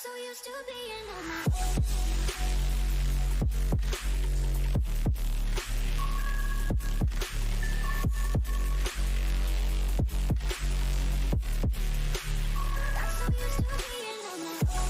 So used to being on my Got so used to being on my own.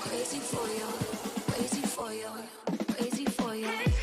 Crazy for you, crazy for you, crazy for you.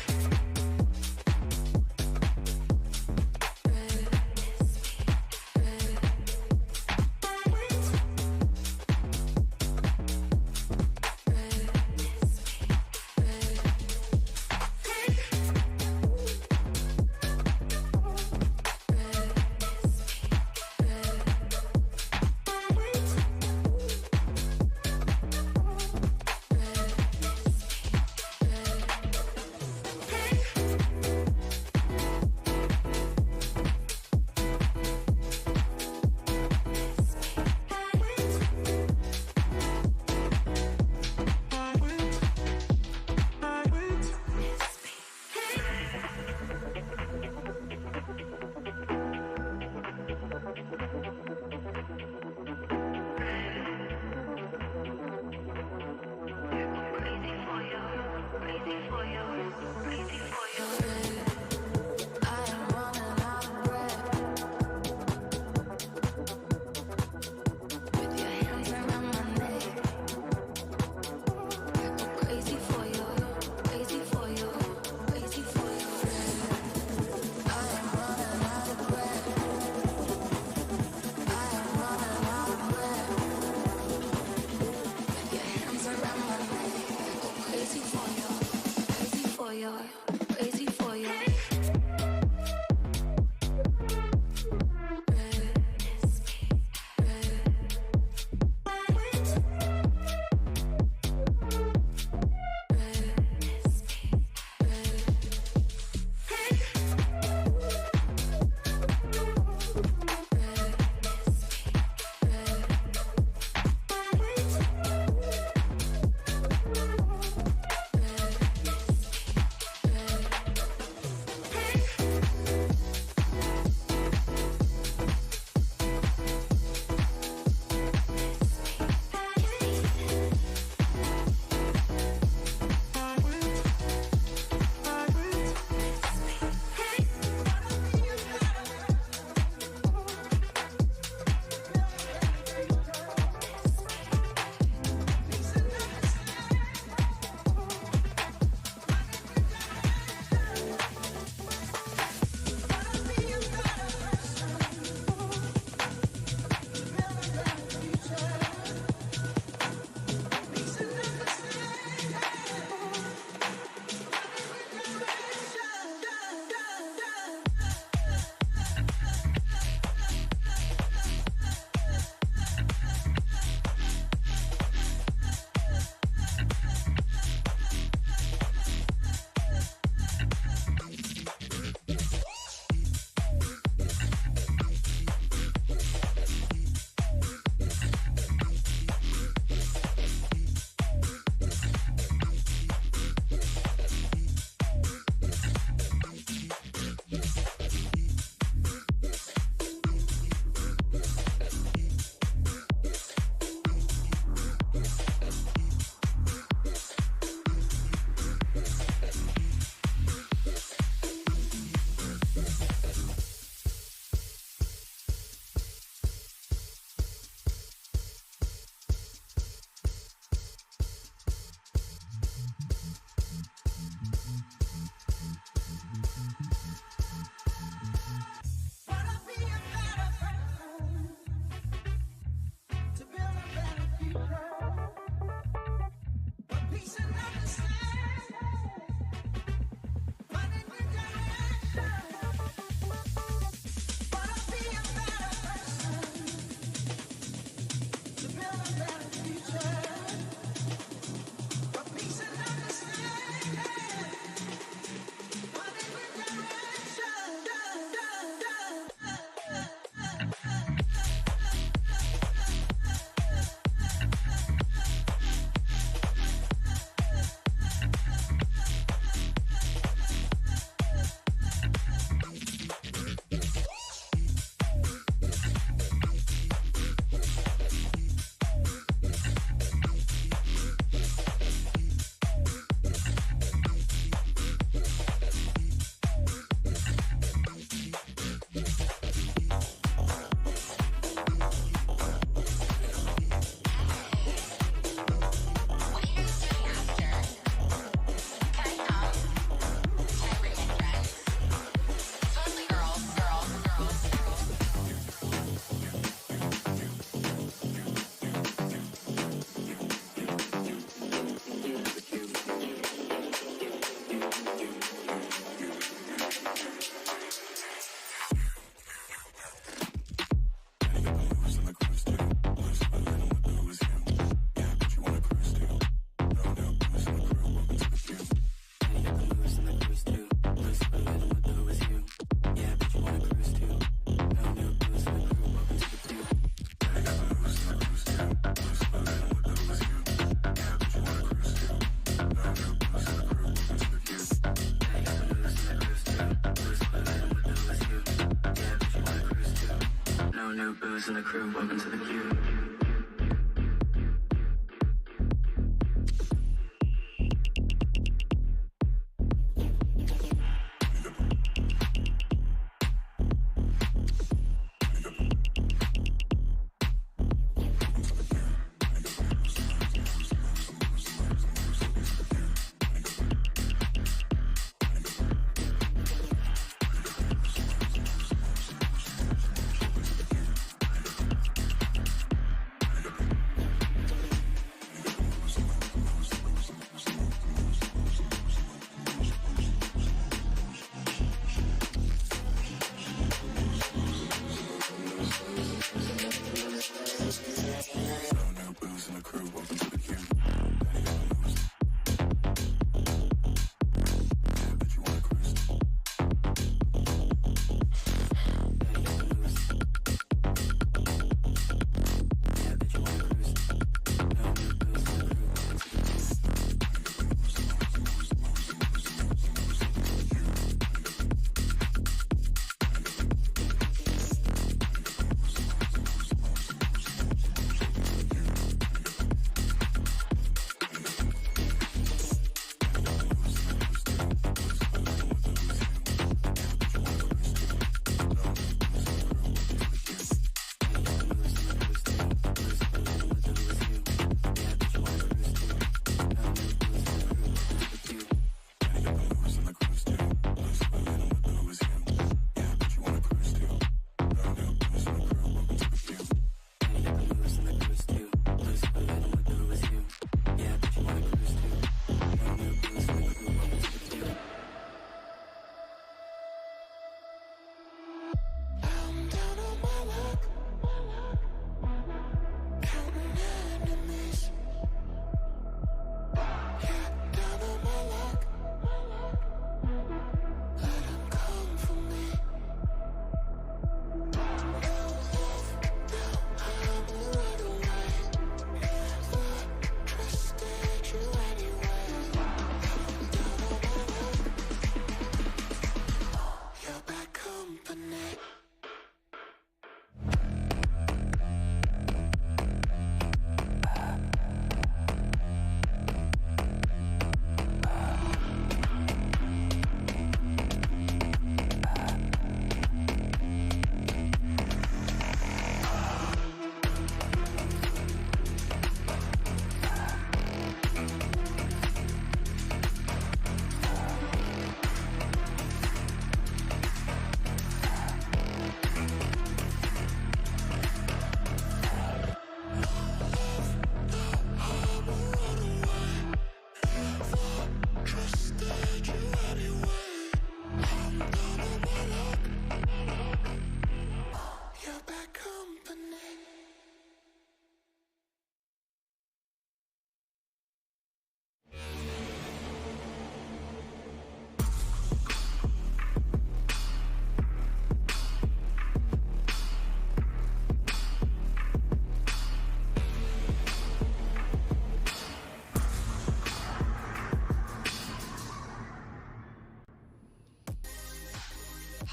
No new booze in the crew, welcome to the queue.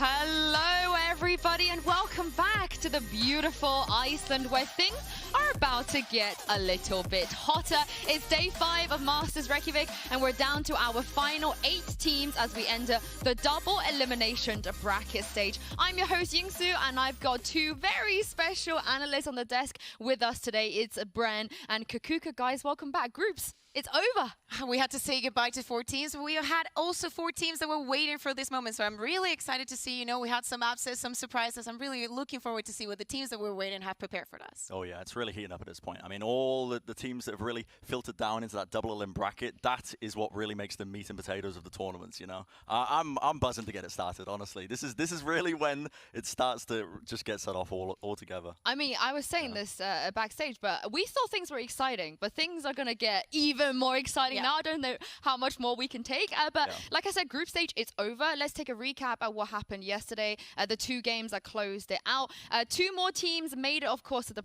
Hello everybody and welcome back to the beautiful Iceland where things are about to get a little bit hotter. It's day 5 of Masters Reykjavik and we're down to our final 8 teams as we enter the double elimination bracket stage. I'm your host Yingsu and I've got 2 very special analysts on the desk with us today. It's Bren and Kakuka. Guys, welcome back. Groups, it's over. We had to say goodbye to 4 teams. We had also 4 teams that were waiting for this moment. So I'm really excited to see, we had some upsets, some surprises. I'm really looking forward to see what the teams that were waiting have prepared for us. Oh yeah, it's really heating up at this point. I mean, all the teams that have really filtered down into that double elim bracket, that is what really makes the meat and potatoes of the tournaments, I'm buzzing to get it started, honestly. This is really when it starts to just get set off all together. I mean, I was saying this backstage, but we thought things were exciting, but things are going to get even more exciting now. I don't know how much more we can take, but like I said, group stage, it's over. Let's take a recap of what happened yesterday. The 2 games that closed it out. 2 more teams made it, of course, to the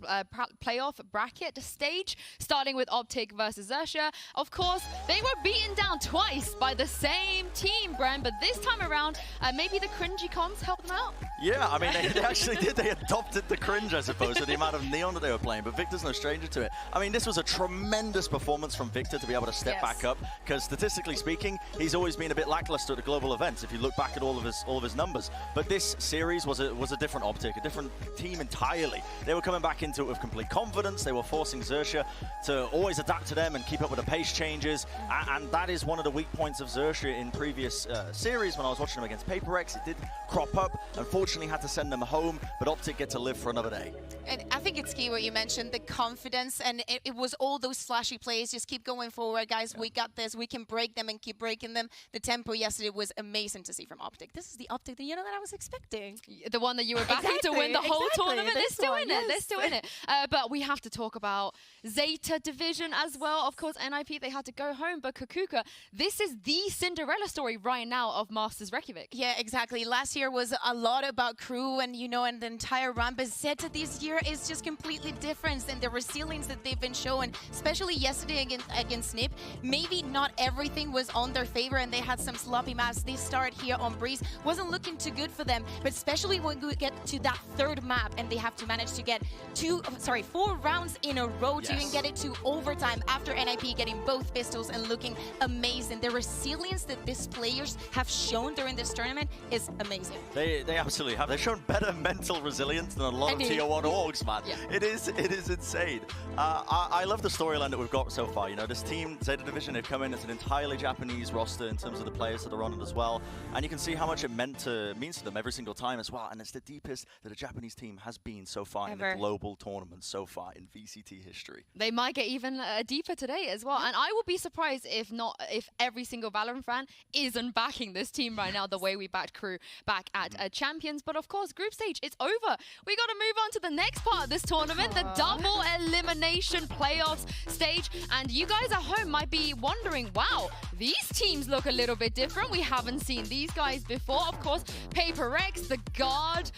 playoffs. playoff bracket stage, starting with Optic versus Xerxia. Of course, they were beaten down twice by the same team, Bren, but this time around, maybe the cringy comms helped them out. Yeah, I mean, they actually did. They adopted the cringe, I suppose, with the amount of neon that they were playing, but Victor's no stranger to it. I mean, this was a tremendous performance from Victor to be able to step back up, because statistically speaking, he's always been a bit lackluster at the global events, if you look back at all of his numbers. But this series was a different Optic, a different team entirely. They were coming back into it with complete confidence. They were forcing Xerxia to always adapt to them and keep up with the pace changes, and that is one of the weak points of Xerxia in previous series. When I was watching them against PaperX, it did crop up. Unfortunately, had to send them home, but Optic get to live for another day. And I think it's key what you mentioned, the confidence, and it was all those flashy plays. Just keep going forward, guys. We got this. We can break them and keep breaking them. The tempo yesterday was amazing to see from Optic. This is the Optic that that I was expecting. The one that you were backing to win the whole tournament. They're still in it. They're still in it. But we have to talk about Zeta division as well. Of course, NIP, they had to go home, but Kakuka, this is the Cinderella story right now of Masters Reykjavik. Yeah, exactly. Last year was a lot about crew and, and the entire run, but Zeta this year is just completely different, and the resilience that they've been showing, especially yesterday against Snip. Maybe not everything was on their favor, and they had some sloppy maps. They start here on Breeze. Wasn't looking too good for them, but especially when we get to that third map, and they have to manage to get 4 rounds in a row to even get it to overtime after NIP getting both pistols and looking amazing. The resilience that these players have shown during this tournament is amazing. They absolutely have. They've shown better mental resilience than a lot of Tier 1 orgs, man. Yeah. It is insane. I love the storyline that we've got so far. This team, Zeta Division, they've come in as an entirely Japanese roster in terms of the players that are on it as well. And you can see how much it means to them every single time as well. And it's the deepest that a Japanese team has been so far in the global tournament so far in VCT history. They might get even deeper today as well. And I would be surprised if every single Valorant fan isn't backing this team right now the way we backed crew back at Champions. But of course, group stage, it's over. We got to move on to the next part of this tournament, the double elimination playoffs stage. And you guys at home might be wondering, wow, these teams look a little bit different. We haven't seen these guys before. Of course, PaperX, The Guard,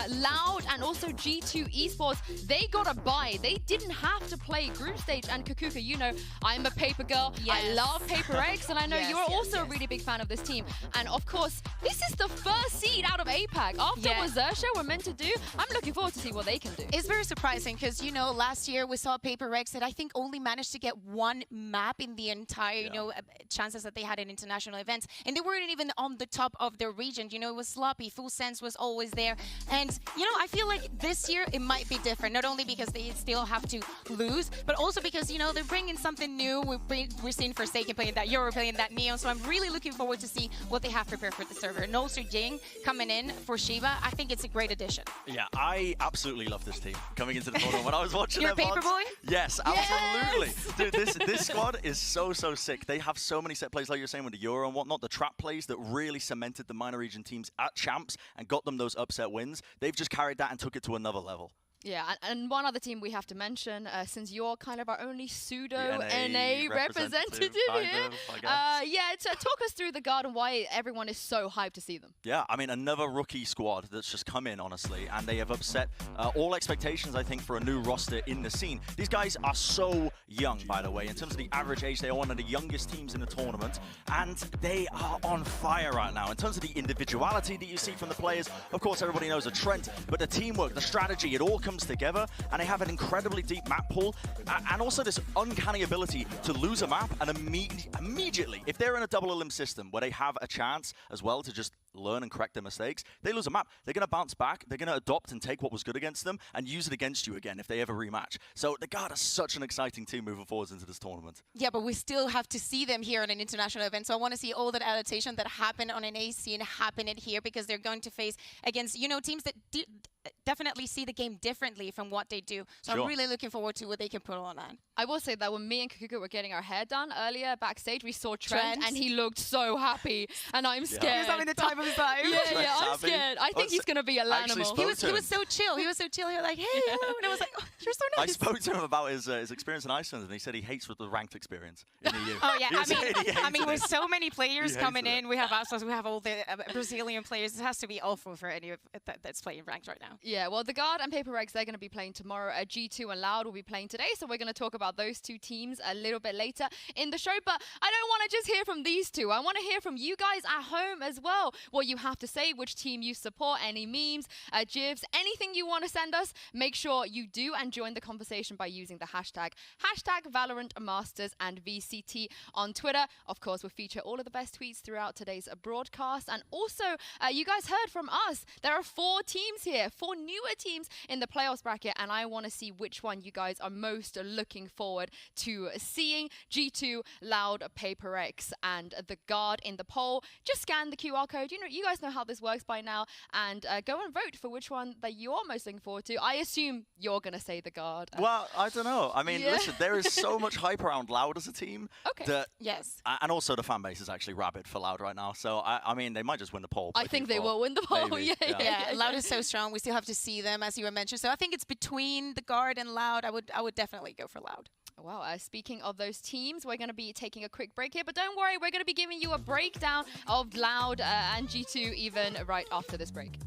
Loud, and also G2 Esports, they got a bye. They didn't have to play group stage. And Kakuka, I'm a paper girl. Yes. I love PaperX, and I know you're also a really big fan of this team. And of course, this is the first seed out of APAC. After what Xerxia were meant to do, I'm looking forward to see what they can do. It's very surprising because, last year we saw PaperX that I think only managed to get 1 map in the entire, chances that they had in international events. And they weren't even on the top of their region. It was sloppy. Full Sense was always there. And, I feel like this year it might be different. Not only because they still have to lose, but also because, they're bringing something new. We're seeing Forsaken playing that, Euro playing that Neon. So I'm really looking forward to see what they have prepared for the server. And also Jing coming in for Shiva. I think it's a great addition. Yeah, I absolutely love this team coming into the tournament. When I was watching You're their a paper VODs, boy? yes, absolutely. Dude, this squad is so sick. They have so many set plays, like you're saying, with the Euro and whatnot, the trap plays that really cemented the minor region teams at champs and got them those upset wins. They've just carried that and took it to another level. Yeah, and one other team we have to mention, since you're kind of our only pseudo NA representative here. Talk us through The Guard and why everyone is so hyped to see them. Yeah, I mean, another rookie squad that's just come in, honestly, and they have upset all expectations, I think, for a new roster in the scene. These guys are so young, by the way. In terms of the average age, they are one of the youngest teams in the tournament, and they are on fire right now. In terms of the individuality that you see from the players, of course, everybody knows a Trent, but the teamwork, the strategy, it all comes together, and they have an incredibly deep map pool, and also this uncanny ability to lose a map and immediately, if they're in a double elim system where they have a chance as well to just learn and correct their mistakes, they lose a map, they're going to bounce back, they're going to adopt and take what was good against them and use it against you again if they ever rematch. So The Guard is such an exciting team moving forwards into this tournament. Yeah, but we still have to see them here on an international event, so I want to see all that adaptation that happened on an A scene happen in here, because they're going to face against, teams that definitely see the game differently from what they do. So I'm really looking forward to what they can put on. I will say that when me and Kakuka were getting our hair done earlier backstage, we saw Trent and he looked so happy, and I'm scared. He was having the time of his life. Yeah, I'm scared. I think he's going to be an animal. He was so chill. He was so chill. He was like, hey, hello. And I was like, oh, you're so nice. I spoke to him about his experience in Iceland, and he said he hates with the ranked experience in the EU. Oh, yeah. I mean, with so many players coming in, we have us, we have all the Brazilian players. It has to be awful for any of that's playing ranked right now. Yeah, well, the Guard and Paper Rex, they're going to be playing tomorrow. G2 and Loud will be playing today, so we're going to talk about those two teams a little bit later in the show. But I don't want to just hear from these two. I want to hear from you guys at home as well. What you have to say, which team you support, any memes, gifs, anything you want to send us. Make sure you do and join the conversation by using the hashtag VALORANT Masters and VCT on Twitter. Of course, we'll feature all of the best tweets throughout today's broadcast. And also, you guys heard from us. There are 4 teams here, 4 newer teams in the playoffs bracket, and I want to see which one you guys are most looking forward to seeing. G2, Loud, Paper X, and the Guard in the poll. Just scan the QR code. You guys know how this works by now, and go and vote for which one that you're most looking forward to. I assume you're going to say the Guard. Well, I don't know. I mean, listen, there is so much hype around Loud as a team. Okay. That, yes. And also the fan base is actually rabid for Loud right now. So, I mean, they might just win the poll. I think they will win the poll. Maybe, Yeah, Loud is so strong. We still have to see them, as you were mentioned. So I think it's between the Guard and Loud. I would definitely go for Loud. Wow, speaking of those teams, we're going to be taking a quick break here, but don't worry, we're going to be giving you a breakdown of Loud and G2 even right after this break.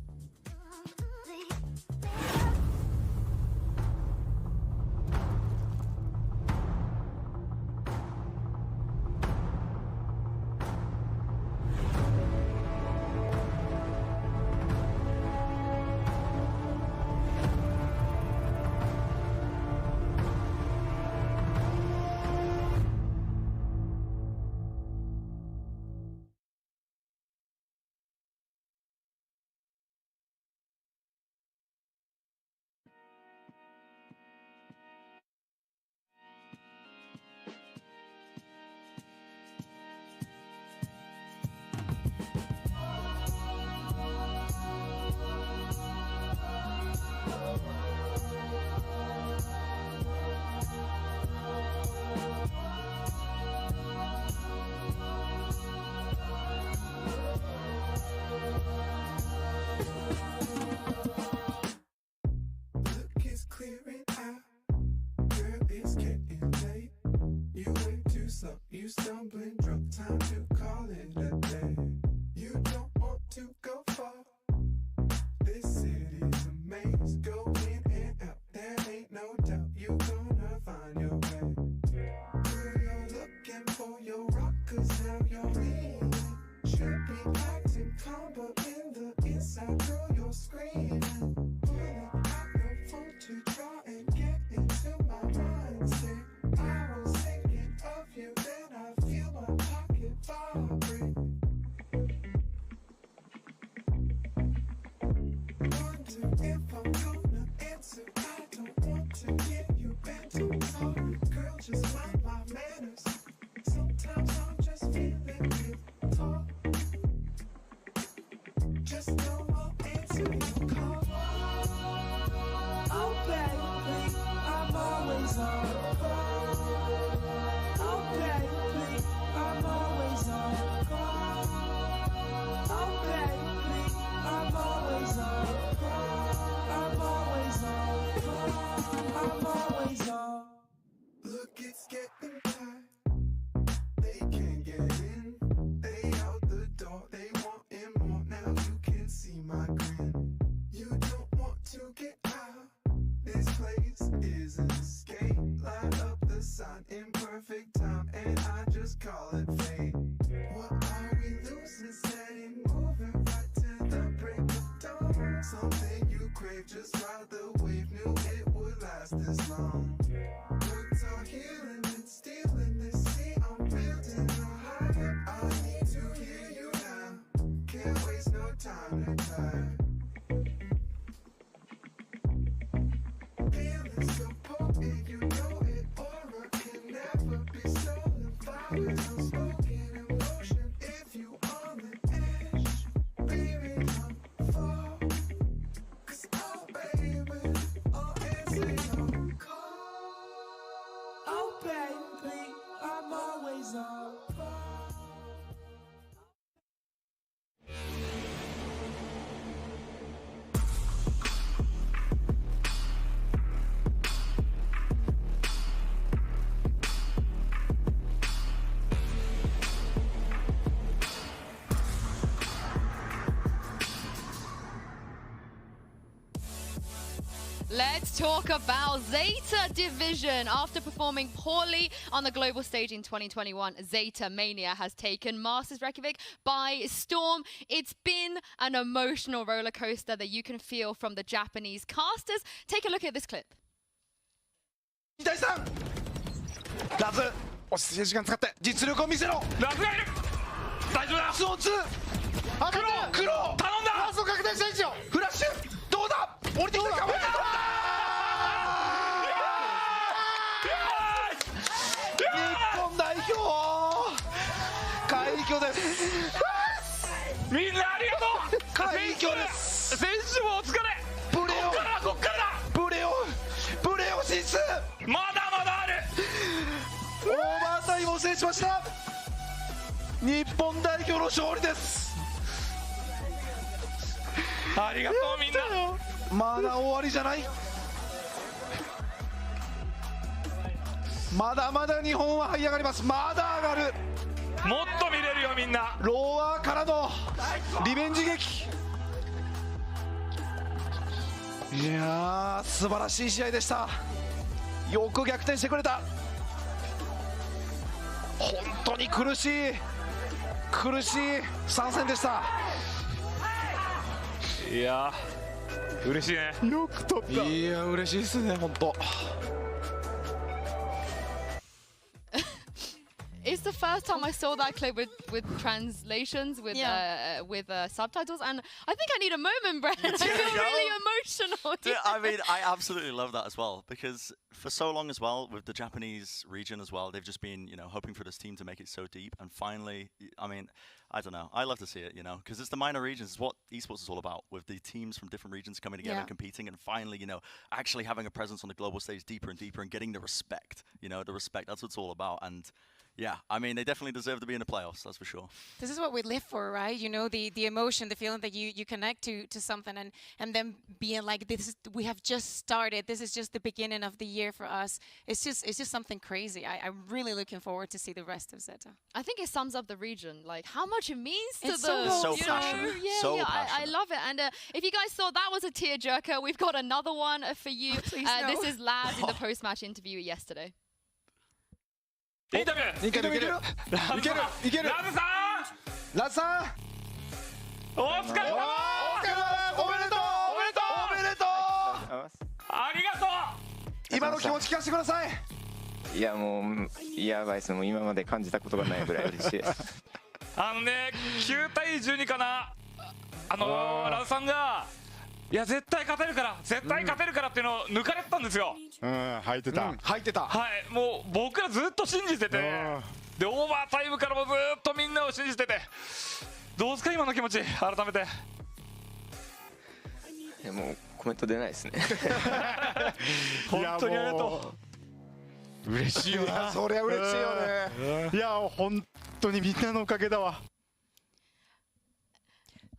You stumbling drunk, time to call it a day. You don't want to go far. This city's a maze, go in and out. There ain't no doubt you gonna find your way. Girl, you're looking for your rock, 'cause now you're leaving. Should be acting calm, but in the inside, girl, you're screaming. Pulling out your phone to try and get into my mindset. I was thinking of you, then I feel my pocket vibrate. Wonder if I'm gonna answer. I don't want to get you back to talk. Girl, just mind my manners. Sometimes I'm just feeling it. Talk. Just know I'll answer your call. Oh baby, I'm always on call. Oh baby, I'm always on call. Oh baby, I'm always on call. I'm always on call. I'm always on. Look, it's getting tight. They can't get in. They out the door. They wanting more. Now you can see my grin. You don't want to get out. This place is an escape. Light up the sign in perfect time, and I just call it fate. What are we losing? Steady moving right to the break of dawn. Something you crave, just ride the wave. Knew it would last this long. Words are healing and stealing this sea. I'm building a higher. I need to hear you now. Can't waste no time to die. Feeling so potent, you know it. Aura can never be stolen. Fire, unspoken emotion. If you on the edge, baby, don't fall. 'Cause oh baby, I'll answer your call. Oh baby, I'm always on call. Let's talk about Zeta Division. After performing poorly on the global stage in 2021, Zeta Mania has taken Masters Reykjavik by storm. It's been an emotional roller coaster that you can feel from the Japanese casters. Take a look at this clip. ラズ、落ち着いて時間使って実力を見せろ。ラズがいる。大丈夫だ。スオン2。黒。頼んだ。ラズを確定した位置よ。フラッシュ。どうだ。降りてきたか。日本代表。快挙です。みんなありがとう。快挙です。選手もお疲れ。プレーオフ。こっからだ。プレーオフ進出。まだまだある。オーバータイムを制しました。日本代表の勝利です。ありがとうみんな。まだ終わりじゃない。まだまだ日本は這い上がります。まだ上がる。もっと見れるよみんな。ローアーからのリベンジ劇。いやー素晴らしい試合でした。よく逆転してくれた。本当に苦しい参戦でした。いや嬉しいね。よく取った。いや嬉しいですね本当。It's the first time I saw that clip with translations, with subtitles, and I think I need a moment, Brett. I feel really emotional. Dude, I mean, I absolutely love that as well, because for so long as well, with the Japanese region as well, they've just been, you know, hoping for this team to make it so deep, and finally, I mean, I don't know, I love to see it, you know, because it's the minor regions, it's what esports is all about, with the teams from different regions coming together and competing, and finally, you know, actually having a presence on the global stage deeper and deeper, and getting the respect, you know, that's what it's all about. And yeah, I mean, they definitely deserve to be in the playoffs, that's for sure. This is what we live for, right? You know, the emotion, the feeling that you connect to something, and then being like, we have just started. This is just the beginning of the year for us. It's just something crazy. I'm really looking forward to see the rest of Zeta. I think it sums up the region, like how much it means to It's them. so passionate. So passionate. I love it. And if you guys thought that was a tearjerker, we've got another one for you. Please no. This is Laz in the post-match interview yesterday. インタビューいけるラズさんお疲れ様。おめでとうありがとう。今の気持ち聞かせてください。いやもうやばいです。もう今まで感じたことがないぐらい嬉しいです。9対12かな。ラズさんがいや絶対勝てるからっていうのを抜かれてたんですよ。入ってた。はい、もう僕らずっと信じてて、でオーバータイムからもずっとみんなを信じてて、どうですか今の気持ち改めて。いやもうコメント出ないですね。本当にありがとう。嬉しいよな。そりゃ嬉しいよね。いや本当にみんなのおかげだわ。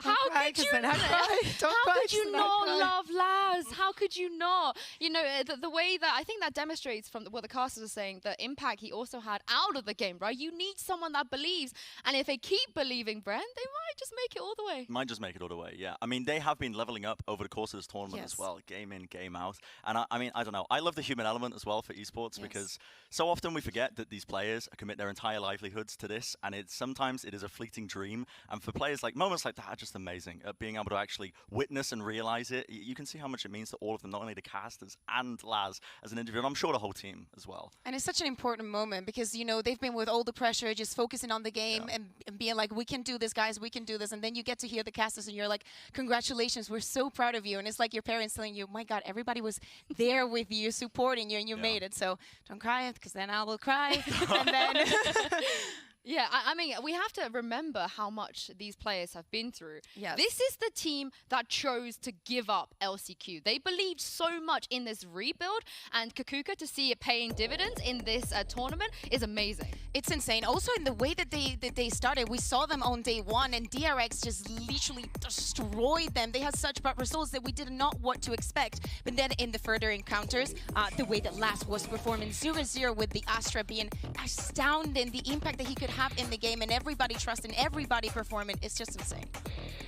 How could you not love Laz? How could you not? You know, the way that I think that demonstrates from what the casters are saying, the impact he also had out of the game, right? You need someone that believes. And if they keep believing, Brent, they might just make it all the way. Might just make it all the way, yeah. I mean, they have been leveling up over the course of this tournament as well, game in, game out. And I mean, I don't know. I love the human element as well for esports because so often we forget that these players commit their entire livelihoods to this. And sometimes it is a fleeting dream. And for players like moments like that are just amazing. Being able to actually witness and realize it, you can see how much it means to all of them, not only the casters and Laz as an individual, and I'm sure the whole team as well. And it's such an important moment because, you know, they've been with all the pressure, just focusing on the game and being like, we can do this, guys, we can do this. And then you get to hear the casters and you're like, congratulations, we're so proud of you. And it's like your parents telling you, my God, everybody was there with you, supporting you, and you made it. So don't cry, because then I will cry. And then... Yeah, I mean, we have to remember how much these players have been through. Yes. This is the team that chose to give up LCQ. They believed so much in this rebuild, and Kakuka, to see it paying dividends in this tournament is amazing. It's insane. Also, in the way that they started, we saw them on day one, and DRX just literally destroyed them. They had such bad results that we did not want to expect. But then in the further encounters, the way that Laz was performing 0-0 with the Astra being astounding, the impact that he could have in the game and everybody trusting, everybody performing, it's just insane.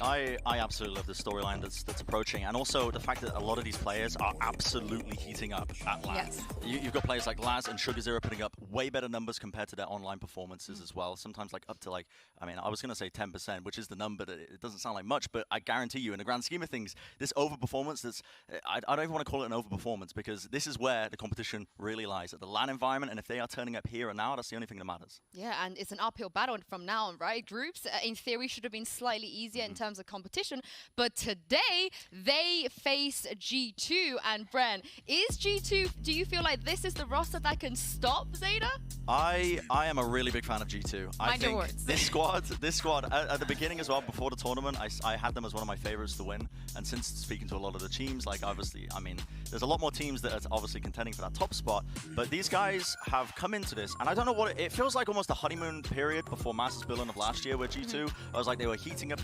I absolutely love the storyline that's approaching, and also the fact that a lot of these players are absolutely heating up at LAN. Yes. You've got players like Laz and Sugar Zero putting up way better numbers compared to their online performances as well. Sometimes like up to like, I mean, I was going to say 10%, which is the number that it doesn't sound like much, but I guarantee you in the grand scheme of things, this overperformance, I don't even want to call it an overperformance, because this is where the competition really lies, at the LAN environment, and if they are turning up here and now, that's the only thing that matters. Yeah, and it's an uphill battle from now on, right? Groups, in theory, should have been slightly easier in terms of competition, but today they face G2. And Bren, is G2, do you feel like this is the roster that can stop Zeta? I am a really big fan of G2. I think words. this squad at the beginning as well, before the tournament, I had them as one of my favorites to win. And since speaking to a lot of the teams, like obviously, I mean, there's a lot more teams that are obviously contending for that top spot, but these guys have come into this, and I don't know what, it feels like almost a honeymoon period before Masters Berlin of last year with G2. I was like, they were heating up,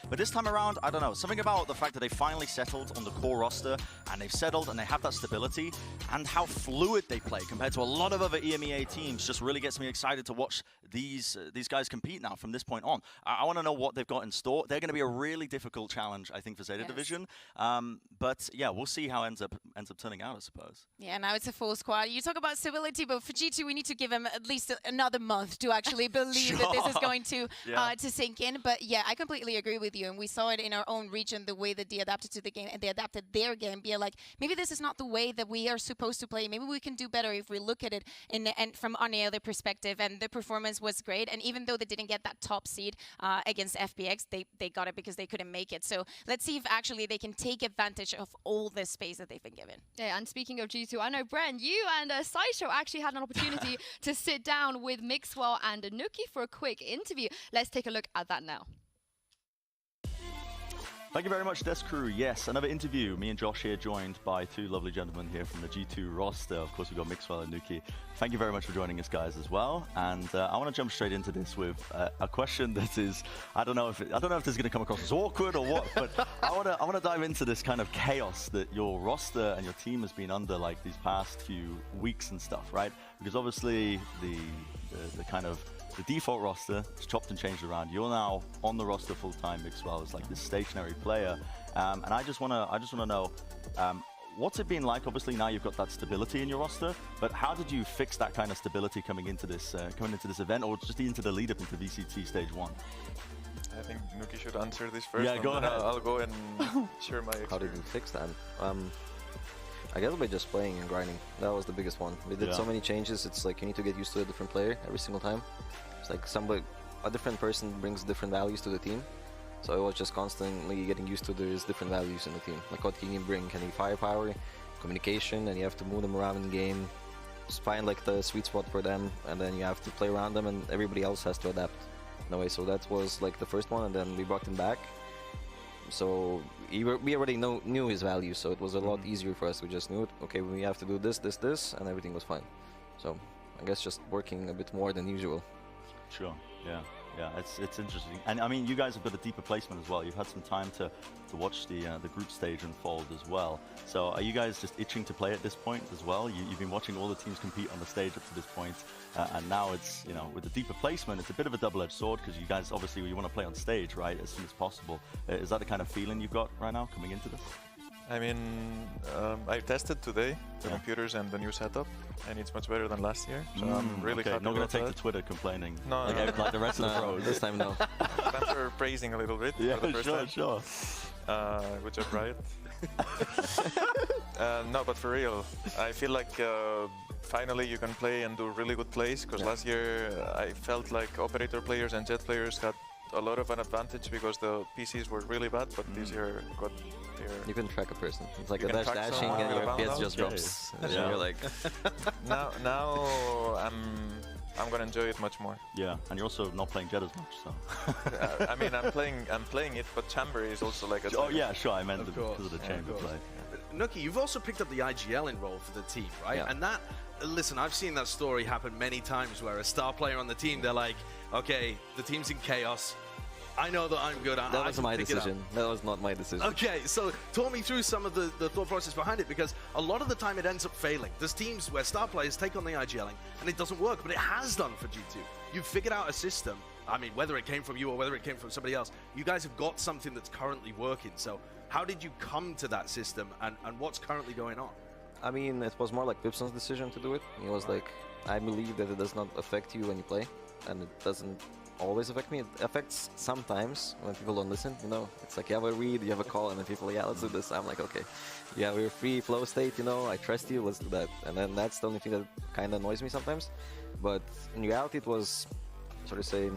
but this time around, I don't know, something about the fact that they finally settled on the core roster, and they've settled and they have that stability, and how fluid they play compared to a lot of other EMEA teams just really gets me excited to watch these guys compete now from this point on. I want to know what they've got in store. They're going to be a really difficult challenge, I think, for Zeta Division. But yeah, we'll see how it ends up turning out, I suppose. Yeah, now it's a full squad. You talk about stability, but for G2, we need to give them at least another month to actually believe that this is going to sink in. But yeah, I completely agree with you. And we saw it in our own region, the way that they adapted to the game and they adapted their game. Be like, maybe this is not the way that we are supposed to play. Maybe we can do better if we look at it and from any other perspective. And the performance was great. And even though they didn't get that top seed against FPX, they got it because they couldn't make it. So let's see if actually they can take advantage of all the space that they've been given. Yeah, and speaking of G2, I know, Bren, you and Saisho actually had an opportunity to sit down with Mixwell and Nuki for a quick interview. Let's take a look at that now. Thank you very much, Desk Crew. Yes, another interview. Me and Josh here, joined by two lovely gentlemen here from the G2 roster. Of course, we've got Mixwell and Nuki. Thank you very much for joining us, guys, as well. And I want to jump straight into this with a question that is, I don't know if this is going to come across as awkward or what, but I want to dive into this kind of chaos that your roster and your team has been under like these past few weeks and stuff, right? Because obviously the kind of the default roster is chopped and changed around. You're now on the roster full time, Mixwell, as like this stationary player, and I just wanna know what's it been like. Obviously now you've got that stability in your roster, but how did you fix that kind of stability coming into this event, or just into the lead up into VCT stage 1? I think Nuki should answer this first. Yeah, go ahead. I'll go and share my experience. How did we fix that? I guess by just playing and grinding. That was the biggest one. We did so many changes. It's like you need to get used to a different player every single time. It's like a different person brings different values to the team. So I was just constantly getting used to there's different values in the team. Like what can you bring? Can you firepower, communication, and you have to move them around in the game. Just find like the sweet spot for them, and then you have to play around them, and everybody else has to adapt in a way. So that was like the first one, and then we brought him back. So we already knew his value, so it was a lot easier for us. We just knew, okay, we have to do this, and everything was fine. So I guess just working a bit more than usual. Sure. Yeah, it's interesting, and I mean, you guys have got a deeper placement as well. You've had some time to watch the group stage unfold as well. So are you guys just itching to play at this point as well? You've been watching all the teams compete on the stage up to this point, and now it's, you know, with the deeper placement, it's a bit of a double-edged sword, because you guys obviously you want to play on stage, right, as soon as possible. Is that the kind of feeling you've got right now coming into this? I mean, I tested today the computers and the new setup, and it's much better than last year. So I'm really happy. Not going to take to Twitter complaining. No, like the rest of the pros. This time, no. Thanks for praising a little bit. Yeah, for the first time. Sure. Good job, Riot. No, but for real, I feel like finally you can play and do really good plays, because last year I felt like operator players and jet players had a lot of an advantage because the PCs were really bad, but this year got their... You can track a person. It's like a dashing and your FPS just drops. And you're like... now I'm gonna enjoy it much more. Yeah, and you're also not playing Jet as much, so... I mean, I'm playing it, but Chamber is also like a... Oh yeah, sure, I meant because of the Chamber play. Nuki, you've also picked up the IGL role for the team, right? Yeah. And that, listen, I've seen that story happen many times where a star player on the team, they're like, okay, the team's in chaos. I know that I'm good. That was my decision. That was not my decision. Okay, so talk me through some of the thought process behind it, because a lot of the time it ends up failing. There's teams where star players take on the IGLing and it doesn't work, but it has done for G2. you've figured out a system. I mean, whether it came from you or whether it came from somebody else, you guys have got something that's currently working. So how did you come to that system, and what's currently going on? I mean, it was more like Pipson's decision to do it. He was like, I believe that it does not affect you when you play, and it doesn't always affect me. It affects sometimes when people don't listen, you know. It's like you have a read, you have a call, and then people, yeah, let's do this. I'm like, okay, yeah, we're free flow state, you know, I trust you, let's do that. And then that's the only thing that kind of annoys me sometimes. But in reality, it was, sort of say,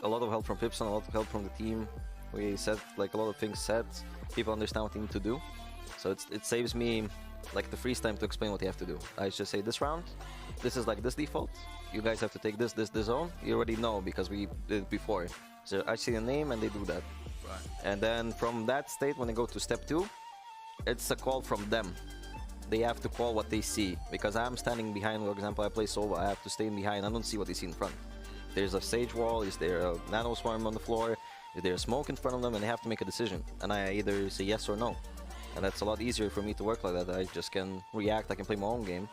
a lot of help from Pipson, a lot of help from the team. We said like a lot of things said, people understand what they need to do. So it saves me like the freeze time to explain what you have to do. I just say this round, this is like this default. You guys have to take this zone. You already know because we did it before. So I see a name and they do that. Right. And then from that state, when they go to step 2, it's a call from them. They have to call what they see. Because I'm standing behind, for example, I play solo, I have to stay behind. I don't see what they see in front. There's a sage wall, is there a nano swarm on the floor, is there smoke in front of them, and they have to make a decision. And I either say yes or no. And that's a lot easier for me to work like that. I just can react, I can play my own game.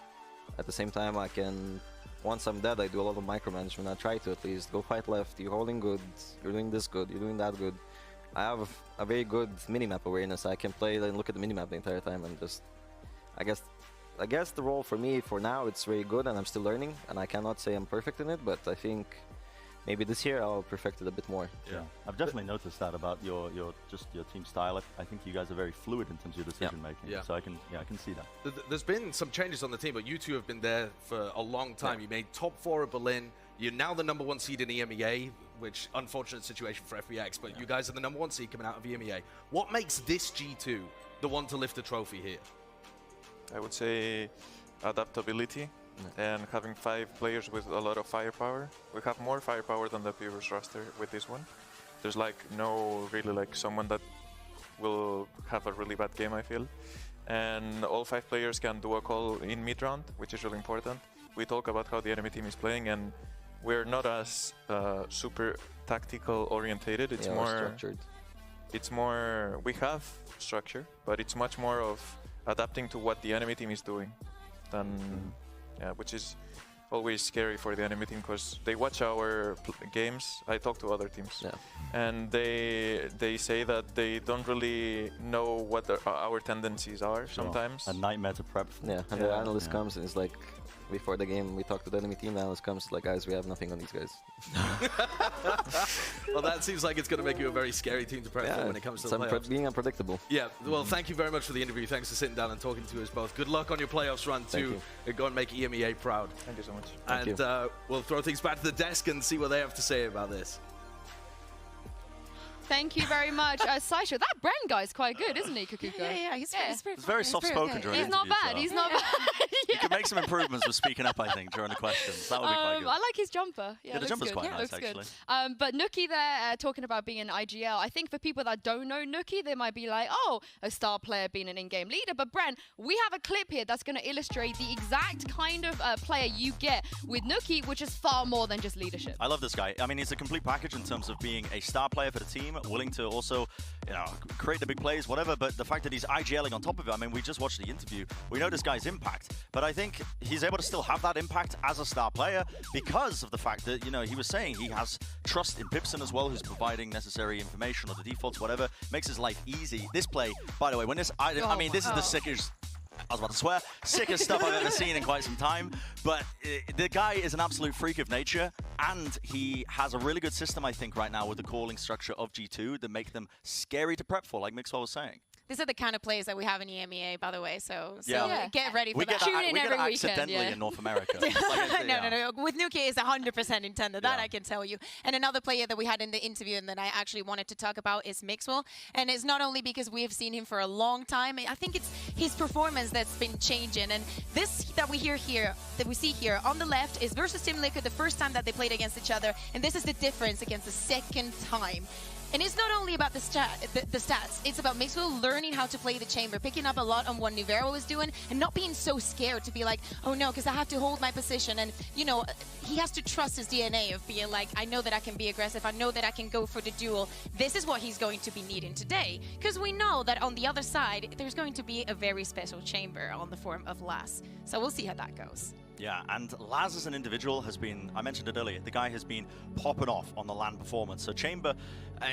At the same time, I can, once I'm dead, I do a lot of micromanagement. I try to at least go fight left, you're holding good, you're doing this good, you're doing that good. I have a very good minimap awareness. I can play and look at the minimap the entire time and just, I guess the role for me for now, it's very good and I'm still learning, and I cannot say I'm perfect in it, but I think maybe this year I'll perfect it a bit more. Yeah, I've definitely noticed that about your team style. I think you guys are very fluid in terms of your decision making. Yeah. So I can see that. There's been some changes on the team, but you two have been there for a long time. You made top 4 at Berlin. You're now the #1 seed in EMEA, which unfortunate situation for FEX, but you guys are the #1 seed coming out of EMEA. What makes this G2 the one to lift the trophy here? I would say adaptability and having 5 players with a lot of firepower. We have more firepower than the previous roster with this one. There's like no really like someone that will have a really bad game, I feel. And all 5 players can do a call in mid-round, which is really important. We talk about how the enemy team is playing, and we're not as super tactical orientated. It's more structured. It's more, we have structure, but it's much more of adapting to what the enemy team is doing than which is always scary for the enemy team because they watch our games. I talk to other teams and they say that they don't really know what our tendencies are sometimes. A nightmare to prep for. Yeah, and the analyst comes and it's like, before the game we talk to the enemy team, the analyst comes like, guys, we have nothing on these guys. Well, that seems like it's going to make you a very scary team to prep for when it comes to the playoffs. Being unpredictable. Yeah, well, thank you very much for the interview. Thanks for sitting down and talking to us both. Good luck on your playoffs run too. Go and make EMEA proud. Thank you so much. And we'll throw things back to the desk and see what they have to say about this. Thank you very much. Saisha, that Bren guy's quite good, isn't he, Kakuko? Yeah, he's very soft-spoken during He's not bad, he's not bad. You can make some improvements with speaking up, I think, during the questions. That would be quite good. I like his jumper. Yeah, the jumper's quite nice, actually. But Nookie there, talking about being an IGL, I think for people that don't know Nookie, they might be like, oh, a star player being an in-game leader. But Bren, we have a clip here that's going to illustrate the exact kind of player you get with Nookie, which is far more than just leadership. I love this guy. I mean, he's a complete package in terms of being a star player for the team, willing to also, you know, create the big plays, whatever. But the fact that he's IGLing on top of it, I mean, we just watched the interview. We know this guy's impact, but I think he's able to still have that impact as a star player because of the fact that, you know, he was saying he has trust in Pipson as well, who's providing necessary information or the defaults, whatever, makes his life easy. This play, by the way, when this, I mean, this is the sickest, I was about to swear, sickest stuff I've ever seen in quite some time. But the guy is an absolute freak of nature, and he has a really good system, I think, right now with the calling structure of G2 that make them scary to prep for, like Mixwell was saying. These are the kind of plays that we have in EMEA, by the way, so get ready for that. Tune in every weekend, accidentally in North America. No. With Nuki, it's 100% intended. That I can tell you. And another player that we had in the interview and that I actually wanted to talk about is Mixwell. And it's not only because we have seen him for a long time. I think it's his performance that's been changing. And this that we see here on the left is versus Team Liquid, the first time that they played against each other. And this is the difference against the second time. And it's not only about the stats, it's about Mixwell learning how to play the chamber, picking up a lot on what Nivero was doing, and not being so scared to be like, oh no, because I have to hold my position. And, you know, he has to trust his DNA of being like, I know that I can be aggressive, I know that I can go for the duel. This is what he's going to be needing today, because we know that on the other side, there's going to be a very special chamber on the form of Lass. So we'll see how that goes. Yeah, and Laz as an individual has been, I mentioned it earlier, the guy has been popping off on the LAN performance. So Chamber,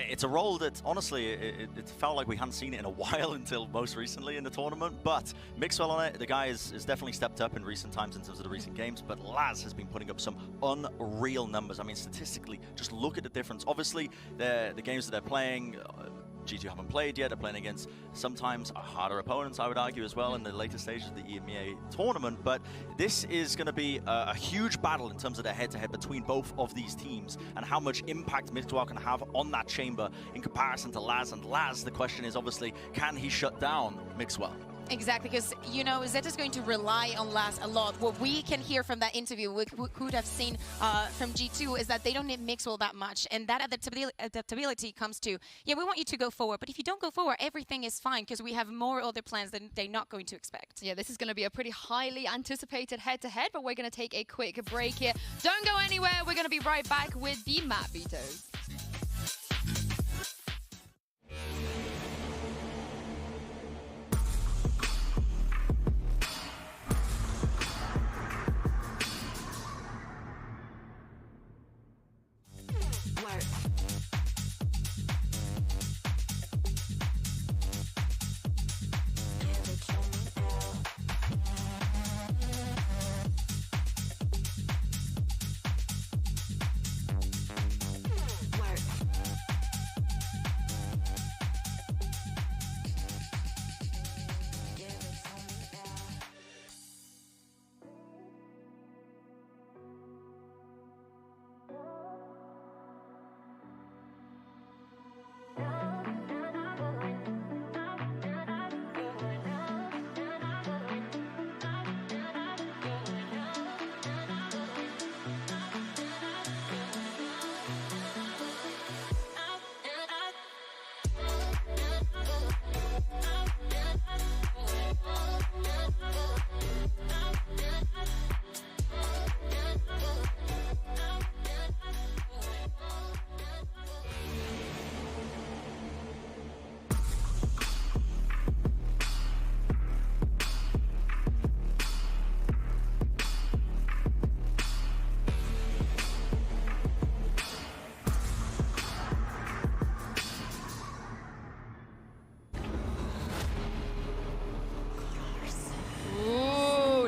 it's a role that, honestly, it felt like we hadn't seen it in a while until most recently in the tournament. But Mixwell on it, the guy has definitely stepped up in recent times in terms of the recent games. But Laz has been putting up some unreal numbers. I mean, statistically, just look at the difference. Obviously, the games that they're playing, G2 haven't played yet. They're playing against sometimes harder opponents, I would argue, as well, in the later stages of the EMEA tournament. But this is going to be a huge battle in terms of their head-to-head between both of these teams and how much impact Mixwell can have on that Chamber in comparison to Laz. And Laz, the question is obviously, can he shut down Mixwell? Exactly, because, you know, Zeta's going to rely on Laz a lot. What we can hear from that interview, we could have seen from G2, is that they don't need Mixwell that much. And that adaptability comes to, yeah, we want you to go forward. But if you don't go forward, everything is fine, because we have more other plans than they're not going to expect. Yeah, this is going to be a pretty highly anticipated head-to-head, but we're going to take a quick break here. Don't go anywhere. We're going to be right back with the map vetoes.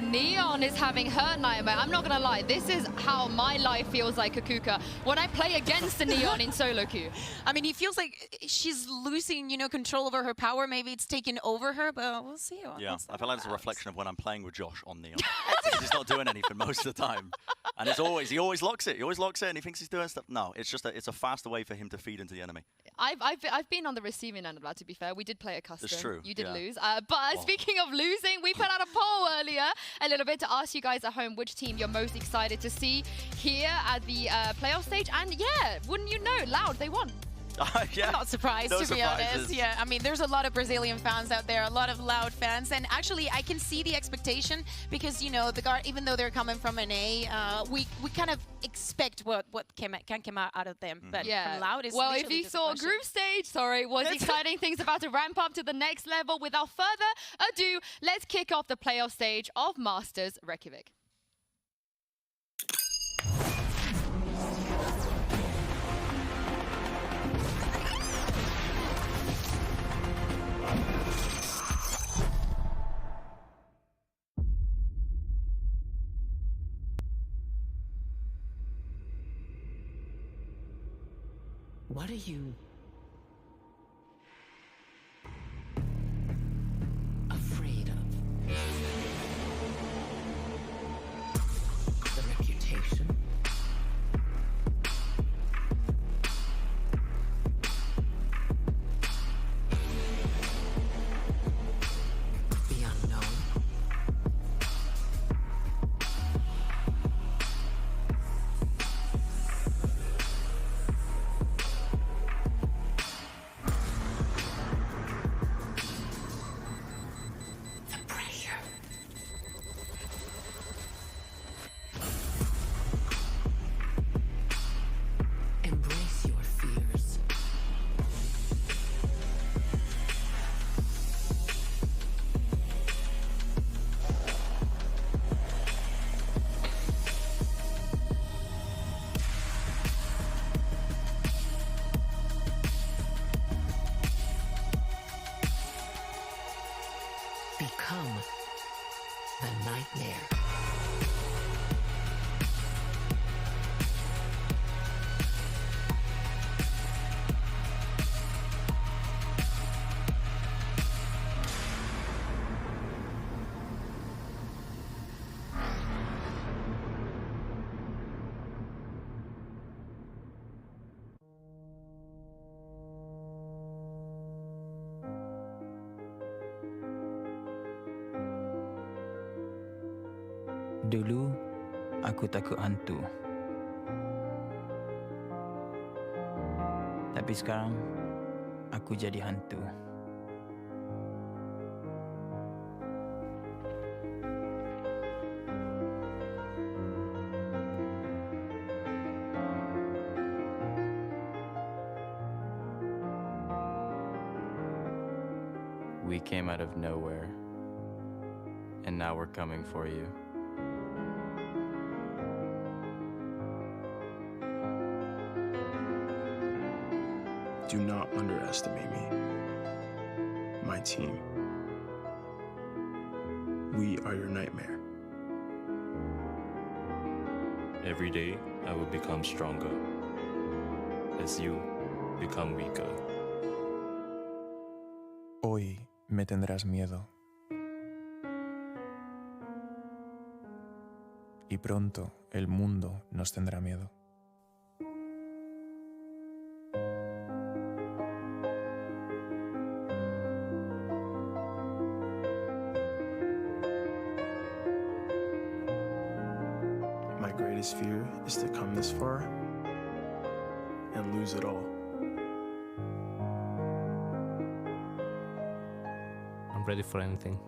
Neon is having her nightmare. I'm not gonna lie, this is how my life feels like Kakuka when I play against the Neon in solo queue. I mean, it feels like she's losing, you know, control over her power. Maybe it's taken over her, but we'll see. Yeah, I feel like it's a reflection of when I'm playing with Josh on Neon. He's not doing anything most of the time. And it's always, he always locks it. He always locks it and he thinks he's doing stuff. No, it's just it's a faster way for him to feed into the enemy. I've been on the receiving end of that, to be fair. We did play a custom. It's true. You did lose. But speaking of losing, we put out a poll earlier a little bit to ask you guys at home which team you're most excited to see here at the playoff stage. And yeah, wouldn't you know, Loud, they won. Yeah. I'm not surprised, to be honest. Yeah, I mean, there's a lot of Brazilian fans out there, a lot of Loud fans, and actually, I can see the expectation because, you know, the guard, even though they're coming from an A, we kind of expect what can come out of them. But from Loud, is well, if you saw group stage, was exciting things about to ramp up to the next level. Without further ado, let's kick off the playoff stage of Masters Reykjavik. What are you afraid of? The reputation? The unknown? Dulu, aku takut hantu. Tapi sekarang, aku jadi hantu. We came out of nowhere, and now we're coming for you. Do not underestimate me. My team. We are your nightmare. Every day, I will become stronger as you become weaker. Hoy me tendrás miedo. Y pronto el mundo nos tendrá miedo. My greatest fear is to come this far and lose it all. I'm ready for anything.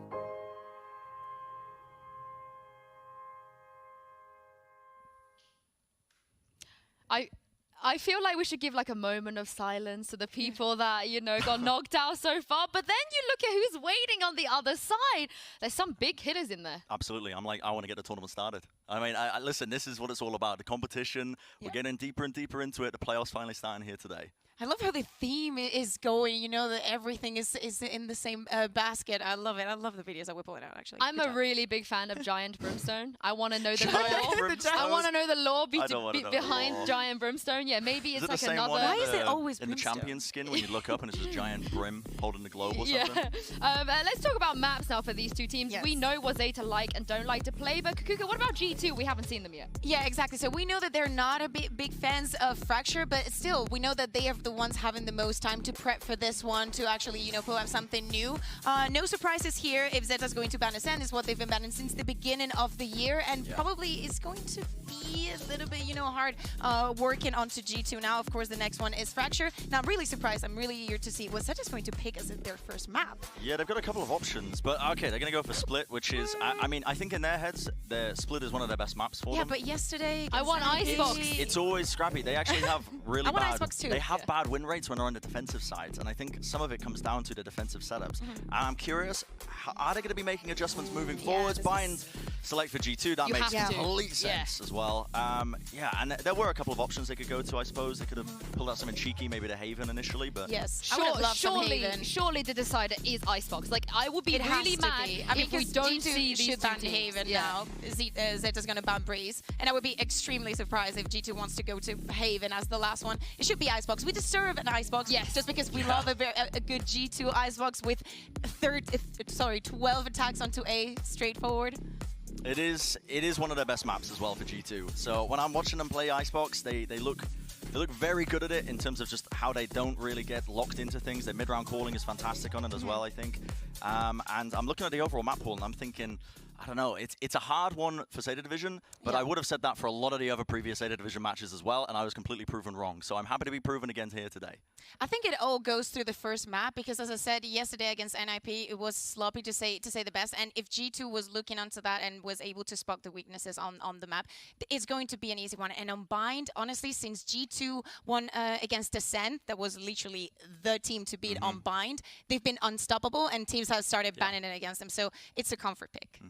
I feel like we should give like a moment of silence to the people that, you know, got knocked out so far. But then you look at who's waiting on the other side. There's some big hitters in there. Absolutely. I'm like, I want to get the tournament started. I mean, listen, this is what it's all about. The competition, we're getting deeper and deeper into it. The playoffs finally starting here today. I love how the theme is going, you know, that everything is in the same basket. I love it. I love the videos that we're pulling out, actually. I'm a really big fan of Giant Brimstone. I want to know the lore. I want to know the lore behind Giant Brimstone. Yeah, maybe it's like another. Why is it always in the champion skin when you look up and it's just Giant Brim holding the globe or something? Let's talk about maps now for these two teams. We know what Zeta like and don't like to play, but Kukuka, what about G2? We haven't seen them yet. Yeah, exactly. So we know that they're not a big fans of Fracture, but still, we know that they are the ones having the most time to prep for this one, to actually, you know, pull up something new. No surprises here if Zeta's going to ban Ascend. Is what they've been banning since the beginning of the year, and probably is going to be a little bit, you know, hard working onto G2 now. Of course, the next one is Fracture. Now, I'm really surprised. I'm really eager to see what Zeta's going to pick as their first map. Yeah, they've got a couple of options, but okay, they're going to go for Split, which is, I mean, I think in their heads, the Split is one of their best maps for them. Yeah, but yesterday, I want Icebox. It's always scrappy. They actually have really I want bad. Icebox too. They have bad win rates when they're on the defensive sides, and I think some of it comes down to the defensive setups. And I'm curious, are they going to be making adjustments moving forwards? Bind select for G2, that makes complete sense as well. Yeah, and there were a couple of options they could go to, I suppose. They could have pulled out something cheeky, maybe the Haven initially, but... Yes, surely the decider is Icebox. Like, I would be really mad if we don't see these two teams. Haven now. Zeta's going to ban Breeze, and I would be extremely surprised if G2 wants to go to Haven as the last one. It should be Icebox. We deserve an Icebox, just because we love a good G2 Icebox with 12 attacks onto A, straightforward. It is one of their best maps as well for G2. So when I'm watching them play Icebox, they look very good at it in terms of just how they don't really get locked into things. Their mid-round calling is fantastic on it as well, I think. And I'm looking at the overall map pool and I'm thinking, I don't know, it's a hard one for Zeta Division, but I would have said that for a lot of the other previous Zeta Division matches as well, and I was completely proven wrong. So I'm happy to be proven again here today. I think it all goes through the first map, because as I said yesterday against NIP, it was sloppy to say the best, and if G2 was looking onto that and was able to spot the weaknesses on the map, it's going to be an easy one. And on Bind, honestly, since G2 won against Ascend, that was literally the team to beat on Bind, they've been unstoppable, and teams have started banning it against them, so it's a comfort pick.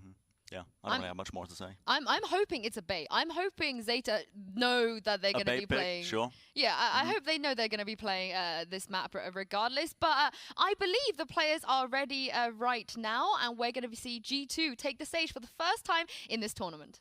Yeah, I don't really have much more to say. I'm hoping it's a bait. I'm hoping Zeta know that they're going to be playing. Sure. Yeah, I hope they know they're going to be playing this map regardless. But I believe the players are ready right now, and we're going to see G2 take the stage for the first time in this tournament.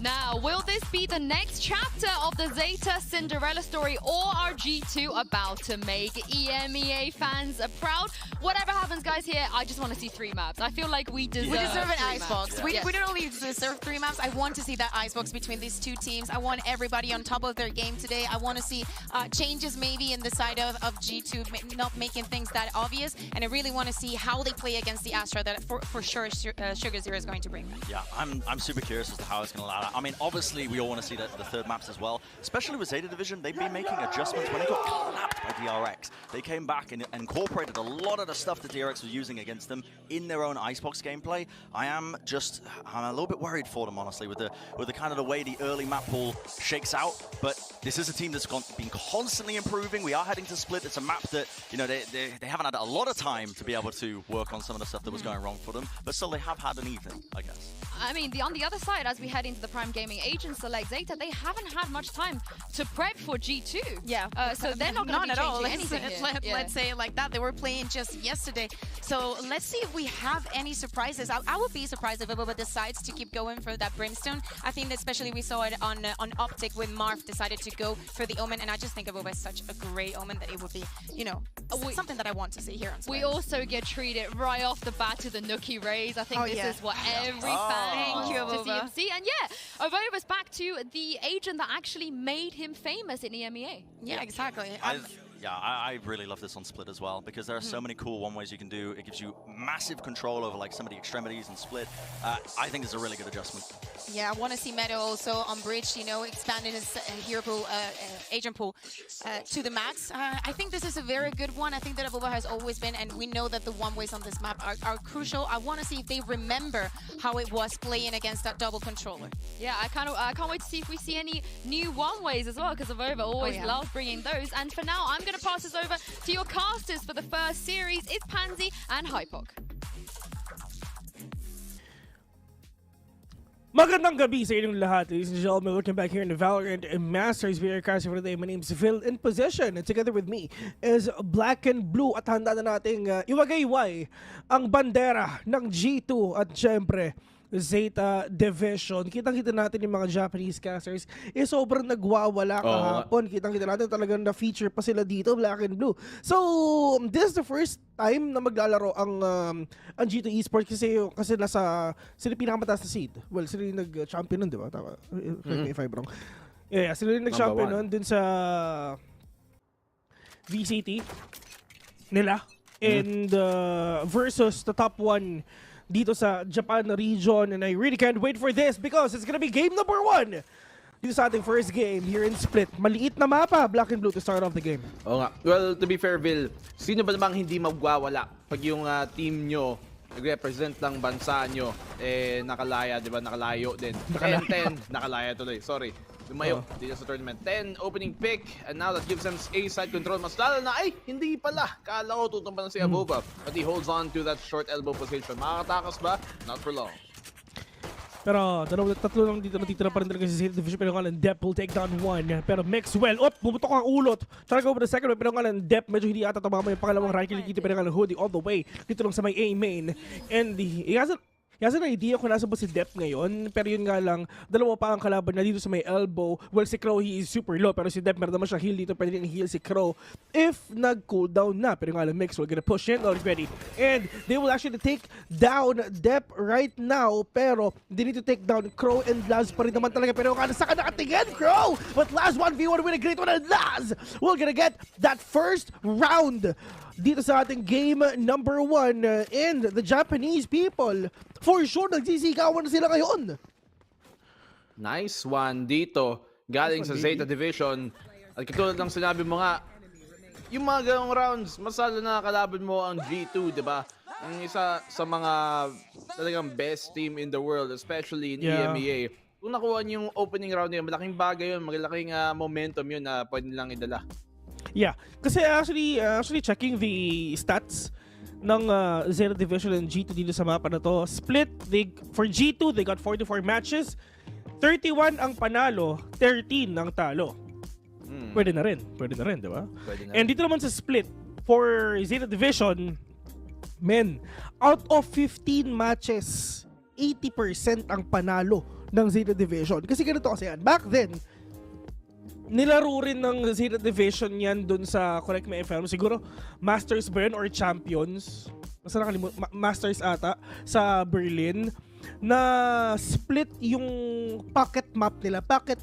Now, will this be the next chapter of the Zeta Cinderella story, or are G2 about to make EMEA fans proud? Whatever happens, guys, here, I just want to see 3 maps. I feel like we deserve an 3 icebox. maps. We don't only deserve 3 maps. I want to see that icebox between these 2 teams. I want everybody on top of their game today. I want to see changes maybe in the side of G2, not making things that obvious. And I really want to see how they play against the Astra that for sure Sugar Zero is going to bring. Yeah, I'm super curious as to how it's going to allow that. I mean, obviously, we all want to see the 3rd maps as well, especially with Zeta Division. They've been making adjustments when they got clapped by DRX. They came back and incorporated a lot of the stuff that DRX was using against them in their own Icebox gameplay. I'm a little bit worried for them, honestly, with the kind of the way the early map pool shakes out. But this is a team that's been constantly improving. We are heading to Split. It's a map that, you know, they haven't had a lot of time to be able to work on some of the stuff that was going wrong for them, but still they have had an evening, I guess. I mean, on the other side, as we head into the Prime Gaming agents select Zeta, they haven't had much time to prep for G2. Yeah. So they're not going to be changing anything here. Let's say it like that. They were playing just yesterday. So let's see if we have any surprises. I would be surprised if Abuba decides to keep going for that Brimstone. I think that especially we saw it on Optic when Marv decided to go for the Omen, and I just think Abuba is such a great Omen that it would be, you know, something that I want to see here on Split. We also get treated right off the bat to the Nookie Rays. I think this is what every fan Thank you, wants to see Abuba. him see. And yeah, Abuba's back to the agent that actually made him famous in EMEA. Yeah, exactly. I really love this on Split as well, because there are so many cool one-ways you can do. It gives you massive control over like some of the extremities and Split. I think it's a really good adjustment. Yeah, I want to see Meadow also on Bridge, you know, expanding his hero pool, agent pool to the max. I think this is a very good one. I think that Abuba has always been, and we know that the one-ways on this map are crucial. I want to see if they remember how it was playing against that double controller. Yeah, I can't wait to see if we see any new one-ways as well, because Abuba always loves bringing those. And for now, I'm going to pass this over to your casters for the first series. It's Pansy and Hypok. Magandang gabi sa inyong lahat, ladies and gentlemen. Welcome back here in the VALORANT Masters. We are casting for today. My name is VCTPH in position, and together with me is Black and Blue. At handa na nating iwagayway ang bandera ng G2 at syempre Zeta Division. Kitang-kita natin yung mga Japanese casters sobrang nagwawala kahapon. Kitang-kita natin talagang na-feature pa sila dito, Black and Blue. So, this is the first time na maglalaro ang G2 Esports kasi nasa sila pinakamataas na seed. Well, sila yung nag-champion nun, di ba? Tama. If I'm wrong. Yeah, sila yung nag-champion nun dun sa VCT nila. And versus the top 1 dito sa Japan region, and I really can't wait for this because it's gonna be game number 1 dito sa ating first game here in Split. Maliit na mapa, Black and Blue, to start off the game. Oo nga. Well, to be fair, Vil, sino ba namang hindi magwawala pag yung team nyo nag-represent ng bansa nyo nakalaya, di ba? Nakalayo din. 10-10, nakalaya tuloy. Sorry. Lumayo dito sa tournament. 10 opening pick, and now that gives them A-side control. Mas lalo na, hindi pala. Kala ko tutumpa na si Abuba. But he holds on to that short elbow position. Makakatakas ba? Not for long. Pero tatlo lang dito natitira pa rin talaga si Zeta Division. Pero nga ng Dep will take down 1. Pero Maxwell, bumutok ang ulot. Try go over the second one. Pero nga ng Dep, medyo hindi ata tumama yung pangalawang right kill. Pero nga ng Hoodie all the way dito lang sa may A main. And he has an idea kung nasa ba si Dep ngayon, pero yun nga lang, dalawa pa ang kalaban na dito sa may elbow. Well, si Crow, he is super low, pero si Dep, meron naman siya heal dito, pwede rin heal si Crow if nag-cooldown na. Pero nga lang, Mix will gonna push in already. And they will actually take down Dep right now, pero they need to take down Crow, and Laz pa rin naman talaga. Pero nga, saan ka nakatingin, Crow? But Laz 1v1 with a great one, and Laz will gonna get that first round dito sa ating game number 1. And the Japanese people, for sure, nagsisigawan na sila ngayon. Nice one dito. Galing sa Zeta Division. At katulad ng sinabi mo nga, yung mga ganong rounds, masalo na kalaban mo ang G2, di ba? Ang isa sa mga talagang best team in the world, especially in EMEA. Kung nakuha niyo yung opening round nila, malaking bagay yun, malaking momentum yun na pwede nilang idala. Yeah, kasi actually checking the stats ng Zeta Division and G2 dito sa mapa na to. Split, for G2, they got 44 matches. 31 ang panalo, 13 ang talo. Pwede na rin, di ba? And dito naman sa Split, for Zeta Division, out of 15 matches, 80% ang panalo ng Zeta Division. Kasi ganito kasi yan. Back then, nilaro rin ng Zeta Division yan dun sa, correct me if I'm wrong, siguro Masters ba yun or Champions? Basta Masters ata sa Berlin, na split yung pocket map nila, pocket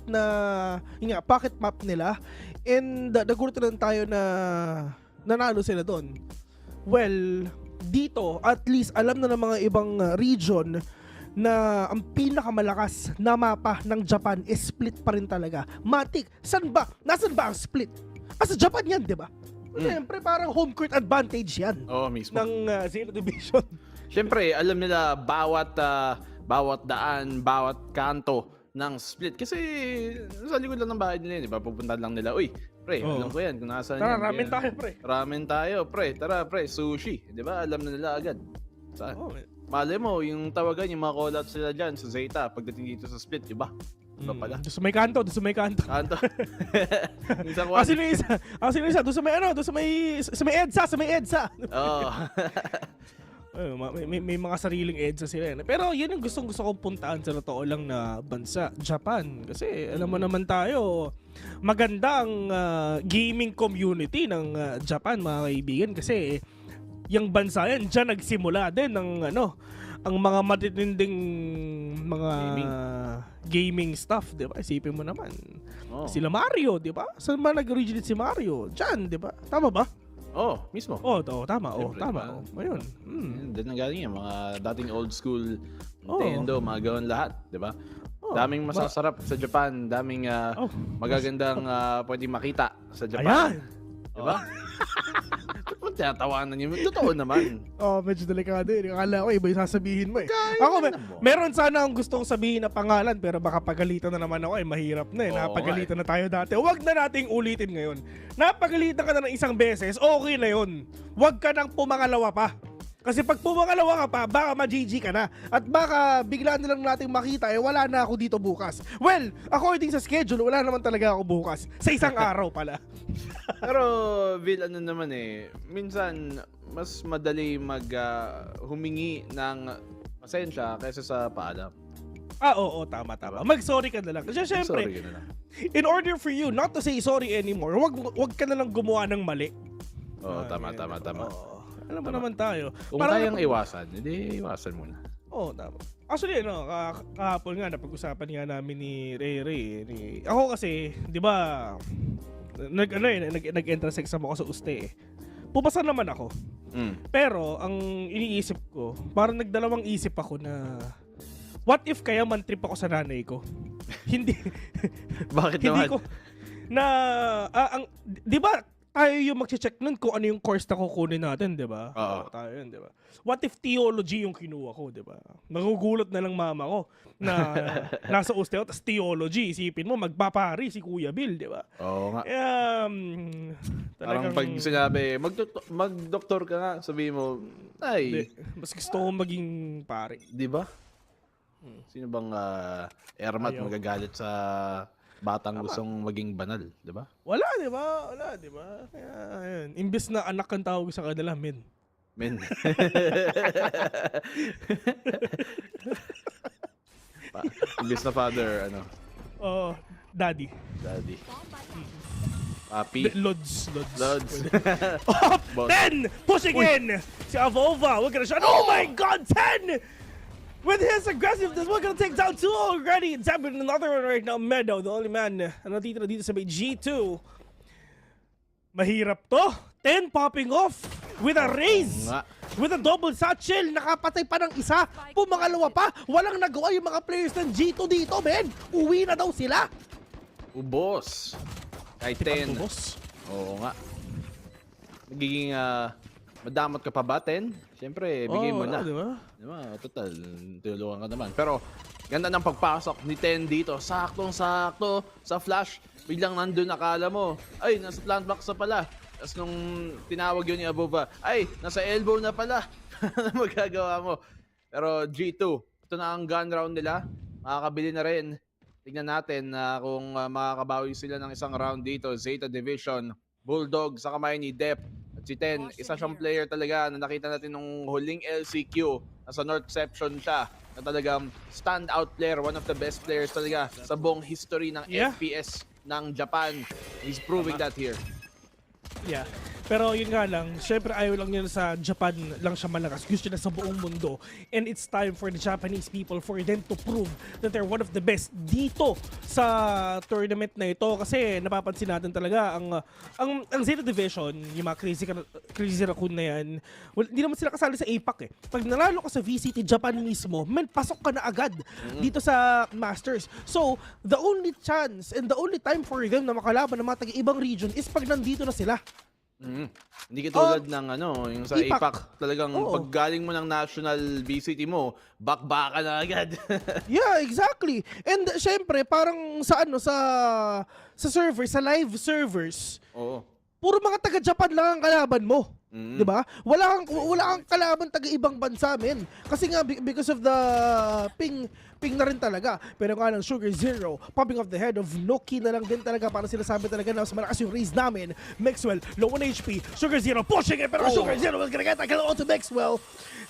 map nila, and nagulat tayo na nanalo sila doon. Well, dito, at least alam na ng mga ibang region na ang pinakamalakas na mapa ng Japan is split pa rin talaga. Matik, saan ba? Nasaan ba ang split? Sa Japan yan, di ba? Siyempre, parang home court advantage yan. Oo, mismo. Ng Zero Division. Siyempre, alam nila bawat daan, bawat kanto ng split. Kasi sa likod lang ng bahay nila yun, di ba? Pupunta lang nila, uy, pre, alam ko yan kung nasaan Tara, yan. ramen tayo, pre. Ramen tayo, pre. Tara, pre, sushi. Di ba? Alam na nila agad. Saan? Malay mo, yung tawagan, yung mga call-outs sila dyan sa Zeta pagdating dito sa split, di ba? Iba pala. Doon sa may kanto, Kanto. Isang sino yung isa? Doon sa may EDSA. Oo. May mga sariling EDSA sila. Pero yun yung gustong kong puntaan sa totoo lang na bansa, Japan. Kasi alam mo naman tayo, maganda ang gaming community ng Japan, mga kaibigan. Kasi yung bansa yan, dyan nagsimula din ng ang mga matitinding mga gaming stuff, di ba? Isipin mo naman. Sila Mario, di ba? Saan ba nag-originate si Mario? Diyan, di ba? Tama ba? Mismo. Tama. Tama. Ayun. Doon galing yung mga dating old school Nintendo, mga gawin lahat, di ba? Daming masasarap sa Japan, daming magagandang pwedeng makita sa Japan. Ayan! Di ba? Tinatawanan niyo. Totoo naman. Medyo delikado yun. Akala ko iba yung sasabihin mo eh. Meron sana akong gustong sabihin na pangalan, pero baka pagalitan na naman ako mahirap na eh. Napagalitan na tayo dati. Huwag na nating ulitin ngayon. Napagalitan ka na ng isang beses, okay na yun. Huwag ka nang pumangalawa pa. Kasi pag pumangalawa ka pa, baka ma-GG ka na. At baka bigla na lang nating makita, wala na ako dito bukas. Well, according sa schedule, wala naman talaga ako bukas. Sa isang araw pala. Pero, Vil, naman minsan, mas madali humingi ng pasensya kaysa sa paalam. Oo, tama. Mag-sorry ka na lang. Kasi syempre, in order for you not to say sorry anymore, wag ka na lang gumawa ng mali. Tama. Alam mo naman tayo. Kung kayang iwasan, hindi iwasan muna. Tama. Actually, kahapon nga, napag-usapan nga namin ni Ray. Ako kasi, di ba, nag-entrance exam ako sa UST eh. Pupasa naman ako. Pero, ang iniisip ko, parang nagdalawang isip ako na, what if kaya man trip ako sa nanay ko? Hindi. Bakit naman? Di ba, tayo yung mag-check nun kung ano yung course na kukunin natin, di ba? Tayo yun, di ba? What if theology yung kinuha ko, di ba? Nagugulat na lang mama ko na nasa Usteo, tas theology. Isipin mo, magpapari si Kuya Bill, di ba? Oo nga. Talagang, parang pag sinabi, mag-doktor ka nga, sabihin mo, mas gusto kong maging pare. Di ba? Sino bang ermat magagalit sa batang gustong maging banal, di ba? Wala, di ba? Kaya, ayun. Imbes na anak kang tawag sa kanila, men. Imbes na father, Daddy. Papi. Lods. 10! Pushing in! Si Avova, we're gonna shot. Oh my God, 10! With his aggressiveness, we're gonna take down 2 already. Zapping another one right now. Meadow, the only man na natitira dito sa may G2. Mahirap to. 10 popping off with a raise. With a double satchel. Nakapatay pa ng isa. Pumangalawa pa. Walang nagawa yung mga players ng G2 dito, men. Uwi na daw sila. Ubos. Kahit 10. Ubos. Oo nga. Magiging madamot ka pa ba, 10? Siyempre, bigay mo na. Diba? Total, tulungan ka naman. Pero, ganda ng pagpasok ni 10 dito. Saktong-sakto sa flash. Biglang nandun, akala mo, ay, nasa plant box na pala. Tapos nung tinawag yun ni Abova, ay, nasa elbow na pala. Ano magagawa mo? Pero G2, ito na ang gun round nila. Makakabili na rin. Tignan natin kung makakabawi sila ng isang round dito. Zeta Division, Bulldog sa kamay ni Dep. At si 10, isa siyang player talaga na nakita natin nung huling LCQ. Nasa North section siya. na talagang standout player, one of the best players talaga sa buong history ng FPS ng Japan. He's proving that here. Yeah. Pero yun nga lang, syempre ayaw lang niya sa Japan lang siya malakas. Gusto niya sa buong mundo. And it's time for the Japanese people for them to prove that they're one of the best dito sa tournament na ito. Kasi napapansin natin talaga ang Zeta Division, yung mga Crazy Raccoon na yan, well, hindi naman sila kasali sa APAC eh. Pag nanalo ka sa VCT Japan mismo, pasok ka na agad dito sa Masters. So, the only chance and the only time for them na makalaban ng mga taga-ibang region is pag nandito na sila. Hindi katulad ng yung sa APAC, talagang paggaling mo ng national VCT mo, bakbakan na agad. Yeah, exactly. And syempre, parang sa servers, sa live servers, puro mga taga-Japan lang ang kalaban mo. 'Di ba? Wala kang kalaban taga-ibang bansa, men. Kasi nga because of the ping na rin talaga. Pero nga ng Sugar Zero, popping off the head of Noki na lang din talaga para sinasabi talaga na mas malakas yung raise namin. Maxwell, low on HP. Sugar Zero pushing it, pero Sugar Zero was gonna get that kill onto Maxwell.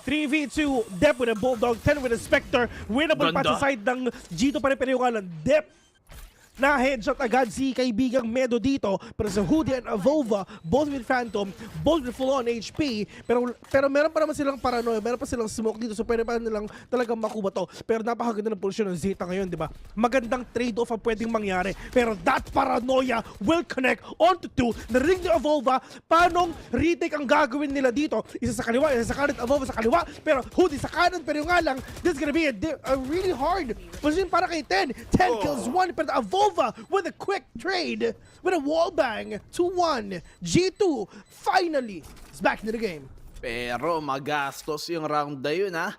3v2, Dep with a Bulldog, 10 with a Spectre. Winnable pa sa side ng G2 pa rin, pero yung nga ng Dep. Na-headshot agad si kaibigang Medo dito, pero sa Hoodie and Avova, both with Phantom, both with full-on HP, pero meron pa naman silang paranoia, meron pa silang smoke dito, so pwede pa nilang talagang makuha to. Pero napakaganda ng posisyon ng Zeta ngayon, di ba? Magandang trade-off ang pwedeng mangyari, pero that paranoia will connect onto two. Narinig ni Avova, paanong retake ang gagawin nila dito? Isa sa kaliwa, isa sa kanan, Avova sa kaliwa, pero Hoodie sa kanan, pero nga lang, this is gonna be a really hard position para kay 10. 10 kills 1, pero Avova with a quick trade, with a wallbang, 2-1. G2 finally is back into the game. Pero magastos yung round na yun, ha?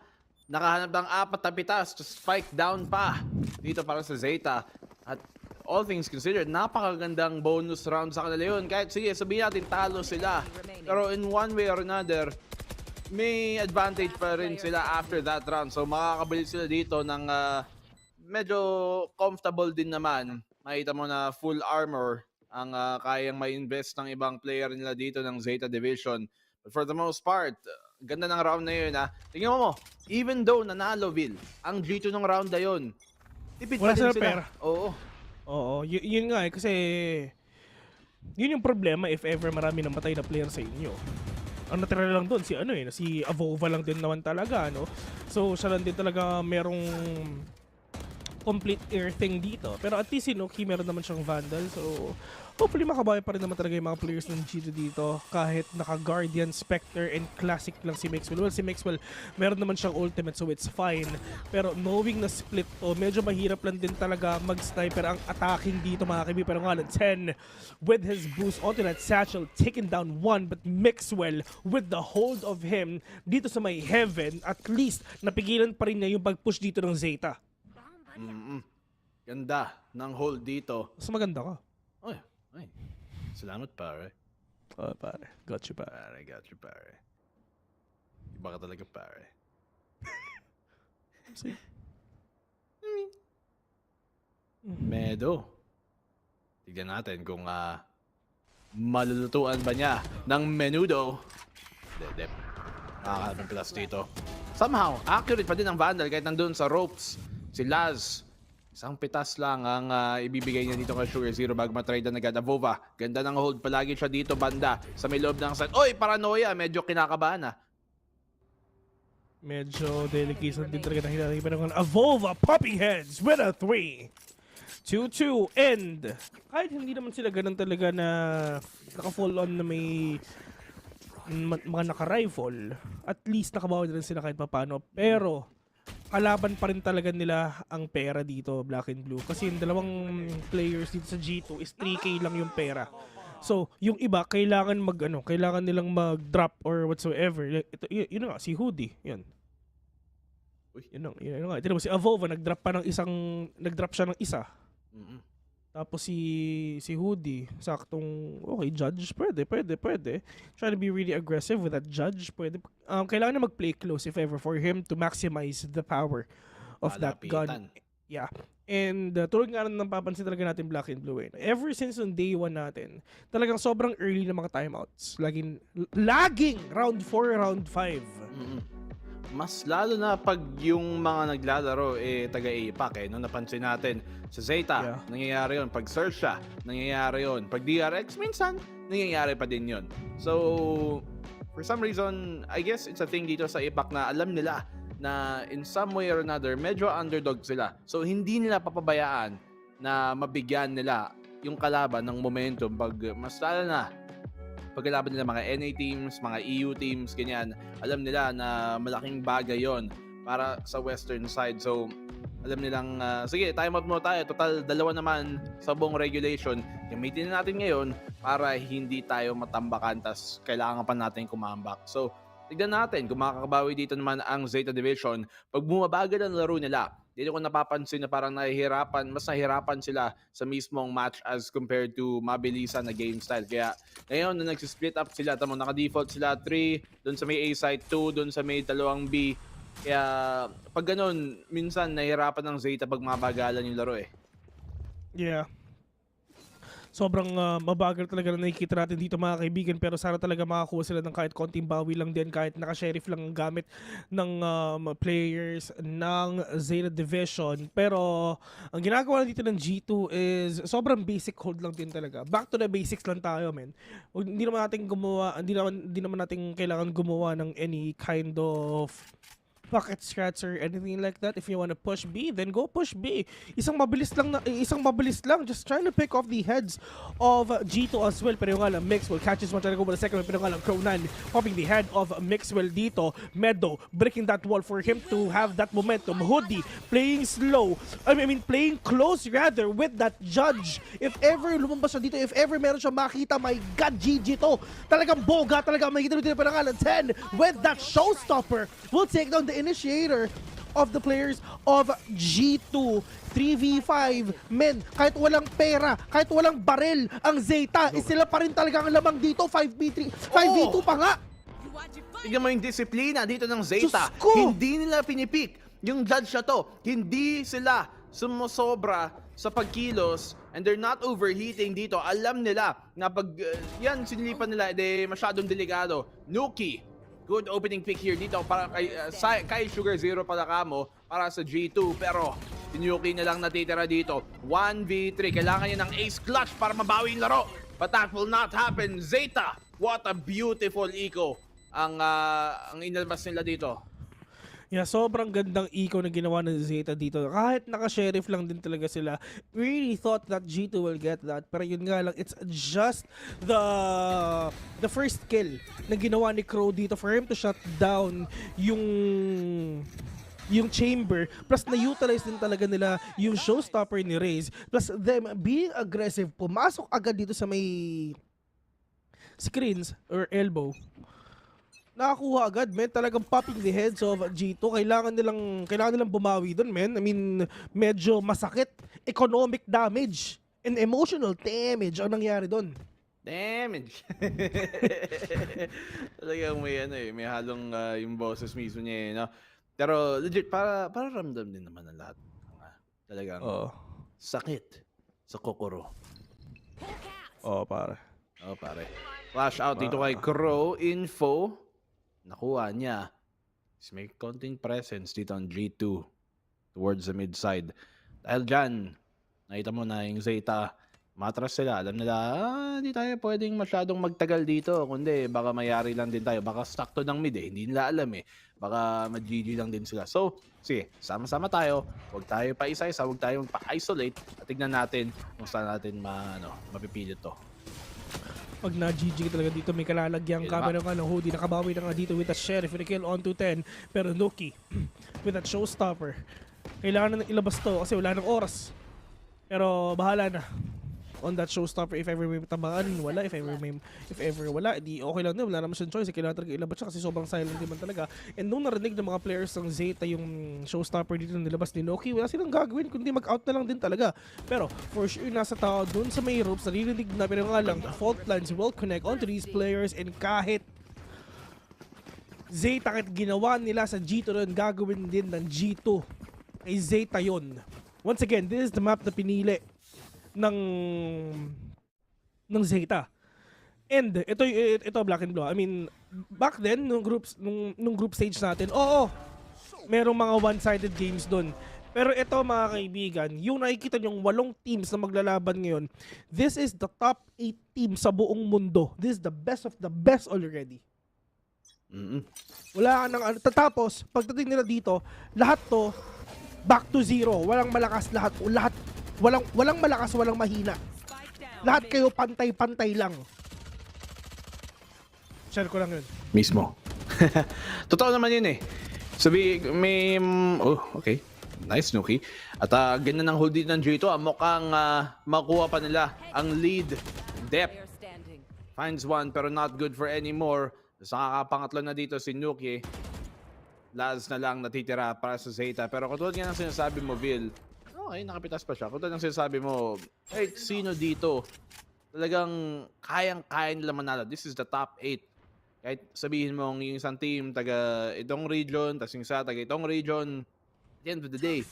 Nakahanap ng 4 na pitas to spike down pa dito para sa Zeta. At all things considered, napakagandang bonus round sa kanila yun. Kahit sige, sabihin natin talo sila. Pero in one way or another, may advantage pa rin sila after that round. So makakabili sila dito ng medyo comfortable din naman. Makita mo na full armor ang kayang ma-invest ng ibang player nila dito ng Zeta Division. But for the most part, ganda ng round na yun, ha. Tingnan mo, even though nanalo Vil, ang G2 ng round na yun, tipid pa din sila. Pera. Oo, yun nga eh, kasi yun yung problema if ever marami namatay na player sa inyo. Ang natira lang doon si Avova lang din naman talaga, no? So siya lang din talaga merong complete air thing dito. Pero at least si Noki meron naman siyang Vandal. So hopefully makabawi pa rin naman talaga yung mga players ng G2 dito. Kahit naka-Guardian, Spectre, and Classic lang si Maxwell. Well, si Maxwell meron naman siyang ultimate, so it's fine. Pero knowing na split to, medyo mahirap lang din talaga mag-sniper ang attacking dito, mga kaibigan. Pero nga lang 10 with his boost onto that satchel, taking down 1. But Maxwell with the hold of him dito sa may heaven, at least napigilan pa rin niya yung pag-push dito ng Zeta. Ganda ng hold dito. Mas maganda ka. Ay. Salamat, pare. Pare. Got you, pare. Got you, pare. Iba ka talaga, pare. Medo. Tignan natin kung malulutuan ba niya ng menudo. Dedep. Nakakahabang plus dito. Somehow, accurate pa din ang Vandal kahit nandun sa ropes. Si Laz, isang pitas lang ang ibibigay niya dito kay Sugar Zero bago matrade na agad. Avova, ganda ng hold. Palagi siya dito banda sa may loob ng side. Oy, paranoia. Medyo kinakabahan, Medyo delicate din talaga na hinahimik ng Avova popping heads with a 3. 2-2 and kahit hindi naman sila ganun talaga na naka-full on na may mga naka-rifle, at least nakabawi na rin sila kahit papano. Pero kalaban pa rin talaga nila ang pera dito, Black and Blue. Kasi yung dalawang players dito sa G2 is 3K lang yung pera. So, yung iba, kailangan kailangan nilang mag-drop or whatsoever. Ito, yun nga, si Hoodie. Yun. Yun nga. Tignan mo, si Avova, nag-drop siya ng isa. Tapos si Hoodie, saktong, okay, Judge, pwede. Trying to be really aggressive with that Judge, pwede. Kailangan na mag-play close, if ever, for him to maximize the power of that gun. Yeah. And tulad nga ng papansin talaga natin Black and Blue. Ever since on day 1 natin, talagang sobrang early na mga timeouts. Laging round 4, round 5. mas lalo na pag yung mga naglalaro taga-APAC no, napansin natin sa Zeta, nangyayari yun. Pag Sersha, nangyayari yun. Pag DRX, minsan, nangyayari pa din yun. So, for some reason, I guess it's a thing dito sa APAC na alam nila na in some way or another, medyo underdog sila. So, hindi nila papabayaan na mabigyan nila yung kalaban ng momentum pag mas lalo na pagkalaban nila mga NA teams, mga EU teams, ganyan. Alam nila na malaking bagay yon para sa western side. So, alam nilang, sige, time out mo tayo. Total, 2 naman sa buong regulation. Gamitin na natin ngayon para hindi tayo matambakan tas kailangan pa natin kumambak. So, tignan natin kung makakabawi dito naman ang Zeta Division. Pag bumabagal ang laro nila, dito ko napapansin na parang mas nahihirapan sila sa mismong match as compared to mabilisan na game style. Kaya ngayon na nagsisplit up sila, tamo naka-default sila 3, doon sa may A site 2, doon sa may 2 B. Kaya pag ganun, minsan nahihirapan ng Zeta pag mabagalan yung laro Yeah. Sobrang mabagal talaga na nakikita natin dito mga kaibigan, pero sana talaga makakuha sila ng kahit konting bawi lang din, kahit naka-sheriff lang ang gamit ng players ng Zeta Division. Pero ang ginagawa dito ng G2 is sobrang basic hold lang din talaga. Back to the basics lang tayo, men. Hindi naman natin kailangan gumawa ng any kind of pocket scratch or anything like that. If you want to push B, then go push B. Isang mabilis lang, just trying to pick off the heads of G2 as well. Pero yung alam, Mixwell catches one, trying to go for the second. Pero yung alam, Cronan popping the head of Mixwell dito. Meadow breaking that wall for him to have that momentum. Hoodie playing slow. I mean, playing close rather with that judge. If ever lumabas siya dito, if ever meron siya makita, my God, GG to. Talagang boga, talagang makikita dito pa ng alam. 10 with that showstopper will take down the initiator of the players of G2. 3v5, men, kahit walang pera, kahit walang barel, ang Zeta, sila pa rin talaga ang lamang dito. 5v3, 5v2 pa nga. Tignan mo yung disiplina dito ng Zeta. Hindi nila pinipik yung judge na to. Hindi sila sumusobra sa pagkilos and they're not overheating dito. Alam nila na pag yan sinilipan nila, masyadong delikado. Nuki, good opening pick here dito para kay Sugar Zero pala kamo para sa G2. Pero Nuki na lang natitira dito. 1v3. Kailangan niya ng ace clutch para mabawi yung laro. But that will not happen. Zeta, what a beautiful eco ang inalabas nila dito. Yeah, sobrang gandang eco na ginawa ng Zeta dito. Kahit naka-sheriff lang din talaga sila. We really thought that G2 will get that. Pero yun nga lang, it's just the first kill na ginawa ni Crow dito for him to shut down yung chamber. Plus, na-utilize din talaga nila yung showstopper ni Raze. Plus, them being aggressive, pumasok agad dito sa may screens or elbow. Nakakuha agad, men. Talagang popping the heads of G2. Kailangan nilang bumawi dun, men. I mean, medyo masakit. Economic damage and emotional damage ang nangyari dun. Damage. Talagang may halong yung boses mismo niya, no? Pero legit, para ramdam din naman ang lahat. Talagang sakit sa kokoro. Pare. Flash out dito kay Crow. Info. Nakuha niya. May konting presence dito on G2 towards the mid side. Dahil dyan, nakita mo na yung Zeta, matras sila. Alam nila, hindi tayo pwedeng masyadong magtagal dito. Kundi baka mayari lang din tayo. Baka stuck to ng mid Hindi nila alam Baka mag-GG lang din sila. So, sige, sama-sama tayo. Huwag tayo pa isa-isa. Huwag tayong pa-isolate. At tignan natin kung saan natin mapipilit to. Pag na-GG talaga dito, may kalalagyang camera ka ng Hoodie. Nakabawi na nga dito with a sheriff with a kill on to 10. Pero Nuki with that showstopper. Kailangan na ilabas to kasi wala ng oras. Pero bahala na. On that showstopper, if ever may tamaan, wala. If ever wala, edi okay lang din. Wala naman siyang choice. Kailangan talaga ilabas siya kasi sobrang silent din man talaga. And nung narinig ng mga players ng Zeta yung showstopper dito na nilabas ni Noki, wala silang gagawin kundi mag-out na lang din talaga. Pero for sure, nasa tao dun sa may ropes, naririnig na pero nga lang, fault lines will connect onto these players and kahit Zeta kahit ginawa nila sa G2 rin, gagawin din ng G2 ay Zeta yun. Once again, this is the map na pinili ng Zeta. And ito Black and Blue. I mean, back then nung group stage natin, merong mga one-sided games doon. Pero ito mga kaibigan, yung nakikita nyong 8 teams na maglalaban ngayon, this is the top 8 teams sa buong mundo. This is the best of the best already. Wala ka nang tapos pagdating nila dito, lahat to back to zero. Walang malakas lahat walang malakas, walang mahina. Lahat kayo pantay-pantay lang. Share ko lang yun. Mismo. Totoo naman yun eh. Sabi, may... okay. Nice, Nuki. At ganyan ang hold dito ng G2. Mukhang makuha pa nila ang lead. Depth. Finds one pero not good for anymore. Sa kakapangatlo na dito si Nuki. Laz na lang natitira para sa Zeta. Pero katulad nga ng sinasabi mo, Vil, okay, nakapitas pa siya. Katulad ng sinasabi mo, kahit sino dito, talagang kayang-kaya nila manalo. This is the top 8. Kahit sabihin mo yung isang team taga itong region, tapos yung isa taga itong region, at the end of the day,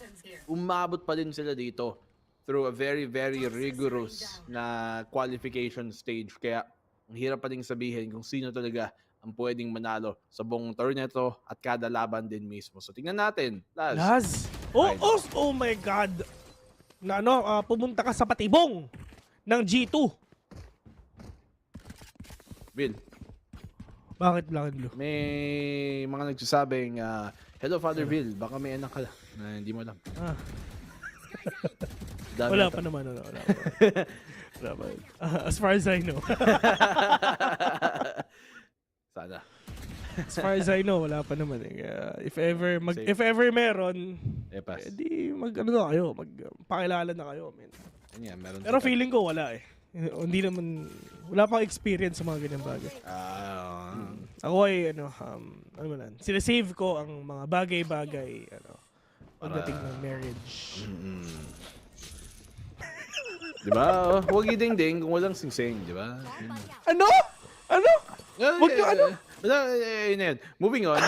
umabot pa din sila dito through a very, very rigorous na qualification stage. Kaya ang hirap pa din sabihin kung sino talaga ang pwedeng manalo sa buong torneo at kada laban din mismo. So tingnan natin. Laz! Oh my God! Na pumunta ka sa patibong ng G2. Bill. Bakit Black and Blue? May mga nagsasabing, hello Father Bill, baka may anak ka na hindi mo alam. Wala pa naman. Wala pa. As far as I know. Sana. As far as I know, wala pa naman eh. If ever meron, edi kayo, magpakilala na kayo, man. Meron. Pero feeling ko wala eh. Hindi naman, wala pang experience sa mga ganyan bagay. Ako ay, sinasave ko ang mga bagay-bagay, pagdating ng marriage. Diba? Huwag iding-ding kung walang sing-sing, diba? Ano? Huwag nyo Moving on.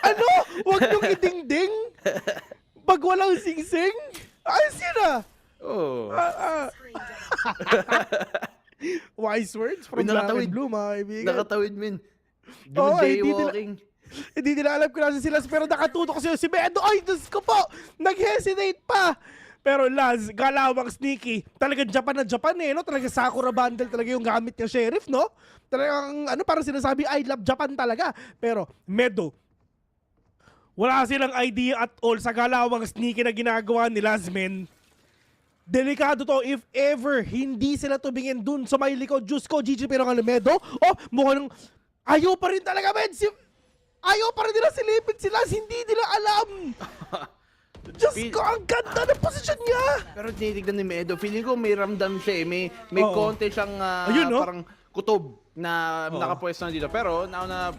Ano? Huwag nyo iding-ding? Pag walang sing-sing? Ayos yun ah! Wise words from Black and Blue, mga kaibigan. Nakatawid, min. Jaywalking. Hindi nila alam kung nasa sila, pero nakatuto kasi si Bedo. Ay, Diyos ko po! Nag-hesitate pa! Pero Laz, galawang sneaky. Talagang Japan na Japan eh, no? Talagang Sakura bundle talaga yung gamit niya, Sheriff, no? Talagang, parang sinasabi, I love Japan talaga. Pero, Medo, wala silang idea at all sa galawang sneaky na ginagawa ni Laz, men. Delikado to if ever hindi sila tumingin dun sa may likod. Diyos ko, GG pero nga Medo. Mukhang ayaw pa rin talaga, men. Ayaw pa rin nila silipin sila. Hindi nila alam. Diyos ko, ang ganda ng posisyon niya. Pero tinitignan ni Medo, feeling ko may ramdam siya eh. May konti siyang parang kutob na nakapwesto na dito. Pero nauna,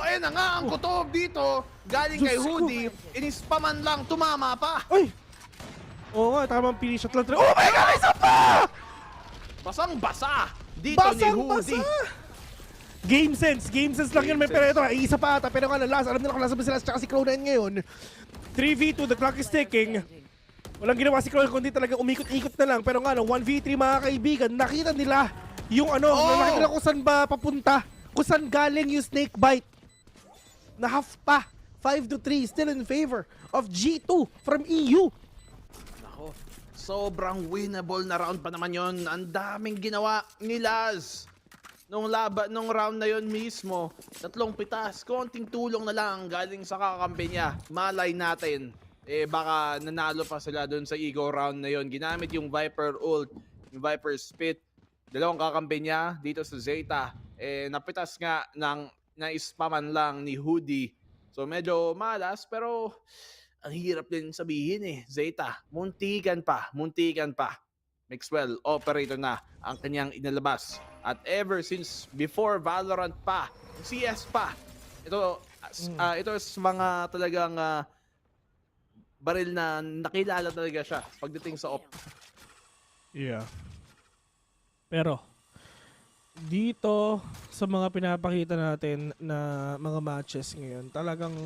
ayun na nga ang kutob dito. Galing kay Hoodie, inispaman lang, tumama pa. Oo nga, tamang finish shot lang. Oh my God, isa pa! Basang-basa dito ni Hoodie. Game sense lang yun. Pero ito, isa pa ata. Pero nga Laz, alam nila kung nasa ba sila tsaka si Cloud9 ngayon. 3v2, the clock is ticking. Walang ginawa si Cloud9 kundi talaga umikot-ikot na lang. Pero nga, 1v3 mga kaibigan, nakita nila yung nakita nila kung saan ba papunta. Kung saan galing yung snake bite. Na half pa. 5-3, still in favor of G2 from EU. Sobrang winnable na round pa naman yon. Ang daming ginawa ni Laz. Nung round na yon mismo, 3 pitas, konting tulong na lang galing sa kakampi niya. Malay natin, baka nanalo pa sila doon sa Ego round na yon. Ginamit yung Viper ult, yung Viper spit. 2 kakampi niya dito sa Zeta. Napitas nga ng na-spaman lang ni Hoodie. So medyo malas, pero ang hirap din sabihin eh. Zeta, muntikan pa. Maxwell, operator na ang kanyang inalabas. At ever since before Valorant pa, CS pa, ito is mga talagang baril na nakilala talaga siya pagdating sa op. Yeah. Pero, dito sa mga pinapakita natin na mga matches ngayon, talagang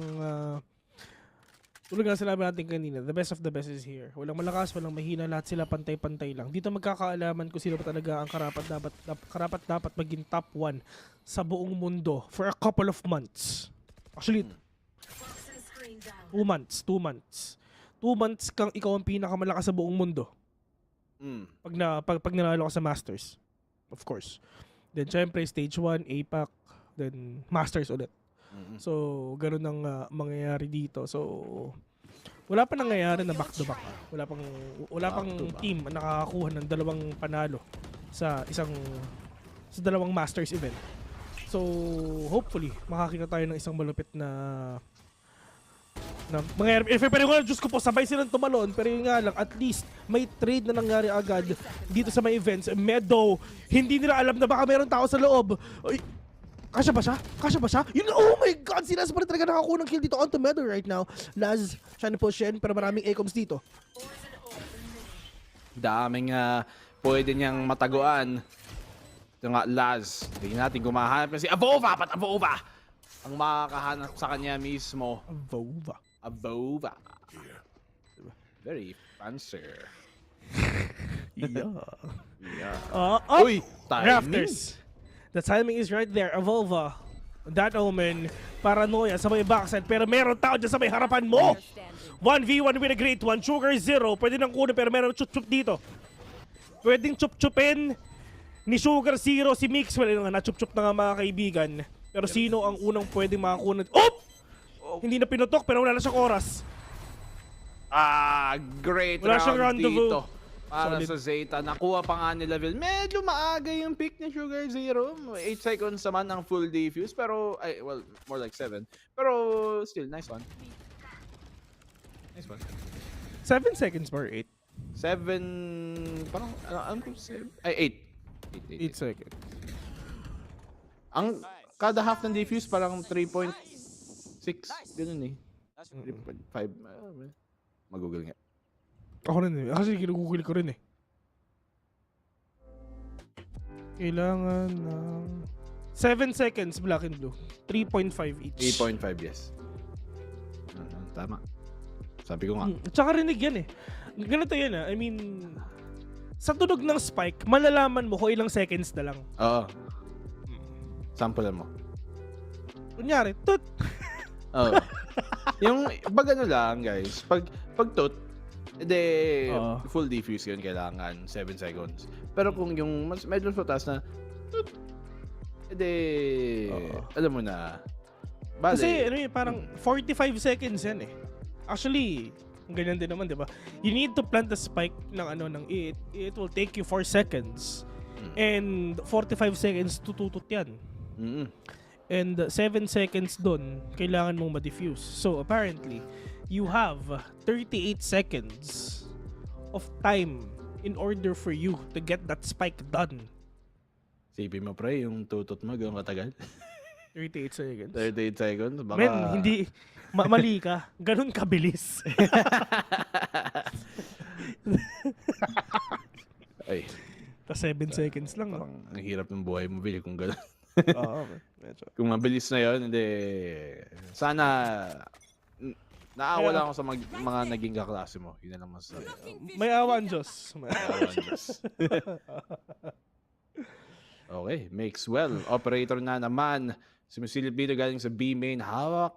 Tulad nga sinabi natin kanina, the best of the best is here. Walang malakas, walang mahina, lahat sila pantay-pantay lang. Dito magkakaalaman kung sino ba talaga ang karapat-dapat maging top 1 sa buong mundo for a couple of months. Actually, 2 months. 2 months kang ikaw ang pinakamalakas sa buong mundo. Pag nanalo ka sa Masters. Of course. Then, syempre, stage 1, APAC, then Masters ulit. So, ganun ang mangyayari dito. So, wala pa nangyayari na back-to-back. Wala pang team na nakakakuha ng 2 panalo sa dalawang Masters event. So, hopefully, makakita tayo ng isang malupit na mangyayari. Pero Diyos ko po, sabay silang tumalon. Pero yun nga lang, at least may trade na nangyari agad dito sa mga events. Meadow, hindi nila alam na baka meron tao sa loob. Kasya ba siya? Yun, oh my God! Si Laz pa rin talaga nakakuha ng kill dito onto Meadow right now. Laz, trying to push in, pero maraming ACOMs dito. Daming pwede niyang mataguan. Ito nga, Laz. Tingnan natin gumahanap na si Avova! Ang makakahanap sa kanya mismo. Avova. Very fancy. Yeah. Uy! Timing! Rafters. The timing is right there. Avova. That Omen. Paranoia sa may backside. Pero meron tao dyan sa may harapan mo. 1v1 with a great one. Sugar 0. Pwede nang kunin pero meron chup-chup dito. Pwedeng chup-chupin ni Sugar 0 si Mixwell. Na-chup-chup na nga mga kaibigan. Pero sino ang unang pwedeng makakunan? Hindi na pinutok pero wala na siyang oras. Great wala round dito. Para Solid. sa Zeta, nakuha pa nga ni Level. Medyo maaga yung pick ni Sugar 0. 8 seconds naman ang full defuse. Pero, well, more like 7. Pero, still, nice one. 7 seconds or 8? 7, parang, ano kung 7? 8 seconds. Ang, kada half ng defuse, parang 3.6. Ganun eh. 3.5. Mag-google nga. Ako rin eh. Kasi ginugugil ko rin eh. Kailangan ng 7 seconds black and blue. 3.5 each. 3.5, yes. Tama. Sabi ko nga. Tsaka rinig yan eh. Ganito yan ah. I mean, sa tunog ng spike, malalaman mo kung ilang seconds na lang. Oo. Sample mo. Kunyari, tut! Oo. Yung, pag ano lang guys, pag tut, full defuse yun kailangan 7 seconds. Pero kung yung medyo mataas na alam mo na. Bale, kasi ano parang 45 seconds yan eh. Actually, ganyan din naman, 'di ba? You need to plant the spike ng it will take you 4 seconds. And 45 seconds tututut yan. And 7 seconds doon kailangan mong ma-diffuse. So apparently, you have 38 seconds of time in order for you to get that spike done. Sipin mo pre, yung tutot mo gano'ng katagal? 38 seconds. 38 seconds? Baka... Men, hindi, mali ka. Ganun kabilis. Ay. Ta 7 seconds lang. Parang ang hirap ng buhay mo, Bill, kung gano'n. Oo, medyo. Kung mabilis na yun, hindi. Sana... Naawa lang ako sa mga naging kaklase mo. Yun na lang masasabi. May awan Diyos. May awan Diyos. Okay, makes well. Operator na naman. Sumisilip dito galing sa B main. Hawak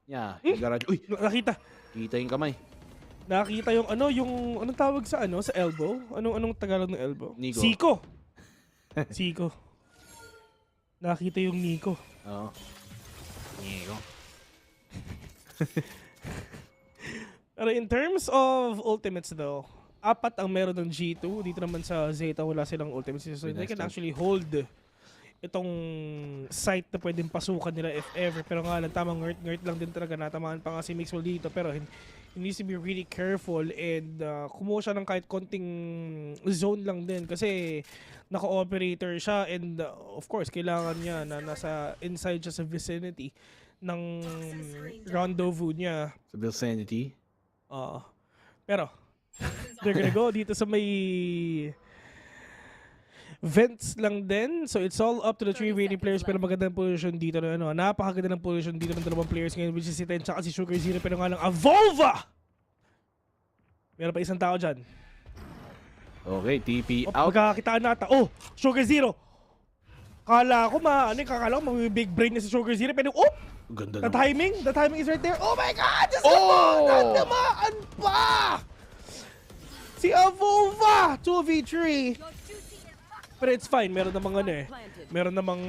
niya. Garage. Uy! Nakita. Kita yung kamay. Nakita yung anong tawag sa sa elbow? Anong Tagalog ng elbow? Nico. Siko. Nakita yung Nico. Oo. Nico. Pero in terms of ultimates though, 4 ang meron ng G2. Dito naman sa Zeta wala silang ultimates. So they can actually hold itong site na pwedeng pasukan nila if ever. Pero nga lang, tamang ngert lang din talaga. Natamaan pa nga si Mixwell dito. Pero he needs to be really careful and kumuha siya ng kahit konting zone lang din. Kasi naka-operator siya and of course, kailangan niya na nasa inside siya sa vicinity ng rendezvous niya. Sa vicinity? Pero they're gonna go dito sa may Vents lang din. So it's all up to the 3 remaining players. Pero magandang position dito na ano. Napakaganda ng position dito ng dalawang players ngayon, which is si Ten tsaka si Sugar Zero. Pero nga lang, Avolva! Meron pa isang tao dyan. Okay, TP out. Magkakakitaan nata. Oh, Sugar Zero. Kala ko kakala ko big brain na si Sugar Zero. Pero ganda the timing is right there. Oh my God! Just natamaan pa! Si Avolva! 2v3. Pero it's fine, meron namang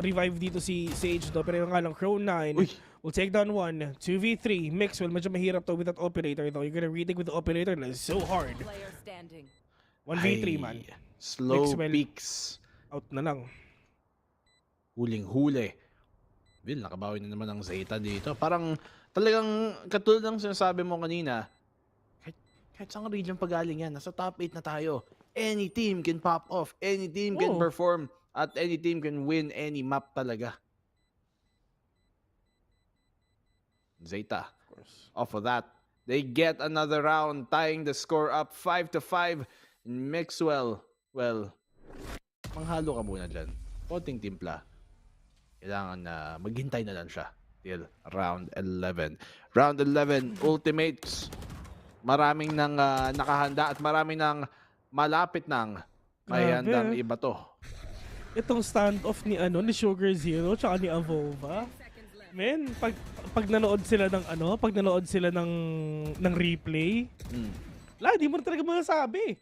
revive dito si Sage do. Pero yung nga lang, Crow9 will take down 1, 2v3. Mixwell, medyo mahirap to with that operator though. You're gonna retake with the operator and it's so hard. 1v3 man. Slow Mixwell, peaks. out na lang. Huling-huli. Will, nakabawi na naman ang Zeta dito. Parang talagang katulad ng sinasabi mo kanina, kahit saan region pagaling yan, nasa top 8 na tayo. Any team can pop off, any team can perform, at any team can win any map talaga. Zeta, off of that, they get another round, tying the score up 5-5. Mixwell, well, manghalo ka muna dyan. Konting timpla. Kailangan na maghintay na lang siya till round 11. Round 11, ultimates. Maraming nang nakahanda at maraming nang malapit nang may handang iba to. Itong standoff ni Sugar Zero tsaka ni Avolva. Men, pag nanood sila ng replay, di mo na talaga masasabi.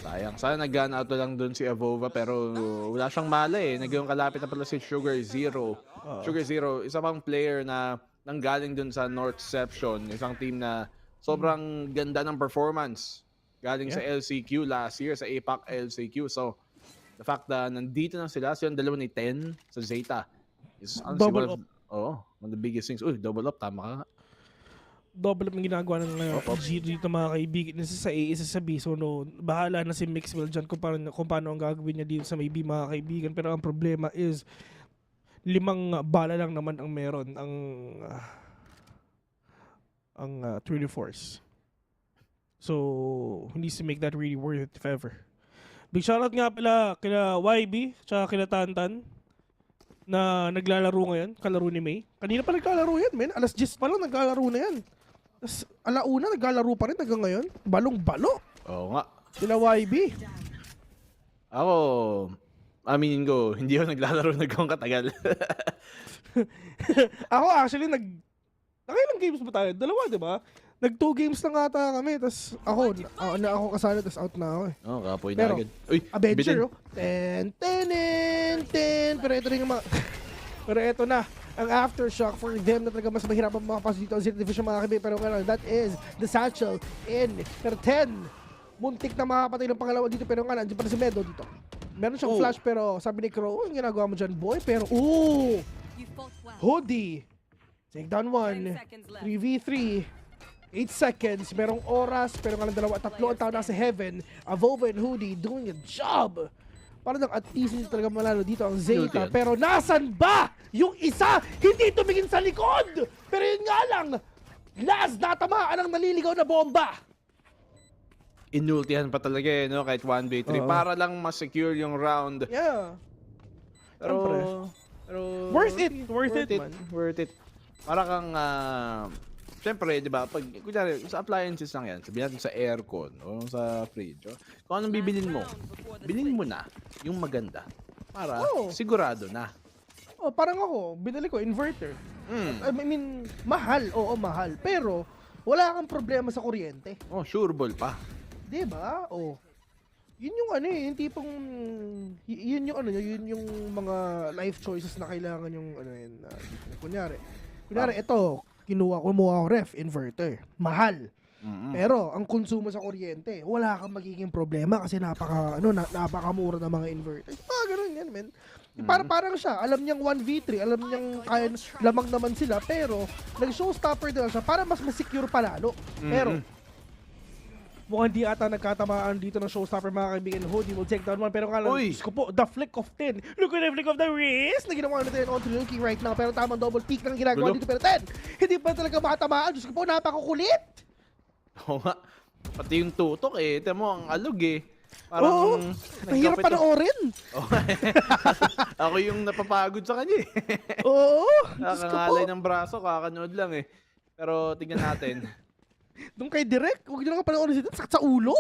Sayang. Sana nag-gun out lang dun si Avolva pero wala siyang mala eh. Naging kalapit na pala si Sugar Zero. Sugar Zero, isa pang player na nanggaling dun sa Northception. Isang team na sobrang ganda ng performance. Galing sa LCQ last year, sa APAC LCQ. So, the fact na nandito na sila, silang dalawa ni 10 sa Zeta. Is double up. One of the biggest things. Uy, double up, tama ka. Double up ang ginagawa ng PG dito mga kaibigan. Isa sa A, isa sa B. So, bahala na si Mixwell dyan kung paano ang gagawin niya dito sa may B mga kaibigan. Pero ang problema is, 5 bala lang naman ang meron ang 24s. So, he needs to make that really worth it if ever. Big shoutout nga pala kila YB tsaka kila Tantan na naglalaro ngayon, kalaro ni May. Kanina pa naglalaro yan, men. Alas 10 pa lang naglalaro na yan. Tapos alauna naglalaro pa rin hanggang ngayon. Balong-balo. Oo nga. Kila YB. Ako, aminin ko, hindi ako naglalaro na gawang katagal. Ako actually, nakailang games ba tayo? 2, di ba? Nag 2 games na ata kami, tas ako kasali, tas out na ako eh. Kapoy na agad. Uy, Avenger, 10. Pero ito rin yung pero ito na, ang aftershock for them na talaga mas mahirap ang makapasok dito ang Zeta Division mga kaibigan. Pero ngayon, that is the satchel in. Pero 10, muntik na makapatay ng pangalawa dito. Pero nga, nandiyan pa na si Medo dito. Meron siyang flash, pero sabi ni Crow, ang ginagawa mo dyan, boy. Pero, Hoodie. Take down 1, 3v3. 8 seconds, merong oras, pero nga lang 2 at 3 ang tao nasa heaven. Avolva and Hoodie doing a job. Para nang at least hindi talaga malalo dito ang Zeta. Pero nasan ba yung isa? Hindi tumingin sa likod! Pero yun nga lang, last natamaan ang naliligaw na bomba. Inultihan pa talaga eh, no? Kahit 1v3. Para lang ma-secure yung round. Yeah. Pero worth it. Worth it, man. Worth it. Para kang siyempre, di ba, pag, kunyari, sa appliances lang yan, sabihin natin sa aircon o sa fridge, kung anong bibilin mo na yung maganda para sigurado na. Parang ako, binili ko, inverter. I mean, mahal, mahal. Pero, wala kang problema sa kuryente. Sure ball pa. Di ba? Yun yung yung tipong, yun yung mga life choices na kailangan yung, kunyari, ito, kumuha ko ref, inverter. Mahal. Pero, ang konsumo sa kuryente, wala kang magiging problema kasi napakamura ng mga inverters. Ganun yan, men. Parang siya, alam niyang 1v3, alam niyang lamang naman sila, pero nag-showstopper din siya para mas secure pa lalo. Pero, mukhang di ata nagkatamaan dito ng showstopper mga kaibigan. Hoodie will take down 1, pero nga lang, Diyos ko po, the flick of 10. Look at the flick of the wrist na ginawa natin on to looking right now. Pero tamang double peak lang ginagawa dito. Pero 10, hindi pa talaga matamaan. Diyos ko po, napakukulit. Oo nga. Pati yung tutok eh. Ito mo, ang alog eh. Oo, mahirap panoorin. Ako yung napapagod sa kanya eh. Oo. Nakakangalay ng braso, kakanood lang eh. Pero tingnan natin. Doon kay Direk, huwag nyo nga panoorin sila, sakit sa ulo.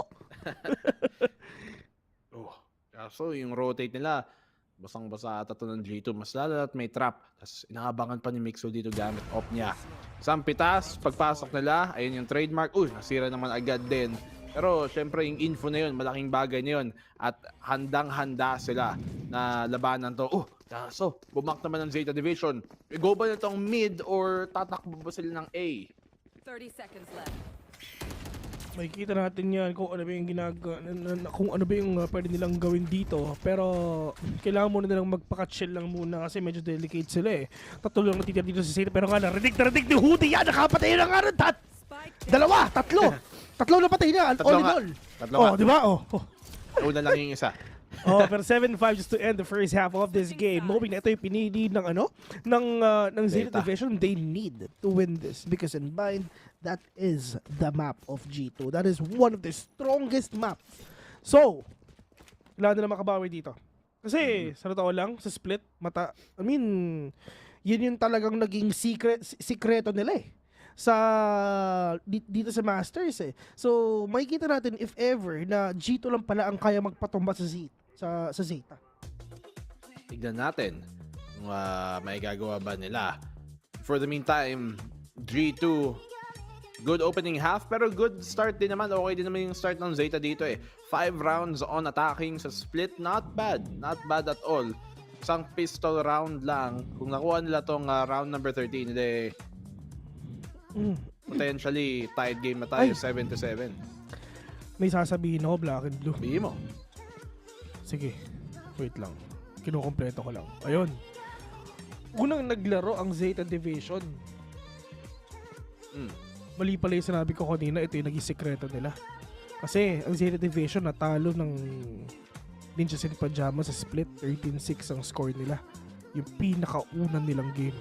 Kaso yung rotate nila, basang-basa ata to ng G2. Mas lalo at may trap. Tapos inaabangan pa ni Mixo dito gamit off niya. Isang pitas, pagpasok nila, ayun yung trademark. Nasira naman agad din. Pero syempre yung info na yun, malaking bagay na yun. At handang-handa sila na labanan to. Kaso, bumak naman ng Zeta Division. Go ba na itong mid or tatakbo ba sila ng A? 30 seconds left. Makikita natin yan kung ano ba yung kung ano ba yung pwede nilang gawin dito. Pero kailangan muna nilang magpaka-chill lang muna kasi medyo delicate sila eh. Tatlo lang natitira dito sa Zeta pero nga narinig ni Hoodie yan. Nakapatay na nga rin. Dalawa, tatlo na patay niya. All in all. Tatlo di ba? Una lang yung isa. Pero 7-5 just to end the first half of this game. Knowing na ito yung pinili ng Zeta Division, they need to win this because in mind, that is the map of G2. That is one of the strongest maps. So, kailangan nila makabawi dito. Kasi, sa totoo lang, sa split, yun yung talagang naging sikreto nila eh. Dito sa Masters eh. So, makikita natin if ever na G2 lang pala ang kaya magpatumba sa Zeta. Tignan natin kung may gagawa ba nila. For the meantime, G2, good opening half pero good start din naman. Okay din naman yung start ng Zeta dito eh. 5 rounds on attacking sa split. Not bad. Not bad at all. Isang pistol round lang. Kung nakuha nila tong round number 13, potentially tied game na tayo. 7-7. May sasabihin ako, black and blue. Sabihin mo. Sige, wait lang. Kinukompleto ko lang. Ayun. Unang naglaro ang Zeta Division. Mali pala yung sinabi ko kanina. Ito yung naging sekreto nila. Kasi ang Zeta Division natalo ng Ninjas in Pajama sa split. 13-6 ang score nila. Yung pinakaunang nilang game.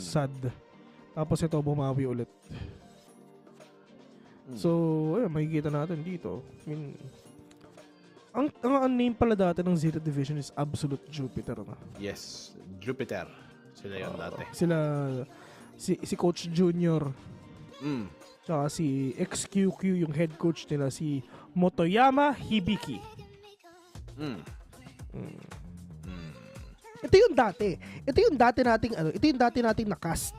Sad. Tapos ito bumawi ulit. So, ayun, makikita natin dito. Ang name pala dati ng Zeta Division is Absolute Jupiter na. Yes, Jupiter. Sila yun dati. Sila si Coach Junior. Tsaka si XQQ yung head coach nila, si Motoyama Hibiki. Ito yung dati. Ito yung dati nating na-cast.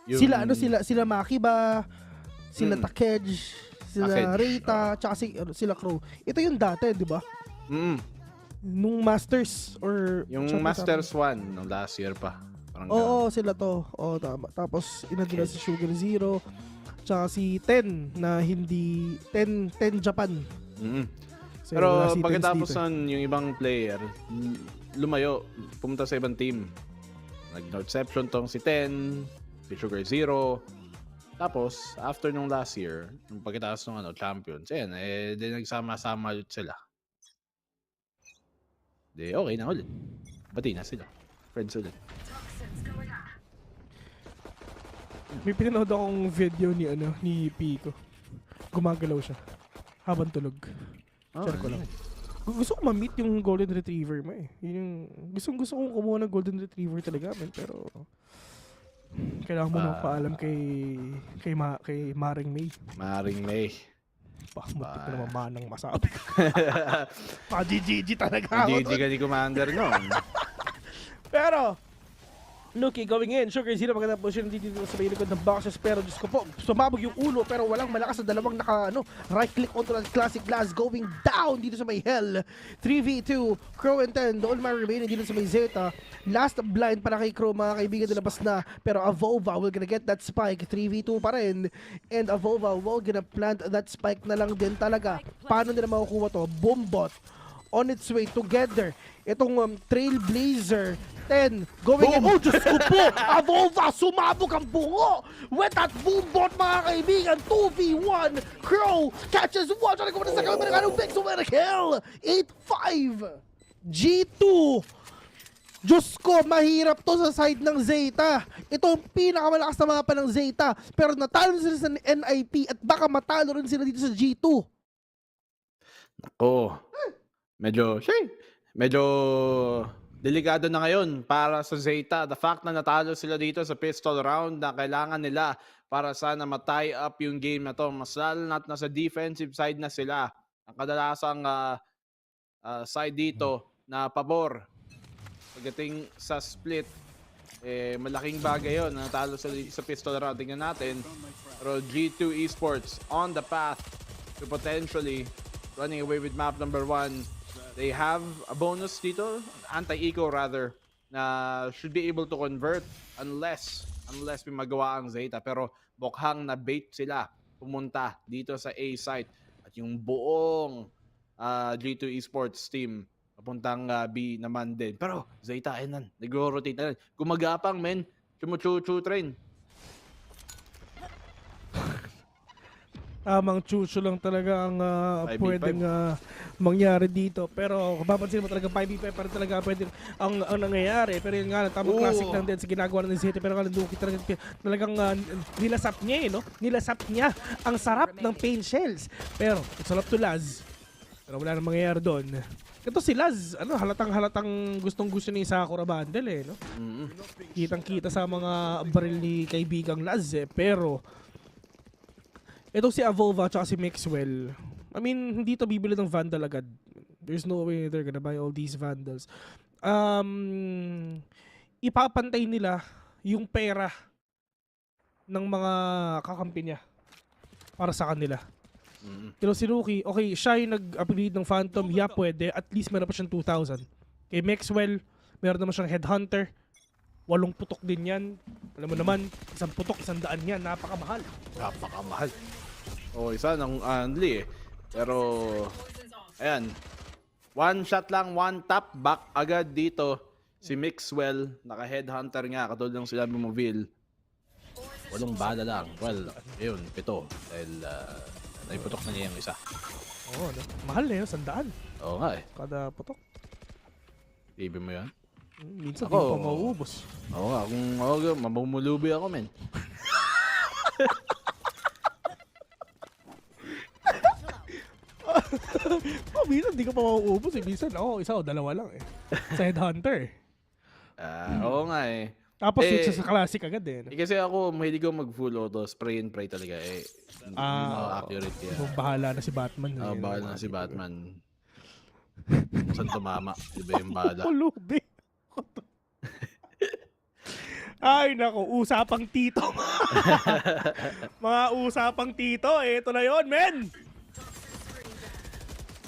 Sila Maki ba? Sila Takej, sila Reita, tsaka sila Crow. Ito yung dati, di ba? Nung Masters or yung Masters 1 nung last year pa. Oo, sila to. Tama. Tapos inadala si Sugar Zero, tsaka si Ten na hindi 10 Japan. So, pero pagkatapos nun, yung ibang player lumayo, pumunta sa ibang team. Nag-Northception tong si Ten, si Sugar Zero. Tapos, after nung last year, nung pagkatapos ng champions, din nagsama-sama ulit sila. Okay na ulit. Bati na sila. Friends ulit. May pinanood akong video ni Pico. Gumagalaw siya habang tulog. Share ko lang. Gusto ko ma-meet yung Golden Retriever mo eh. Gusto kong kumuha ng Golden Retriever talaga, pero kailangan mo nang paalam kay Maring May. Maring May. Muntik na naman manang masabi. Pa-GG talaga ako. GG ka ni Commander noon. Pero Nuki going in. Sugar Zero magandang position dito sa may likod ng boxes. Pero Diyos ko po, sumabog yung ulo pero walang malakas na dalawang right click onto the classic glass going down dito sa may hell. 3v2. Crow and 10. The only remaining dito sa may Zeta. Last blind para kay Crow, mga kaibigan, nilabas na. Pero Avova will gonna get that spike. 3v2 pa rin. And Avova will gonna plant that spike na lang din talaga. Paano nila makukuha to? Boombot on its way together. Itong Trailblazer 10 going in. Oh, Diyos ko po! Avova, sumabog ang bungo! With that boombot, mga kaibigan, 2v1. Crow catches one. Trying to go to the second. Americano picks to win a kill. 8-5. G2 Diyos ko, mahirap to sa side ng Zeta. Ito ang pinakamalakas na mapa ng Zeta. Pero natalo sila sa NIP at baka matalo rin sila dito sa G2. Nako. Medyo delikado na ngayon para sa Zeta. The fact na natalo sila dito sa pistol round na kailangan nila para sana ma-tie up yung game na to. Mas lalo na nasa defensive side na sila. Ang kadalasang side dito na pabor. Pagdating sa split, malaking bagay yun. Natalo sila sa pistol round. Tingnan natin. Pero G2 Esports on the path to potentially running away with map number 1. They have a bonus dito, anti-eco rather, na should be able to convert unless may magawa ang Zeta. Pero mukhang na bait sila pumunta dito sa A site. At yung buong G2 Esports team papuntang B naman din. Pero Zeta, ayun, nag-rotate na rin. Gumagapang, men. Chumuchu train. Tamang chucho lang talaga ang pwedeng mangyari dito. Pero kung papansin mo talaga 5v5 pa rin talaga pwede ang nangyayari. Pero yun nga, tamang classic lang din sa ginagawa ng Zeta. Pero nga Nuki talagang nilasap niya no? Nilasap niya ang sarap ng pain shells. Pero it's all up to Laz. Pero wala nang mangyayari doon. Ito si Laz, halatang gustong-gusto ni Sakura Bundle no? Kitang-kita sa mga baril ni kaibigang Laz Pero itong si Avolva at si Mixwell, I mean, hindi to bibili ng Vandal agad. There's no way they're gonna buy all these Vandals. Ipapantay nila yung pera ng mga kakampi niya para sa kanila. Pero si Nuki, okay, siya yung nag-upgrade ng Phantom, pwede. At least meron pa siyang 2,000. Kay Mixwell, meron naman siyang Headhunter. 8 putok din yan. Alam mo naman, 1 putok, 100 yan. Napakamahal. Napakamahal. Isa ng Anli Pero, ayan. 1 shot lang, 1 tap back agad dito. Si Mixwell, naka-headhunter nga, katulad ng sinabi mo, Vil. 8 bala lang. Well, yun, 7. Dahil, naiputok na niya yung isa. Mahal na yun, 100. Oo nga Kada putok. Ibig mo yan? Minsan, di ko pa mauubos. Oo nga, kung mamumulubi ako, men. Minsan di ko pa mauubos Minsan isa o dalawa lang sa Headhunter. Oo nga Tapos switch sa classic agad kasi ako mahilig ko mag full auto, spray and pray talaga accurate yan. Bahala na si Batman. Bahala na si Batman. Saan tumama? Diba yung bala? Pulubi. Ay nako, usapang tito. Mga usapang tito, ito na yon, men.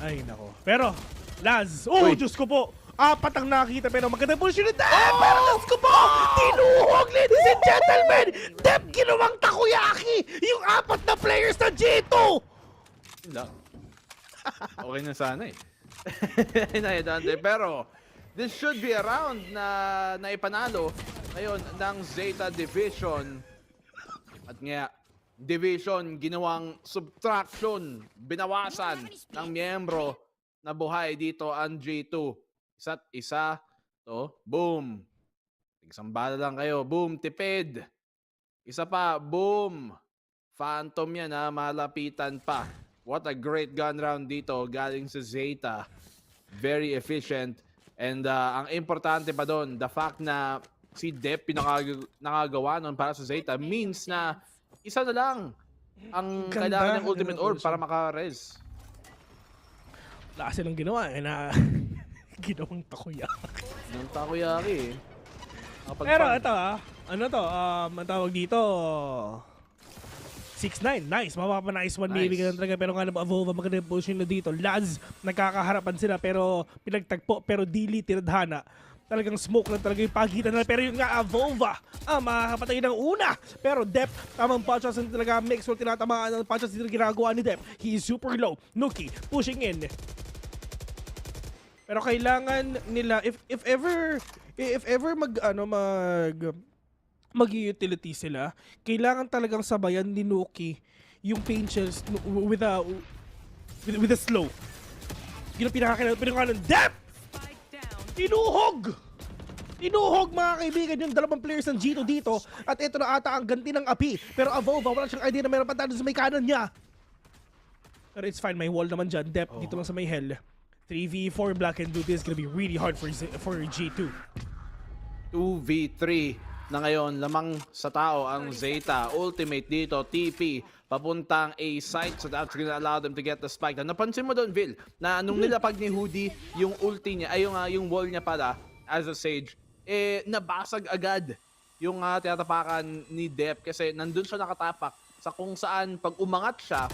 Ay nako. Pero Laz, Diyos ko po. 4 ang nakita pero maganda po siya. Pero Diyos ko po, tinuhog, ladies and gentlemen. Dep ginawang takoyaki yung 4 na players ng G2. Okay na sana Pero this should be a round na ipanalo ngayon ng Zeta Division. At nga, Division ginawang subtraction, binawasan ng miyembro na buhay dito ang G2. Isa't isa to, boom. Isang bala lang kayo, boom, tipid. Isa pa, boom. Phantom yan malapitan pa. What a great gun round dito galing sa Zeta. Very efficient. And ang importante pa doon, the fact na si Dep nakagawa nun para sa Zeta means na isa na lang ang kailangan ng ultimate orb para maka-res. Wala kasi nang ginawa na ginawang takoyaki. Ginawang takoyaki Pero ito ano to, ang tawag dito 6-9, nice, mapapa-nice one maybe ganun talaga. Pero nga Avolva maganda position na dito. Laz, nagkakaharapan sila pero pinagtagpo, pero dili tinadhana. Talagang smoke lang talaga yung pagitan nila. Pero yung nga Avolva, makakapatay ng una. Pero Dep, tamang punches na talaga. Mixwell tinatamaan ng punches na ginagawa ni Dep. He is super low. Nuki, pushing in. Pero kailangan nila, if ever mag-utility sila, kailangan talagang sabayan ni Nuki yung pain shells with a slow. Yun ang pinakakailangan. Pero nga ng Dep! Tinuhog! Tinuhog mga kaibigan yung dalawang players ng G2 dito at ito na ata ang ganti ng api. Pero Avova, wala siyang idea na meron pa tayo sa may kanan niya. Pero it's fine, may wall naman dyan. Depth dito lang sa may hell. 3v4 Black and Blue, this is gonna be really hard for G2. 2v3 na ngayon, lamang sa tao ang Zeta. Ultimate dito, TP, papuntang A site. So that's gonna allow them to get the spike. Napansin mo doon, Vil, na nung nilapag ni Hoodie yung ulti niya, ay yung wall niya pala, as a Sage, nabasag agad yung tinatapakan ni Dep kasi nandun siya nakatapak sa kung saan pag umangat siya,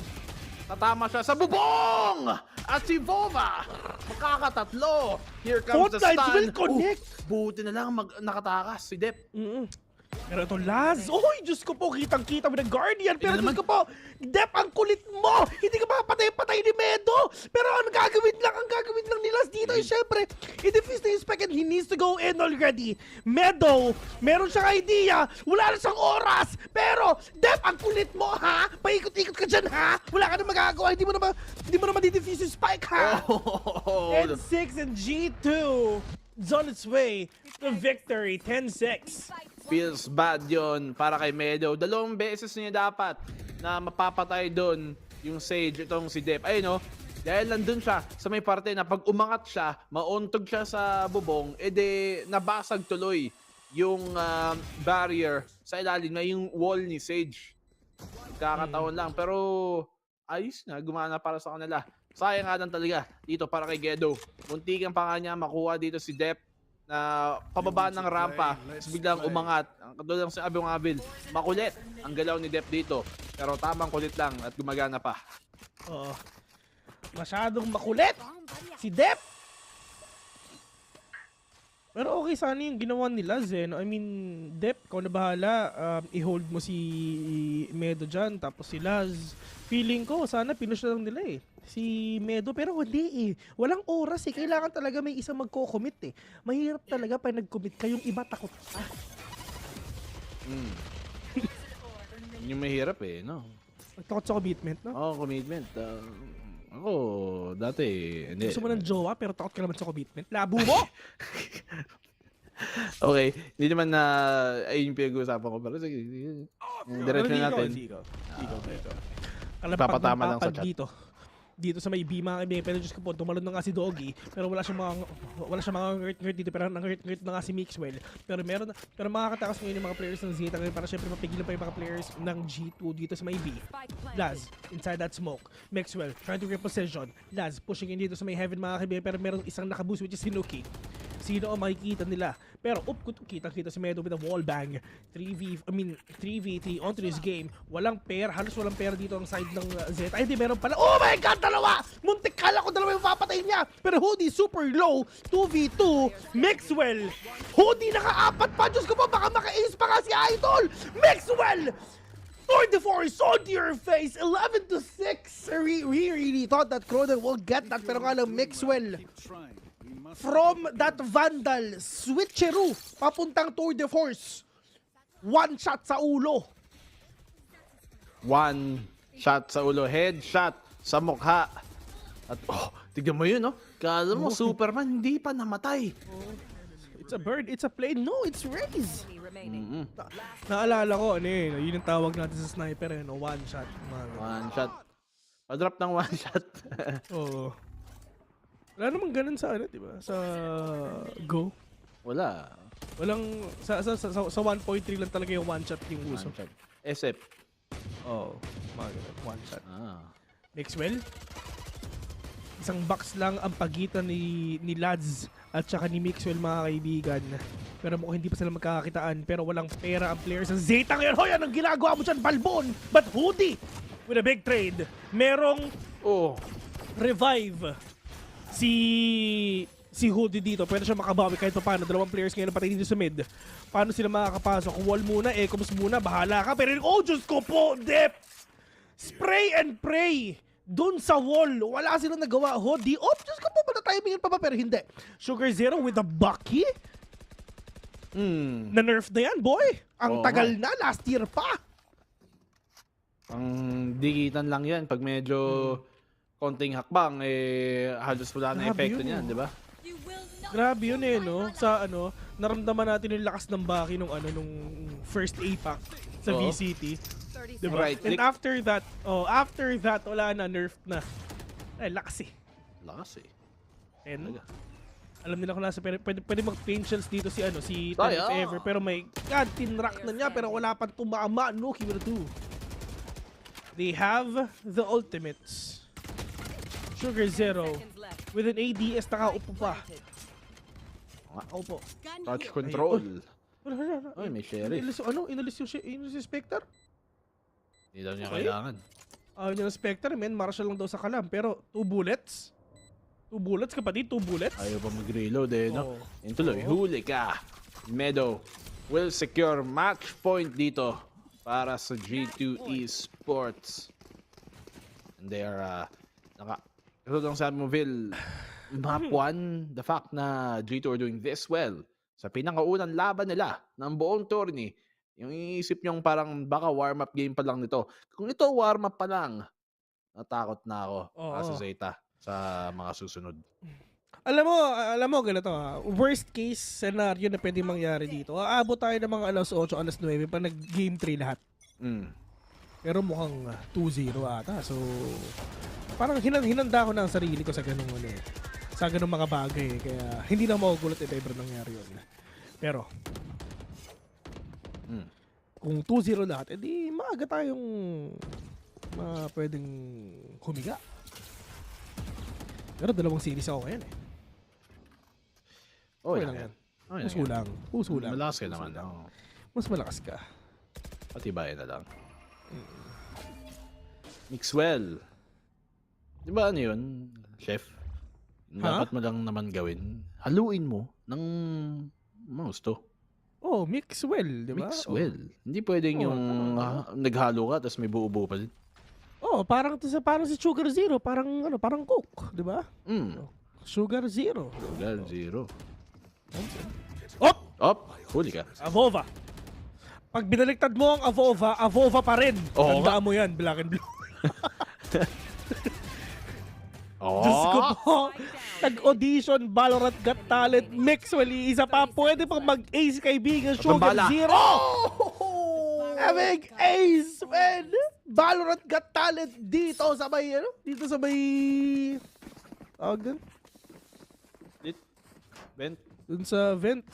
tatama siya sa bubong! At si Vova, makakatatlo. Here comes the stun. Will connect. Buti na lang nakatakas si Dep. Pero ito, Laz. Oy, Diyos ko po, kitang-kita mo ng Guardian. Pero Diyos ko po, Dep, ang kulit mo. Hindi ka makapatay-patay ni Medo. Pero ang gagawin lang ni Laz dito, syempre, i-defuse na yung spec and he needs to go in already. Medo, meron siyang idea. Wala na siyang oras. Pero, Dep, ang kulit mo, ha? Paikot-ikot ka dyan, ha? Wala ka na magagawa. Hindi mo na ma-defuse yung spike, ha? N6 and G2 is on its way to victory, 10-6. Feels bad yon para kay Meadow. 2 beses niya dapat na mapapatay doon yung Sage, itong si Dep. Ayun, no? Dahil nandun siya sa may parte na pag umangat siya, mauntog siya sa bubong, edi nabasag tuloy yung barrier sa ilalim na yung wall ni Sage. Kakataon lang. Pero ayos na, gumana para sa kanila. Sayang nga lang talaga dito para kay Gedo. Muntikan pa nga niya makuha dito si Dep na pababa ng rampa, biglang umangat. Ang katulad ng sinabi ng Avil, makulit ang galaw ni Dep dito. Pero tamang kulit lang at gumagana pa. Oo. Masyadong makulit si Dep. Pero okay sana yung ginawa nila, Zen. I mean, Dep, ikaw na bahala. I-hold mo si Medo dyan, tapos si Laz. Feeling ko, sana pinush na lang nila si Medo, pero hindi Walang oras Kailangan talaga may isang magko-commit Mahirap talaga pag nag-commit kayong iba takot pa. Yung mahirap no? Takot sa commitment, no? Oo, commitment. Ako, dati, hindi. Gusto mo ng jowa, pero takot ka naman sa commitment. Labo mo! Okay, hindi naman na ayun yung pinag-uusapan ko. Pero sige, diretso natin. Ikaw. Papatama lang sa chat. Dito sa may B mga kaibigan, pero Diyos ko po, tumalon na nga si Doggy, pero wala siyang mga ngert dito, pero nang-ngert na nga si Mixwell. Pero makakatakas ngayon yung mga players ng Zeta ngayon para syempre mapigilan pa yung mga players ng G2 dito sa may B. Laz, inside that smoke. Mixwell, trying to reposition. Laz, pushing in dito sa may heaven mga kaibigan, pero meron isang nakaboost which is si Nuki. Sino ang makikita nila? Pero kitang-kita si Medo with a wall bang. 3v3 onto this game. Walang pair, halos walang pair dito ang side ng Zeta. Ay, hindi, meron pala. Oh my God, dalawa! Muntik, kala ko dalawa yung papatay niya. Pero Hoodie super low. 2v2. Mixwell. Hoodie naka-4 pa. Diyos ko po, baka maka-ace pa nga si Idol. Mixwell! Tour de force onto your face. 11-6. We really thought that Cronin will get that. Pero nga lang, Mixwell. From that Vandal, switcheroo, papuntang Tour de Force. One shot sa ulo. One shot sa ulo, headshot sa mukha. At tignan mo yun, no? Kala mo, Superman, hindi pa namatay. It's a bird, it's a plane. No, it's Raze. Naalala ko, yun ang tawag natin sa sniper, one shot. One shot. Pa-drop ng one shot. Oo. Wala namang ganun sa diba? Sa Go. Wala. Walang sa 1.3 lang talaga yung one shot yung uso. SF. One shot. Mixwell. Isang box lang ang pagitan ni Lads at saka ni Mixwell mga kaibigan. Pero mukhang hindi pa sila magkakakitaan. Pero walang pera ang players sa Zeta ngayon. Hoy, anong ginagawa mo dyan, Balbon? But Hoodie with a big trade. Merong revive. Si Hoodie dito, pwede siya makabawi kahit pa paano. 2 players ngayon patay dito sa mid. Paano sila makakapasok? Wall muna, Ecoms muna, bahala ka. Pero Diyos ko po, Dep! Spray and pray! Doon sa wall, wala silang nagawa. Hoodie, Diyos ko po, matatimingin pa ba? Pero hindi. Sugar Zero with a Bucky? Na-nerf na yan, boy! Ang tagal na, last year pa! Ang digitan lang yan pag medyo konting hakbang, halos wala na epekto niyan, di ba? Grabe yun eh, no? Sa ano, naramdaman natin yung lakas ng Baki nung first APAC sa Oo. VCT. Diba? Right And click. after that, wala na, nerf na. Ay, lakas eh. Lakas eh. And, alam nila kung nasa, pwede mag-paint shells dito si Ay, Tan if ever. Pero may, God, tinrack na niya, pero wala pa tumama. No, Kimura 2. They have the ultimates. Sugar Zero with an ADS nakaupo pa. Nakaupo. Touch control. Ay, may sheriff. Inalis yung Spectre? Hindi daw niya kailangan. Ayaw niya ng Spectre, men. Marshall lang daw sa kalam. Pero 2 bullets? 2 bullets, kapatid? 2 bullets? Ayaw pa mag-reload eh, no? Yung tuloy, huli ka. Meadow will secure match point dito para sa G2 Esports. And they are, ito lang sabi mo, Vil, map 1, the fact na G2 are doing this well sa pinakaunang laban nila ng buong tourney, yung iisip nyong parang baka warm-up game pa lang nito. Kung ito warm-up pa lang, natakot na ako sa Zeta sa mga susunod. Alam mo, ganito worst case scenario na pwede mangyari dito. Aabot tayo ng mga alas 8, alas 9 pa nag-game 3 lahat. Pero mukhang 2-0 ata. So, parang hinanda ko na ang sarili ko sa ganung sa ganung mga bagay. Kaya hindi na magugulat if ever nangyari yun. Pero, kung 2-0 lahat, edi maaga tayong pwedeng humiga. Pero 2 series ako ngayon eh. Okay lang yan. Puso lang. Malakas ka naman. Mas malakas ka. Patibayan na lang. Mixwell. Di ba ano yun, chef? Dapat mo lang naman gawin. Haluin mo ng gusto. Mixwell, di ba? Mixwell. Hindi pwedeng yung naghalo ka tapos may buo-buo pa din. Parang si Sugar Zero, parang Coke, di ba? Sugar Zero. Sugar Zero. Op! Huli ka. Avova. Pag binaliktad mo ang Avova pa rin. Tandaan mo yan, black and blue. Diyos ko po. Nag-audition, Valorant Got Talent, Mixwell, isa pa. Pwede pang mag-ace kaibigan, Sugar Zero. Big ace, man! Valorant Got Talent dito sa may, tawag dun? Vent? Dun sa vent.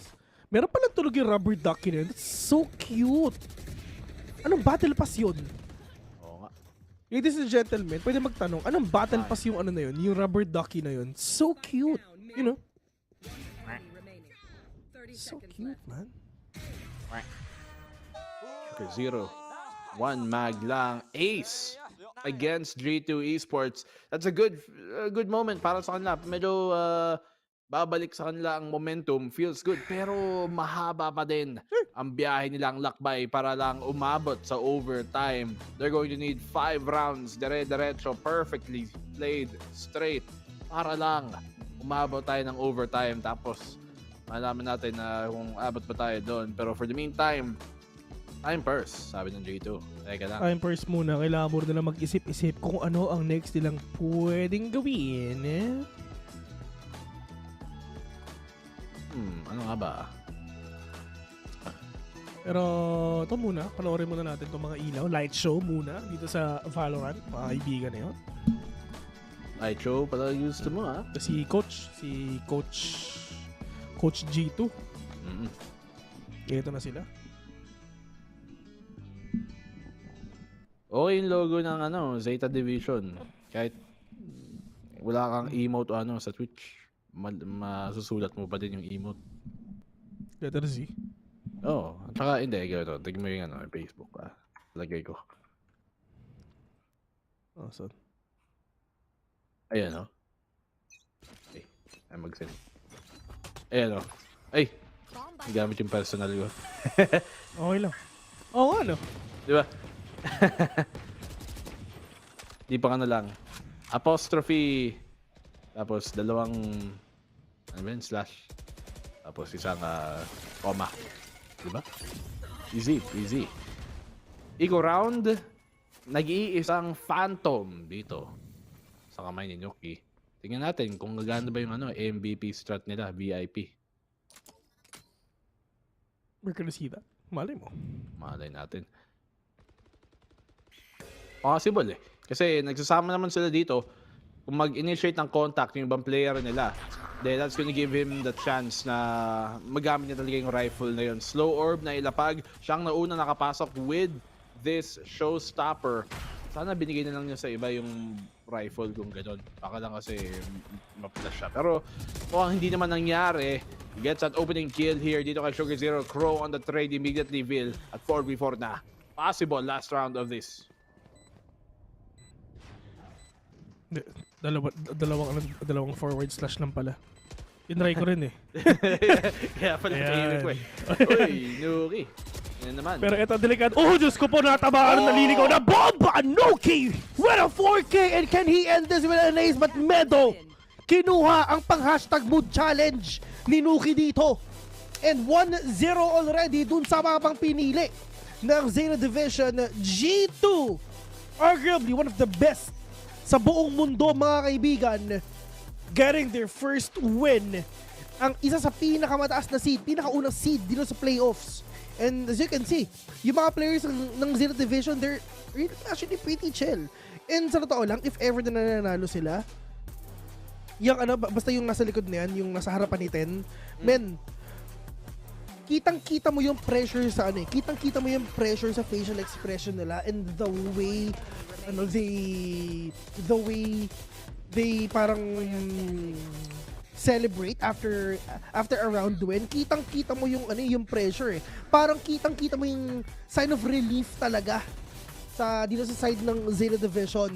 Meron palang tulog yung rubber ducky na yun. That's so cute. Anong battle pass yun? Oo nga. Ladies and gentlemen, pwede magtanong, anong battle pass yung na yun? Yung rubber ducky na yun. So cute. You know? So cute, man. Zero. 1 mag lang. Ace against G2 Esports. That's a good moment para sa kanila. Medyo babalik sa kanila ang momentum. Feels good. Pero mahaba pa din ang biyahe nilang lakbay para lang umabot sa overtime. They're going to need 5 rounds. Dire-diretso. Perfectly played. Straight. Para lang umabot tayo ng overtime. Tapos malaman natin na kung abot pa tayo doon. Pero for the meantime, time first, sabi ng G2. Teka lang. Time first muna. Kailangan mo na mag-isip-isip kung ano ang next nilang pwedeng gawin. Ano nga ba? Pero ito muna. Panoorin muna natin itong mga ilaw. Light show muna dito sa Valorant. Mga kaibigan na yun. Light show pala gusto mo ha? Si Coach G2. Ito na sila. Okay yung logo ng Zeta Division. Kahit wala kang emote o sa Twitch, masusulat mo pa din yung emote. Letter Z. Oo. At saka hindi, gawin ito. Tignan mo yung Facebook. Lagay ko. Awesome. Ayan Ay, ay mag-send. Ayan Ay! Gamit yung personal ko. Okay lang. Oo ano? Di ba? Di pa lang. Apostrophe. Tapos 2 slash. Tapos isang comma. Di ba? Easy. Eco round. Nag-iisang phantom dito sa kamay ni Nuki. Tingnan natin kung gagana ba yung MVP strat nila, VIP. We're gonna see that. Malay mo. Malay natin. Possible eh. Kasi nagsasama naman sila dito. Kung mag-initiate ng contact yung ibang player nila, then that's gonna give him the chance na magamit niya talaga yung rifle na yun. Slow orb na ilapag. Siyang nauna nakapasok with this showstopper. Sana binigay na lang niya sa iba yung rifle kung gano'n. Baka lang kasi ma-flash siya. Pero mukhang hindi naman nangyari. Gets an opening kill here dito kay Sugar Zero. Crow on the trade immediately. VIL at 4v4 na. Possible last round of this. Dalawang forward slash lang pala. Tinry ko rin eh. Kaya pala kainin ko eh. Uy, Nuki. Yan naman. Pero eto delikado. Oh, Diyos ko po, natamaan na naliligaw na bomba! Nuki with a 4K, and can he end this with an ace? But Medo kinuha ang pang-hashtag mood challenge ni Nuki dito. And 1-0 already dun sa mga pang pinili ng Zeta Division G2. Arguably one of the best sa buong mundo, mga kaibigan, getting their first win. Ang isa sa pinakamataas na seed, pinakaunang seed dito sa playoffs. And as you can see, yung mga players ng Zeta Division, they're really actually pretty chill. And sa totoo lang, if ever na nananalo sila, yung basta yung nasa likod na yan, yung nasa harapan ni Ten, men, kitang-kita mo yung pressure sa kitang-kita mo yung pressure sa facial expression nila and the way they parang celebrate after a round win. Kitang-kita mo yung yung pressure eh. Parang kitang-kita mo yung sign of relief talaga dito sa side ng Zeta Division.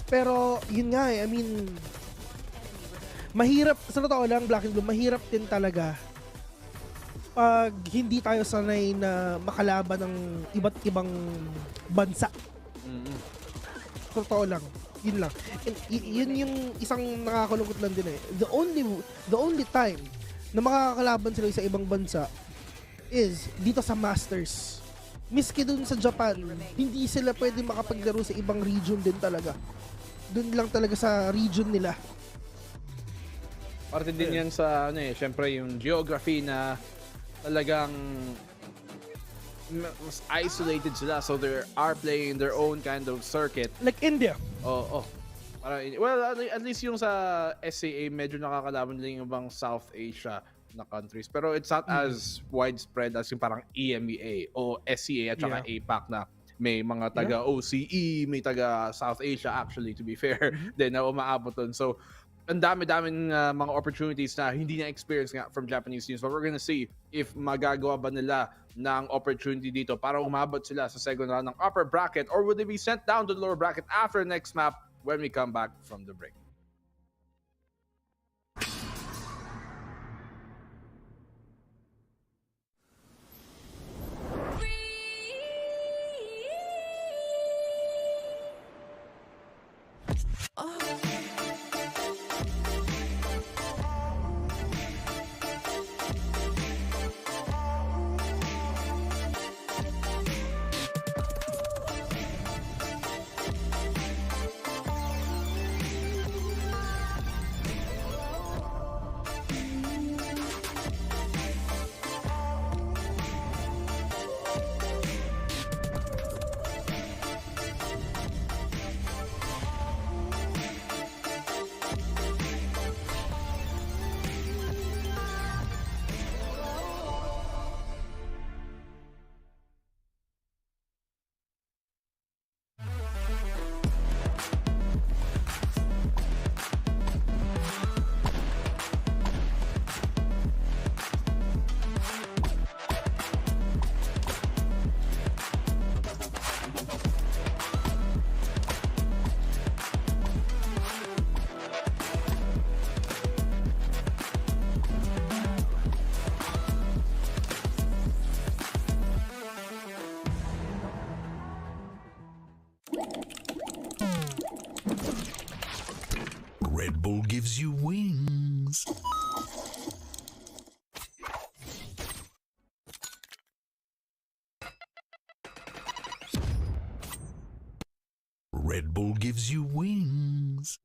Pero yun nga eh, I mean, mahirap sa totoo lang, Black and Blue, mahirap din talaga pag hindi tayo sanay na makalaban ng iba't ibang bansa. Sa totoo lang. Yun lang. Yun yung isang nakakalungkot lang din eh. The only time na makakalaban sila sa ibang bansa is dito sa Masters. Miski dun sa Japan, hindi sila pwede makapaglaro sa ibang region din talaga. Dun lang talaga sa region nila. Parte din yan sa syempre yung geography na talagang mas isolated sila, so they are playing their own kind of circuit. Like India. Oo. Well, at least yung sa SCA, medyo nakakalaban din yung ibang South Asia na countries. Pero it's not as widespread as yung parang EMEA o SCA at saka APAC na may mga taga OCE, may taga South Asia actually, to be fair, din na umaabot dun. So, ang dami-daming mga opportunities na hindi na-experience nga from Japanese teams. But we're gonna see if magagawa ba nila ng opportunity dito para umabot sila sa second round ng upper bracket, or would they be sent down to the lower bracket after the next map when we come back from the break. Red Bull gives you wings. Red Bull gives you wings.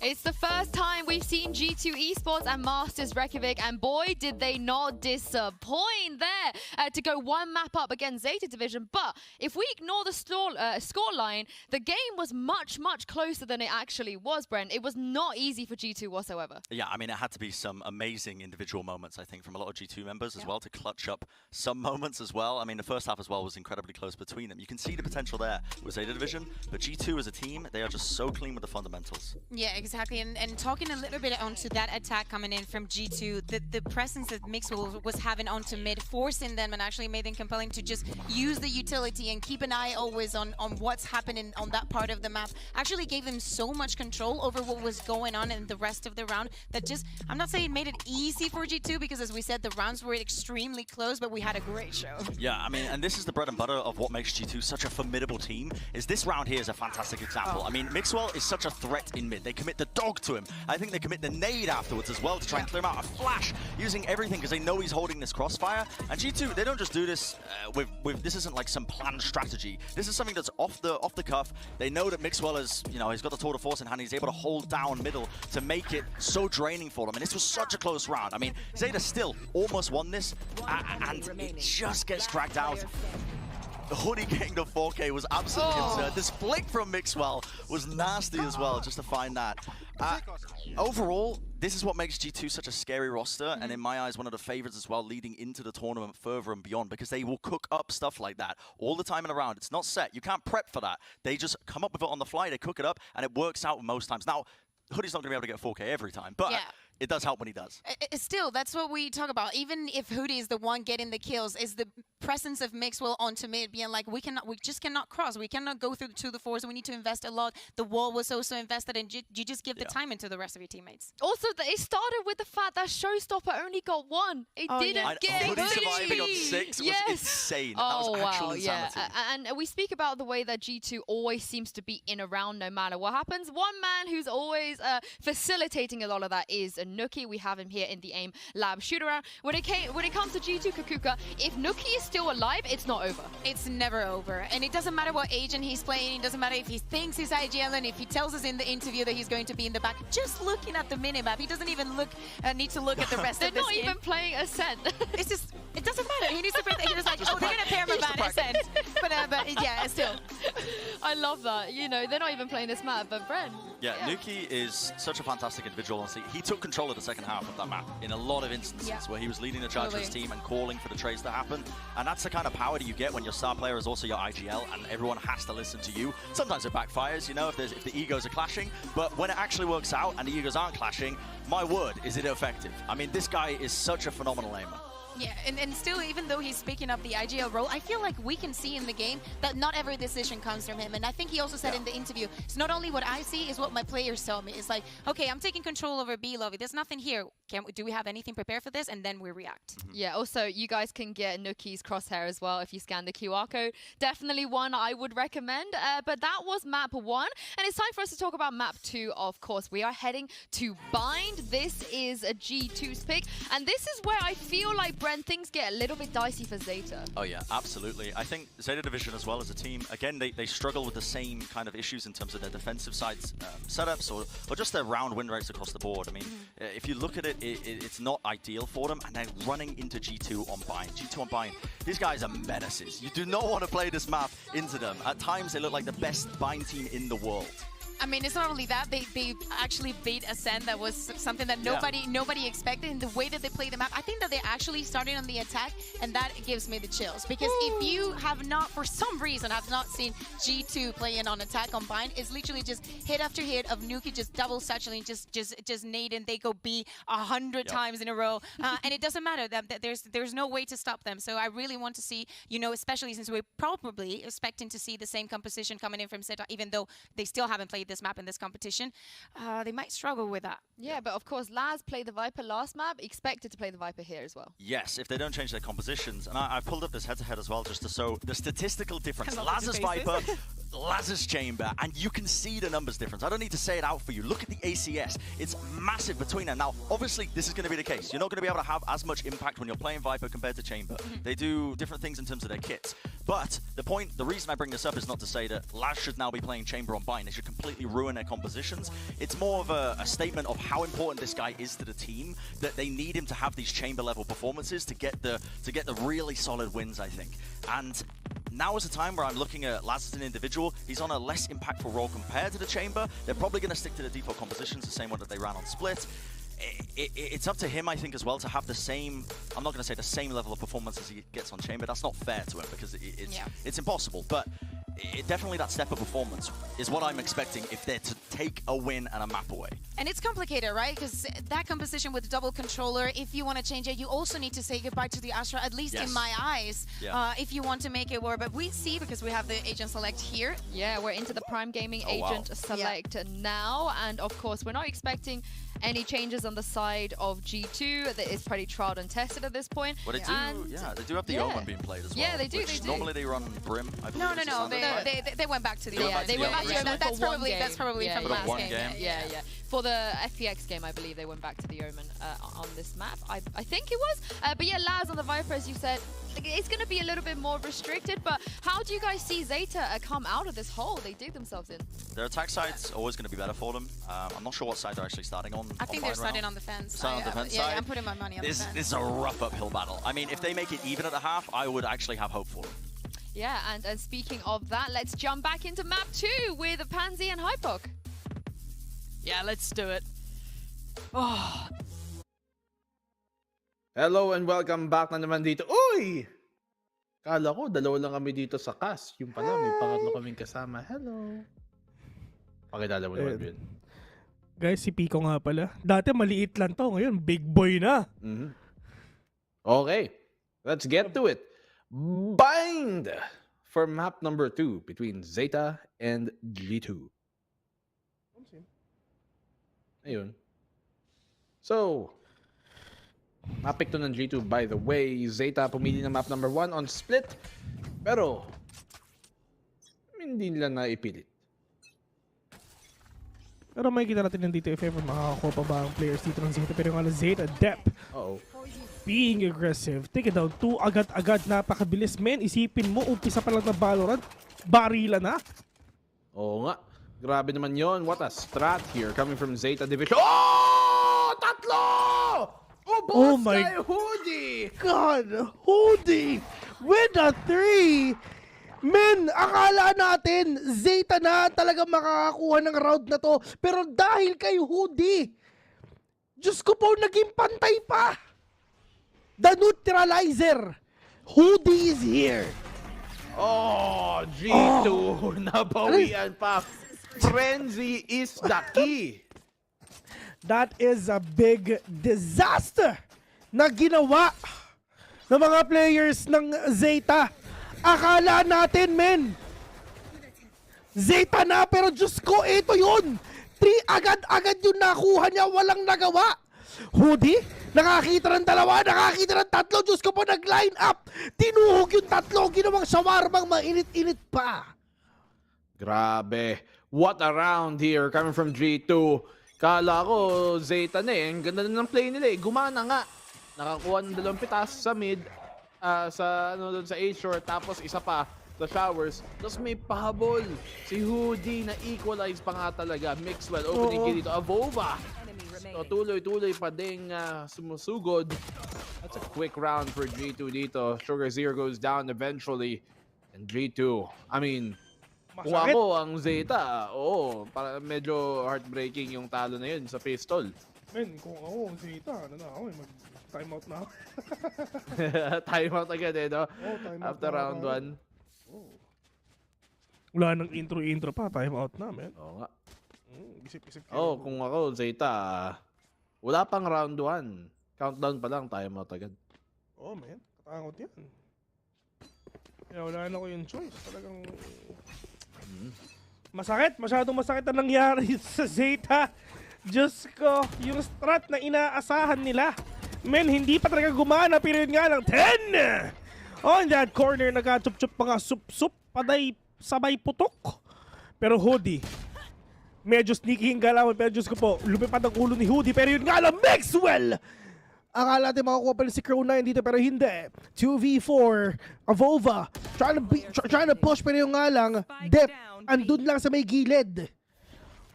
It's the first time we've seen G2 Esports and Masters Reykjavik, and boy, did they not disappoint there to go one map up against Zeta Division. But if we ignore the scoreline, the game was much, much closer than it actually was, Brent. It was not easy for G2 whatsoever. Yeah, I mean, it had to be some amazing individual moments, I think, from a lot of G2 members as well to clutch up some moments as well. I mean, the first half as well was incredibly close between them. You can see the potential there with Zeta Division, but G2 as a team, they are just so clean with the fundamentals. Yeah, exactly. And talking a little bit onto that attack coming in from G2, the presence that Mixwell was having onto mid, forcing them and actually made them compelling to just use the utility and keep an eye always on what's happening on that part of the map, actually gave them so much control over what was going on in the rest of the round that just, I'm not saying it made it easy for G2 because as we said, the rounds were extremely close, but we had a great show. Yeah, I mean, and this is the bread and butter of what makes G2 such a formidable team, is this round here is a fantastic example. I mean, Mixwell is such a threat in mid. They commit the dog to him. I think they commit the nade afterwards as well to try and clear him out. A flash, using everything because they know he's holding this crossfire. And G2, they don't just do this with this isn't like some planned strategy. This is something that's off the cuff. They know that Mixwell is, you know, he's got the tour de force in hand. He's able to hold down middle to make it so draining for them. And this was such a close round. I mean, Zeta still almost won this, and it just gets dragged out. Hoodie getting the 4K was absolutely absurd. This flick from Mixwell was nasty as well, just to find that. Overall, this is what makes G2 such a scary roster, and in my eyes, one of the favorites as well, leading into the tournament further and beyond, because they will cook up stuff like that all the time in a round. It's not set. You can't prep for that. They just come up with it on the fly, they cook it up, and it works out most times. Now, Hoodie's not going to be able to get 4K every time, but it does help when he does. Still, that's what we talk about. Even if Hoodie is the one getting the kills, is the presence of Mixwell onto mid being like, we just cannot cross. We cannot go through to the force. We need to invest a lot. The wall was also invested, and you just give the time into the rest of your teammates. Also, it started with the fact that Showstopper only got one. It didn't get Hoodie surviving on 6 was insane. That was actual insanity. And we speak about the way that G2 always seems to be in a round no matter what happens. One man who's always facilitating a lot of that is Nuki. We have him here in the AIM Lab shoot-around. When it comes to G2 Kakuka, if Nuki is still alive, it's not over. It's never over. And it doesn't matter what agent he's playing. It doesn't matter if he thinks he's IGL, and if he tells us in the interview that he's going to be in the back. Just looking at the minimap, he doesn't even need to look at the rest of this game. They're not even playing Ascent. It's just, it doesn't matter. He needs to play. He was like, oh, they're going to pair him ban Ascent. But yeah, still. I love that. You know, they're not even playing this map, but Bren. Yeah, Nuki is such a fantastic individual. Honestly, he took control of the second half of that map in a lot of instances where he was leading the charge for his team and calling for the trades to happen. And that's the kind of power that you get when your star player is also your IGL and everyone has to listen to you. Sometimes it backfires, you know, if the egos are clashing. But when it actually works out and the egos aren't clashing, my word, is it effective? I mean, this guy is such a phenomenal aimer. Yeah, and still, even though he's speaking up the IGL role, I feel like we can see in the game that not every decision comes from him. And I think he also said in the interview, it's not only what I see, it's what my players tell me. It's like, okay, I'm taking control over B Lovey. There's nothing here. Do we have anything prepared for this? And then we react. Yeah, also, you guys can get Nuki's crosshair as well if you scan the QR code. Definitely one I would recommend. But that was map 1. And it's time for us to talk about map 2, of course. We are heading to Bind. This is a G2's pick. And this is where I feel like things get a little bit dicey for Zeta. Oh yeah, absolutely. I think Zeta Division as well as a team, again, they struggle with the same kind of issues in terms of their defensive sides setups or just their round win rates across the board. I mean, if you look at it, it's not ideal for them, and they're running into G2 on Bind. G2 on Bind, these guys are menaces. You do not want to play this map into them. At times, they look like the best Bind team in the world. I mean, it's not only that, they actually bait Ascend. That was something that nobody expected. And the way that they play the map, I think that they actually started on the attack, and that gives me the chills. Because if you have not, for some reason, have not seen G2 playing on attack on Bind, it's literally just hit after hit of Nuki just double satchelating, just nade, and they go B 100 times in a row. And it doesn't matter that there's no way to stop them. So I really want to see, you know, especially since we're probably expecting to see the same composition coming in from Zeta, even though they still haven't played this map in this competition, they might struggle with that. Yeah, but of course, Laz played the Viper last map, expected to play the Viper here as well. Yes, if they don't change their compositions. And I've pulled up this head-to-head as well just to show the statistical difference. Laz's Viper, Laz's Chamber, and you can see the numbers difference. I don't need to say it out for you. Look at the ACS. It's massive between them. Now, obviously, this is going to be the case. You're not going to be able to have as much impact when you're playing Viper compared to Chamber. They do different things in terms of their kits. But the reason I bring this up is not to say that Laz should now be playing Chamber on Bind. They should completely ruin their compositions. It's more of a statement of how important this guy is to the team, that they need him to have these Chamber level performances to get the really solid wins, I think. And now is the time where I'm looking at Laz as an individual. He's on a less impactful role compared to the Chamber. They're probably going to stick to the default compositions, the same one that they ran on Split. It's up to him, I think, as well, to have the same, I'm not going to say the same level of performance as he gets on Chamber. That's not fair to him because it's impossible. But definitely that step of performance is what I'm expecting if they're to take a win and a map away. And it's complicated, right? Because that composition with the double controller, if you want to change it, you also need to say goodbye to the Astra, at least in my eyes, if you want to make it work. But we see, because we have the agent select here. Yeah, we're into the Prime Gaming agent select now. And of course, we're not expecting any changes on the side of G2. That is pretty tried and tested at this point. Well, they do have the Omen being played as well. Yeah, they do. Normally they run Brim, I believe. No. They went back to the Omen. They went back to the Omen. That's probably from the last game. Yeah. For the FPX game, I believe they went back to the Omen on this map. I think it was. But yeah, Laz on the Viper, as you said, it's going to be a little bit more restricted. But how do you guys see Zeta come out of this hole they dig themselves in? Their attack side's always going to be better for them. I'm not sure what side they're actually starting on. I think they're starting on the fence. On the defense side. Yeah, I'm putting my money on the fence. This is a rough uphill battle. I mean, if they make it even at the half, I would actually have hope for them. Yeah, and speaking of that, let's jump back into map 2 with Pansy and Hypok. Yeah, let's do it. Oh. Hello and welcome back na naman dito. Uy! Kala ko, dalawa lang kami dito sa cast. Yung pala, may pangatlo kaming kasama. Hello. Pakilala mo naman yun. Guys, si Pico nga pala. Dati maliit lang to. Ngayon, big boy na. Okay. Let's get to it. Bind for map number 2 between Zeta and G2. Ayun. So, mapik to ng G2 by the way. Zeta pumili ng map number 1 on Split. Pero, hindi nila naipilit. Pero makikita natin nandito if ever makakakuha pa ba ang players dito ng Zeta. Pero nga Zeta, Dep. Being aggressive. Take it down. 2 agad-agad. Napakabilis. Men, isipin mo, umpisa pa lang na Valorant. Barila na. Oo nga. Grabe naman yon. What a strat here coming from Zeta Division. Oh! Tatlo! Oh my Hoodie! God! Hoodie! With a 3! Men, akala natin Zeta na talaga makakakuha ng round na to. Pero dahil kay Hoodie, Diyos ko po, naging pantay pa. The neutralizer. Hoodie is here. Oh, G2. Nabawian pa. Frenzy is the key. That is a big disaster na ginawa ng mga players ng Zeta. Akala natin, men, Zeta na, pero Diyos ko, ito yun. 3 agad-agad yung nakuha niya, walang nagawa. Hoodie, nakakita ng 2, nakakita ng 3. Diyos ko po, nag-line up. Tinuhog yung 3, ginawang shawarmang mainit-init pa. Grabe. What a round here coming from G2. Kala ko, Zeta na eh. Ang ganda na ng play nila eh. Gumana nga. Nakakuha ng 2 pitas sa mid. Sa A-short. Tapos isa pa sa showers. Tapos may pahabol. Si Hoodie na equalize pa nga talaga. Mixwell opening key dito. Avova. So, tuloy-tuloy pa ding sumusugod. That's a quick round for G2 dito. Sugar Zero goes down eventually. And G2, I mean, Kung ako ang Zeta, oo, para medyo heartbreaking yung talo na yun sa pistol. Men, kung ako, Zeta, ano na ako, mag-time out na ako. Time out agad eh, no? Time out After na round ako. 1. Wala nang intro pa, time out na, men. Oo nga. Isip-isip Kung ako, Zeta, wala pang round 1. Countdown pa lang, time out agad. Men, katakot yan. Kaya wala na ko yung choice. Talagang... Masakit, masyadong masakit ang nangyari sa Zeta. Diyos ko, yung strat na inaasahan nila. Men, hindi pa talaga gumana, pero yun nga lang, 10! On that corner, nag-chup-chup pa nga, sup-sup, paday, sabay putok. Pero Hoodie, medyo sneaky yung galawan, pero Diyos ko po, lumipad ang ulo ni Hoodie, pero yun nga lang, Maxwell! Akala natin makakuha pa si Crow 9 dito, pero hindi. 2v4, Avova, trying to push, pero yung nga lang, Dep, andun lang sa may gilid.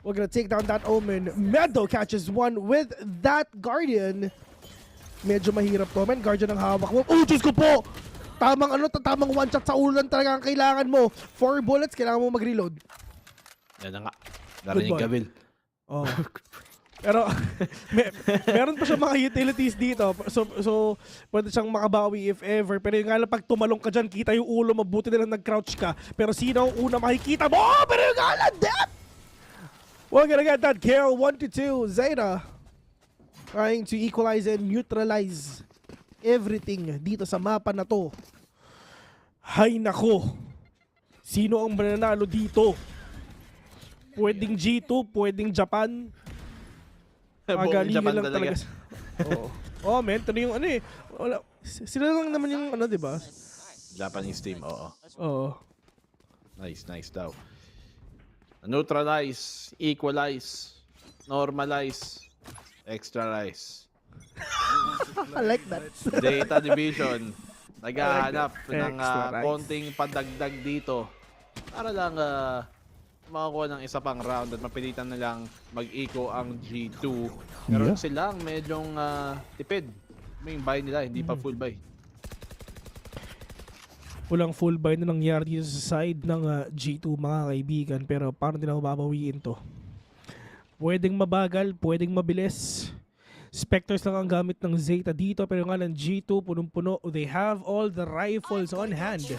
We're gonna take down that Omen. Meadow catches one with that Guardian. Medyo mahirap to, men. Guardian ang hawak mo. Oh, Diyos ko po! Tamang one shot sa ulo lang talaga ang kailangan mo. 4 bullets, kailangan mo mag-reload. Yan na nga. Narinig ka, Bill. Oh. Pero, meron pa siya mga utilities dito. So pwede siyang makabawi if ever. Pero yung nga lang, pag tumalong ka dyan, kita yung ulo, mabuti na lang nag-crouch ka. Pero sino ang una makikita mo? Oh, pero yung nga lang, Dep! We're gonna get that kill. 1-2. Zeta trying to equalize and neutralize everything dito sa mapa na to. Hay nako. Sino ang mananalo dito? Pwedeng G2, pwedeng Japan. Magalingan lang talaga. Oh, men, ito na yung ano eh. Wala. Sila lang naman yung ano, di ba? Japanese team, oo. Oo. Nice daw. Neutralize, equalize, normalize, extralize. I like that. Data division. Naghahanap ng Extra konting padagdag dito para lang makakuha ng isa pang round at mapilitan na lang mag-eco ang G2. Pero silang medyong tipid. Yung buy nila, hindi pa full buy. Walang full buy na nangyari dito sa side ng G2 mga kaibigan, pero paano nila mababawiin to? Pwedeng mabagal, pwedeng mabilis. Spectres lang ang gamit ng Zeta dito, pero nga ng G2 punong-puno. They have all the rifles on hand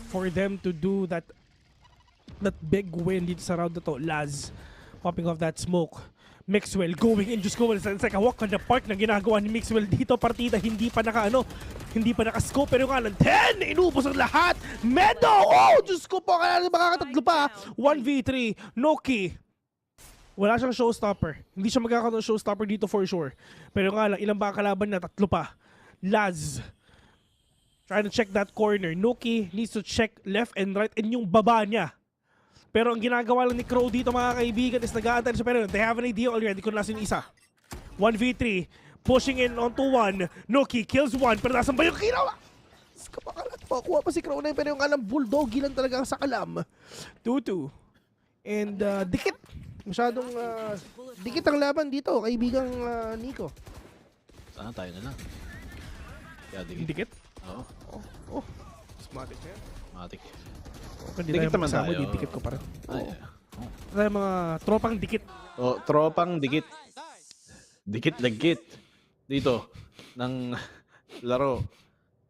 for them to do that big win dito sa round na to. Laz popping off that smoke. Maxwell going in, just go. It's like a walk on the park na ginagawa ni Maxwell dito. Partida hindi pa naka-scope, pero nga lang 10! Inubos ang lahat! Meadow! Oh! Diyos ko po, kailangan makakatatlo pa. 1v3, Noki. Wala siyang showstopper. Hindi siya magkakaroon ng showstopper dito for sure. Pero nga lang, ilang ba kalaban na? Tatlo pa. Laz trying to check that corner. Noki needs to check left and right and yung baba niya. Pero ang ginagawa lang ni Crow dito mga kaibigan is nag-aantay siya, pero they have an idea already kung nasan yung isa. 1v3, pushing in onto 1. Noki kills 1, pero nasan ba yung kinawa? Kapakalat po, kuha pa si Crow na yun, pero yung alam, bulldoggy lang talaga sa kalam. 2-2. And dikit. Masyadong dikit ang laban dito, kaibigang Nico. Sana tayo na lang. Kaya dikit? Oo. Oh. Smatic na yan. Smatic. Dikit naman tayo. Dikit ko pa rin. Tayo mga tropang dikit. Oh, tropang dikit. Dikit-lagkit. Dito, ng laro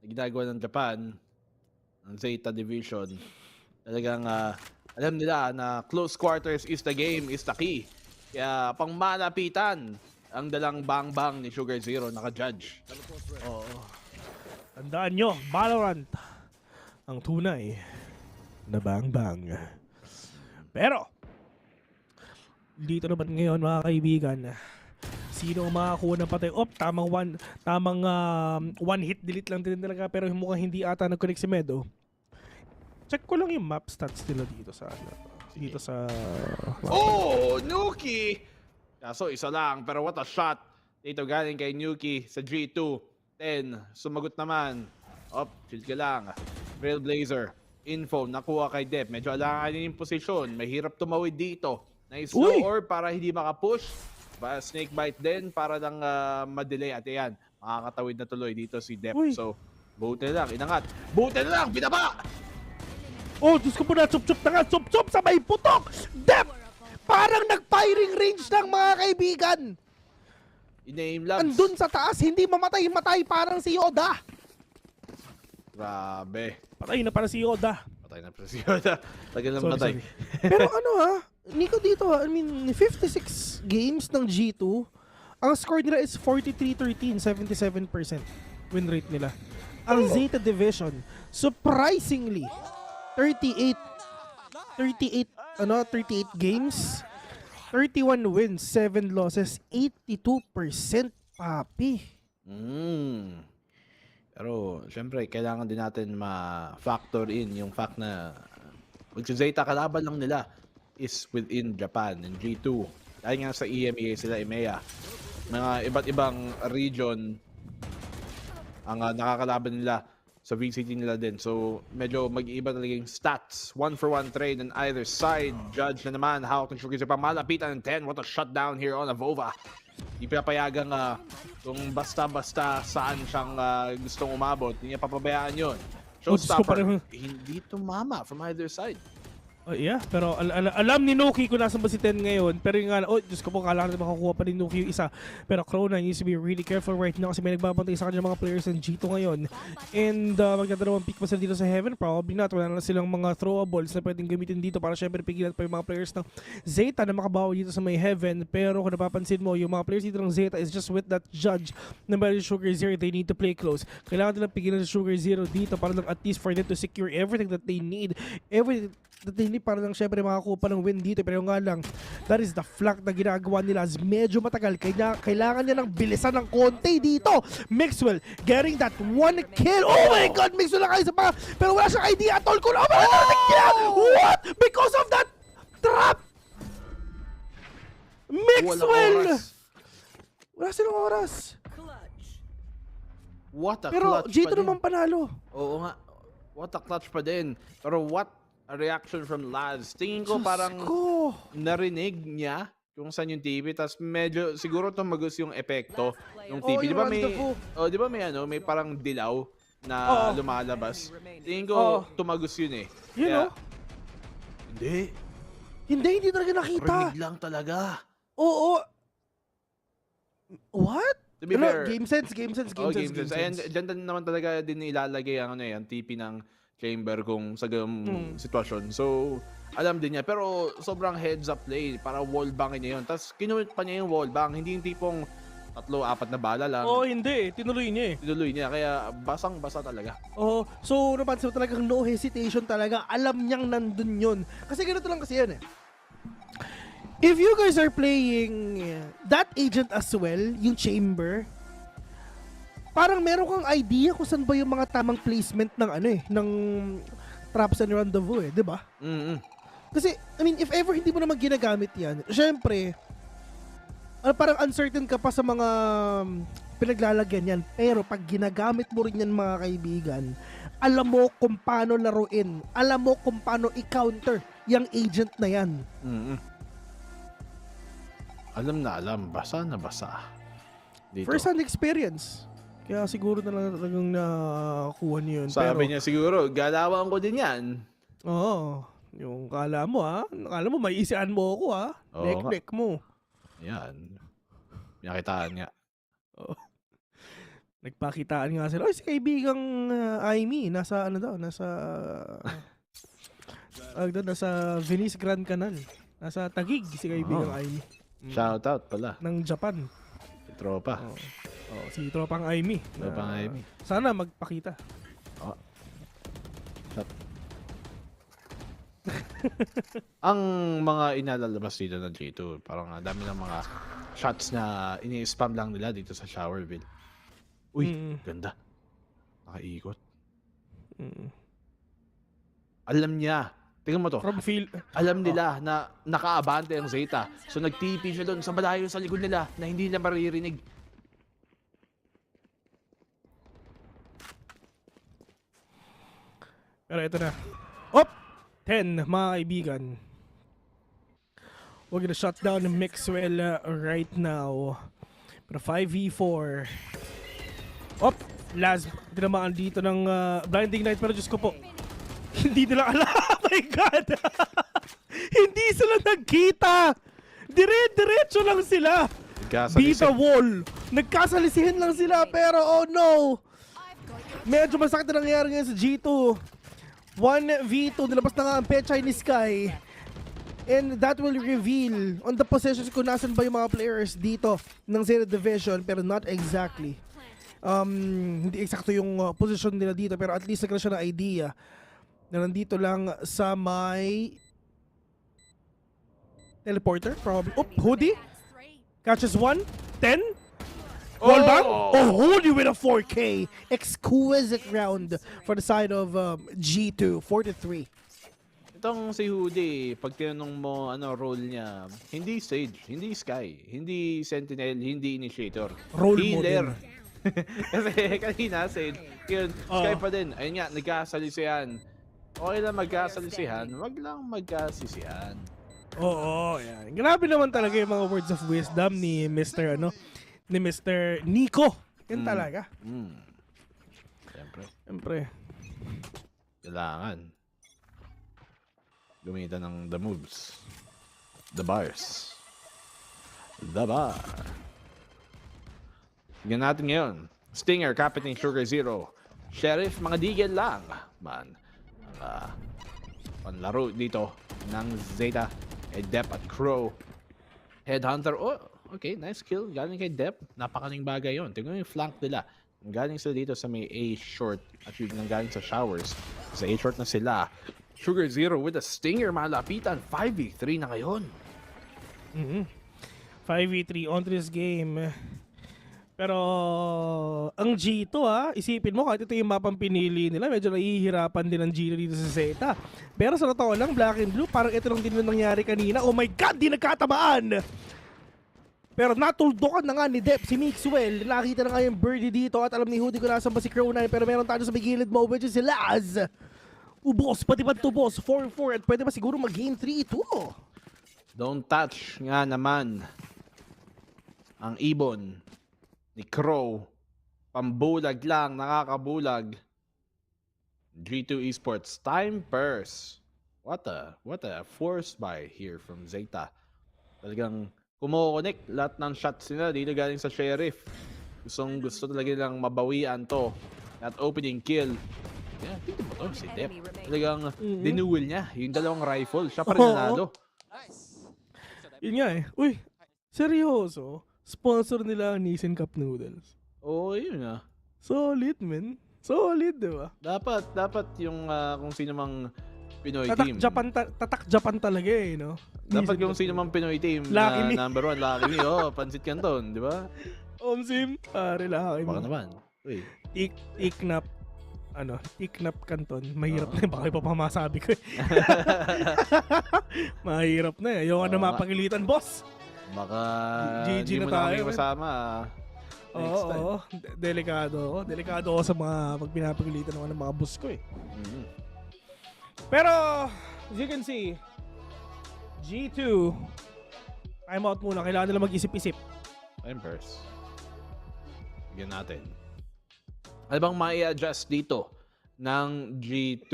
na ginagawa ng Japan, ng Zeta Division. Talagang alam nila na close quarters is the game, is the key. Kaya pang malapitan ang dalang bang-bang ni Sugar Zero naka-judge. Oo. Tandaan nyo, Valorant ang tunay na bang-bang. Pero, dito naman ngayon mga kaibigan, sino ang makakuha ng patay? Tamang one hit delete lang din talaga, pero mukhang hindi ata nag-connect si Meadow. Check ko lang yung map stats nila dito sa dito sa Oh, Nuki! Kaso isa lang, pero what a shot. Dito galing kay Nuki sa G2. 10, sumagot naman. Chill ka lang. Trailblazer. Info, nakuha kay Dep. Medyo alanganin yung posisyon. Mahirap tumawid dito. Nice slow orb para hindi makapush. Snake bite din para lang ma-delay. At yan, makakatawid na tuloy dito si Dep. So, buti na lang, inangat. Buti na lang, binaba! Oh, Diyos ko po na, chup-chup na nga, chup-chup sa may putok! Dep! Parang nag-firing range ng mga kaibigan! Ina-aim labs. Andun sa taas, hindi mamatay-matay, parang si Yoda! Grabe. Patay na para si Yoda. Patay na para si Yoda. Tagal na matay. Pero ano ha, Nico dito ha, I mean, 56 games ng G2, ang score nila is 43-13, 77% win rate nila. Ang Zeta Division, surprisingly, 38 games, 31 wins, 7 losses, 82% papi. Pero, syempre, kailangan din natin ma-factor in yung fact na Zeta kalaban lang nila is within Japan and G2. Dahil nga sa EMEA sila, EMEA. Mga iba't ibang region ang nakakalaban nila sa VCT nila din. So, medyo mag-iiba talaga yung stats. 1-for-1 trade on either side. Judge na naman. How can Shugis pa malapitan ng 10. What a shutdown here on Avova. Di pinapayagang kung basta-basta saan siyang gustong umabot. Hindi niya papabayaan yun. Showstopper, hindi tumama from either side. Oh, yeah, pero alam ni Nuki kung nasan ba si Ten ngayon. Pero yung nga, Diyos ko po, kailangan natin makakuha pa ni Nuki yung isa. Pero Krona needs to be really careful right now kasi may nagbabantay sa kanya mga players ng G2 ngayon. And magdadalawang pick pa sila dito sa Heaven? Probably not. Wala na silang mga throwables na pwedeng gamitin dito para syempre pigilan pa yung mga players ng Zeta na makabawa dito sa may Heaven. Pero kung napapansin mo, yung mga players dito ng Zeta is just with that judge na meron Sugar Zero. They need to play close. Kailangan nila pigilan sa Sugar Zero dito para lang at least for them to secure everything that they need. Everything that they need para lang syempre makakuha pa ng win dito. Pero nga lang, that is the flank na ginagawa nila as medyo matagal. Kailangan niya ng bilisan ng konti dito. Mixwell getting that one kill. Oh my God! Mixwell lang kayo sa pa. Pero wala siyang idea at all kung ano niya. What? Because of that trap! Mixwell! Wala silang oras. What a pero clutch G2 pa din. naman panalo. Oo nga. What a clutch pa din. Pero what a reaction from Laz. Tingin ko parang narinig niya kung saan yung TV. Tapos medyo siguro tumagos yung epekto ng TV. Di ba may parang dilaw na lumalabas. Tingin ko tumagos yun eh. Hindi talaga nakita. Rinig lang talaga. Oo. What? To be fair, game sense. Ayan, dyan naman talaga din ilalagay ang TP ng chamber kung sa ganung sitwasyon. So, alam din niya. Pero sobrang heads up play para wallbangin niya yun. Tapos kinuwit pa niya yung wallbang. Hindi yung tipong 3-4 na bala lang. Hindi. Tinuloy niya. Kaya basang-basa talaga. So napansin mo talagang no hesitation talaga. Alam niyang nandun yun. Kasi ganito lang kasi yan eh. If you guys are playing that agent as well, yung chamber, parang meron kang idea kung saan ba yung mga tamang placement ng ng traps and rendezvous di ba? Kasi, I mean, if ever hindi mo naman ginagamit yan, syempre, parang uncertain ka pa sa mga pinaglalagyan yan. Pero pag ginagamit mo rin yan mga kaibigan, alam mo kung paano laruin. Alam mo kung paano i-counter yung agent na yan. Alam na alam. Basa na basa. Dito. First-hand experience. Kaya siguro na lang talagang nakuha niyo yun. Sabi niya siguro, galawan ko din yan. Oo. Yung kala mo Kala mo may isian mo ako Nek-nek mo. Yan. Pinakitaan nga. Nagpakitaan nga sila. Si kaibigang Aimee, nasa nasa Venice Grand Canal. Nasa Taguig si kaibigang Aimee. Shout out pala. Ng Japan. Si Tropa. Si Tropang Aimee. Sana magpakita. Ang mga inalalabas dito ng G2, parang dami ng mga shots na ini-spam lang nila dito sa Showerville. Uy, ganda. Nakaikot. Alam niya. Tingnan mo to. Alam nila na nakaabante ang Zeta. So nag-TP siya doon sa malayo sa likod nila na hindi nila maririnig. Pero ito na. 10, mga kaibigan. We're gonna shut down Mixwell right now. Pero 5v4. Last, tinamaan dito ng Blinding Light. Pero Diyos ko po. Hindi nila alam. Oh my God! Hindi sila nagkita! Dire-diretso lang sila! Bita wall! Nagkasalisihin lang sila pero oh no! Medyo masakit na nangyari ngayon sa G2. 1v2, nilabas na nga ang Pechay ni Sky. And that will reveal on the possessions kung nasan ba yung mga players dito ng Zero Division, pero not exactly. Hindi eksakto yung position nila dito, pero at least nagkaroon siya ng idea na nandito lang sa may teleporter, probably. Oh, Hoodie catches 1, 10. Wallbang? Oh, Hoodie with a 4K. Exquisite round for the side of G2, 4-3. Itong si Hoodie, pag tinanong mo ano role niya, hindi Sage, hindi Sky, hindi Sentinel, hindi Initiator. Role healer. model. Kasi kanina, Sage, yun, Sky pa din. Ayun nga, nagkasalisihan. Okay lang magkasalisihan, wag lang magkasisihan. Oo, yan. Grabe naman talaga yung mga words of wisdom ni Mr. Ni Mr. Nico. Yan talaga. Siyempre. Kailangan gumita ng the moves. The bars. The bar. Tignan natin ngayon. Stinger, Captain Sugar Zero. Sheriff, mga digel lang. Man. Panlaro dito ng Zeta. Dep at Crow. Headhunter. Oh, okay. Nice kill. Galing kay Dep. Napakaling bagay yun. Tingnan yung flank nila. Galing sila dito sa may A short. At yung galing sa showers. Sa A short na sila. Sugar Zero with a Stinger. Malapitan. 5v3 na ngayon. 5v3 on this game. Pero ang G2 isipin mo kahit ito yung mapang pinili nila, medyo nahihirapan din ang G2 dito sa Zeta. Pero sa totoo lang, Black and Blue, parang ito lang din yung nangyari kanina. Oh my God, di nagkatamaan! Pero natuldukan na nga ni Dep si Mixwell. Nakita na nga yung birdie dito at alam ni Hoodie kung nasan ba si Crow9. Pero meron tayo sa bigilid mo, which is si Laz. Ubos, pati ba tubos? 4-4 at pwede ba siguro mag-game 3 ito? Don't touch nga naman ang ibon ni Crow. Pambulag lang, nakakabulag. G2 Esports, time purse. What a force buy here from Zeta. Talagang kumo-connect lahat ng shots nila dito galing sa Sheriff. Gusto talaga nilang mabawian to. At opening kill. Yeah, dito mo to si Dep. Talagang dinuwil niya yung dalawang rifle. Siya pa rin nanalo. Yun nga Uy, seryoso? Sponsor nila ang Nissan Cup Noodles. Oo, yun nga. Solid, man. Solid, di ba? Dapat yung kung sino mang Pinoy tatak team. Tatak Japan talaga no? Dapat yung sino mang Pinoy team na number 1, Lucky Me. Pansit Canton, di ba? Omsim, pare Lucky Me. Baka naman. Uy. Iknap. Iknap Canton. Mahirap na baka ipapamasabi ko Mahirap na Ayaw na mapagilitan, boss. Baka GG na tayo. Masama. Oo. Delikado ako sa mga pag pinapagalitan ng mga boss ko Pero, as you can see, G2, time out muna. Kailangan nila mag-isip-isip. Time burst. Bigyan natin. Ano bang mai-adjust dito ng G2?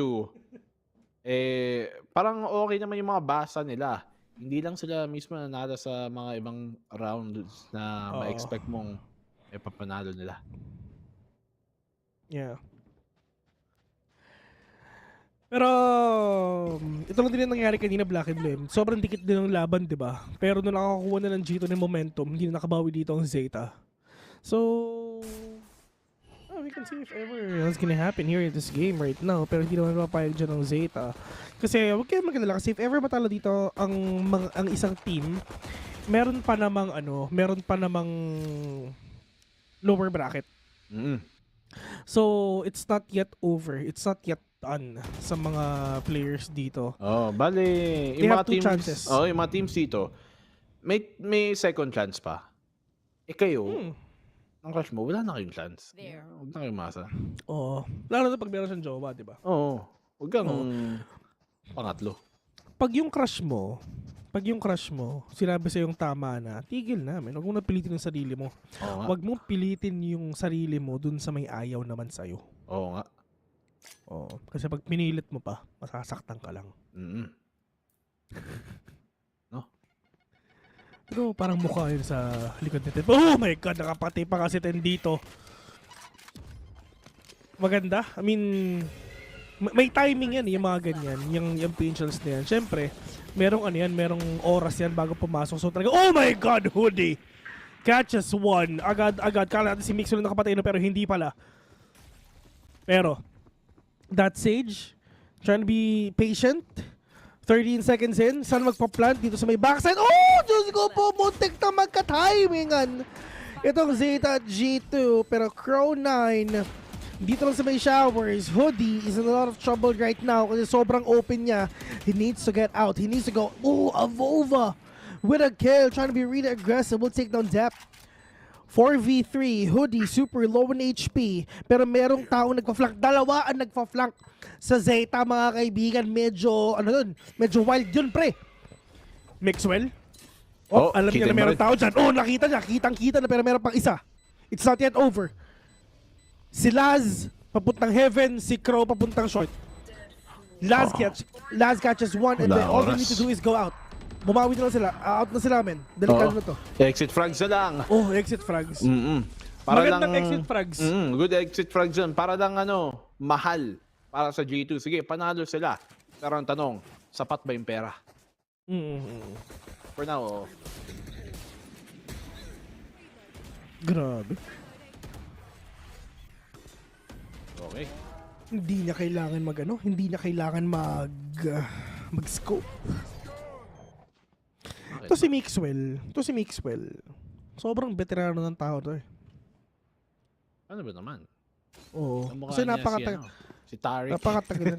Parang okay naman yung mga basa nila. Hindi lang sila mismo nanalo sa mga ibang rounds na ma-expect mong papanalo nila. Yeah. Pero ito lang din yung nangyari kanina, Black and Blue. Sobrang dikit din ng laban, di ba? Pero nung nakakuha na ng G2 ng momentum, hindi na nakabawi dito ang Zeta. So, we can see if ever what's gonna happen here in this game right now. Pero hindi naman mapapayag dyan ng Zeta. Kasi huwag kayo magkadala kasi if ever matalo dito ang isang team, meron pa namang lower bracket. So, it's not yet over. It's not yet done sa mga players dito. Bale, they have two chances. Yung mga teams dito, may second chance pa. Kayo, ang crush mo, wala na kayong chance. Huwag na kayong masa. Lalo na pag meron siyang jowa, di ba? Huwag kang pangatlo. Pag yung crush mo, sinabi sa yung tama na, tigil na, man. Huwag mo na pilitin yung sarili mo. Huwag mo pilitin yung sarili mo dun sa may ayaw naman sa'yo. Oo nga. Oo. Kasi pag pinilit mo pa, masasaktan ka lang. No? Pero parang mukha yun sa likod ni Ten. Oh my God, nakapati pa kasi Ten dito. Maganda. I mean, may timing yan, yung mga ganyan. Yung pinchals na yan. Siyempre, merong ano yan, merong oras yan bago pumasok. So talaga, oh my God, Hoodie! Catches one. Agad. Kala natin si Mixwell nakapatay na pero hindi pala. Pero, that Sage, trying to be patient. 13 seconds in. Saan magpa-plant dito sa may backside? Oh! Diyos ko po, muntik na magka-timingan. Itong Zeta at G2. Pero Crow 9, dito lang sa may showers. Hoodie is in a lot of trouble right now kasi sobrang open niya. He needs to get out. He needs to go. Oh, Avova with a kill. Trying to be really aggressive. We'll take down Depth. 4v3. Hoodie super low in HP. Pero merong tao nagpa-flank. Dalawa ang nagpa-flank sa Zeta, mga kaibigan. Medyo, ano dun? Medyo wild yun, pre. Mixwell. Oh, alam niya na meron tao dyan. Oh, nakita niya. Kitang-kita na pero meron pang isa. It's not yet over. Si Laz, papuntang heaven. Si Crow, papuntang short. Laz catches one and then all they need to do is go out. Bumawi na lang sila. Out na sila, men. Delikado na to. Exit frags na lang. Oh, exit frags. Para magandang lang, exit frags. Good exit frags yun. Para lang mahal para sa G2. Sige, panalo sila. Pero ang tanong, sapat ba yung pera? For now, Grabe. Okay. Hindi niya kailangan hindi niya kailangan mag-scope. Ito si Mixwell. Sobrang veterano ng tao to eh. Ano ba naman? Oo. Kasi napakatagal. Si Tariq. Napakatagal.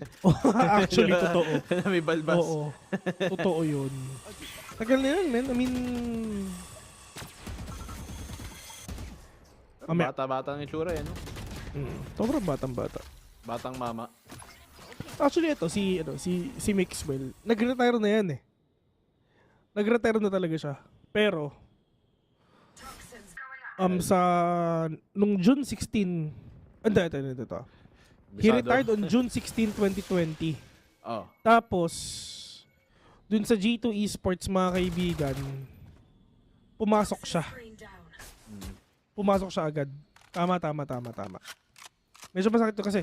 Actually, totoo. May balbas. Oo. Totoo yun. Tagal na yun, man. I mean... Bata-bata ng itsura eh, no? Sobrang batang-bata. Batang mama. Actually, ito, si Mixwell, nag-retire na yan eh. Nag-retire na talaga siya. Pero, nung June 16, ito. He retired on June 16, 2020. Oh. Tapos, dun sa G2 Esports, mga kaibigan, pumasok siya. Pumasok siya agad. Tama. Medyo masakit to kasi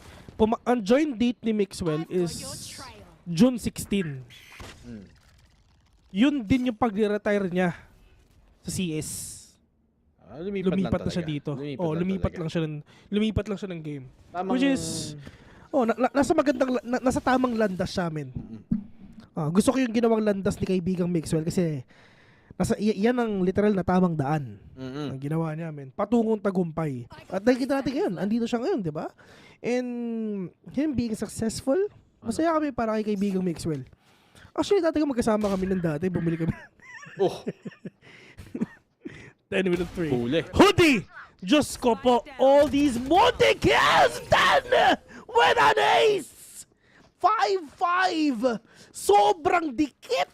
ang join date ni Mixwell is June 16. Yun din yung pag-retire niya sa CS. Lumipat na siya dito. Lumipat lang siya ng game. Which is nasa tamang landas siya, men. Gusto ko yung ginawang landas ni kaibigang Mixwell kasi yan ang literal na tamang daan ang ginawa niya, men. Patungong tagumpay. At nakikita natin ngayon, andito siya ngayon, di ba? And him being successful, masaya kami para kay kaibigang Mixwell. Actually, dati magkasama kami ng dati, bumili kami. 10 with a 3. Hoodie! Diyos ko po, all these multi-kills done with an ace! 5-5! Sobrang dikit!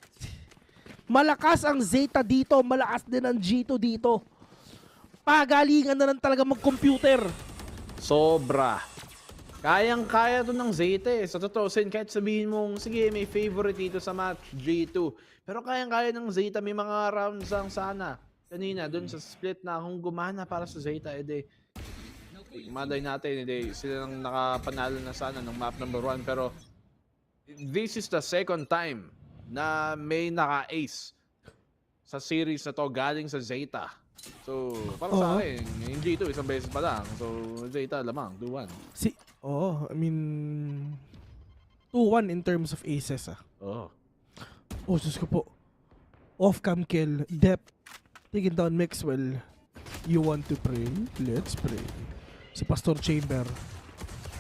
Malakas ang Zeta dito, malakas din ang G2 dito. Pagalingan na lang talaga mag-computer. Sobra. Kayang-kaya to ng Zeta eh. Sa totoo, kahit sabihin mong, sige, may favorite dito sa match, G2. Pero kayang-kaya ng Zeta, may mga rounds lang sana. Kanina, dun sa split na kung gumana para sa Zeta, maday natin, sila nang nakapanalo na sana ng map number 1. Pero, this is the second time na may naka-ace sa series na to galing sa Zeta. So, para sa akin, yung G2, isang beses pa lang. So, Zeta, lamang, 2-1. I mean, 2-1 in terms of aces, Oh, Diyos ko po. Off-cam kill, Depth, taking down Mixwell. You want to pray? Let's pray. Si Pastor Chamber,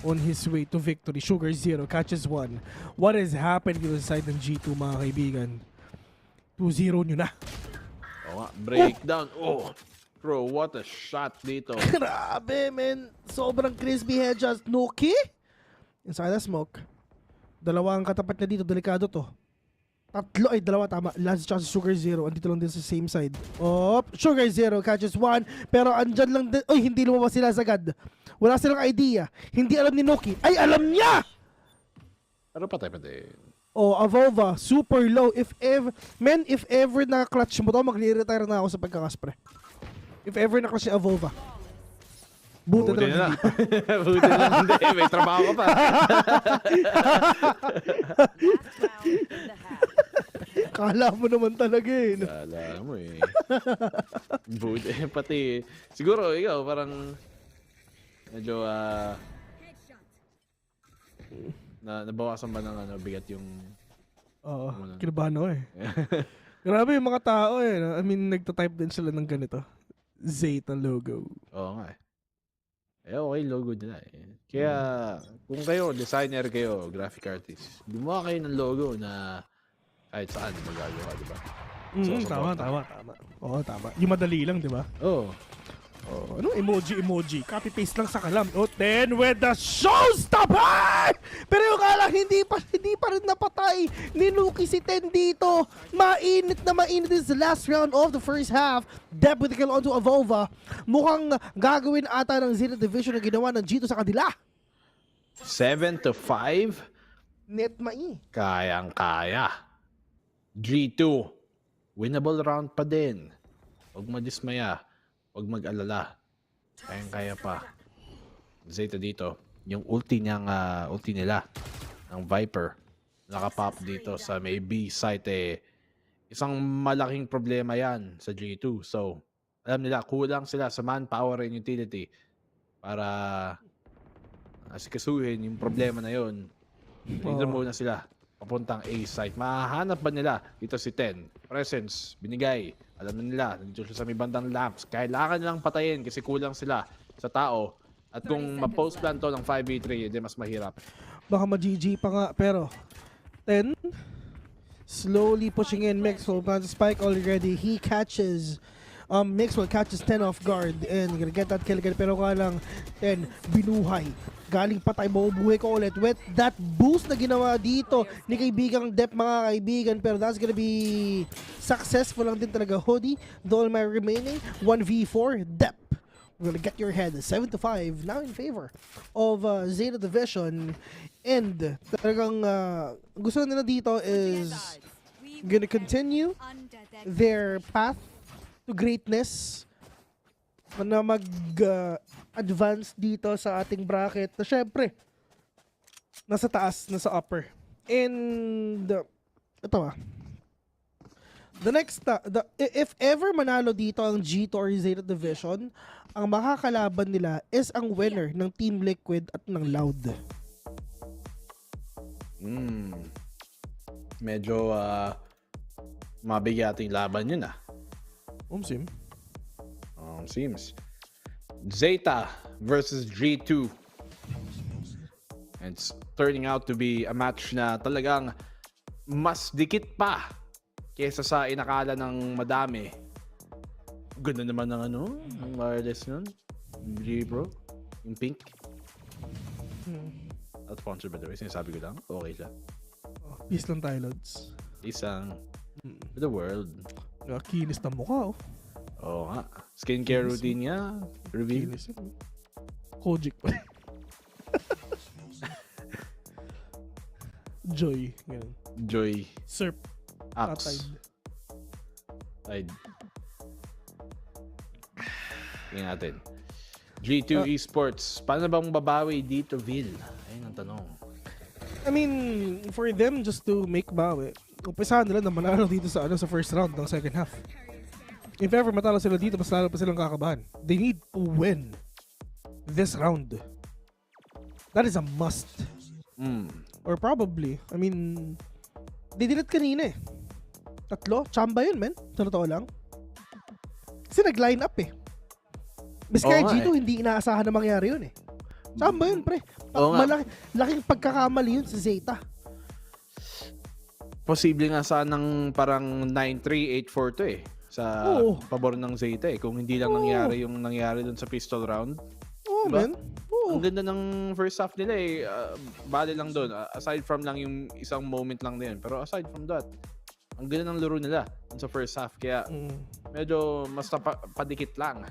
on his way to victory. Sugar Zero catches one. What is happening to the side ng G2, mga kaibigan? 2-0 nyo na. Breakdown. Bro, what a shot dito. Grabe, man. Sobrang crispy headshots. Nuki? Inside the smoke. Dalawang katapat niya dito. Delikado to. Tatlo ay dalawa, tama. Lance tsaka si Sugar Zero, andito lang din sa same side. Sugar Zero catches one, pero andyan lang din. Oy, hindi lumabas sila sagad. Wala silang idea. Hindi alam ni Noki. Ay, alam niya! Pero patay. Avova, super low. If ever na-clutch mo to, mag-retire na ako sa pagkakaspre. If ever na-clutch si Avova. Buti na lang. Buti na lang hindi. May trabaho ka pa. Kala mo naman talaga eh. Kala mo eh. Buti. Pati, siguro ikaw parang medyo nabawasan ba ng bigat yung... Oo, kinabahan ako eh. Grabe yung mga tao eh. I mean, nagtatype din sila ng ganito. Zeta logo. Oo nga eh. Okay, logo nila eh. Kaya, kung kayo, designer kayo, graphic artist, gumawa kayo ng logo na kahit saan magagawa, di ba? Tama. Oo, tama. Yung madali lang, di ba? Oo. Ano? Emoji. Copy-paste lang sa kalam. Then with the showstopper! Pero yung kala, hindi pa rin napatay ni Nuki si Ten dito. Mainit this last round of the first half. Dep with the kill onto Avova. Mukhang gagawin ata ng Zeta Division na ginawa ng G2 sa kanila. 7-5? Net mai. Kayang-kaya. G2. Winnable round pa din. Huwag madismaya. Huwag mag-alala. Kayang-kaya pa. Zeta dito. Yung ulti nila. Ng Viper. Nakapop dito sa may B site isang malaking problema yan sa G2. So, alam nila, kulang sila sa manpower and utility para asikasuhin yung problema na yun. Dito muna sila. Papuntang A site. Mahahanap ba nila? Dito si Ten. Presence. Binigay. Alam na nila, nandito siya sa may bandang lamps. Kailangan nilang patayin kasi kulang sila sa tao. At kung ma-post plan to ng 5v3, hindi mas mahirap. Baka ma-GG pa nga, pero 10 slowly pushing in. Mixwell plants a spike already. He catches Mixwell catches 10 off guard and gonna get that kill again. Pero nga lang 10 binuhay. Galing patay, mabubuhay ko ulit with that boost na ginawa dito ni kaibigang Dep, mga kaibigan. Pero that's gonna be successful lang din talaga. Hoodie, Dolma remaining 1v4. Dep will get your head 7-5 now in favor of Zeta Division. And talagang gusto nila dito is gonna continue their path to greatness na mag-advance dito sa ating bracket na syempre nasa taas, nasa upper. And ito the next if ever manalo dito ang G2 or Zeta Division, ang makakalaban nila is ang winner ng Team Liquid at ng Loud. Medyo mabigating laban yun Seems. Zeta versus G2. It's turning out to be a match na talagang mas dikit pa kesa sa inakala ng madami. Ganda naman ng ng wireless nun. Bro, yung pink. Not sponsored by the way, sinasabi ko lang. Okay siya. Peace lang tayo, Lods. Peace lang. The world. Kinis na mukha Oo nga. Skincare routine niya. Reveal. Kojic pa. Joy. Ganun. Joy. Serp. Axe. Tide. Tingnan natin. G2 Esports. Paano bang babawi dito, Vil? Ayun ang tanong. I mean, for them just to make bawi, umpisahan nila na manalo dito sa first round ng second half. If ever matalo sila dito, mas lalo pa silang kakabahan. They need to win this round. That is a must. Or probably, I mean, they did it kanina 3. Chamba yun, men. Sa totoo lang. Kasi nag-line up Mas kaya G2, hindi inaasahan na mangyari yun Chamba yun, pre. Laking pagkakamali yun sa Zeta. Posible nga sanang parang 9-3, 8-4 to sa pabor ng Zeta kung hindi lang nangyari yung nangyari dun sa pistol round. Diba? Man. Ang ganda ng first half nila bali lang dun. Aside from lang yung isang moment lang din. Pero aside from that, ang ganda ng laro nila sa first half. Kaya medyo mas padikit lang.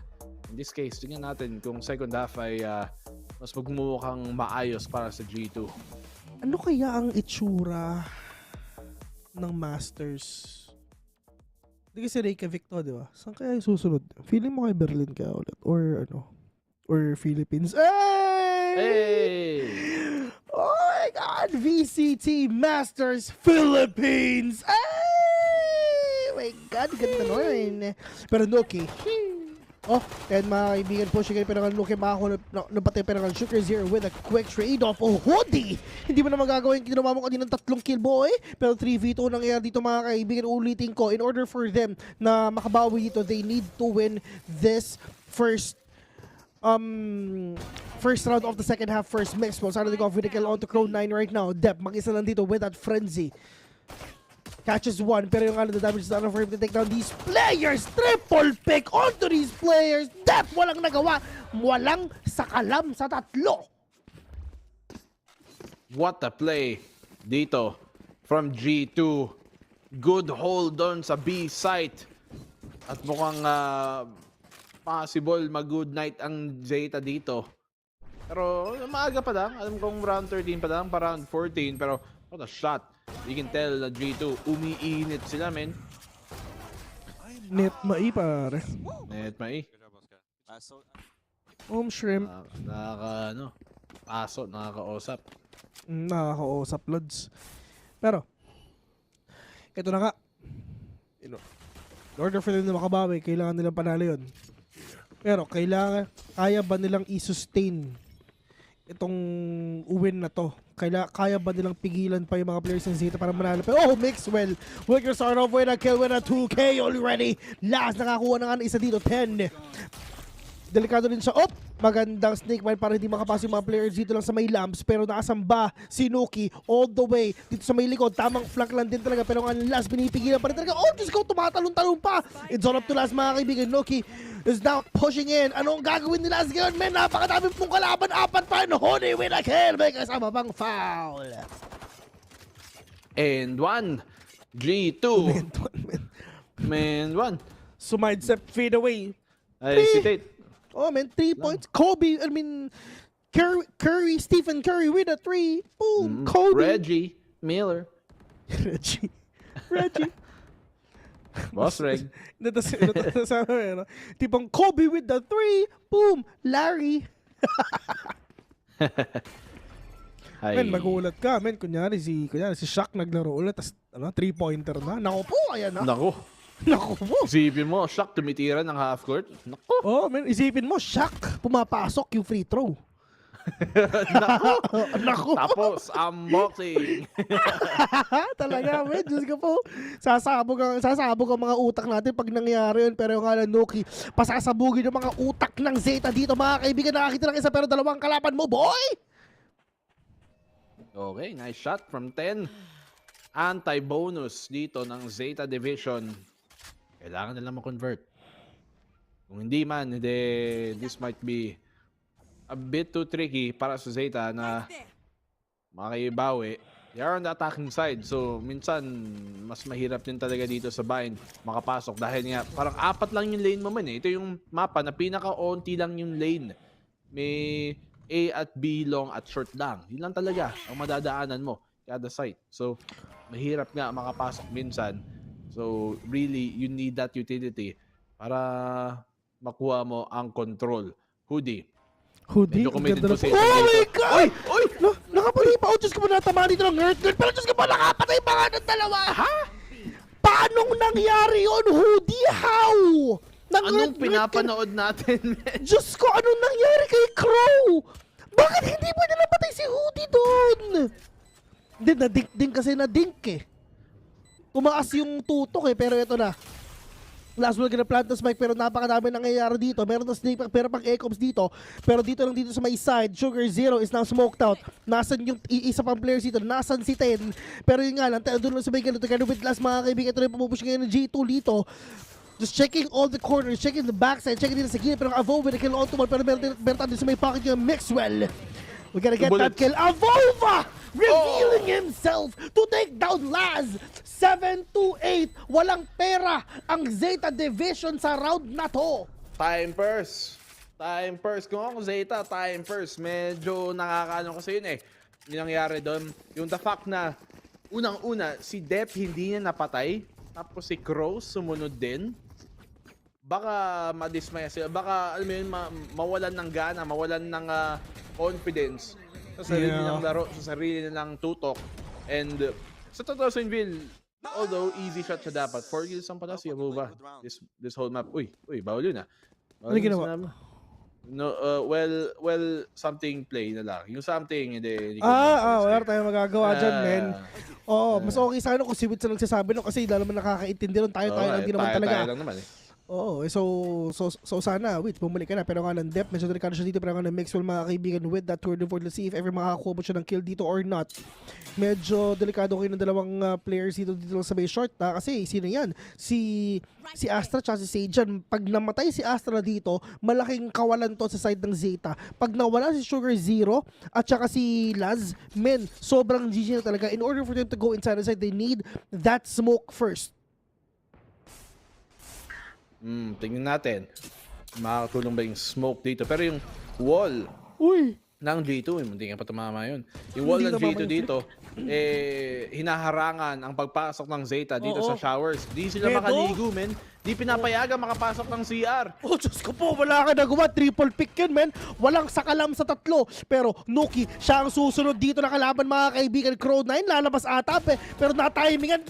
In this case, tingnan natin kung second half ay mas magmumukhang maayos para sa G2. Ano kaya ang itsura ng Masters? Hindi kasi Reykjavik to, di ba? Saan kaya yung susunod? Feeling mo kay Berlin kaya ulit? Or ano? Or Philippines? Hey! Oh my God! VCT Masters Philippines! Ay! My God, ganda nun. Pero Nuki. Oh, and mga kaibigan po siya kayo pero Nuki makakulap napatay pero Sugar Zero with a quick trade-off. Oh, Hoodie! Hindi mo na magagawin ginawa mo kanina ng 3 kill boy. Pero 3v2 nangyayari dito mga kaibigan. Ulitin ko, in order for them na makabawi dito, they need to win this first round of the second half, first mix. Well, Saturday go with the kill on to Crow 9 right now. Dep, mag-isa lang dito with that frenzy. Catches one, pero yung the damage is enough for him to take down these players. Triple pick onto these players. Dep, walang nagawa. Walang sakalam sa tatlo. What a play dito from G2. Good hold on sa B site. At mukhang possible mag-good night ang Zeta dito. Pero maaga pa lang. Alam kong round 13 pa lang, pa round 14. Pero what a shot. You can tell na G2 umiinit sila, men. Net mai, pare. Net mai. Shrimp. Nakakausap. Nakakausap, Lods. Pero, ito na nga. In order for them na makabawi, kailangan nilang panalo yun. Pero, kaya ba nilang i-sustain itong win na to? Kaya ba nilang pigilan pa yung mga players ng Zeta para manalo pa? Oh, Mixwell! Wicker start off with a kill with a 2K already! Last, nakakuha na nga ng isa dito, 10. Delikado din siya. Oh! Magandang snake mine para hindi makapasok yung mga players dito lang sa may lamps. Pero nakasamba si Nuki all the way dito sa may likod. Tamang flank lang din talaga. Pero ang last, binipigilan pa rin talaga. Oh, Diyos ko, tumatalon-talon pa. It's all up to last, mga kaibigan. Nuki is now pushing in. Anong gagawin nila sa ngayon? Men, napakadami pong kalaban. 4 pa. Honey with a kill. May kasama pang foul. And one. G2. Man, one. So, mindset fade away. Ay, si Tate. Oh man, 3 points. Kobe, Curry, Stephen Curry with a 3. Boom, Kobe. Reggie Miller. Reggie. Boss Reg. Tipong Kobe with the 3. Boom, Larry. Men, magulat ka. Men, kunyari si Shaq naglaro ulit. Tas, 3-pointer na. Naku po, ayan na. Naku po. Isipin mo, Shaq tumitira ng half court. Naku. Oh, men, isipin mo, Shaq pumapasok yung free throw. Naku. Tapos, unboxing. Talaga, men. Diyos ko po. Sasabog ang mga utak natin pag nangyari yun. Pero yung Nuki, pasasabugin yung mga utak ng Zeta dito. Mga kaibigan, nakakita lang isa pero 2 kalaban mo, boy! Okay, nice shot from 10. Anti-bonus dito ng Zeta Division. Kailangan nila ma-convert. Kung hindi man, this might be a bit too tricky para sa Zeta na makaibawi. They are on the attacking side. So, minsan, mas mahirap din talaga dito sa bind makapasok. Dahil nga, parang 4 lang yung lane mo man eh. Ito yung mapa na pinaka-onti lang yung lane. May A at B long at short lang. Yun lang talaga ang madadaanan mo kada site. So, mahirap nga makapasok minsan. So, really, you need that utility para makuha mo ang control. Hoodie. Medyo committed po siya. Oh my God! Oy! Nakapalipa. Oh, Diyos ko po natama dito ng Earth Gun. Pero Diyos ko po nakapatay pa nga ng 2. Ha? Paanong nangyari yun, Hoodie? How? Anong pinapanood natin? Diyos ko, anong nangyari kay Crow? Bakit hindi pa nila patay si Hoodie doon? Hindi, na-dink din kasi na-dink eh. Tumaas yung tutok eh, pero ito na. Last will gonna plant the spike pero napakadami nangyayari dito. Meron na snake pero pang ecops dito. Pero dito lang dito sa may side, Sugar Zero is now smoked out. Nasaan yung isa pang players dito? Nasaan si Ten? Pero yun nga lang, doon lang sa may ganito. Together with last mga kaibigan, ito na yung pumupush ngayon ng G2 dito. Just checking all the corners, checking the backside, checking dito sa gilid. Pero Avo with a kill on to one. Pero meron tayo sa may pocket yung Mixwell. We gotta get that kill. Avova revealing himself to take down Laz. 7-8, walang pera ang Zeta Division sa round na to. Time first. Kung ako Zeta, time first. Medyo nakakaano kasi yun eh. Yung nangyari doon, yung the fact na unang-una, si Dep hindi niya napatay. Tapos si Crow sumunod din. Baka madismaya sila. Baka, alam mo yun, mawalan ng gana, mawalan ng confidence sa sarili nilang laro, sa sarili nilang tutok. And sa totoo sa Invil, although easy shot siya dapat, 4 kills ang pala siya move this whole map. Uy, bawal yun ah. Ano ginawa? No, well, something play na lang. Yung something, hindi wala tayong magagawa dyan, men. Mas okay sana kung si Witz ang nagsasabi no, kasi lalo naman nakakaintindi nun, tayo lang din naman talaga. Tayo lang naman eh. Oo, so sana, wait, bumalik ka na. Pero nga ng depth, medyo delikado siya dito. Pero nga ng Maxwell, mga kaibigan, with that tour de force, let's see if ever makakakuha mo siya ng kill dito or not. Medyo delikado kayo ng dalawang players dito lang sa may short, ha? Kasi sino yan? Si Astra at si Sajan. Pag namatay si Astra dito, malaking kawalan to sa side ng Zeta. Pag nawala si Sugar Zero at saka si Laz, men, sobrang GG na talaga. In order for them to go inside the side, they need that smoke first. Tingnan natin. Makakatulong ba yung smoke dito? Pero yung wall ng G2, hindi nga pa tumama yun. Yung wall ng G2 dito, hinaharangan ang pagpasok ng Zeta dito sa showers. Di sila makaligo, men. Di pinapayagan makapasok ng CR. Oh, Diyos ko po, wala ka nagawa. Triple pick yun, men. Walang sakalam sa tatlo. Pero Nuki, siya ang susunod dito na kalaban, mga kaibigan. Crow9, lalabas atap eh. Pero na-timingan.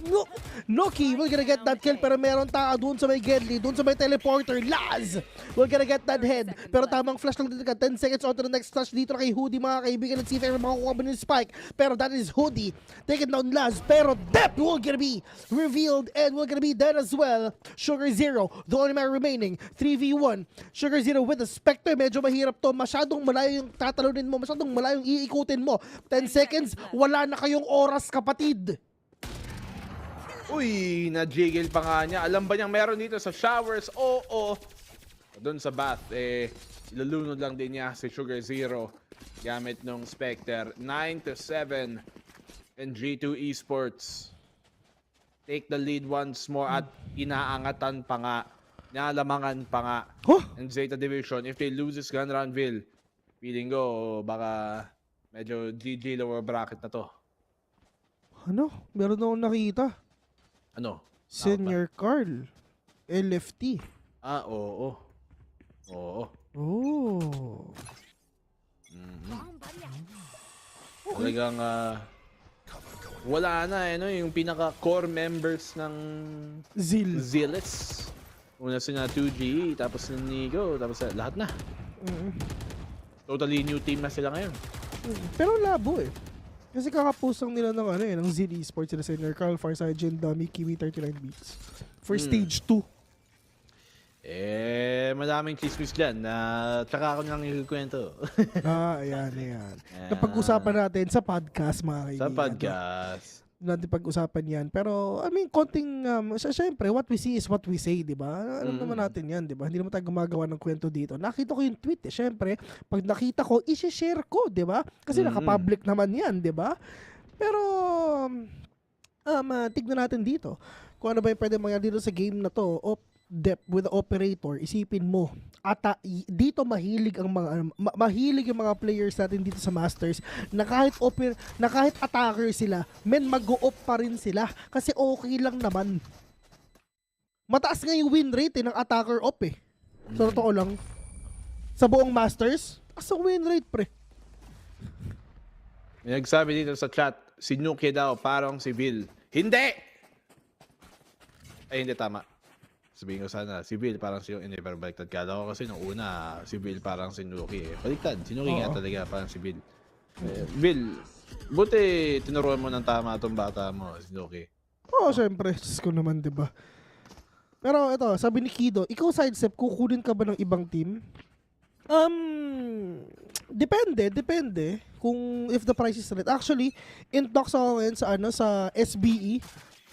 Nuki will gonna get that kill. Pero meron tao dun sa may Gedli, dun sa may teleporter. Laz will gonna get that head. Pero tamang flash lang dito ka. 10 seconds on to the next flash dito na kay Hoodie, mga kaibigan. Let's see if ever makakuha ba ng spike. Pero that is Hoodie. Taking down Laz. Pero Dep will gonna be revealed and will gonna be dead as well. Sugar Zero, the only man remaining. 3v1. Sugar Zero with the Spectre. Medyo mahirap to. Masyadong malayo yung tatalunin mo. Masyadong malayo yung iikutin mo. 10 seconds. Wala na kayong oras, kapatid. Uy, na-jiggle pa nga niya. Alam ba niyang meron dito sa showers? Oo. Doon sa bath, ilalunod lang din niya si Sugar Zero gamit nung Spectre. 9-7 and G2 Esports take the lead once more at inaangatan pa nga, nalamangan pa nga ng Zeta Division. If they lose this gun round, feeling ko baka medyo GG lower bracket na to. Ano? Meron na akong nakita. Ano? Senior Carl. LFT. Oo. Talagang wala na yung pinaka-core members ng Zilis. Una sila 2G, tapos si Nigo, tapos lahat na. Totally new team na sila ngayon. Pero labo eh. Kasi kakapusang nila ng ZD Esports sila sa Senior Carl, Farside, Dummy, Kiwi 39 beats. For stage 2. Madaming chismis dyan na tsaka ako nang ikikwento. Ayan. Napag-usapan natin sa podcast, mga kaibigan. Sa podcast. Natin pag-usapan yan. Pero, konting, syempre, what we see is what we say, di ba? Alam naman natin yan, di ba? Hindi naman tayo gumagawa ng kwento dito. Nakita ko yung tweet, syempre. Pag nakita ko, isi-share ko, di ba? Kasi naka-public naman yan, di ba? Pero, tignan natin dito. Kung ano ba yung pwede mangyari dito sa game na to. Depth with the operator, isipin mo, dito mahilig yung mga players natin dito sa Masters na kahit attacker sila, mag-go-op pa rin sila kasi okay lang naman. Mataas nga yung win rate ng attacker op eh. So totoo lang. Sa buong Masters, taas ang win rate pre. May nagsabi dito sa chat, si Nuki daw parang si Bill. Hindi! Ay, hindi tama. Sabihin ko sana, si Bill parang si hindi, pero baliktad ka. Ako kasi nung una, si Bill parang si Nuki eh. Baliktad, si Nuki nga talaga parang si Bill. Bill, buti tinuruan mo ng tama itong bata mo, si Nuki. Syempre. Diyos ko naman, diba? Pero ito, sabi ni Kido, ikaw sidestep, kukunin ka ba ng ibang team? Depende. Kung if the price is right. Actually, in talks ako ngayon sa SBE.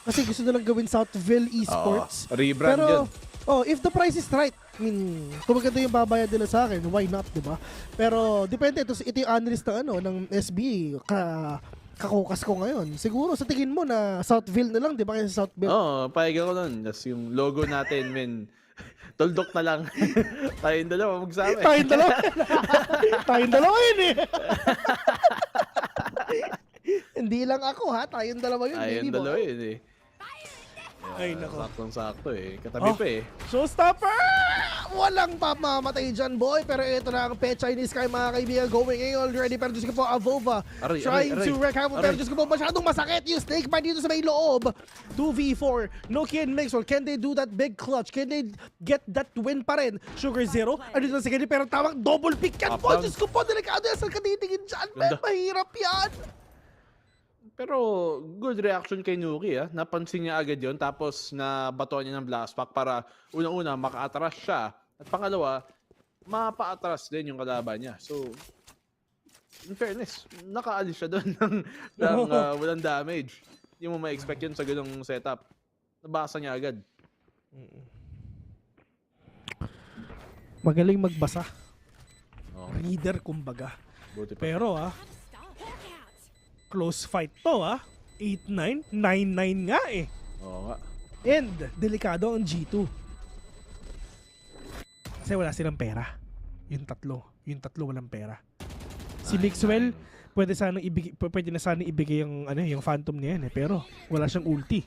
Kasi gusto nilang gawin Southville Esports. Rebrand pero, yun. if the price is right, kung maganda yung babayad nila sa akin, why not, diba? Pero, depende. Ito yung analyst ng SBE. kakukas ko ngayon. Siguro sa tingin mo na Southville na lang, di ba? Kaya sa Southville. Oo, payag ako nun. Tapos yung logo natin, men, tuldok na lang. Tayong dalawa, magsama. Tayong dalawa. Tayong dalawa yun eh. Hindi lang ako ha, tayong dalawa yun. Tayong dalawa yun eh. Ay, nako. Saktong-sakto eh. Katabi pa eh. Showstopper! Walang pamamatay dyan, boy. Pero ito na ang Pet Chinese Sky, mga kaibigan. Going in already. Pero Diyos ko po, Avova. Trying to wreck Hamilton. Pero Diyos ko po, masyadong masakit yung snake bite dito sa may loob. 2v4. Noki and Mixwell. Can they do that big clutch? Can they get that win pa rin? Sugar Zero. Ano dito na si Kenny? Pero tawag double pick yan po. Diyos ko po, delikado yan. Saan ka titingin dyan? Mahirap yan. Pero good reaction kay Nuki. Napansin niya agad yon, tapos nabatuan niya ng blast pack para unang-una maka-atras siya. At pangalawa, mapa-atras din yung kalaban niya. So, in fairness, nakaalis siya doon ng walang damage. Hindi mo ma-expect yun sa ganung setup. Nabasa niya agad. Magaling magbasa. Reader kumbaga. Pero close fight to 8-9, 9-9 nga eh. Oo nga. And delikado ang G2. Kasi wala silang pera. Yung tatlo walang pera. Si Mixwell, pwede na sana ibigay yung Phantom niya yan eh, pero wala siyang ulti.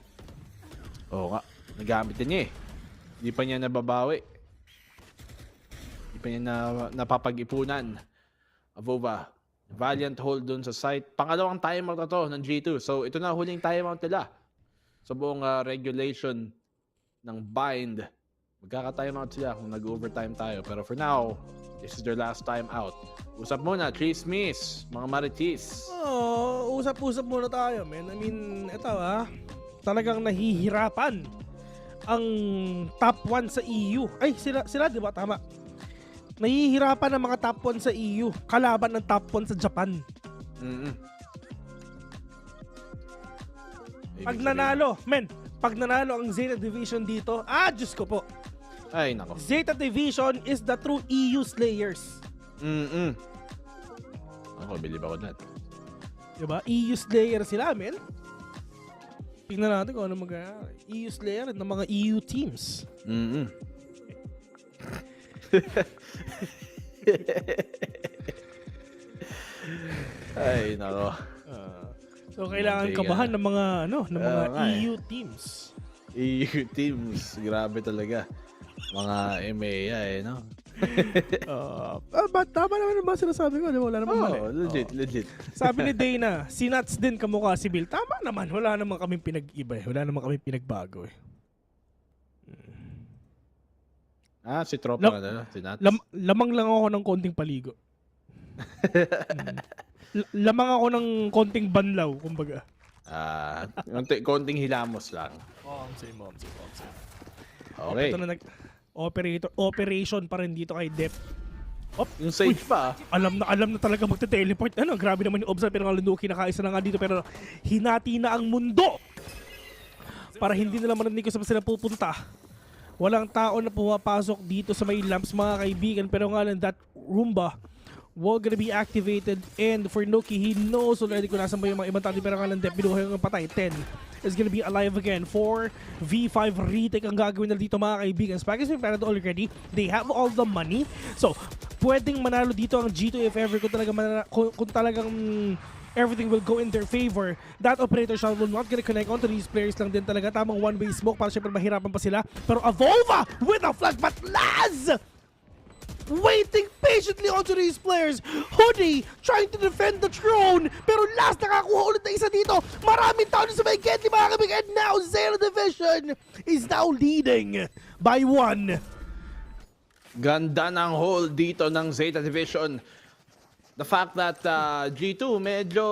Oo nga. Nagamit niya eh. Hindi pa niya nababawi. Hindi pa niya napapag-ipunan. Avova. Valiant hold dun sa site. Pangalawang timeout na to ng G2. So ito na huling timeout nila sa buong regulation ng bind. Magkaka-timeout sila kung nag-overtime tayo. Pero for now, this is their last time out. Usap muna, Chismis, mga Maritis. Usap-usap muna tayo, man. I mean, ito talagang nahihirapan ang top 1 sa EU. Ay, sila di ba? Tama. Nahihirapan ang mga top 1 sa EU kalaban ng top 1 sa Japan. Pag nanalo ang Zeta Division dito, Diyos ko po. Ay, nako. Zeta Division is the true EU Slayers. Ako, believe ako na. Diba? EU Slayer sila, men. Tingnan natin kung ano EU Slayer ng mga EU teams. Ay, nako. So kailangan kabahan ng mga EU teams. EU teams, grabe talaga. Mga EMEA no. Tama naman ba sinasabi ko? Wala naman mali. Legit. Sabi ni Dana, si Nuts din kamukha si Bill. Tama naman, wala naman kaming pinag-iba eh. Wala naman kaming pinagbago eh. Si Tropa si Nuts. Lamang lang ako ng konting paligo. Lamang ako ng konting banlaw, kumbaga. Konting hilamos lang. Same. Okay. Ito na operation pa rin dito kay Dep. Yung sage pa. Alam na talaga magte-teleport. Grabe naman yung observe, pero ang Lunuki nakaisa na nga dito, pero hinati na ang mundo. Para hindi nila marinig kung saan sila pupunta. Walang tao na pumapasok dito sa may lamps, mga kaibigan, pero nga lang that Roomba will gonna be activated, and for Noki, he knows already kung nasan ba yung mga ibang tao, pero nga lang Dep, binuhay ng patay. 10 is gonna be alive again. 4v5 retake ang gagawin nila dito, mga kaibigan. Spike is prepared already. They have all the money. So, pwedeng manalo dito ang G2 if ever kung talagang everything will go in their favor. That operator shot will not gonna connect onto these players lang din talaga. Tamang one-way smoke para syempre mahirapan pa sila. Pero Avova with a flag, but Laz waiting patiently onto these players. Hoodie trying to defend the throne, pero last nakakuha ulit na isa dito. Maraming tao sa may Gedli, mga kabig, and now Zeta Division is now leading by 1. Ganda ng hold dito ng Zeta Division. The fact that G2 medyo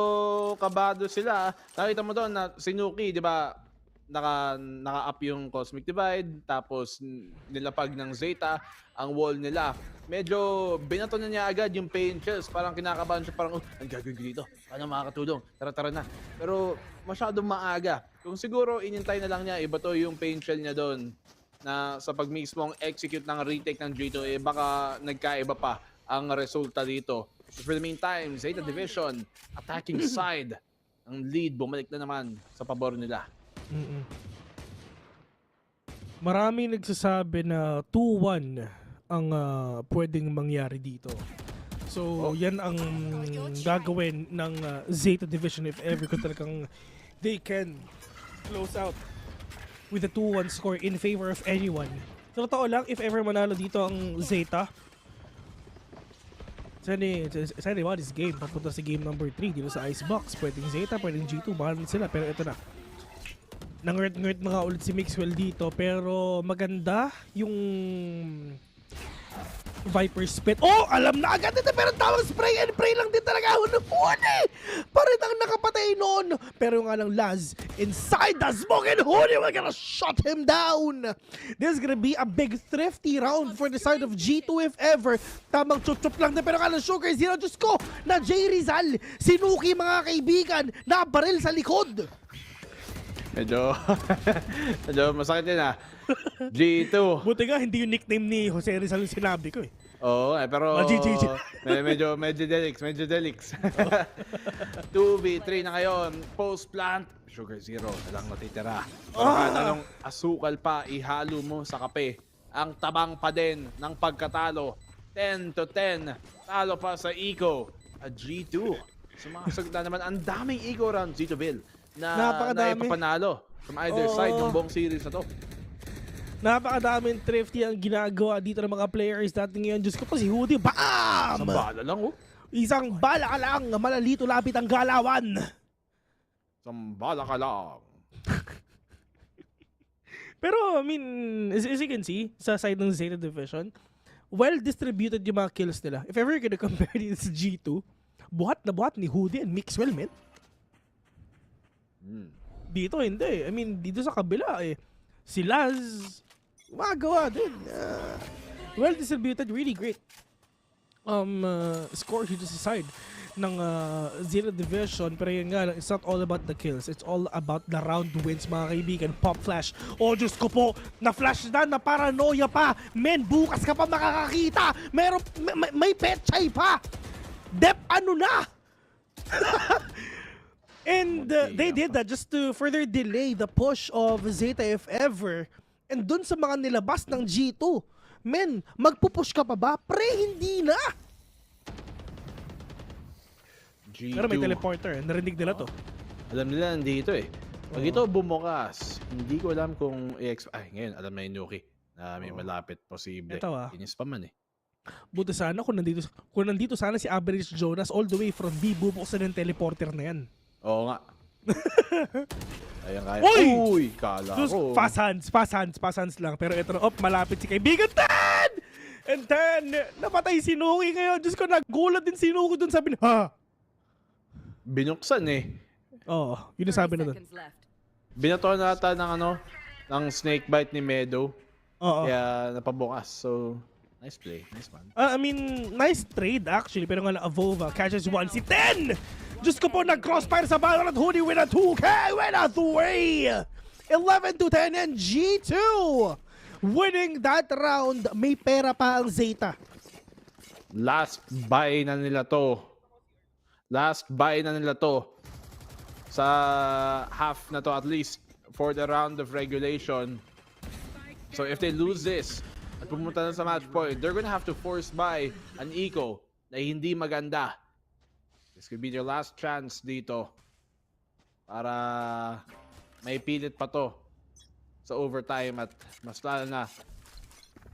kabado sila. Nakita mo doon na si Nuki, di ba, naka-up yung Cosmic Divide, tapos nilapag ng Zeta ang wall nila. Medyo binato na niya agad yung pain shells. Parang kinakabahan siya, parang, ang gagawin ko dito? Paano makakatulong? Tara na. Pero masyadong maaga. Kung siguro inintay na lang niya, iba to yung pain shell niya doon, na sa pagmismong execute ng retake ng G2, baka nagkaiba pa ang resulta dito. So for the meantime, Zeta Division attacking side ang lead bumalik na naman sa pabor nila. Marami nagsasabi na 2-1 ang pwedeng mangyari dito. So, yan ang gagawin ng Zeta Division if ever kung talagang they can close out with a 2-1 score in favor of anyone. So, totoo lang, if ever manalo dito ang Zeta, sana ba this game, papunta sa game number 3 dito sa Icebox. Pwedeng Zeta, pwedeng G2, bahala sila. Pero ito na. Nang-ngert mga ulit si Mixwell dito, pero maganda yung Viper split. Oh, alam na agad ito, pero tamang spray and pray lang din talaga. Huni! Parang ang nakapatay noon. Pero nga lang Laz, inside the smoke and Huni, we're gonna shut him down. This is gonna be a big thrifty round for the side of G2 if ever. Tamang chup-chup lang din, pero nga lang Sugar Zero. Diyos ko, na J. Rizal, sinuki mga kaibigan, na baril sa likod. Medyo masakit din G2. Buti nga, hindi yung nickname ni Jose Rizal yung sinabi ko eh. Oo, pero medyo delix. 2v3 na ngayon. Post-plant, Sugar Zero na lang natitira. Anong asukal pa ihalo mo sa kape. Ang tabang pa din ng pagkatalo. 10-10. Talo pa sa Eco. At G2. Sumasagot na naman ang daming Eco round G2 Bill na ipapanalo from either side ng buong series na to. Napakadaming thrifty ang ginagawa dito ng mga players natin ngayon. Diyos ko po si Hoodie. Bam! Isang bala lang Isang bala ka lang. Malalito lapit ang galawan. Isang bala ka lang. Pero I mean, as you can see, sa side ng Zeta Division, well-distributed yung mga kills nila. If ever you're gonna compare this to G2, buhat na buhat ni Hoodie and Mixwell, man. Dito hindi. I mean, dito sa kabila si Laz, magawa din. Well-distributed, really great. Score dito sa side ng Zeta Division. Pero yun nga, it's not all about the kills. It's all about the round wins, mga kaibigan. Pop flash. Oh, Diyos ko po, na-flash na paranoia pa. Men, bukas ka pa makakakita. May petchay pa. Dep, ano na? And they did that just to further delay the push of Zeta if ever. And dun sa mga nilabas ng G2, men, magpupush ka pa ba? Pre, hindi na! G2. Pero may teleporter, narinig nila to. Alam nila nandito Pag ito bumukas, hindi ko alam kung ngayon, alam na yung Nuki na may malapit posible. Ito Inis pa man Buti sana kung nandito sana si Average Jonas all the way from B, bubuksan ng teleporter na yan. Oo nga. Ayan kaya. Uy! Kala ko. Fast hands lang. Pero ito na, malapit si kaibigan. 10! And 10! Napatay si Nuki ngayon. Diyos ko, nagulat din si Nuki dun, sabi na, binuksan Oo, yun ang sabi na dun. Binato na ata ng snake bite ni Meadow. Oo. Kaya napabukas. So, nice play. Nice man. I mean, nice trade actually. Pero nga na Avova catches one. Si 10! Diyos ko po, nag-crossfire sa Valorant Hoodie with a 2K, with a 3! 11-10 and G2 winning that round. May pera pa ang Zeta. Last buy na nila to. Sa half na to at least for the round of regulation. So if they lose this at pumunta na sa match point, they're gonna have to force buy an Eco na hindi maganda. This could be their last chance dito para may pilit pa to sa overtime at mas lalo na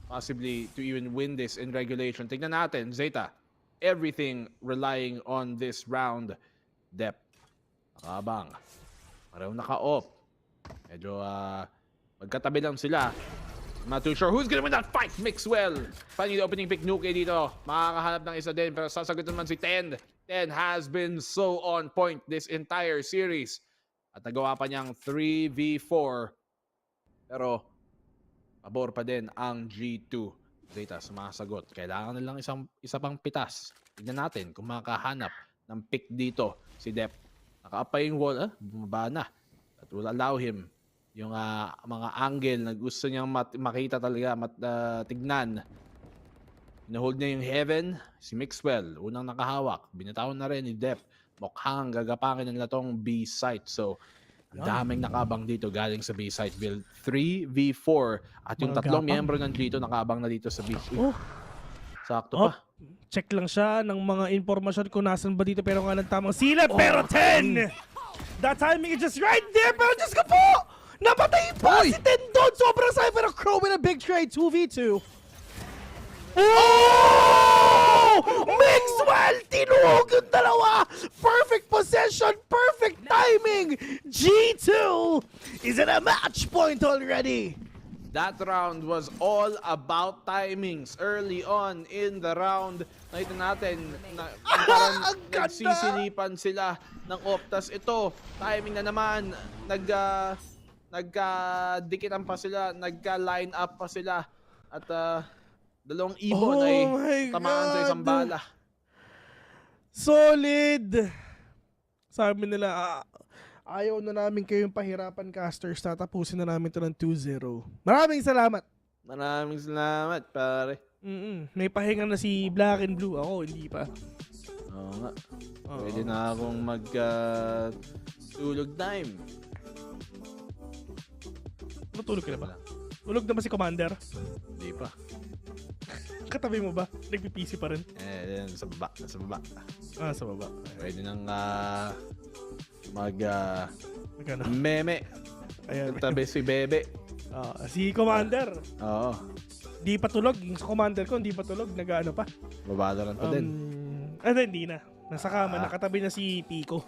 possibly to even win this in regulation. Tignan natin, Zeta. Everything relying on this round. Dep. Nakabang. Pareho naka-off. Medyo magkatabi lang sila. I'm not too sure who's gonna win that fight. Mixwell. Finding the opening pick Nuke dito. Makakahanap ng isa din pero sasagot naman si 10. 10 has been so on point this entire series. At nagawa pa niyang 3v4. Pero pabor pa din ang G2. Zeta sumasagot. Kailangan nilang isa pang pitas. Tignan natin kung makahanap ng pick dito si Dep. Naka-up pa yung wall. Bumaba na. That will allow him yung mga angle na gusto niyang makita talaga, tignan. Inahold niya yung heaven, si Mixwell, unang nakahawak. Binatawan na rin ni Dep. mukhang gagapangin nila tong B site. So, ang daming nakabang dito galing sa B site build. 3v4 at yung tatlong miyembro ng G2 nakabang na dito sa B. Sakto pa. Check lang siya ng mga informasyon kung nasan ba dito pero nga ng tamang sila. Pero 10! That timing is just right there. Pero Diyos ko po! Napatay pa si 10 doon! Sobrang sayo pero Crow with a big trade. 2v2. Oh! Mixwell! Tinuhog yung dalawa! Perfect possession! Perfect timing! G2 is at a match point already! That round was all about timings. Early on in the round, nakita natin na parang nagsisilipan sila ng Optas. Ito, timing na naman. Nagka-dikitan pa sila, nagka-line up pa sila. At dalawang ibon ay tamaan sa isang bala. Solid! Sabi nila, ayaw na namin kayong pahirapan, casters. Tatapusin na namin ito ng 2-0. Maraming salamat! Maraming salamat, pare. May pahinga na si Black and Blue. Ako, hindi pa. Oo nga. Pwede na akong mag-tulog time. Matulog ka na ba? Tulog na ba si Commander? Hindi pa. Katabi mo ba? Nagpipisi pa rin? Sa baba. Sa baba. Sa baba. Pwede nang meme. Ayan. Tabi si Bebe. Si Commander. Oo. Di pa tulog. Yung sa Commander ko, hindi pa tulog. Nag-ano pa. Babalaran pa din. Hindi na. Nasa kama. Nakatabi na si Pico.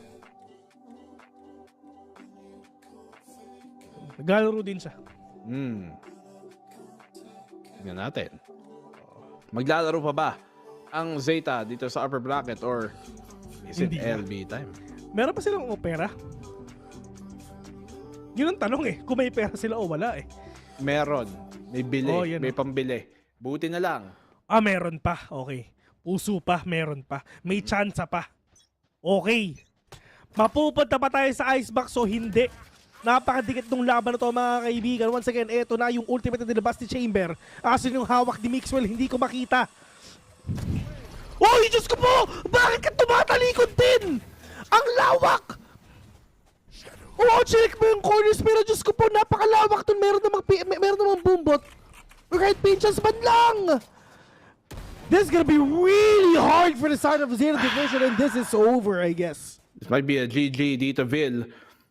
Naglalaro din siya. Tingnan natin. Maglalaro pa ba ang Zeta dito sa upper bracket or is it LB time? Meron pa silang opera? Yun ang tanong eh. Kung may pera sila o wala eh. Meron. May bili. May pambili. Buti na lang. Meron pa. Okay. Puso pa. Meron pa. May chance pa. Okay. Mapupunta pa tayo sa Icebox o hindi? Napakadikit ng laban na to mga kaibigan. Once again, eto na yung ultimate na nilabas ni Chamber. Asin yung hawak ni Mixwell, hindi ko makita. Oh, Diyos ko po! Bakit ka tumatalikod din? Ang lawak! Oh, check mo yung corners, pero Diyos ko po, napakalawak dun. Meron namang boombot. Right pinches man lang! This is gonna be really hard for the side of Zero Division, and this is over, I guess. This might be a GG dito, Vil.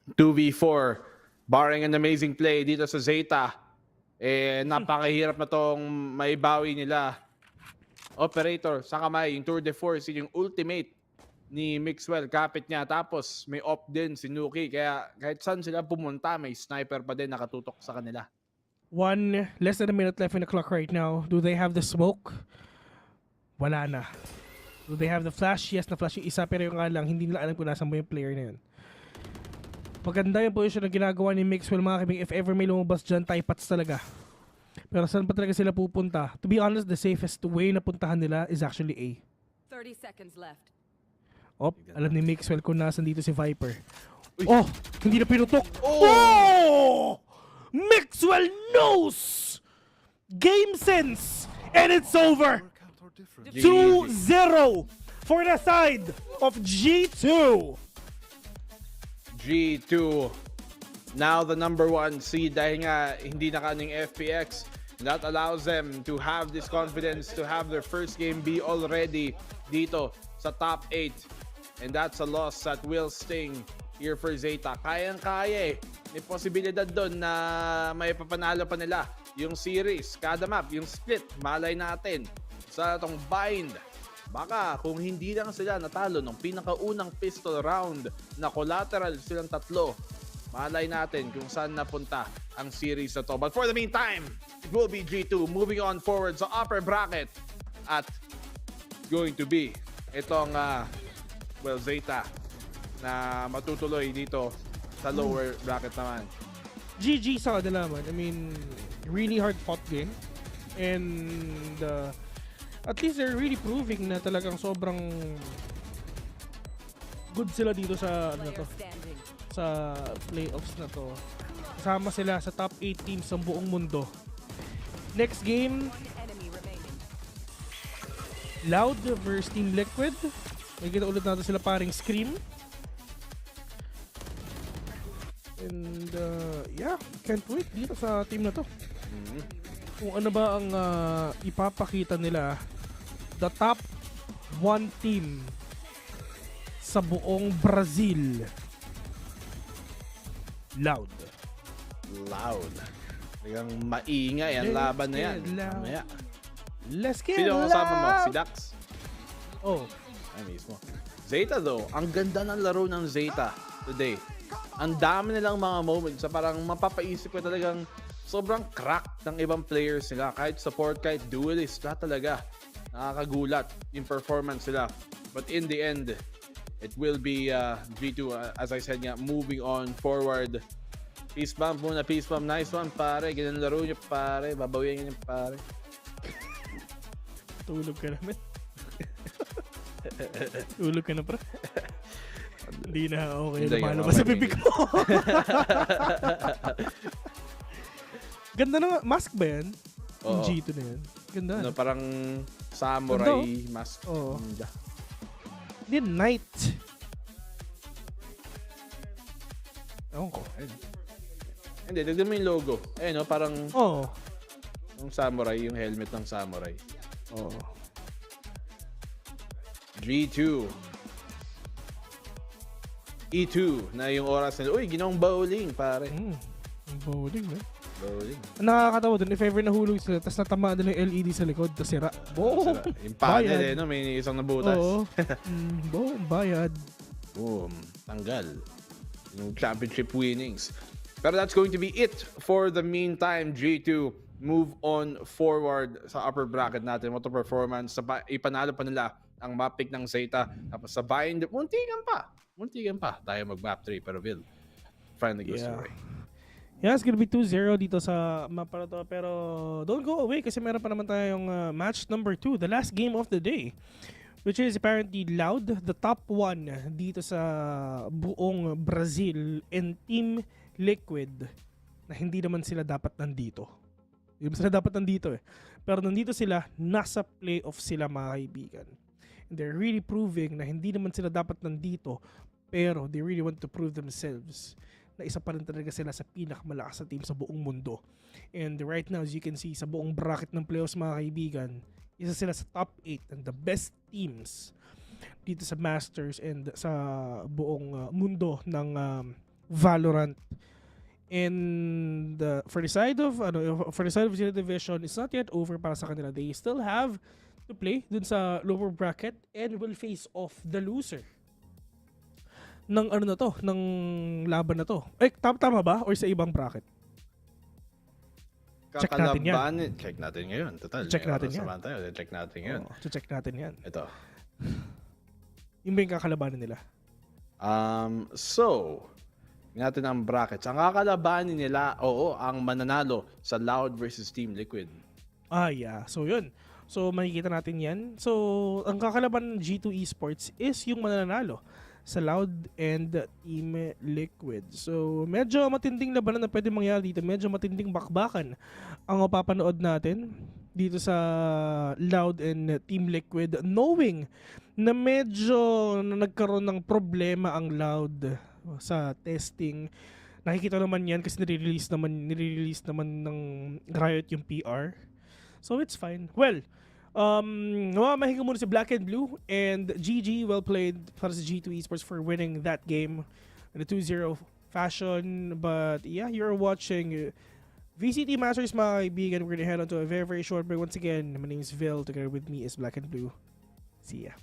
2v4, barring an amazing play dito sa Zeta, napakahirap na tong maibawi nila. Operator sa kamay, yung tour de force, yung ultimate ni Mixwell, kapit niya. Tapos may off din si Nuki, kaya kahit saan sila pumunta, may sniper pa din nakatutok sa kanila. Less than a minute left in the clock right now. Do they have the smoke? Wala na. Do they have the flash? Yes, na flash yung isa, pero yung nga lang, hindi nila alam kung nasan mo yung player na yun. Maganda yung position na ginagawa ni Mixwell, mga kaibigan. If ever may lumabas dyan, typats talaga. Pero saan pa talaga sila pupunta? To be honest, the safest way na puntahan nila is actually A. 30 seconds left. Alam ni Mixwell kung nasan dito si Viper. Hindi na pinutok. Mixwell knows! Game sense! And it's over! 2-0 for the side of G2! G2 now the number 1 seed dahil nga hindi na kaning FPX. That allows them to have this confidence to have their first game be already dito sa top 8. And that's a loss that will sting here for Zeta. Kayang-kaya eh. May posibilidad doon na may papanalo pa nila yung series, kada map, yung split. Malay natin sa itong bind. Baka kung hindi lang sila natalo nung pinakaunang pistol round na collateral silang tatlo, malay natin kung saan napunta ang series na to. But for the meantime, it will be G2 moving on forward sa upper bracket at going to be itong Zeta na matutuloy dito sa lower bracket naman. GG sa kanila naman. I mean, really hard fought game. And at least they're really proving na talagang sobrang good sila dito sa sa playoffs na to. Kasama sila sa top 8 teams sa buong mundo. Next game, Loud versus Team Liquid. Makikita ulit natin sila paring Scream. And yeah, can't wait dito sa team na to. Kung ano ba ang ipapakita nila, the top 1 team sa buong Brazil. Loud. Talagang maingay ang laban na yan. Mamaya. Let's get Sino ang kasama mo? Si Dax? Oh. Ay, mismo. Zeta though, ang ganda ng laro ng Zeta today. Ang dami nilang mga moments sa parang mapapaisip ko talagang sobrang crack ng ibang players nila. Kahit support, kahit duelist, lahat talaga. Nakakagulat yung performance nila. But in the end, it will be G2, as I said nga, moving on forward. Peace bump muna, peace bump. Nice one, pare. Ganyan laro nyo, pare. Babawian nyo, pare. Tulog ka naman. Tulog ka na, pre. Hindi na okay. Lumalabas sa bibig ko. Ganda na. Mask ba yan? Yung G2 na yan. Ganda. Ano, parang samurai mask. Oo. Hindi, knight. Ewan ko. Hindi, dagdag mo yung logo. Ayun, no? Parang yung samurai, yung helmet ng samurai. G2. E2 na yung oras nila. Uy, ginawang bowling, pare. Bowling, man. Bowling. Nakakatawa dun. If ever nahulog sila, tapos natamaan din yung LED sa likod, tapos sira. Boom! Yung panel, no? May isang nabutas. Oo. Boom, bayad. Boom. Tanggal. Yung championship winnings. Pero that's going to be it for the meantime. G2 move on forward sa upper bracket natin. What performance. Ipanalo pa nila ang map pick ng Zeta. Tapos sabayin, muntikan pa. Tayo mag-map 3. Pero Vil, finally goes away. Yeah, it's gonna be 2-0 dito sa map na to. Pero don't go away kasi meron pa naman tayong match number 2. The last game of the day. Which is apparently Loud, the top 1 dito sa buong Brazil, and Team Liquid na hindi naman sila dapat nandito. Hindi naman sila dapat nandito eh. Pero nandito sila, nasa playoff sila mga kaibigan. And they're really proving na hindi naman sila dapat nandito, pero they really want to prove themselves na isa pa rin talaga sila sa pinakamalakas na team sa buong mundo. And right now, as you can see, sa buong bracket ng playoffs mga kaibigan, isa sila sa top 8 and the best teams dito sa Masters and sa buong mundo ng Valorant. And for the side of VCT division, it's not yet over para sa kanila. They still have to play dun sa lower bracket and will face off the loser ng ng laban na to. Tama ba or sa ibang bracket? Check natin yan. Check natin ngayon. Total. Check natin yan. Check natin ngayon. Check natin yan. Ito. Yung ba yung kakalabanin nila? So, natin ang brackets. Ang kakalabanin nila, ang mananalo sa Loud versus Team Liquid. Yeah. So, yun. So, makikita natin yan. So, ang kakalaban ng G2 Esports is yung mananalo sa Loud and Team Liquid. So, medyo matinding labanan na pwede mangyari dito. Medyo matinding bakbakan ang mapapanood natin dito sa Loud and Team Liquid. Knowing na medyo nagkaroon ng problema ang Loud sa testing. Nakikita naman yan kasi nire-release naman ng Riot yung PR. So, it's fine. Well, mahinga muna si Black and Blue, and GG, well played para sa G2 Esports for winning that game in a 2-0 fashion. But yeah, you're watching VCT Masters mga kaibigan. We're gonna head on to a very, very short break. Once again, my name is Vil. Together with me is Black and Blue. See ya.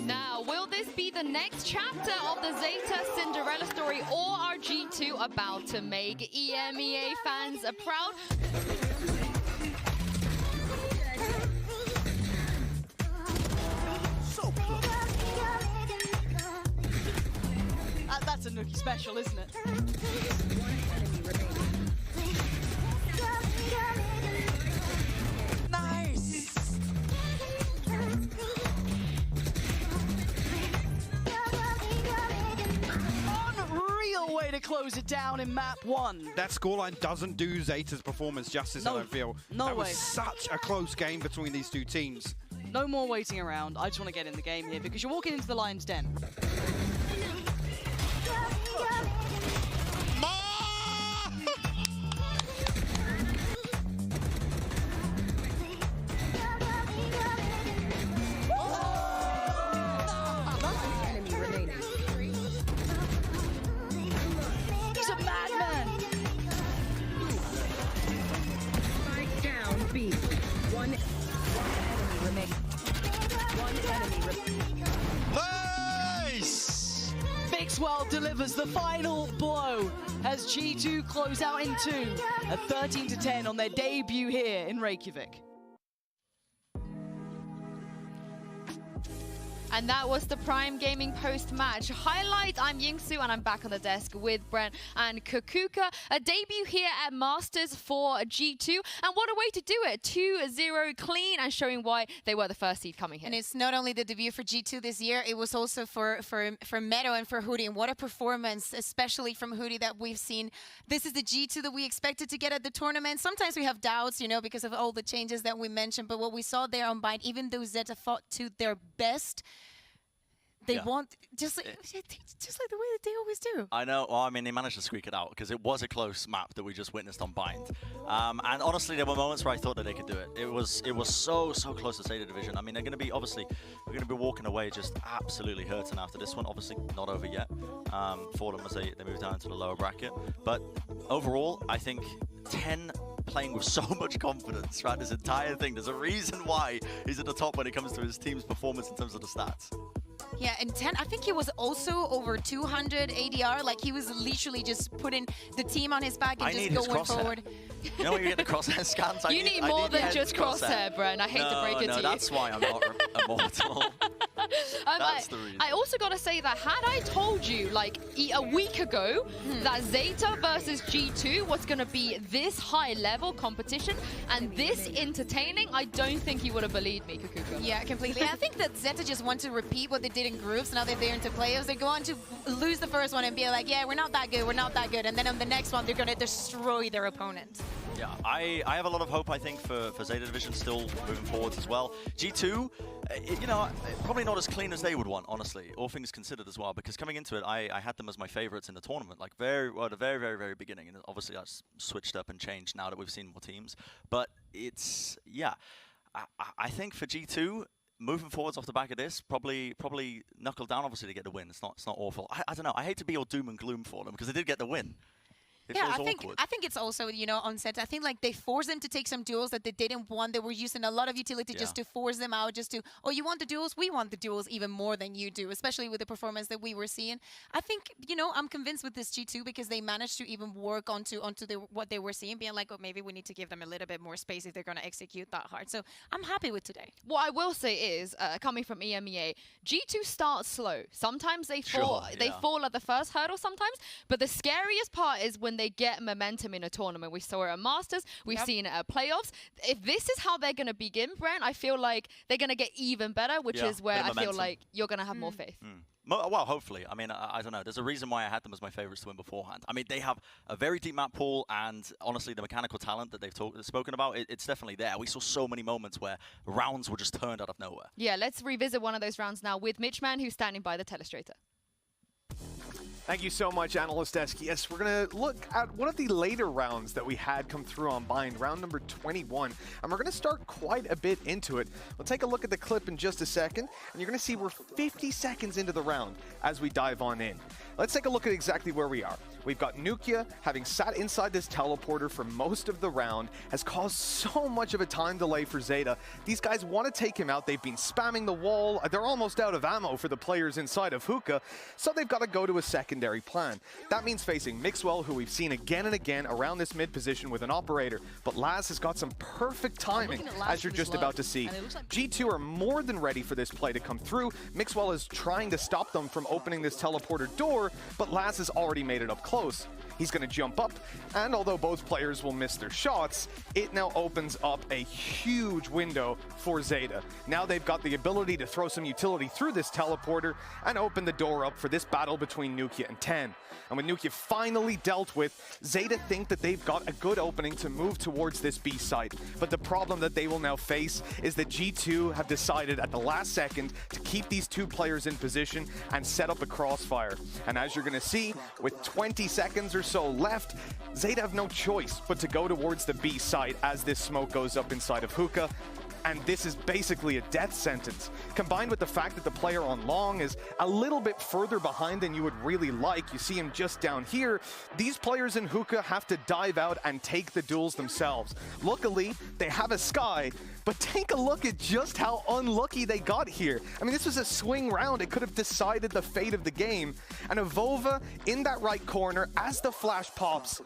Now, will this be the next chapter of the Zeta Cinderella story, or are G2 about to make EMEA fans proud? That's a Nookie special, isn't it? Nice! Unreal way to close it down in map 1. That scoreline doesn't do Zeta's performance justice, I don't feel. No that way. was such a close game between these two teams. No more waiting around. I just want to get in the game here because you're walking into the Lion's Den. He's a madman. Spike down B. One enemy remaining. One enemy remaining. Nice! Mixwell delivers the final blow as G2 close out in 2 at 13-10 on their debut here in Reykjavik. And that was the Prime Gaming post-match highlight. I'm Yingsu, and I'm back on the desk with Brent and Kukuka. A debut here at Masters for G2. And what a way to do it. 2-0 clean, and showing why they were the first seed coming here. And it's not only the debut for G2 this year, it was also for Meadow and for Hootie. And what a performance, especially from Hootie, that we've seen. This is the G2 that we expected to get at the tournament. Sometimes we have doubts, you know, because of all the changes that we mentioned. But what we saw there on Bind, even though Zeta fought to their best, they want just like the way that they always do. I know. Well, I mean, they managed to squeak it out because it was a close map that we just witnessed on Bind. And honestly, there were moments where I thought that they could do it. It was so close to Zeta Division. I mean, they're going to be we're going to be walking away just absolutely hurting after this one. Obviously, not over yet for them as they move down to the lower bracket. But overall, I think 10 playing with so much confidence throughout this entire thing. There's a reason why he's at the top when it comes to his team's performance in terms of the stats. Yeah, and 10, I think he was also over 200 ADR. Like, he was literally just putting the team on his back and just going forward. You know when you get the crosshair scans? You need more than just crosshair, Bren. I hate to break it to you. No, that's why I'm not immortal. That's the reason. I also got to say that had I told you, like, a week ago that Zeta versus G2 was going to be this high-level competition and this entertaining, I don't think you would have believed me, Kukuka. Yeah, completely. I think that Zeta just want to repeat what they did in groups. Now that they're into playoffs, they go on to lose the first one and be like, yeah, we're not that good, we're not that good. And then on the next one, they're going to destroy their opponent. Yeah, I have a lot of hope, I think, for Zeta Division still moving forwards as well. G2, you know, probably not as clean as they would want, honestly, all things considered as well, because coming into it, I had them as my favorites in the tournament, like at the very beginning, and obviously that's switched up and changed now that we've seen more teams. But it's, yeah, I think for G2, moving forwards off the back of this, probably knuckle down, obviously, to get the win. It's not awful. I don't know, I hate to be all doom and gloom for them, because they did get the win. Yeah, I think it's also, you know, on set. I think like they forced them to take some duels that they didn't want. They were using a lot of utility just to force them out, just to, oh, you want the duels? We want the duels even more than you do, especially with the performance that we were seeing. I think, you know, I'm convinced with this G2 because they managed to even work onto what they were seeing, being like, oh, maybe we need to give them a little bit more space if they're going to execute that hard. So I'm happy with today. What I will say is, coming from EMEA, G2 starts slow. Sometimes they fall. They fall at the first hurdle sometimes, but the scariest part is when they get momentum in a tournament. We saw it at Masters. We've seen it at playoffs. If this is how they're going to begin, Brent, I feel like they're going to get even better, which is where I feel like you're going to have more faith. Well, hopefully. I mean, I don't know. There's a reason why I had them as my favorites to win beforehand. I mean, they have a very deep map pool, and honestly, the mechanical talent that they've spoken about, it's definitely there. We saw so many moments where rounds were just turned out of nowhere. Yeah, let's revisit one of those rounds now with Mitchman, who's standing by the telestrator. Thank you so much, Analyst Desk. Yes, we're going to look at one of the later rounds that we had come through on Bind, round number 21. And we're going to start quite a bit into it. We'll take a look at the clip in just a second, and you're going to see we're 50 seconds into the round as we dive on in. Let's take a look at exactly where we are. We've got Nukia, having sat inside this teleporter for most of the round, has caused so much of a time delay for Zeta. These guys want to take him out. They've been spamming the wall. They're almost out of ammo for the players inside of Hookah, so they've got to go to a secondary plan. That means facing Mixwell, who we've seen again and again around this mid position with an operator. But Laz has got some perfect timing, as you're just about to see. G2 are more than ready for this play to come through. Mixwell is trying to stop them from opening this teleporter door, but Laz has already made it up close. He's going to jump up, and although both players will miss their shots, it now opens up a huge window for Zeta. Now they've got the ability to throw some utility through this teleporter and open the door up for this battle between Nukia and 10. And with Nukia finally dealt with, Zeta think that they've got a good opening to move towards this B site. But the problem that they will now face is that G2 have decided at the last second to keep these two players in position and set up a crossfire. And as you're going to see, with 20 seconds or so left, Zeta have no choice but to go towards the B site as this smoke goes up inside of Hookah. And this is basically a death sentence. Combined with the fact that the player on long is a little bit further behind than you would really like, you see him just down here, these players in Hookah have to dive out and take the duels themselves. Luckily, they have a Sky, but take a look at just how unlucky they got here. I mean, this was a swing round. It could have decided the fate of the game. And Avova in that right corner, as the flash pops,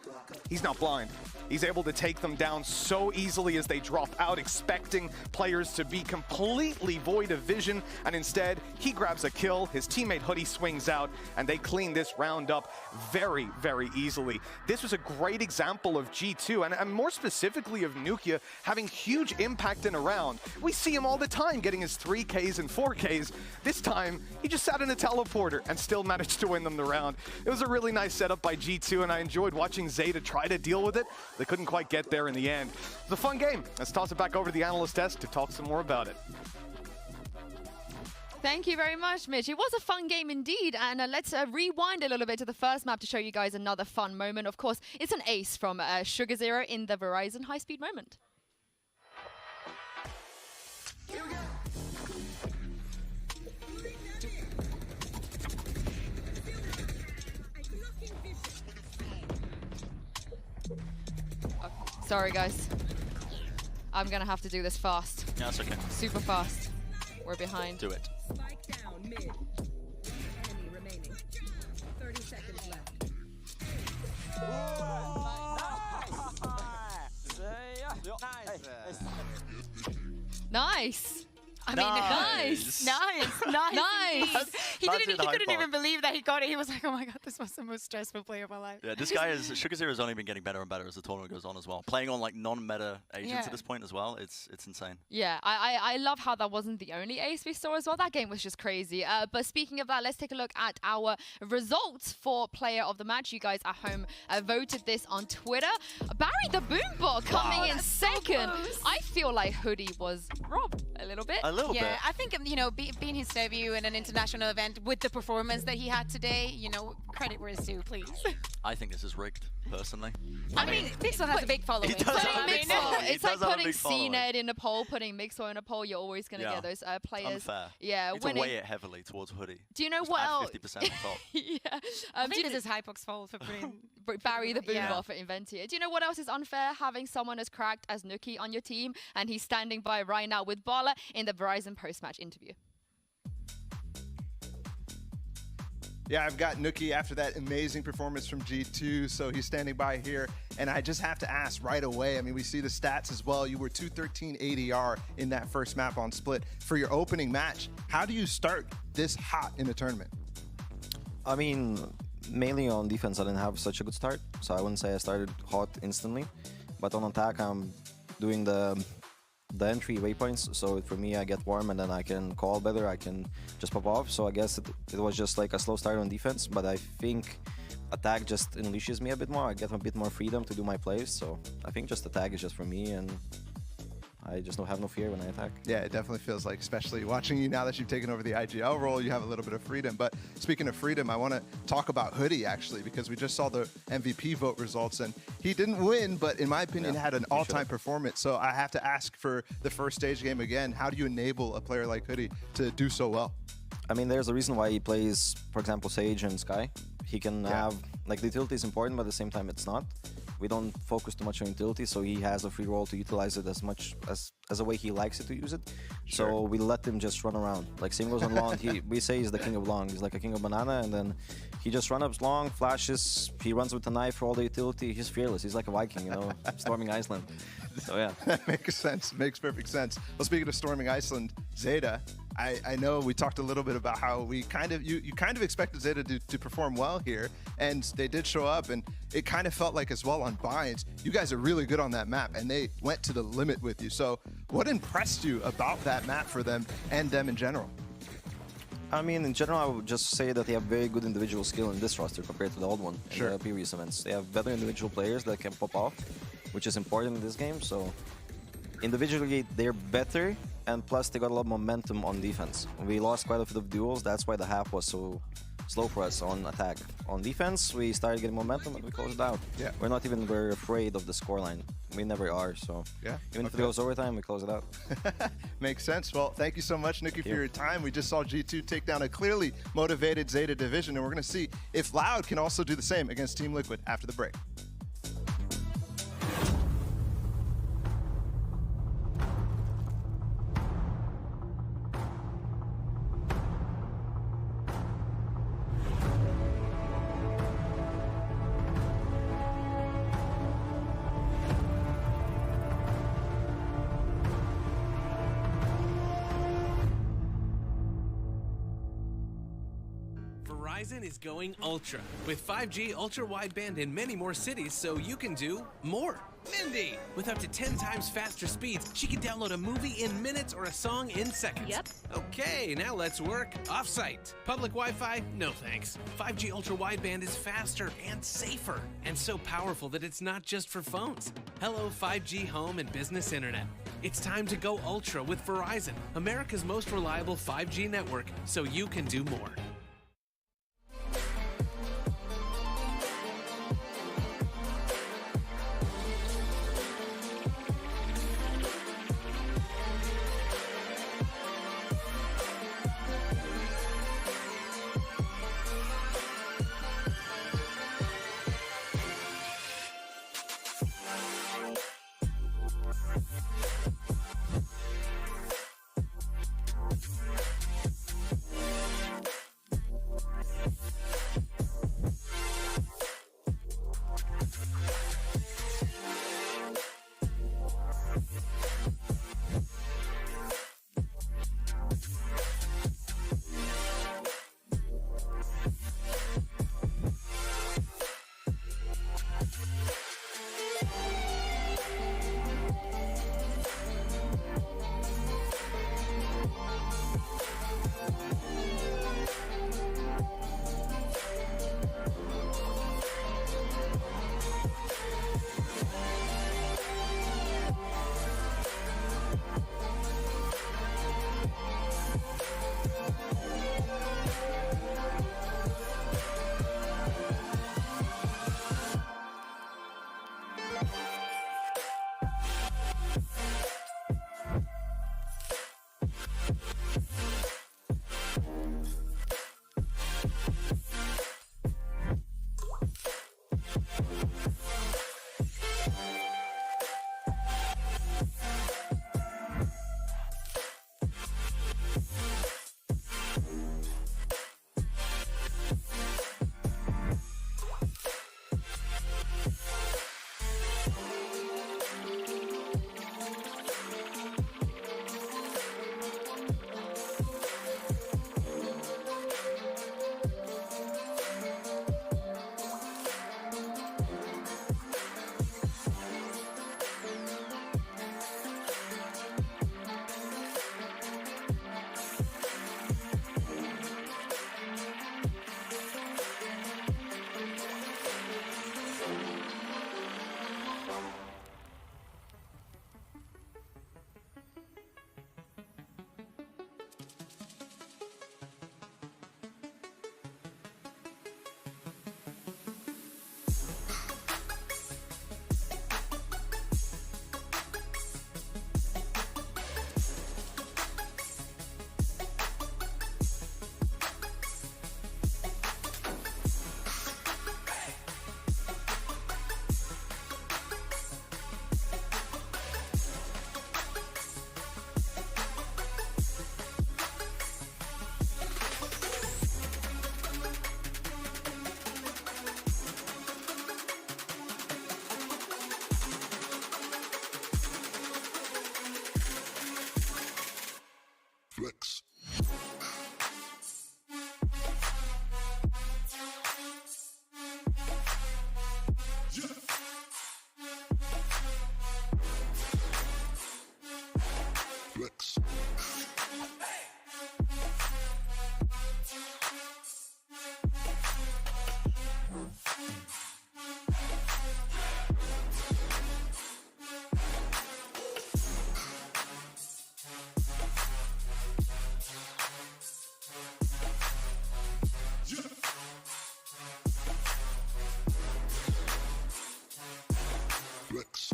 he's not blind. He's able to take them down so easily as they drop out, expecting players to be completely void of vision, and instead, he grabs a kill, his teammate Hoodie swings out, and they clean this round up very, very easily. This was a great example of G2, and more specifically of Nukia, having huge impact in a round. We see him all the time getting his 3Ks and 4Ks. This time, he just sat in a teleporter and still managed to win them the round. It was a really nice setup by G2, and I enjoyed watching Zeta try to deal with it. They couldn't quite get there in the end. It was a fun game. Let's toss it back over to the analyst desk to talk some more about it. Thank you very much, Mitch. It was a fun game indeed, and let's rewind a little bit to the first map to show you guys another fun moment. Of course, it's an ace from Sugar Zero in the Verizon high-speed moment. Sorry, guys. I'm gonna have to do this fast. Yeah, that's okay. Super fast. We're behind. Do it. Spike down mid. Nice. I mean, Nice. Nice. He That's couldn't hype even part. believe that he got it. He was like, oh my god, this was the most stressful play of my life. Yeah, this guy is Sugar Zero has only been getting better and better as the tournament goes on as well. Playing on like non-meta agents Yeah. at this point as well. It's insane. Yeah, I love how that wasn't the only ace we saw as well. That game was just crazy. But speaking of that, let's take a look at our results for player of the match. You guys at home voted this on Twitter. Barry the Boombot coming in second. I feel like Hoodie was robbed a little bit. Yeah, I think, you know, being his debut in an international event with the performance that he had today, you know, credit where it's due, please. I think this is rigged, personally. I mean, Mixo has a big following. He does have a big following. He It's like does have a putting big following. CNED in a poll, putting Mixo in a poll. You're always going to Yeah. get those players. Unfair. Yeah, You need to winning. weigh it heavily towards Hoodie. Do you know Just what add else? 50% on top. Yeah. I do think you this is Hypox's fault for putting Barry the Boombot Yeah. for inventing it. Do you know what else is unfair? Having someone as cracked as Nuki on your team, and he's standing by right now with Bala in the Verizon post-match interview. Yeah, I've got Nuki after that amazing performance from G2, so he's standing by here. And I just have to ask right away, I mean, we see the stats as well. You were 213 ADR in that first map on Split. For your opening match, how do you start this hot in a tournament? I mean, mainly on defense, I didn't have such a good start, so I wouldn't say I started hot instantly. But on attack, I'm doing the entry waypoints, so for me, I get warm and then I can call better, I can just pop off. So I guess it was just like a slow start on defense, but I think attack just unleashes me a bit more. I get a bit more freedom to do my plays, so I think just attack is just for me, and I just don't have no fear when I attack. Yeah, it definitely feels like, especially watching you now that you've taken over the IGL role, you have a little bit of freedom. But speaking of freedom, I want to talk about Hoodie, actually, because we just saw the MVP vote results, and he didn't win, but in my opinion, had an all-time performance. So I have to ask for the first stage game again, how do you enable a player like Hoodie to do so well? I mean, there's a reason why he plays, for example, Sage and Sky. He can have, like, the utility is important, but at the same time, it's not. We don't focus too much on utility, so he has a free roll to utilize it as much as a way he likes it to use it. So we let him just run around. Like, same goes on long. We say he's the king of long. He's like a king of banana, and then he just runs up long, flashes. He runs with a knife for all the utility. He's fearless. He's like a Viking, you know, storming Iceland. So yeah, that makes sense. Makes perfect sense. Well, speaking of storming Iceland, Zeta, I know we talked a little bit about how we you kind of expected Zeta to perform well here, and they did show up, and it kind of felt like as well on binds, you guys are really good on that map, and they went to the limit with you. So what impressed you about that map for them and them in general? I mean, in general, I would just say that they have very good individual skill in this roster compared to the old one in the previous events. They have better individual players that can pop off, which is important in this game. So individually, they're better, and plus they got a lot of momentum on defense. We lost quite a bit of duels. That's why the half was so slow for us on attack. On defense, we started getting momentum and we closed it out. Yeah. We're afraid of the scoreline. We never are, so yeah. Even if it goes overtime, we close it out. Makes sense. Well, thank you so much, Nuki, for your time. We just saw G2 take down a clearly motivated Zeta division, and we're going to see if Loud can also do the same against Team Liquid after the break. Verizon is going ultra with 5G ultra wideband in many more cities, so you can do more. Mindy, with up to 10 times faster speeds, she can download a movie in minutes or a song in seconds. Yep. Okay, now let's work off-site. Public Wi-Fi? No thanks. 5G ultra wideband is faster and safer, and so powerful that it's not just for phones. Hello, 5G home and business internet. It's time to go ultra with Verizon, America's most reliable 5G network, so you can do more. Flex. Flex. Flex.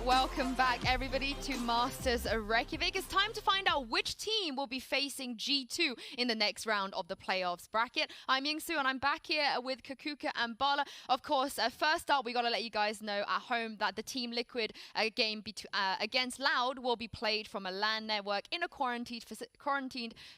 Welcome back, everybody, to Masters Reykjavik. It's time to find out which team will be facing G2 in the next round of the playoffs bracket. I'm Yingsu, and I'm back here with Kakuka and Bala. Of course, first up, we got to let you guys know at home that the Team Liquid game against Loud will be played from a LAN network in a quarantined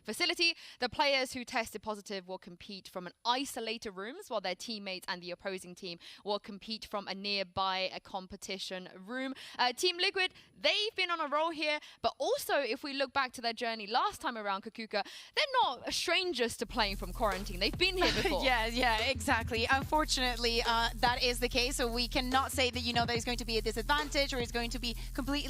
facility. The players who tested positive will compete from an isolated rooms, while their teammates and the opposing team will compete from a nearby competition room. Team Liquid, they've been on a roll here, but also if we look back to their journey last time around, Kakuka, they're not strangers to playing from quarantine. They've been here before. Yeah, exactly. Unfortunately, that is the case. So we cannot say that, that it's going to be a disadvantage or it's going to be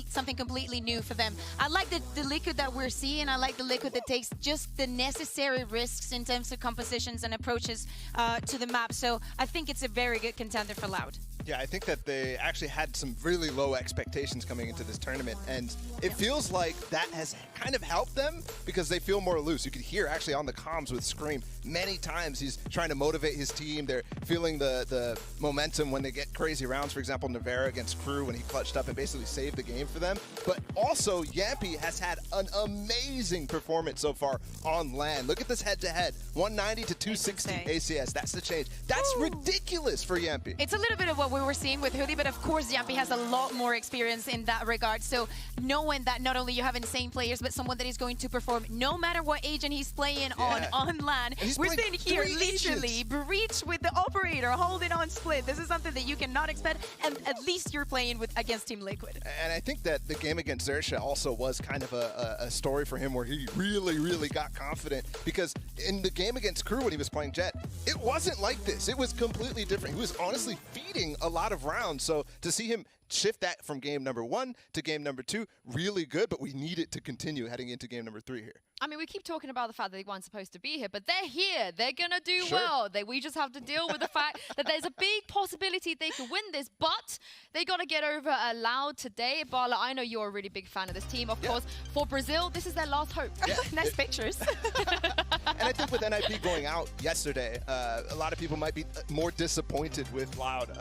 something completely new for them. I like the Liquid that we're seeing. I like the Liquid that takes just the necessary risks in terms of compositions and approaches to the map. So I think it's a very good contender for Loud. Yeah, I think that they actually had some really low expectations coming into this tournament, and it feels like that has kind of helped them because they feel more loose. You could hear actually on the comms with Scream many times he's trying to motivate his team. They're feeling the momentum when they get crazy rounds. For example, Navera against Crew when he clutched up and basically saved the game for them. But also, Yampy has had an amazing performance so far on LAN. Look at this head-to-head, 190 to 260 ACS. That's the change. That's ridiculous for Yampy. It's a little bit of what we were seeing with Hoodie, but of course Yampy has a lot more experience in that regard. So knowing that not only you have insane players, but someone that is going to perform no matter what agent he's playing on LAN. We're sitting here literally breach with the operator holding on split. This is something that you cannot expect, and at least you're playing against Team Liquid. And I think that the game against Zersha also was kind of a story for him where he really got confident, because in the game against Crew when he was playing Jet, it wasn't like this. It was completely different. He was honestly feeding a lot of rounds. So to see him shift that from game number 1 to game number 2, really good, but we need it to continue heading into game number 3 here. I mean, we keep talking about the fact that they weren't supposed to be here, but they're here. They're going to do Sure. well. We just have to deal with the fact that there's a big possibility they could win this, but they got to get over Loud today. Bala, I know you're a really big fan of this team. Of course, for Brazil, this is their last hope. Yeah, nice pictures. And I think with NIP going out yesterday, a lot of people might be more disappointed with Loud,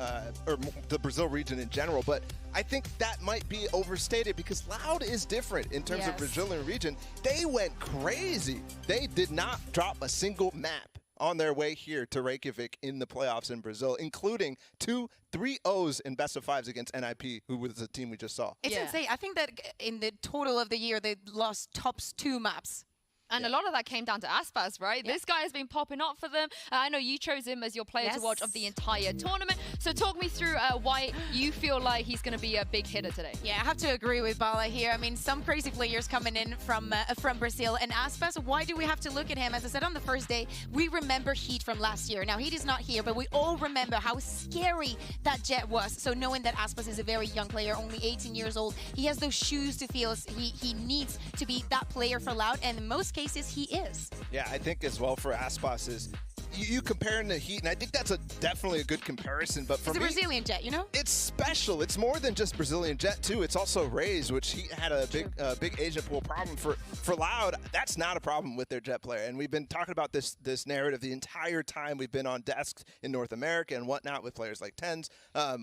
or the Brazil region in general, but I think that might be overstated because Loud is different in terms of Brazilian region. They went crazy. They did not drop a single map on their way here to Reykjavik in the playoffs in Brazil, including 3-0s in best of 5s against NIP, who was the team we just saw. It's insane. I think that in the total of the year, they lost tops 2 maps. And a lot of that came down to Aspas, right? Yeah. This guy has been popping up for them. I know you chose him as your player to watch of the entire tournament. So talk me through why you feel like he's going to be a big hitter today. Yeah, I have to agree with Bala here. I mean, some crazy players coming in from Brazil. And Aspas, why do we have to look at him? As I said on the first day, we remember Heat from last year. Now, Heat is not here, but we all remember how scary that Jet was. So knowing that Aspas is a very young player, only 18 years old, he has those shoes to feel. He needs to be that player for Loud. And in most cases, he is. Yeah, I think as well for Aspas is you compare him to Heat, and I think that's definitely a good comparison. But for it's me, a Brazilian Jet, you know? It's special. It's more than just Brazilian Jet too. It's also Raze, which he had a big agent pool problem for Loud. That's not a problem with their Jet player, and we've been talking about this narrative the entire time we've been on desks in North America and whatnot with players like Tens,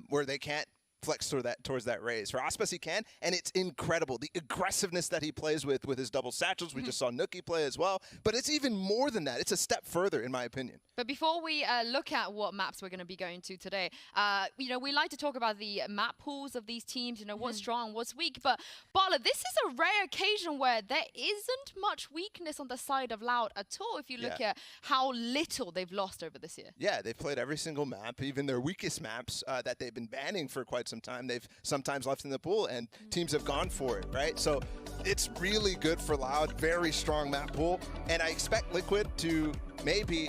where they can't flex towards that Raze. For Aspas, he can, and it's incredible. The aggressiveness that he plays with his double satchels. We just saw Nookie play as well, but it's even more than that. It's a step further, in my opinion. But before we look at what maps we're going to be going to today, you know, we like to talk about the map pools of these teams, you know, what's strong, what's weak. But Bala, this is a rare occasion where there isn't much weakness on the side of Loud at all, if you look at how little they've lost over this year. Yeah, they've played every single map, even their weakest maps that they've been banning for quite some time. They've sometimes left in the pool, and teams have gone for it, right? So it's really good for Loud, very strong map pool, and I expect Liquid to maybe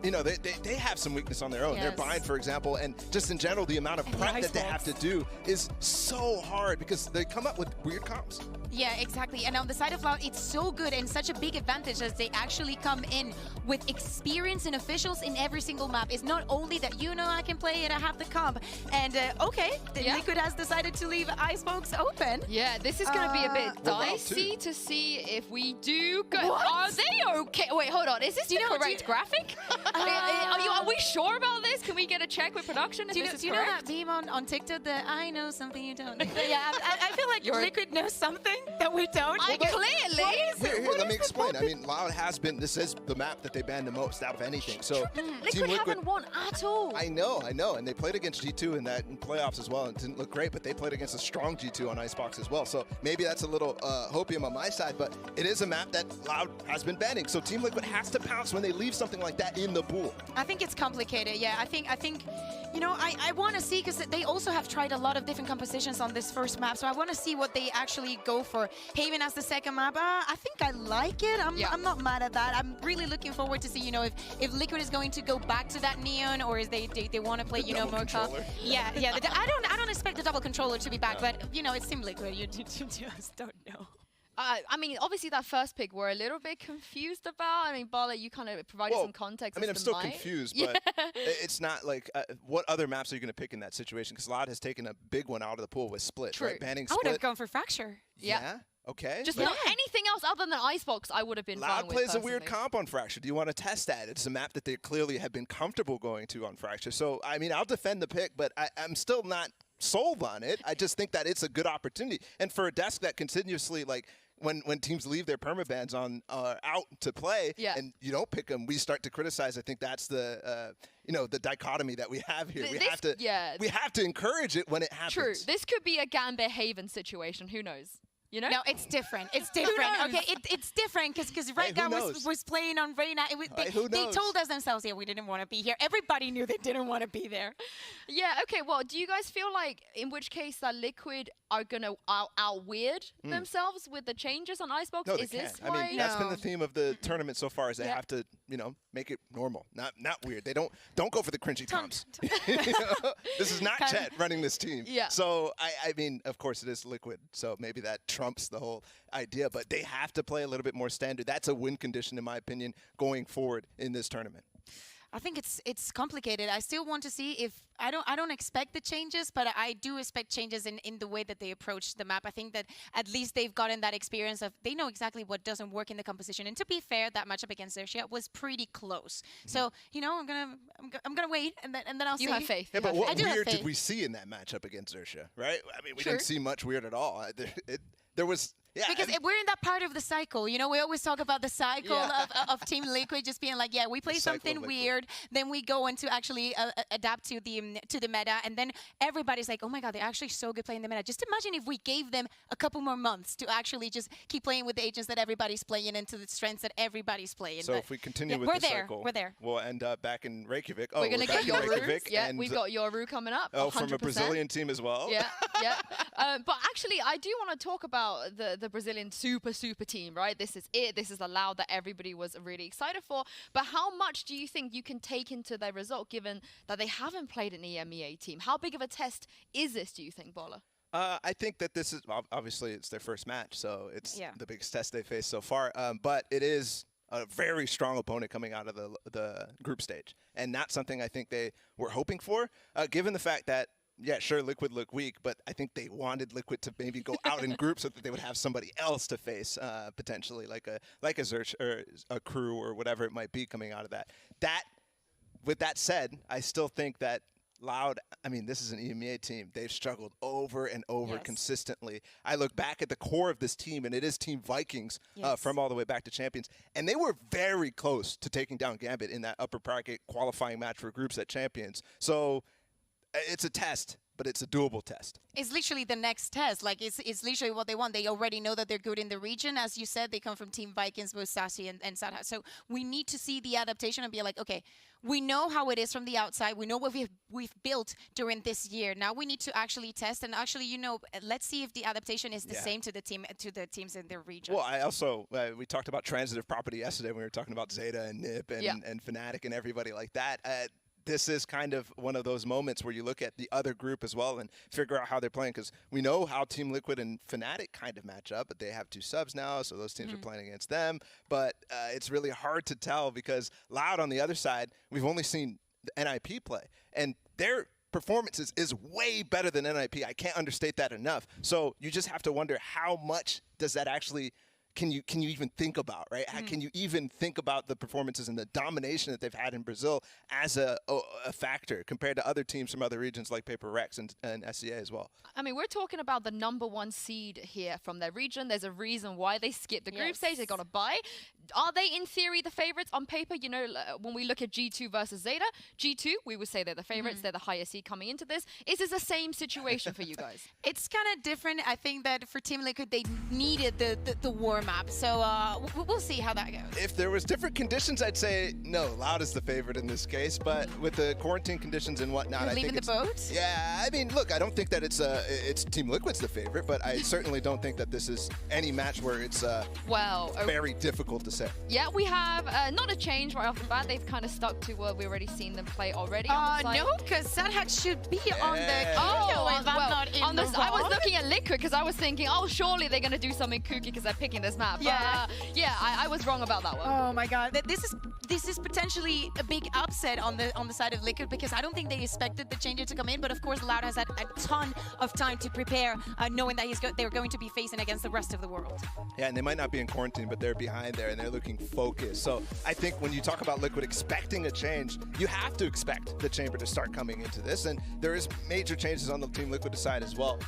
you know, they have some weakness on their own. They're Bind, for example, and just in general, the amount of prep that they have to do is so hard because they come up with weird comps. Yeah, exactly. And on the side of Loud, it's so good and such a big advantage as they actually come in with experience and officials in every single map. It's not only that, you know, I can play it, I have the comp. And okay, Liquid has decided to leave Icebox open. Yeah, this is going to be a bit dicey to see if we do go. What? Are they okay? Wait, hold on. Is this the correct graphic? Are we sure about this? Can we get a check with production if this is do you correct? know that meme on TikTok that I know something you don't know? Yeah, I feel like Liquid knows something that we don't. Clearly. Here, let me explain. I mean, Loud has been, this is the map that they banned the most out of anything. So Team Liquid haven't won at all. I know. And they played against G2 in playoffs as well, and it didn't look great, but they played against a strong G2 on Icebox as well. So maybe that's a little hopium on my side, but it is a map that Loud has been banning. So Team Liquid has to pounce when they leave something like that in the pool. I think it's complicated. Yeah, I think you know, I want to see, because they also have tried a lot of different compositions on this first map, so I want to see what they actually go for. Haven as the second map, I think I like it. I'm not mad at that. I'm really looking forward to see, you know, if Liquid is going to go back to that Neon, or is they want to play, you know, more comp. Yeah. I don't expect the double controller to be back, but you know, it's Team Liquid. You just don't know. I mean, obviously that first pick we're a little bit confused about. I mean, Bala, you kind of provided some context. I mean, I'm still confused, but it's not like what other maps are you going to pick in that situation? Because Loud has taken a big one out of the pool with Split. True. Right? Banning I Split. would have gone for Fracture. Yeah. Okay. Just not anything else other than Icebox, I would have been fine Loud with plays a weird personally. comp on Fracture. Do you want to test that? It's a map that they clearly have been comfortable going to on Fracture. So, I mean, I'll defend the pick, but I'm still not sold on it. I just think that it's a good opportunity. And for a desk that continuously, like, when teams leave their permabans on out to play and you don't pick them, we start to criticize. I think that's the you know, the dichotomy that we have here. We have to encourage it when it happens. True. This could be a Gambit Haven situation. Who knows? You know? No, it's different. It's different. Okay, it's different because right guy was playing on Reyna. They told us themselves, yeah, we didn't want to be here. Everybody knew they didn't want to be there. Yeah, okay, well, do you guys feel like, in which case, that Liquid are going to out-weird themselves with the changes on Icebox? No, is they this can't. why? I mean, that's been the theme of the tournament so far, is they have to you know, make it normal, not weird. They don't go for the cringy comps. You know? This is not Jet running this team. Yeah. So I mean, of course it is Liquid, so maybe that trumps the whole idea. But they have to play a little bit more standard. That's a win condition, in my opinion, going forward in this tournament. I think it's complicated. I still want to see if I don't expect the changes, but I do expect changes in the way that they approach the map. I think that at least they've gotten that experience of they know exactly what doesn't work in the composition. And to be fair, that matchup against Xerxia was pretty close. So you know, I'm gonna wait and then I'll see. You have faith. Yeah, but what weird did we see in that matchup against Xerxia, right? I mean, we didn't see much weird at all. There was. Yeah, because we're in that part of the cycle. You know, we always talk about the cycle of Team Liquid just being like, yeah, we play something weird, then we go into actually adapt to the meta, and then everybody's like, oh my god, they're actually so good playing the meta. Just imagine if we gave them a couple more months to actually just keep playing with the agents that everybody's playing and to the strengths that everybody's playing. So but if we continue with the cycle, we're there. We'll end up back in Reykjavik. We're going to get Yoru. Yeah, and we've got Yoru coming up. Oh, 100%. from a Brazilian team as well. Yeah, yeah. But actually, I do want to talk about the Brazilian super team, right? This is it. This is the Loud that everybody was really excited for. But how much do you think you can take into their result, given that they haven't played an EMEA team? How big of a test is this, do you think, Bola? I think that this is, obviously, it's their first match, so it's the biggest test they faced so far. But it is a very strong opponent coming out of the group stage, and not something I think they were hoping for, given the fact that yeah, sure, Liquid looked weak, but I think they wanted Liquid to maybe go out in groups so that they would have somebody else to face, potentially, like a Xerx or a Crew or whatever it might be coming out of that. With that said, I still think that Loud, I mean, this is an EMEA team. They've struggled over and over consistently. I look back at the core of this team, and it is Team Vikings from all the way back to Champions. And they were very close to taking down Gambit in that upper bracket qualifying match for groups at Champions. So it's a test, but it's a doable test. It's literally the next test. Like, it's literally what they want. They already know that they're good in the region. As you said, they come from Team Vikings, both Sassy and Sadha. So we need to see the adaptation and be like, okay, we know how it is from the outside. We know what we've built during this year. Now we need to actually test and actually, you know, let's see if the adaptation is the same to the teams in their region. Well, I also we talked about transitive property yesterday when we were talking about Zeta and Nip and Fnatic and everybody like that. This is kind of one of those moments where you look at the other group as well and figure out how they're playing, because we know how Team Liquid and Fnatic kind of match up, but they have 2 subs now, so those teams are playing against them. But it's really hard to tell because Loud on the other side, we've only seen the NIP play, and their performances is way better than NIP. I can't understate that enough. So you just have to wonder how much does that actually can you even think about, right? Can you even think about the performances and the domination that they've had in Brazil as a factor compared to other teams from other regions like Paper Rex and SCA as well? I mean, we're talking about the #1 seed here from their region. There's a reason why they skipped the group stage. They got a bye. Are they, in theory, the favorites on paper? You know, when we look at G2 versus Zeta, G2, we would say they're the favorites. They're the highest seed coming into this. Is this the same situation for you guys? It's kind of different. I think that for Team Liquid, they needed the war map. So we'll see how that goes. If there was different conditions, I'd say no, Loud is the favorite in this case. But with the quarantine conditions and whatnot, I think the boat? Yeah, I mean, look, I don't think that it's Team Liquid's the favorite, but I certainly don't think that this is any match where it's very difficult to say. Yeah, we have not a change right off the bat. They've kind of stuck to what we've already seen them play already. No, because Sadhat should be on the I was looking at Liquid because I was thinking, oh, surely they're going to do something kooky because they're picking this map. Yeah, I was wrong about that one. Oh my god, this is potentially a big upset on the side of Liquid, because I don't think they expected the changes to come in. But of course, Loud has had a ton of time to prepare, knowing that they're going to be facing against the rest of the world. Yeah, and they might not be in quarantine, but they're behind there and they're looking focused. So I think when you talk about Liquid expecting a change, you have to expect the Chamber to start coming into this, and there is major changes on the Team Liquid side as well.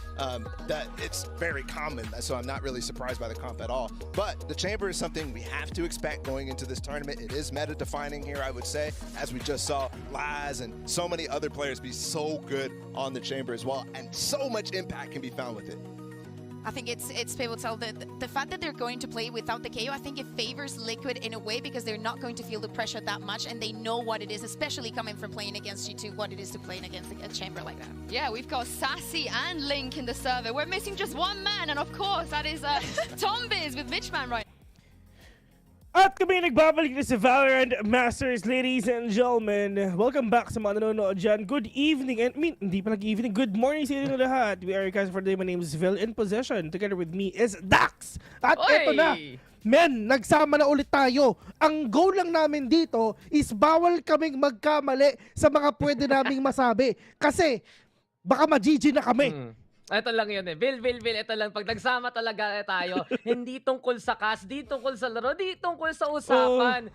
That it's very common, so I'm not really surprised by the comp at all. But the Chamber is something we have to expect going into this tournament. It is meta-defining here, I would say, as we just saw Laz and so many other players be so good on the Chamber as well, and so much impact can be found with it. I think it's pivotal. The fact that they're going to play without the KO, I think it favors Liquid in a way, because they're not going to feel the pressure that much, and they know what it is, especially coming from playing against G2, what it is to playing against a Chamber like that. Yeah, we've got Sassy and Link in the server. We're missing just one man, and of course, that is Tombiz with Mitchman right. At kami nagbabalik na sa VALORANT Masters, ladies and gentlemen. Welcome back sa mga nanonood dyan. Good evening, and hindi pa nag-evening. Good morning sa inyo lahat. We are your guys for today. My name is VIL. In possession, together with me is Dax. At eto na. Men, nagsama na ulit tayo. Ang goal lang namin dito is bawal kaming magkamali sa mga pwede naming masabi. Kasi, baka ma-GG na kami. Ito lang yun eh. Bill, ito lang. Pag nagsama talaga tayo, hindi tungkol sa cast, di tungkol sa laro, di tungkol sa usapan.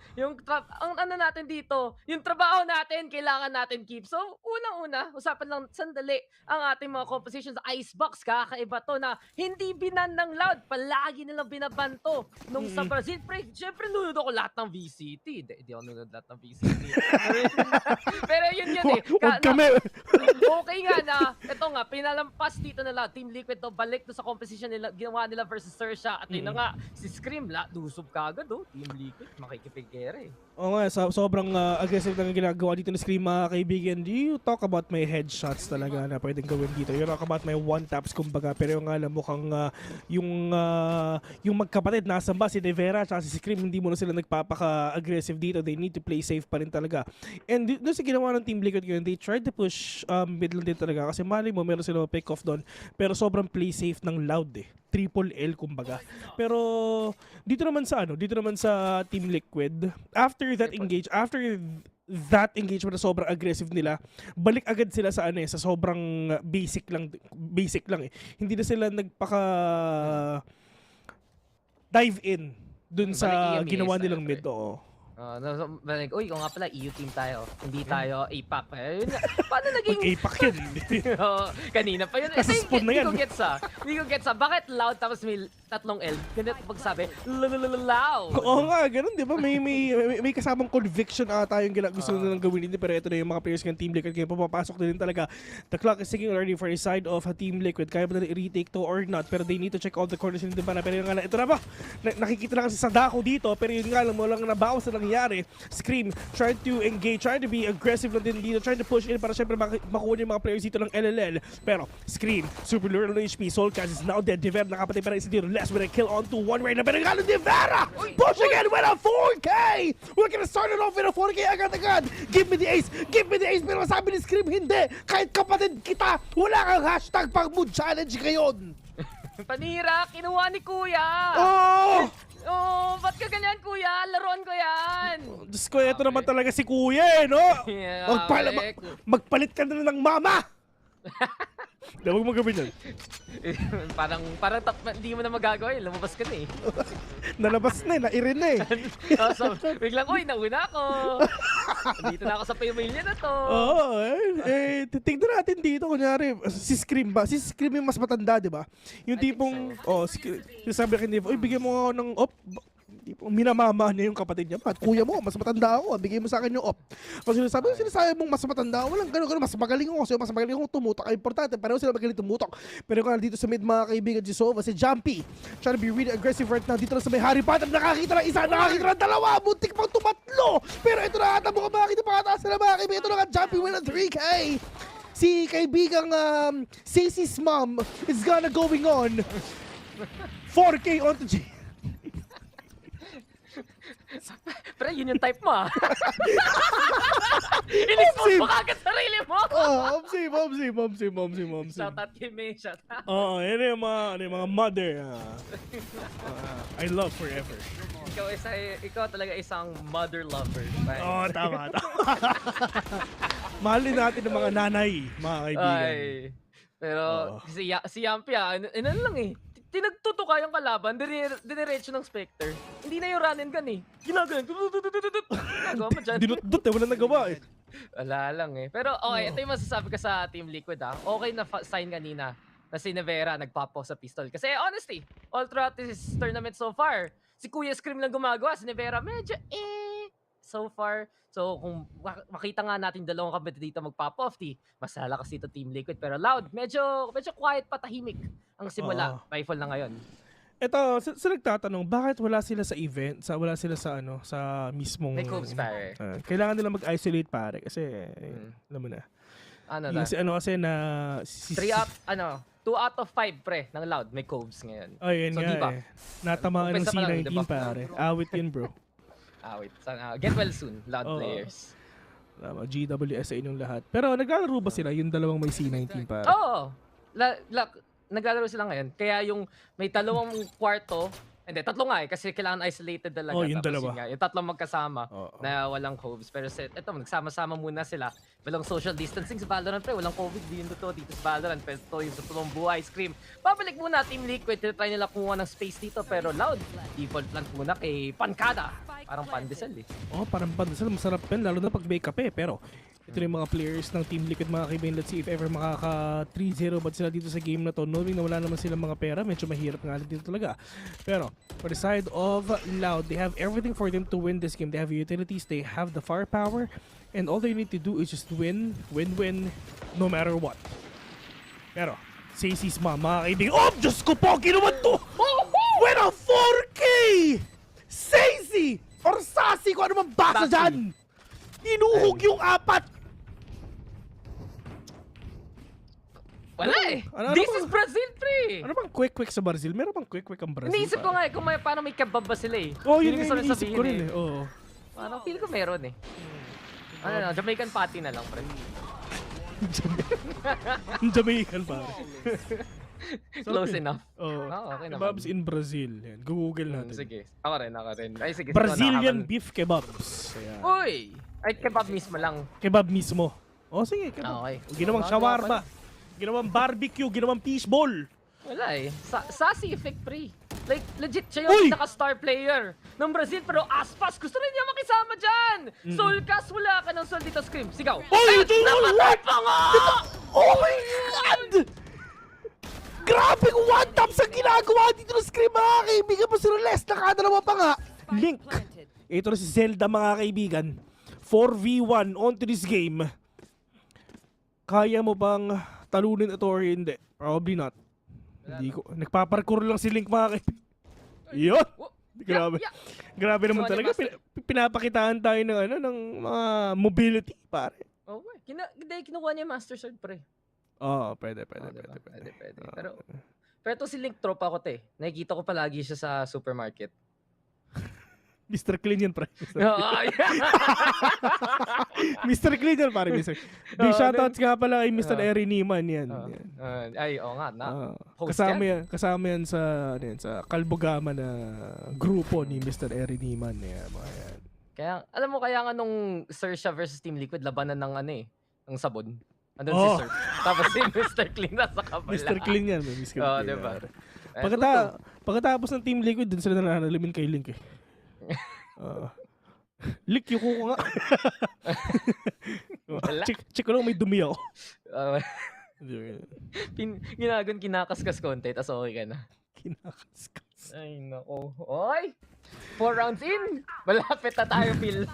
Ang ano natin dito, yung trabaho natin, kailangan natin keep. So, unang-una, usapan lang sandali ang ating mga compositions sa Icebox. Kakaiba to na hindi binan ng Loud. Palagi nilang binabanto. Nung sa Brazil, syempre nunod ako lahat ng VCT. Di ako nunod lahat ng VCT. Pero yun eh. Okay nga na, ito nga, pinalampas dito nila, Team Liquid to, balik to sa composition nila, ginawa nila versus Sersha. At yun na nga, si Scream, dusob kagad Team Liquid, makikipigere. Oo nga, sobrang aggressive na ginagawa dito ni Scream, mga kaibigan. Do you talk about my headshots talaga na pwedeng gawin dito? You talk about my one-taps, kumbaga. Pero yung alam mo kang yung magkapatid, nasa ba si Devera at si Scream, hindi mo na sila nagpapaka-aggressive dito. They need to play safe pa rin talaga. And doon sa ginawa ng Team Liquid yun, they tried to push middle din talaga. Kasi mali mo, meron sila pick-off doon. Pero sobrang play safe ng Loud Triple L kumbaga. Pero dito naman sa Team Liquid, after that engagement na sobrang aggressive nila, balik agad sila sa sa sobrang basic lang Hindi na sila nagpaka dive in dun sa ginawa nilang mid. Uy, kung nga pala, EU team tayo. Hindi tayo APAC. Paano naging... APAC yun. Kanina pa yun. Hindi ko gets. Bakit Loud tapos may tatlong L? Ganito pagsabi, Loud. Oo nga, ganun, di ba? May kasamang conviction ata yung gusto nilang gawin dito. Pero ito na yung mga players ng Team Liquid. Kaya papapasok din talaga. The clock is ticking already for the side of Team Liquid. Kaya ba na retake to or not? Pero they need to check all the corners din ba na. Pero yung nga, ito na ba? Nakikita na kasi sa dako dito. Pero yun nga, walang nabawas na nangyari. Scream trying to engage, trying to be aggressive lang din dito, trying to push in para syempre makuha yung mga players dito ng LLL. Pero Scream, super low HP, Soulcast is now dead. Devera nakapatay pa rin isa dito. Less with a kill on to one right now. Pero nga Devera pushing in with a 4K! We're gonna start it off with a 4K agad-agad. Give me the ace! Pero sabi ni Scream, hindi! Kahit kapatid kita, wala kang hashtag pag mood challenge ngayon! Panira, kinuha ni Kuya! Ba't ka ganyan, Kuya? Laruan ko yan! Diyos ko, ito naman talaga si Kuya, no? Magpalit ka na ng mama! Huwag mo gawin yan. parang hindi mo na magagawa yun. Lumabas ka na Nalabas na nairin na so, biglang, nauna ako. Dito na ako sa pamilya na to. Tignan natin dito, kunyari, si Scream ba? Si Scream yung mas matanda, di ba? Yung tipong, sabi ka Niv, bigyan mo ako ng minamama niya yung kapatid niya. Kuya mo, mas matanda ako. Bigay mo sa akin yung op. Pag sinasabi mong mas matanda ako, walang gano'n. Mas magaling ako. Mas magaling akong tumutok. Ay, importante. Pareho sila magaling tumutok. Pero kung dito sa mid, mga kaibigan, si Sova, si Jumpy, trying to be really aggressive right now. Dito na sa may Harry Potter. Nakakita ng isa, nakakita ng dalawa. Buntik pang tumatlo. Pero ito na ata mga makakita pakataas sila, mga kaibigan. Ito na nga, Jumpy with a 3K. Si kaibigang Cece's mom is gonna going on. 4K onto G. Pero yun yung type mo In-expose mo kagad sarili mo. Momsi. Shout out kay May, shout out. Yan yung mga mother. I love forever. Ikaw talaga isang mother lover. Tama. Mahalin natin ng mga nanay, mga kaibigan. Pero si Yampi lang tinagtutuka yung kalaban, diniretso ng Spectre. Hindi na yung run and gun Ginagawa mo dyan. Dinutdut walang nagawa Wala lang Pero ito yung masasabi ka sa Team Liquid Okay na sign kanina na si Nevera nagpapo sa pistol. Kasi honestly, all throughout this tournament so far, si Kuya Scream lang gumagawa, si Nevera medyo so far. So kung makita nga natin dalawang kapatid dito mag-pop off, mas lalakas dito Team Liquid. Pero Loud, medyo quiet pa, tahimik ang simula. Rifle na ngayon. Ito, sa nagtatanong, bakit wala sila sa event? Wala sila sa sa mismong... May Cobes, pare. Kailangan nila mag-isolate, pare. Kasi, alam mo na. Kasi na... 2 out of 5, pre, ng Loud. May Cobes ngayon. Yun so, nga Natamaan ng C19, pare. Awit yun, bro. Awit. Sana, get well soon, Loud Oo. players. Tama, GWS sa inyong lahat. Pero naglalaro ba sila yung dalawang may C19 pa? Oo. Naglalaro sila ngayon. Kaya yung may 2 kwarto, hindi, 3 nga kasi kailangan isolated talaga. Oh, yung Tapos dalawa. nga, yung 3 magkasama na walang COVID. Pero ito, nagsama-sama muna sila. Walang social distancing sa Valorant, pre. Walang COVID din dito sa Valorant. Pero ito yung sa tulong buhay, Scream. Babalik muna Team Liquid. Try nila kumuha ng space dito. Pero Loud, default plant muna kay Pancada. Parang pandesal eh. Oh, parang pandesal. Masarap yan, lalo na pag may kape. Pero ito yung mga players ng Team Liquid, mga kaibigan. Let's see if ever makaka 3-0 ba sila dito sa game na to. Knowing na wala naman silang mga pera, medyo mahirap nga dito talaga. Pero for the side of Loud, they have everything for them to win this game. They have utilities, they have the firepower, and all they need to do is just win, no matter what. Pero Sacy's mom, mga kaibigan. Oh, Diyos ko po, ginawa to! Win a 4K! Sacy! Or Sassy, kung ano man basa dyan! Inuhog yung 4! Wala eh. Ano This bang- is Brazil, pre. Ano bang quick sa Brazil? Meron bang quick ang Brazil? Iniisip ko nga eh, kung paano may kebab ba sila eh. Oh, yun gusto yung rin iniisip ko rin sabihin eh. Oo. Parang feel ko meron eh. Ano, Jamaican patty na lang, pre. Jamaican pare. Close enough. Oh. Okay naman. Kebabs in Brazil. Yan. Google natin. Sige. Ako rin. Ay, sige. Brazilian beef kebabs. Ayan. Uy! Ay, kebab mismo lang. Kebab mismo. Oh, sige. Kebab. Okay. Ginawang shawarma. Ginawang barbecue. Ginawang fishball. Wala eh. Sassy effect pre. Like, legit siya yung pinaka-star player ng Brazil. Pero Aspas, gusto rin niya makisama dyan. Solcas, wala ka ng sol dito, Scream. Sigaw. Namatay pa nga! Oh my God! Grabe kung one tap sa ginagawa dito ng Scream, mga kaibigan. Pa si Roles, nakadalawa pa nga. Link. Ito na si Zelda, mga kaibigan. 4v1 onto this game. Kaya mo bang talunin ito or hindi? Probably not. Hindi ko. Nagpaparkour lang si Link, mga kaibigan. Yun! Grabe. Grabe naman talaga. Pinapakitaan tayo ng, ng mga mobility, pare. Okay. Kinuha niya yung Master Sword, pre. Oo, pwede. Pero ito si Link tropa ko, te. Nakikita ko palagi siya sa supermarket. Mr. Clean yan, pre. Oh, Mr. Clean yan, pare. Big shoutouts nga pala kay Mr. Eri Niman yan. Ay, oo nga. Kasama yan sa Kalbugama na grupo ni Mr. Eri Niman. Yan. Kaya, alam mo, kaya nga nung Sir siya versus Team Liquid, labanan ng ng sabon. Andun si Sir. Tapos si Mr. Clean nasa kabala. Mr. Clean yan, Mr. Clean. Oo, diba? Pagkatapos ng Team Liquid, dun sila nananalimin kay Link eh. Link, yuko ko nga. Check ko lang, may dumi ako. Kinakaskas konti, tas okay ka na. Kinakaskas. Ay, nako. Oy! 4 rounds in! Malapit na tayo, Phil.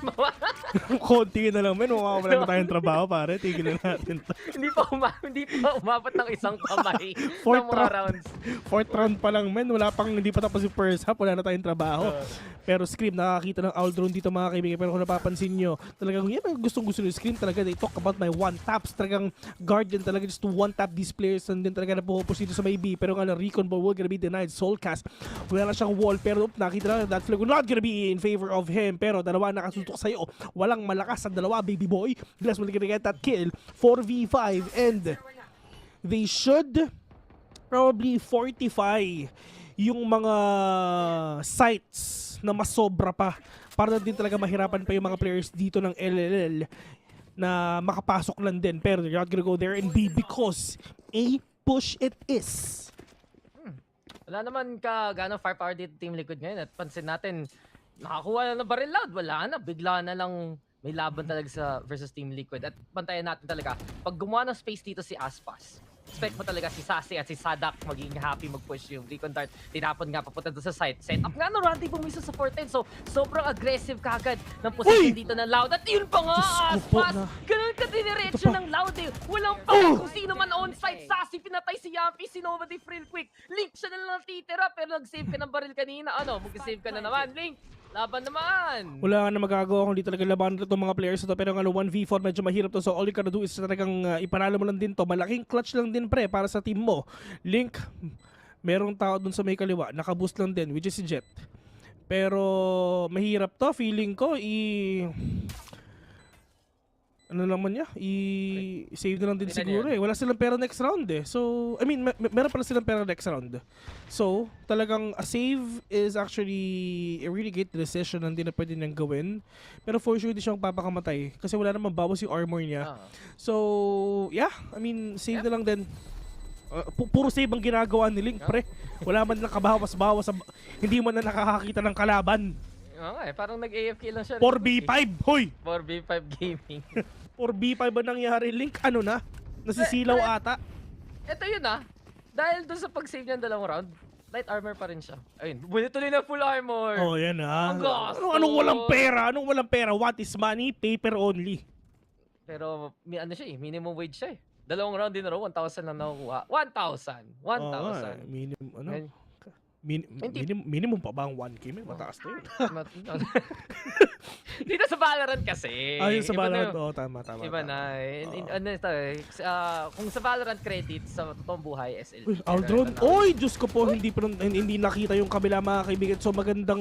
Konti na lang, men. Mawawala na tayong trabaho, pare. Tigil na natin to. hindi pa umabot ng isang kamay ng mga rounds. 4th round pa lang, men. Hindi pa tapos yung first half. Wala na tayong trabaho. Pero Scream, nakakita ng owl drone dito, mga kaibigan. Pero kung napapansin nyo, talagang yan ang gustong-gusto ng Scream. Talaga, they talk about my one-taps. Talagang Guardian talaga just to one-tap these players. And then talaga napuhupos dito sa may B. Pero nga na Recon ball will gonna be denied. Soulcast. Wala na siyang wall. Pero nakita na that flag will not gonna be in favor of him. Pero dalawa nakasutok sa'yo. Walang malakas sa dalawa, baby boy. Glass will gonna get that kill. 4v5. And they should probably fortify yung mga sites na mas sobra pa para din talaga mahirapan pa yung mga players dito ng LLL na makapasok lang din. Pero they're not gonna go there and B because A push it is. Wala naman gano'ng firepower dito Team Liquid ngayon at pansin natin nakakuha na ng barrel Loud. Wala na, bigla na lang may laban talaga sa versus Team Liquid at bantayan natin talaga pag gumawa ng space dito si Aspas. Expect mo talaga si Sassy at si Sadak magiging happy mag-push yung Recon Dart. Tinapon nga papunta doon sa site. Set up nga no, Randy bumiso sa 410. So, sobrang aggressive kagad ng position dito ng Loud. At yun pa nga, Aspas! Ganun ka diniretso ng Loud eh. Walang pa kung sino man on-site. Sassy, pinatay si Yampi, si Nova Diff real quick. Link siya na lang titira pero nag-save ka ng baril kanina. Mag-save ka na naman. Link! Laban naman! Wala na magagawa kung di talaga labanan itong mga players ito. Pero 1v4 medyo mahirap to. So all you can do is talagang ipanalo mo lang din to. Malaking clutch lang din pre para sa team mo. Link, merong tao dun sa may kaliwa. Nakaboost lang din which is si Jet. Pero mahirap to, feeling ko ano naman niya, i-save na lang din siguro eh. Wala silang pera next round eh. So, I mean, meron pala silang pera next round. So, talagang a save is actually a really great decision na hindi na pwede niyang gawin. Pero for sure, hindi siyang papakamatay. Kasi wala namang bawas yung armor niya. So, yeah, I mean, save na lang din. Puro save ang ginagawa ni Link, pre. Wala man lang kabawas-bawas. Hindi man na nakakakita ng kalaban. Oo nga parang nag-AFK lang siya. 4v5, hoy! 4v5 gaming. 4v5 ba nangyari, Link? Ano na? Nasisilaw ata? Ito yun Dahil doon sa pag-save niya 2 round, light armor pa rin siya. Ayun, buli tuloy na full armor. Oh, yan Ang gasto. Anong walang pera? Anong walang pera? What is money? Paper only. Pero, ano siya minimum wage siya 2 round din na 1,000 lang nakukuha. 1,000. 1,000. Minimum, ano? Minimum pa ba ang 1K? May mataas na yun. Dito sa Valorant kasi. Yung sa Valorant, tama. Iba na. Ano ito kung sa Valorant credit sa totoong buhay, SL. Uy, Aldron. Oy, Diyos ko po, hindi nakita yung kabila mga kaibigan. So magandang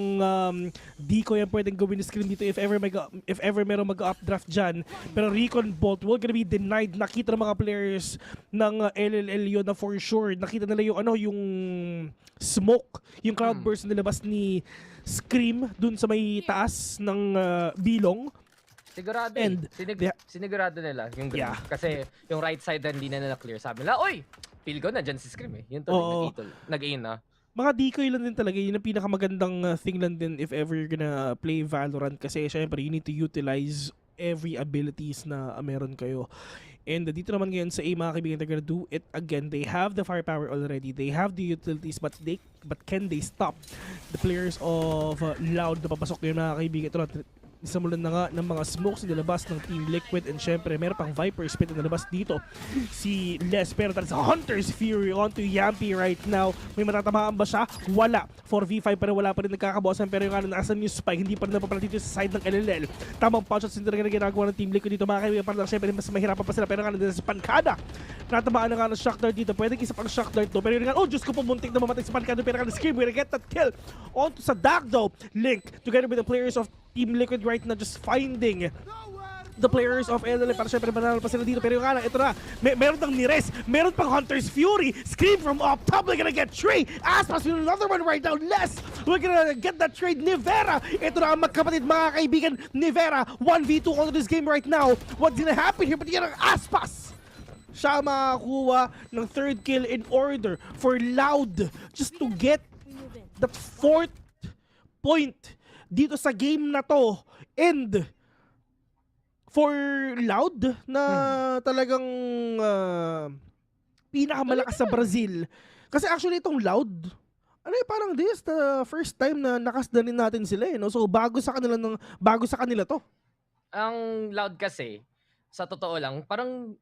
decoy yan pwedeng gawin ni screen dito if ever meron mag-updraft dyan. Pero Recon Bolt will gonna be denied. Nakita ng mga players ng LLL yun na for sure. Nakita nila yung smoke, yung cloudburst na nilabas ni Scream dun sa may taas ng bilong. Sigurado sinigurado nila yung green. Kasi yung right side hindi na nila clear. Sabi nila, oy, feel ko na dyan si Scream eh. Yun tuloy, nag-ain na. Mga decoy lang din talaga. Yun ang pinakamagandang thing lang din if ever you're gonna play Valorant. Kasi syempre, you need to utilize every abilities na meron kayo. And dito naman ngayon sa A, mga kaibigan, they're gonna do it again. They have the firepower already. They have the utilities, but can they stop the players of Loud na papasok ngayon, mga kaibigan? Ito simulan na nga ng mga smokes na nilabas ng Team Liquid, and syempre meron pang Viper Spit na nilabas dito si Les, pero tayo sa Hunter's Fury onto Yampy right now. May matatamaan ba siya? Wala. 4v5 pero wala pa rin nagkakabawasan, pero yung nasa new spike hindi pa rin napapala dito sa side ng LLL. Tamang punch shots talaga na ginagawa ng Team Liquid dito, mga kaibigan. Para lang syempre mas mahirapan pa sila, pero nga sa Pancada natamaan na nga ng shock dart dito. Pwede isa pang shock dart to, pero yun nga, oh Diyos ko po, muntik na mamatay sa Pancada, pero nga na Scream, we're gonna get that kill onto sa Dagdo. Link together with the players of Team Liquid right now just finding the players of LLL para syempre manalo pa sila dito, pero yung nga ito na, meron ng Nires, meron pang Hunter's Fury, Scream from up top, we're gonna get Trey, Aspas with another one right now, Les, we're gonna get that trade, Nivera, ito na ang magkapatid, mga kaibigan, Nivera, 1v2 on this game right now, what's gonna happen here, but yan ang Aspas, siya makakuha ng 3rd kill in order for Loud just to get that 4th point dito sa game na to, and for Loud na talagang pinakamalakas sa Brazil. Kasi actually itong Loud, parang this the first time na nakasdanin natin sila no? So bago sa kanila to. Ang Loud kasi, sa totoo lang, parang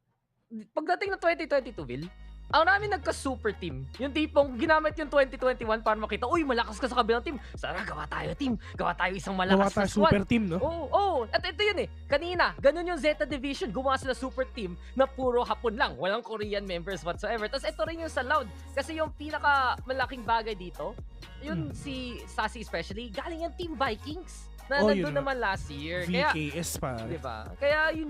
pagdating ng 2022, Will, ang namin nagka-super team. Yung tipong ginamit yung 2021 para makita, uy, malakas ka sa kabilang team. Sana gawa tayo team. Gawa tayo isang malakas na squad. Super team, no? Oo. At ito yun kanina, ganun yung Zeta Division. Gumawa sila super team na puro Hapon lang. Walang Korean members whatsoever. Tapos ito rin yung sa Loud. Kasi yung pinaka-malaking bagay dito, yun si Sassy especially, galing yung Team Vikings. Na nandun naman last year. VKS pa. Diba? Kaya yun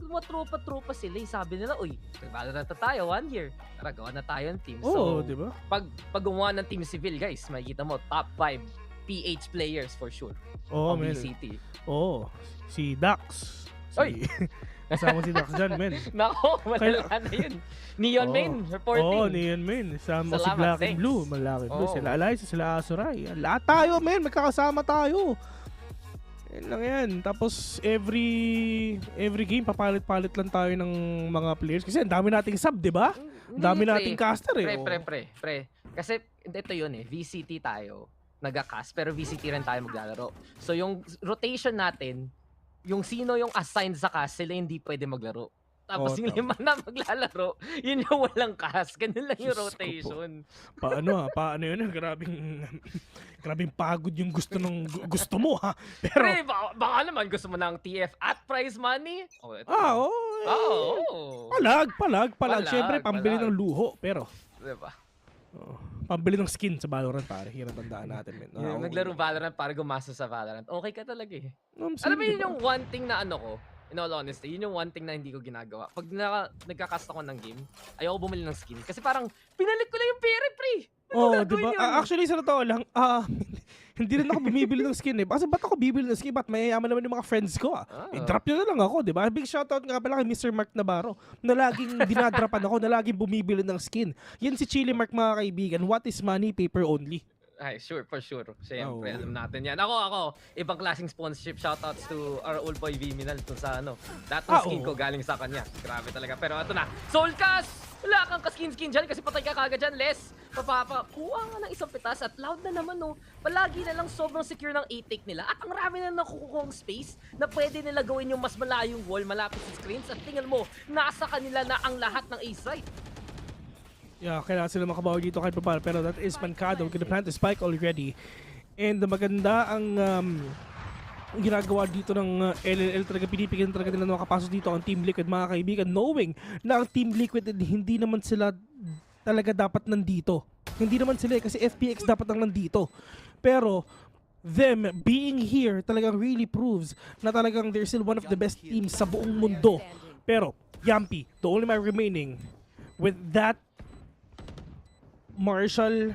gumatropa-tropa sila. Sabi nila, uy, Valorant na tayo 1 year. Tara, gawa na tayo ng team. So, diba? Pag gumawa ng Team Civil, guys, makikita mo, top 5 PH players for sure. On VCT. Si Dax. Kasama si Dax dyan, men. Nako, malala na yun. Neon Main, reporting. Neon Main. Sama si Black and Blue. Black and Blue. Sila Eliza, sila Azuray. Lahat tayo, men. Magkakasama tayo. Yan lang yan. Tapos every game papalit-palit lang tayo ng mga players kasi ang dami nating sub, 'di ba? Ang dami nating caster Pre. Kasi ito 'yun VCT tayo, naga-cast pero VCT rin tayo maglalaro. So yung rotation natin, yung sino yung assigned sa cast, sila hindi pwede maglaro. Tapos yung 5 na maglalaro, yun yung walang cast. Ganun lang yung rotation. Paano yun? Grabing pagod yung gusto mo, ha? Pero baka naman gusto mo ng TF at prize money? Palag. Siyempre, pambili ng luho. Pero, diba? Pambili ng skin sa Valorant, pare. Hirap tandaan natin, men. Yung naglaro Valorant para gumasa sa Valorant. Okay ka talaga eh. Alam mo yun yung one thing na ano ko, in all honesty, yun yung one thing na hindi ko ginagawa. Pag nagkakast ako ng game, ayoko bumili ng skin. Kasi parang, pinalik ko lang yung pera, pre. Diba? Actually, sa totoo lang, hindi rin ako bumibili ng skin eh. Kasi ba't ako bibili ng skin? Ba't mayayaman naman yung mga friends ko I-drop nyo na lang ako, diba? Big shoutout nga pala kay Mr. Mark Navarro na laging dinadrapan ako, na laging bumibili ng skin. Yan si Chili Mark, mga kaibigan. What is money? Paper only. Ay, sure, for sure. Siyempre, alam natin yan. Ako, ibang klaseng sponsorship. Shoutouts to our old boy Viminal kung sa ano. Lahat ng skin ko galing sa kanya. Grabe talaga. Pero ito na, Soulcast! Wala kang ka-skin dyan kasi patay ka kagad dyan, Les. Kuha nga ng isang pitas at loud na naman, no. Palagi na lang sobrang secure ng A-take nila. At ang rami na nakukuha space na pwede nila gawin yung mas malayong wall malapit sa screens. At tingnan mo, nasa kanila na ang lahat ng A-site. Yeah, kailangan sila makabawi dito kahit pa, pero that is Mancado. Gonna plant the spike already. And maganda ang ginagawa dito ng LLL. Talaga pinipigyan talaga nila na makapasok dito ang Team Liquid, mga kaibigan, knowing na ang Team Liquid hindi naman sila talaga dapat nandito. Hindi naman sila kasi FPX dapat lang nandito. Pero them being here talagang really proves na talagang they're still one of the best teams sa buong mundo. Pero Yampi, the only man remaining with that Marshall,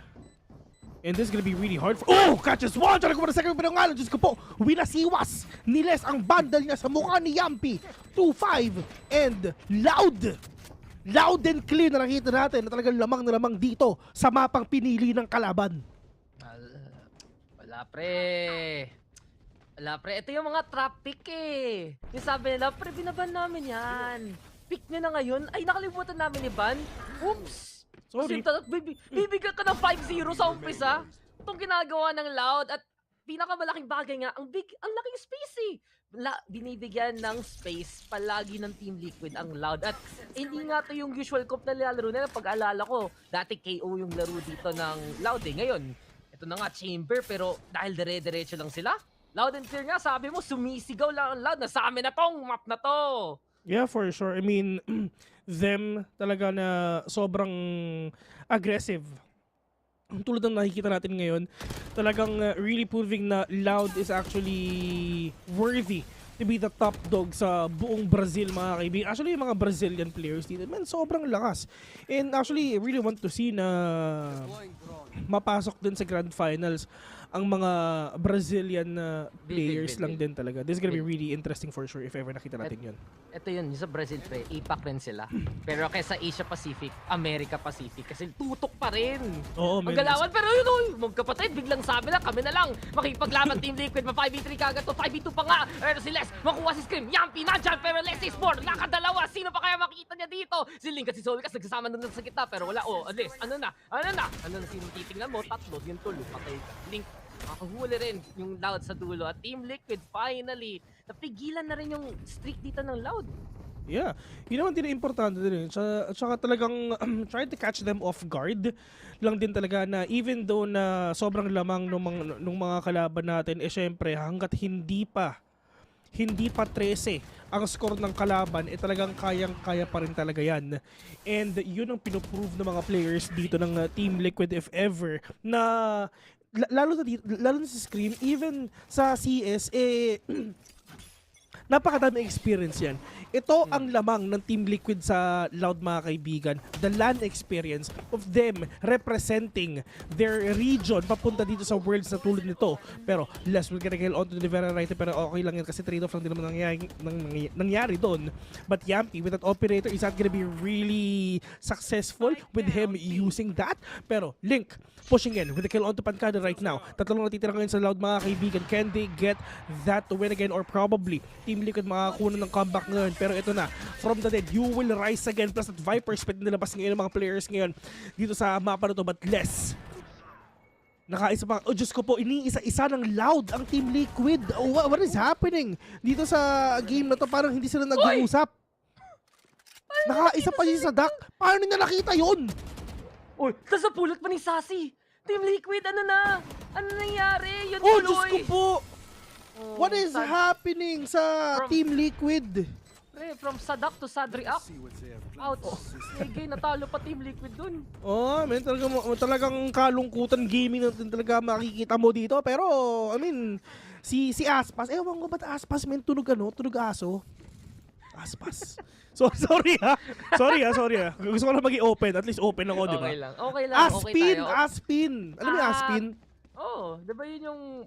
and this is gonna be really hard for... Oh! Catches one! Diyan na second pero nga lang. Diyos ko po, winasiwas ni Les ang bandal niya sa mukha ni Yampi. 2-5 and loud! Loud and clear na nakita natin na talagang lamang na lamang dito sa mapang pinili ng kalaban. Wala pre. Ito yung mga trap pick eh. Yung sabi nila, pre, binaban namin yan. Pick nyo na ngayon. Ay, nakalimutan namin ni Ban. Oops! Sorry. Bibigyan ka ng 5-0 sa umpisa. Itong ginagawa ng Loud at pinakamalaking bagay nga, ang laking space eh. Binibigyan ng space palagi ng Team Liquid ang Loud. At hindi nga to yung usual comp na nilalaro nila. Pag-alala ko, dati KO yung laro dito ng Loud eh. Ngayon, ito na nga Chamber pero dahil dire-diretso lang sila. Loud and clear nga, sabi mo, sumisigaw lang ang Loud na sa amin na tong map na to. Yeah, for sure. I mean, them talaga na sobrang aggressive. Tulad ng nakikita natin ngayon, talagang really proving na Loud is actually worthy to be the top dog sa buong Brazil, mga kaibigan. Actually, yung mga Brazilian players dito, man, sobrang lakas. And actually, I really want to see na mapasok din sa Grand Finals ang mga Brazilian players lang din talaga. This is gonna be really interesting for sure if ever nakita natin yun. Ito yun, sa Brazil pre, APAC rin sila. Pero kaysa Asia Pacific, America Pacific, kasi tutok pa rin. Oo, ang galawan, pero yun, magkapatid, biglang sabi lang, kami na lang, makipaglaban Team Liquid, ma-5v3 kagad to, 5v2 pa nga. Pero si Les, makuha si Scream, Yampi nandyan, pero Les is more, nakadalawa, sino pa kaya makikita niya dito? Si Link at si Soulcast, nagsasama doon sa kita, pero wala, Les, ano na, sino titingnan mo, tatlo, yung tulo, patay ka. Link, makahuli rin yung Loud sa dulo at Team Liquid finally napigilan na rin yung streak dito ng Loud. Yeah, yun naman din importante din. Tsaka talagang try to catch them off guard lang din talaga na even though na sobrang lamang nung mga kalaban natin, syempre hanggat hindi pa 13 ang score ng kalaban, talagang kayang-kaya pa rin talaga yan. And yun ang pinoprove ng mga players dito ng Team Liquid if ever na lalo na sa Scream, even sa CS, napakadami experience yan. Ito ang lamang ng Team Liquid sa Loud, mga kaibigan. The LAN experience of them representing their region papunta dito sa worlds na tulad nito. Pero less will get on to the very right, pero okay lang yan kasi trade-off lang din naman nangyari doon. But Yampi with that operator is not gonna be really successful with him using that. Pero Link pushing in with the kill onto Pancada right now. Tatlong natitira ngayon sa Loud, mga kaibigan. Can they get that to win again? Or probably Team Liquid makakakuha ng comeback ngayon. Pero ito na, from the dead, you will rise again. Plus at Viper's Pit nilabas ngayon ng mga players ngayon dito sa mapa na to. But less. Nakaisa pa. Oh, Diyos ko po, iniisa-isa ng Loud ang Team Liquid. Oh, what is happening dito sa game na to? Parang hindi sila nag-uusap. Nakaisa pa siya sa duck. Paano niya nakita yun? Uy, tas napulot pa ni Sassy. Team Liquid, ano na? Ano nangyari? Yun oh, Diyos ko po! What is happening sa Team Liquid? Pre, from Sadak to Sadriak. Ouch. Ege, natalo pa Team Liquid dun. Man, talagang kalungkutan gaming natin talaga makikita mo dito. Pero, I mean, si Aspas, ewan ko ba't Aspas, men, tunog aso. Aspas. Sorry ha. Gusto ko na maging open. At least open ako, di ba? Okay lang. Aspin. Alam mo yung Aspin? Oo, di ba yun yung...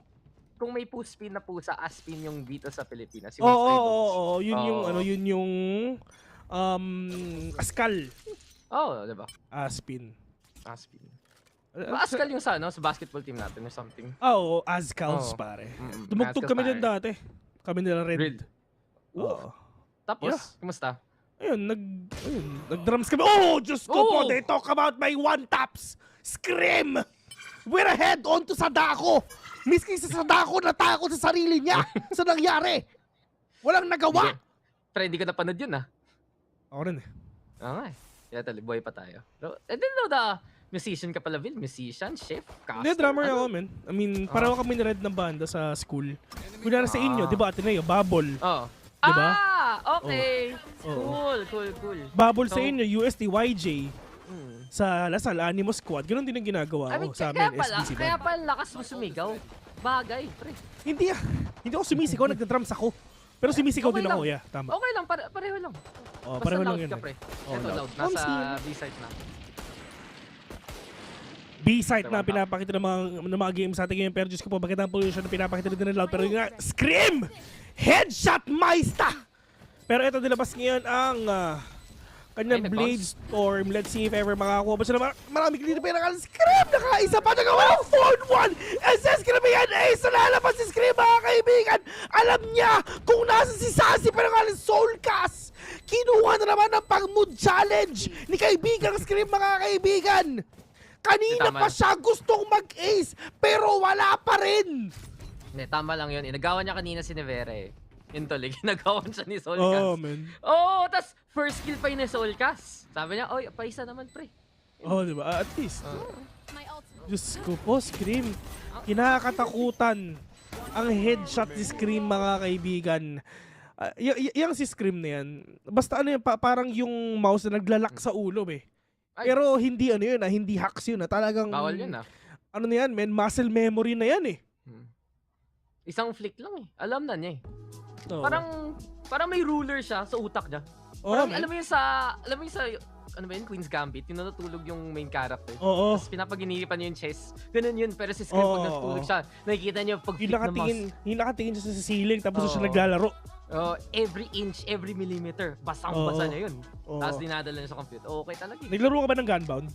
Kung may puspin na pusa, Aspin yung dito sa Pilipinas. Oo. Yun yung Askal. Oo, di ba? Aspin. Askal yung sa basketball team natin or something. Oo, Azcals pare. Tumugtog kami dyan dati. Kami nila Red. Oo. Tapos, kumusta? Ayun, nag-drums kami. Oh, Diyos ko po, they talk about my one-taps. Scream! We're ahead on to Sadako. Miski sa Sadako natakot sa sarili niya sa nangyari. Walang nagawa. Pero hindi ko napanood yun Ako rin Okay. Kaya buhay pa tayo. I didn't know the musician ka pala, Vil. Musician, chef, caster. Hindi, drummer ako, man. I mean, pareho kami ni Red ng banda sa school. Kunyari sa inyo, di ba, Ateneo, Bubble. Di ba? Okay. Cool. Bubble sa inyo, UST, YJ. Sa Lasal, Animo Squad, ganoon din ang ginagawa ko sa amin, SBC. Kaya pala lakas mo sumigaw. Bagay, pre. Hindi ako sumisigaw, nagda-drums ako. Pero sumisigaw din ako, tama. Okay lang, pareho lang. Pareho lang yun. Pre. Ito loud, nasa B-side na. B-side na pinapakita ng mga games sa ating ngayon. Pero Diyos ko po, bakit ang pollution na pinapakita din ng loud? Pero yung Scream! Headshot Maista! Pero ito nilabas ngayon ang... kanyang Blade Storm. Let's see if ever makakuha ba siya na marami kilito pa yung Scream! Nakaisa pa nagawa ng 4-1! SS Scream yan! Ace na lalabas si Scream, mga kaibigan! Alam niya kung nasa si Sassy pa ng Soulcast! Kinuha na naman ng pang-mood challenge ni kaibigang Scream, mga kaibigan! Kanina pa siya gustong mag-ace, pero wala pa rin! Hindi, tama lang yun. Inagawa niya kanina si Nevere. Yun tuloy, ginagawan siya ni Soulcast. Man. Tas first kill pa yun ni Soulcast. Sabi niya, oy, paisa naman, pre. Diba? At least. Diyos ko po, Scream. Kinakatakutan ang headshot ni Scream, mga kaibigan. Yung si Scream na yan, basta parang yung mouse na naglalak sa ulo, Pero hindi hindi hacks yun. Talagang, bawal yun Ano na yan, man, muscle memory na yan Isang flick lang Alam na niya Parang may ruler siya sa utak niya. Alam mo yun sa ano ba yun, Queen's Gambit, yung natutulog yung main character. Tapos pinapaginipan niya yung chess. Ganun yun, pero si Scream pag natutulog siya, nakikita niyo pag flick ng mouse. Yung nakatingin siya sa ceiling, tapos siya naglalaro. Every inch, every millimeter, basang-basa niya yun. Tapos dinadala niya sa computer. Okay talaga. Naglaro ka ba ng Gunbound?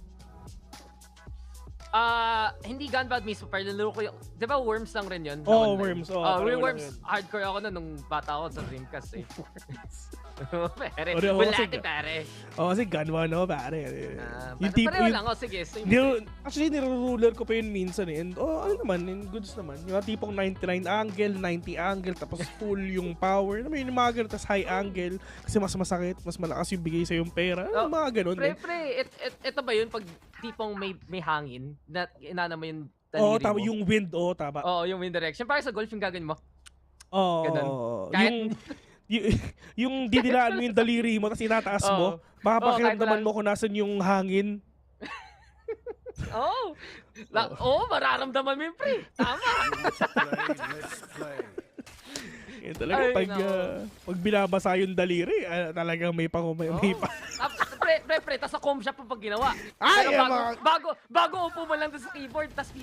Hindi Gunbound mismo, pero nalaro ko yung, di ba Worms lang rin yun? Worms. Worms, hardcore ako nung bata ako sa Dreamcast Pare, wala ka pare. Kasi Gunbound pare. Yung tipo pareho lang, sige. Actually, nire-ruler ko pa yun minsan And ano naman, goods naman. Yung tipong 99 angle, 90 angle, tapos full yung power. Yung mga ganun, tapos high angle. Kasi mas masakit, mas malakas yung bigay sa yung pera. Mga ganun. Pre, ito ba yun pag tipong may hangin na inana mo yung daliri mo? Tama, yung wind, tama. Yung wind direction. Parang sa golf yung gagawin mo. Kahit... yung didilaan mo yung daliri mo tapos inataas mo, makapakiramdaman mo kung nasan yung hangin. Mararamdaman mo yung pre. Tama. Talaga pag binabasa yung daliri, talagang may pa. Pre, tas sa com shop pag ginawa. Bago upo mo lang doon sa keyboard, tas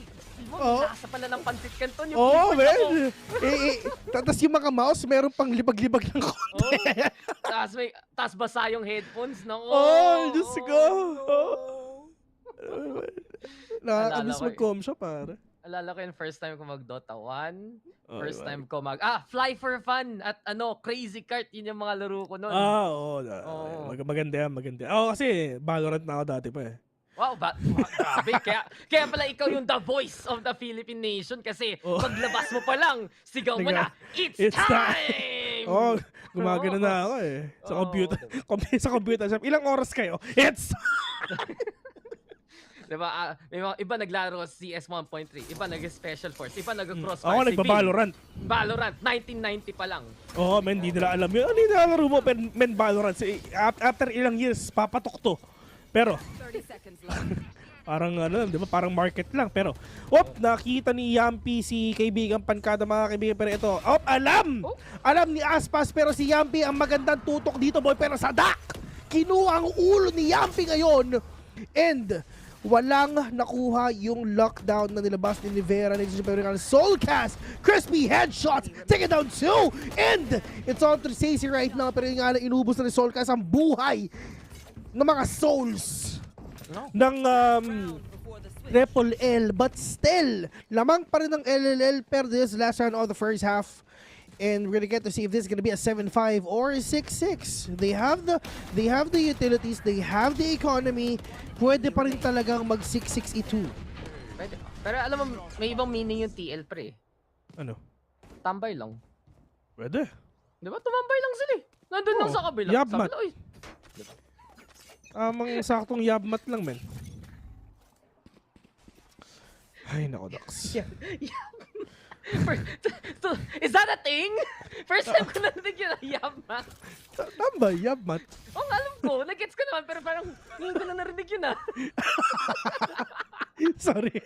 nasa pala ng pansit canton yung keyboard tas yung mga mouse, meron pang libag-libag ng konti. Tas basa yung headphones, no? Diyos ko. Nakakamiss mag-com shop, pare. Alala ko yung first time ko mag-Dota 1. First time ko Fly for Fun at Crazy Kart, yun yung mga laro ko noon. Maganda yan. Kasi Valorant na ako dati pa Wow, grabe. Kaya pala ikaw yung the voice of the Philippine nation kasi paglabas mo pa lang, sigaw mo na, it's time! Gumagano na ako Sa computer. Sa computer shop. Ilang oras kayo? It's Diba? May mga iba naglaro CS 1.3, iba nag-Special Force, iba nag-Crossfire. Ako nagpa-Valorant. Valorant, 1990 pa lang. Oo, men, hindi nila alam yun. Ano yung nilalaro mo, men, Valorant? After ilang years, papatok to. Pero, parang ano, di ba? Parang market lang. Pero, nakita ni Yampi si kaibigang Pankada, mga kaibigan. Pero ito, alam! Alam ni Aspas, pero si Yampi ang magandang tutok dito, boy. Pero sadak! Kinuha ang ulo ni Yampi ngayon. And, walang nakuha yung lockdown na nilabas ni Nivera. Pero Soulcast, crispy headshot, take it down 2. And, it's on to Stacey right now. Pero yung nga lang, inubos na ni Soulcast ang buhay ng mga souls ng Triple L. But still, lamang pa rin ng LLL per this last round of the first half. And we're gonna get to see if this is gonna be a 7-5 or a 6-6. They have the utilities, they have the economy. Pwede pa rin talagang mag 6-6-2. Pwede. Pero alam mo, may ibang meaning yung TL pre. Ano? Tambay lang. Pwede. Di ba? Tumambay lang sila eh. Nandun lang sa kabila. Yabmat. Sabi, Mga saktong yabmat lang, men. Ay, nako, Docs. Is that a thing? First time ko narinig yun, yabmat. Tambay, yabmat. Oo, alam ko. Nag-gets ko naman, pero parang hindi ko na narinig yun ah. Sorry.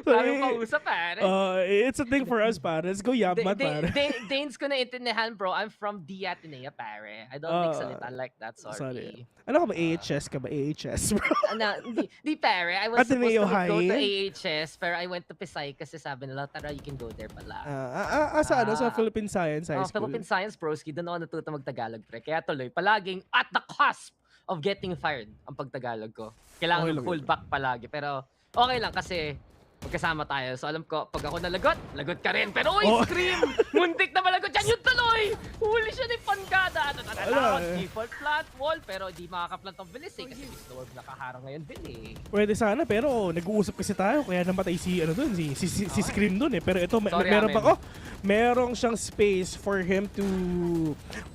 Parang pausap, pare. It's a thing for us, pare. Let's go yabmat, pare. Danes ko na intindihan, bro. I'm from D. Atenea, pare. I don't mix salita like that, sorry. Ano ka ba? AHS ka ba? AHS, bro? Di, pare. I was Ateneo supposed to go to High? AHS, pero I went to Pisay kasi sabi nila, tara, you can go there pala. Sa Philippine Science High School? Philippine Science, broski. Doon ako natuto mag-Tagalog, pre. Kaya tuloy, palaging at the cusp of getting fired ang pag-Tagalog ko. Kailangan Okay lang pull back palagi. Pero okay lang kasi magkasama tayo. So alam ko, pag ako nalagot, lagot ka rin. Pero scream! Muntik na malagot yan yung tuloy! Huli siya ni Pankada. Default plant wall, pero di makaka-plant ang bilis eh. Kasi gusto wag nakaharang ngayon bil eh. Pwede sana, pero nag-uusap kasi tayo. Kaya namatay si Scream dun eh. Pero ito, meron pa merong siyang space for him to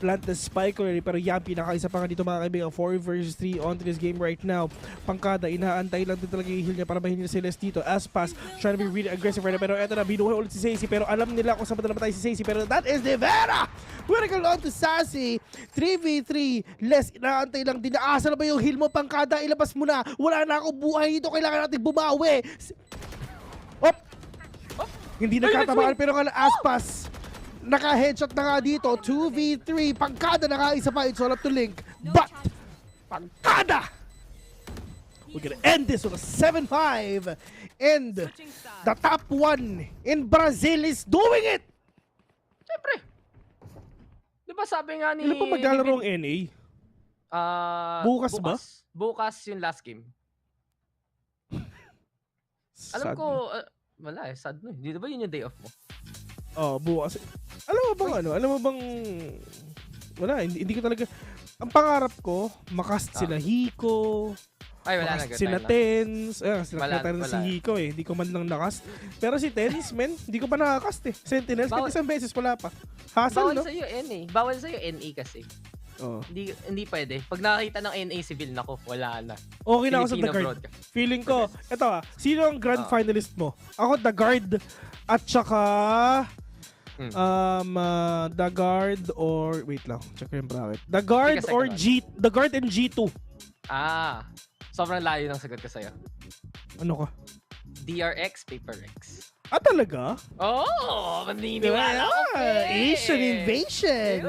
plant the spike already. Pero Yampi, nakaisa pa nga dito mga kaibigan. 4 versus 3 onto this game right now. Pankada, inaantay lang din talaga yung heal niya para mahinil si Les dito. Aspas, trying to be really aggressive right now. Pero eto na, binuhay ulit si Stacey. Pero alam nila kung saan pa namatay si Stacey. Pero that is Nivera! Vertical on to Sassy. 3v3. Les, inaantay lang din. Asa na ba yung heal mo, Pankada? Ilabas mo na. Wala na akong buhay dito. Kailangan natin bumawi. Hindi nagkatamaan pero nga Aspas naka-headshot na nga dito. 2v3. Pankada nakaisa pa. It's all up to Link. But Pankada! We're gonna end this with a 7-5. And the top 1 in Brazil is doing it! Siyempre. Di ba sabi nga ni... Ilan pa maglalaro ang NA? Bukas ba? Bukas yung last game. Alam ko... wala eh, sad no. Di ba yun yung day off mo? Bukas. Alam mo bang wala, hindi ko talaga, ang pangarap ko, makast sila Hiko, makast sila Tens, sila si Hiko eh, hindi ko man lang nakast. Pero si Tens, men, hindi ko pa nakakast eh. Sentinels, kahit isang beses wala pa. Hassle, no? Bawal sa'yo NA kasi. Hindi pwede. Pag nakakita ng NA civil, nako, wala na. Okay na ako sa The Guard. Feeling ko, eto sino ang grand finalist mo? Ako, The Guard, at saka The Guard or, wait lang, check yung bracket. The Guard or The Guard and G2. Sobrang layo ng sagot ko sa'yo. Ano ka? DRX, PaperX. Talaga? Maniniwala ko. Asian invasion.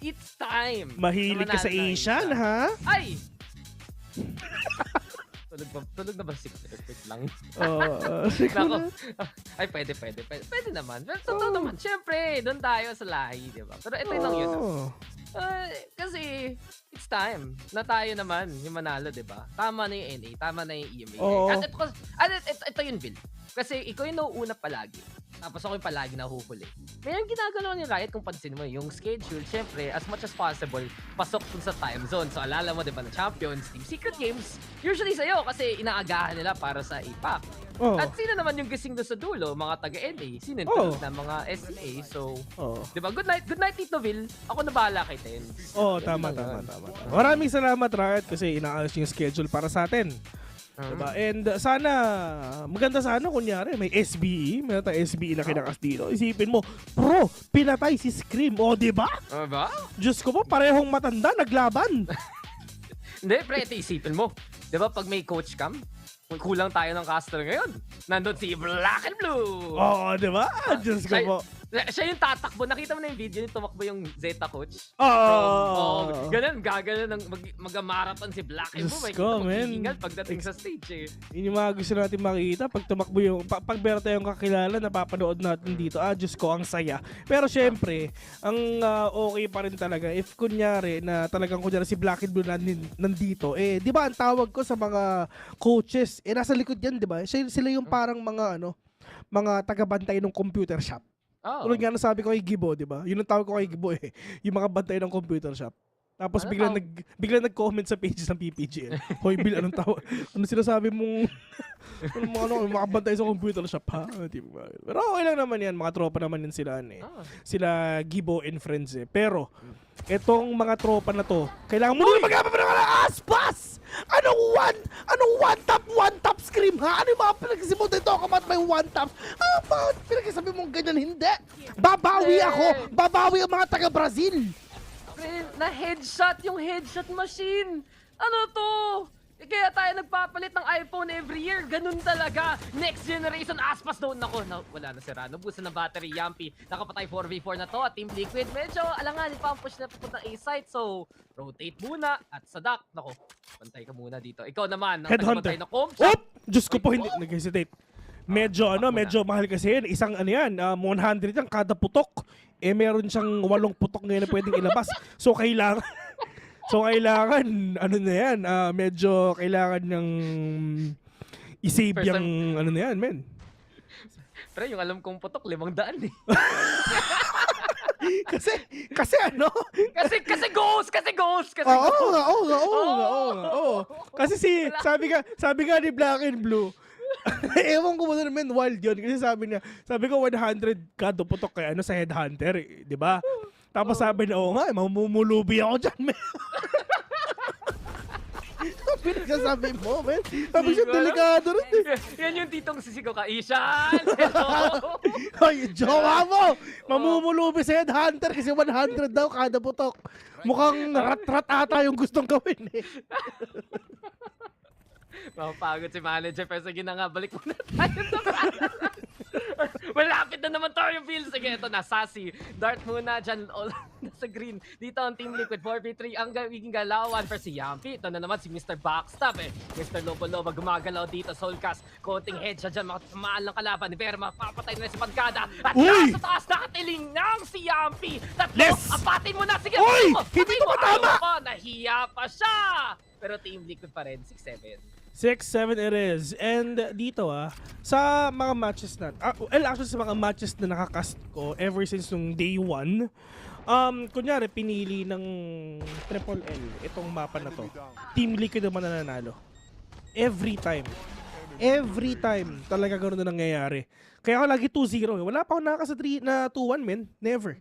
It's time. Mahilig ka sa Asian, ha? Ay! Tulog na ba si Perfect lang? Ay, pwede. Pwede naman. Pero totoo naman. Siyempre, doon tayo sa lahi, di ba? Pero ito lang yun. Kasi, it's time na tayo naman yung manalo, di ba? Tama na yung NA, tama na yung EMA. At ito yung Bill. Kasi ikaw yung nauuna palagi. Tapos ako yung palagi nahuhuli. May yung ginagawa ni Riot kung pansin mo yung schedule, syempre, as much as possible, pasok dun sa time zone. So alala mo, diba, na Champions, Team Secret Games, usually sa'yo kasi inaagahan nila para sa APAC. At sino naman yung gising doon sa dulo? Mga taga-NA. Sino yung tulog na mga SA. So, diba, good night Tito Vil. Ako na bahala kay Tens. Tama. Maraming salamat, Riot, kasi inaayos yung schedule para sa atin. Diba? And sana, maganda sana kunyari, may SBE, meron tayong SBE na kinakas dito. Isipin mo, pro, pinatay si Scream. O, diba? Ba? Diyos ko po, parehong matanda, naglaban. Hindi, pre, ito isipin mo. Diba pag may coach cam, kulang tayo ng caster ngayon. Nandun si Black and Blue. Oo, diba? Diyos ko po. Siya yung tatakbo. Nakita mo na yung video yung tumakbo yung Zeta coach? Ganun, gaganon ng mag-marathon si Black and Blue. May maghihingal pagdating sa stage eh. Yun yung mga gusto natin makita. Pag tumakbo yung, pag meron tayong kakilala, napapanood natin dito. Diyos ko, ang saya. Pero syempre, ang okay pa rin talaga. If kunyari, na talagang kunyari si Black and Blue nandito, di ba ang tawag ko sa mga coaches, nasa likod yan, di ba? Sila yung parang mga taga-bantay ng computer shop. Tulad nga nasabi ko kay Gibo, di ba? Yun ang tawag ko kay Gibo yung mga bantay ng computer shop. Tapos biglang nag-comment sa pages ng PPGL. Hoy Bill, anong tawag? Ano sinasabi mong mga bantay sa computer shop, ha? Pero okay lang naman yan, mga tropa naman yan sila sila Gibo and friends Pero etong mga tropa na to, kailangan mo na mag-ababa ng aspas! Anong one tap scream, ha? Ano yung mga pinagsasabi dito about may one tap? Bakit pinagsasabi mong ganyan? Hindi! Babawi ako! Babawi ang mga taga-Brazil! Na-headshot yung headshot machine! Ano to? Kaya tayo nagpapalit ng iPhone every year. Ganun talaga. Next generation aspas doon. Nako, wala na si Rano. Busa ng battery. Yampi. Nakapatay 4v4 na to. At Team Liquid, medyo alangan. Pa-push na papunta A-site. So, rotate muna. At sa duck. Nako, pantay ka muna dito. Ikaw naman. Headhunter. Diyos ko po, hindi nag-hesitate. Medyo mahal kasi yan. Isang 100 yan kada putok. Meron siyang 8 putok ngayon na pwedeng ilabas. So, kailangan, na yan, medyo kailangan ng isave yung, na yan, men. Pero yung alam kong putok, 500 kasi ghost! Kasi sabi nga ni Black and Blue, ewan ko muna naman, wild yun. Kasi sabi ko 100 kada putok kaya sa headhunter, di ba? Tapos sabi na, mamumulubi ako dyan, men. Pinagsasabi mo, men. Sabi siya, delikado rin. Yan yung titong sisigaw ka, Ishan! Ay, jowa mo! Mamumulubi sa headhunter kasi 100 daw kada putok. Mukhang rat-rat ata yung gustong gawin Mapagod si manager, pero sige na nga, balik muna tayo sa malapit na naman tayo, Phil. Sige, ito na, Sassy. Dart muna dyan, nasa green. Dito ang Team Liquid, 4v3 ang gawing galawan. Pero si Yampi, ito na naman si Mr. Backstab Mr. Lobo-Lobo, gumagalaw dito, Soulcast. Konting head siya dyan, makamaan lang kalaban. Pero mapapatay na si Pagkada. At nasa taas, nakatiling ng si Yampi. Tatlo, apatin mo na. Sige, hindi ko matama! Nahiya pa siya! Pero Team Liquid pa rin, 6-7. 6-7 it is. And dito sa mga matches actually sa mga matches na nakakast ko ever since nung day 1, kunyari pinili ng Triple L itong mapa na to. Team Liquid naman na nanalo. Every time talaga ganoon na nangyayari. Kaya ako lagi 2-0. Wala pa ako nakaka sa 2-1, men. Never.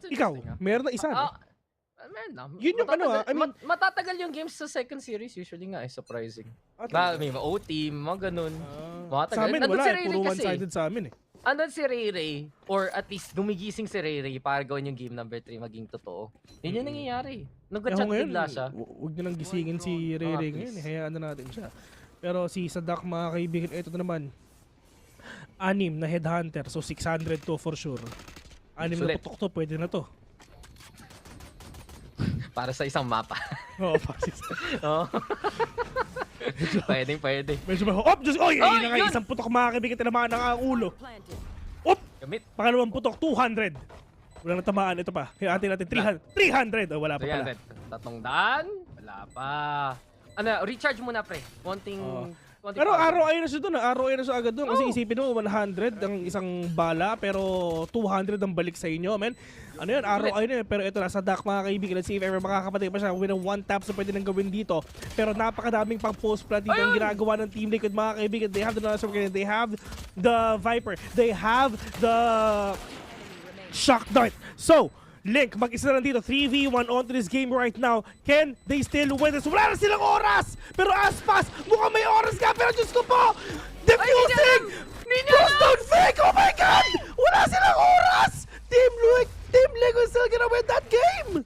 Ikaw, meron na isa. Yun yung matatagal yung games sa second series usually nga surprising. May OT, mga ganun. Sa amin wala puro one-sided sa amin Andun si Ray or at least gumigising si Ray para gawin yung game number 3 maging totoo. Yun yung nangyayari. Nag-chat bigla siya. Huwag nyo nang gisingin si Ray ngayon. Hayaan na natin siya. Pero si Sadak, mga kaibigan, ito naman. 6 na headhunter. So 600 to for sure. 6 na putok to, pwede na to. Para sa isang mapa. Oo, para sa isang. Pwede. Medyo Diyos ko! Isang putok mga kaibigan, tinamaan ng ulo. Pangalawang putok, 200. Wala na tamaan, ito pa. Atin natin, 300. Wala pa pala. 300. Wala pa. Recharge muna, pre. Pero araw ay na siya doon. Araw ay na siya agad doon. Kasi isipin mo, 100 ang isang bala, pero 200 ang balik sa inyo, men. Araw ay na. Pero ito, nasa duck, mga kaibigan. Let's see if ever makakapatay pa siya. With a one tap, so pwede nang gawin dito. Pero napakadaming pang post plant dito ang ginagawa ng Team Liquid, mga kaibigan. They have the Nasa, they have the Viper. They have the Shock Dart. So, Link, mag-isa na lang dito. 3v1 onto this game right now. Can they still win this? Wala na silang oras! Pero Aspas, mukhang may oras ka. Pero Diyos ko po! Defusing! Crossdown fake! Oh my God! Wala silang oras! Team Link is still gonna win that game!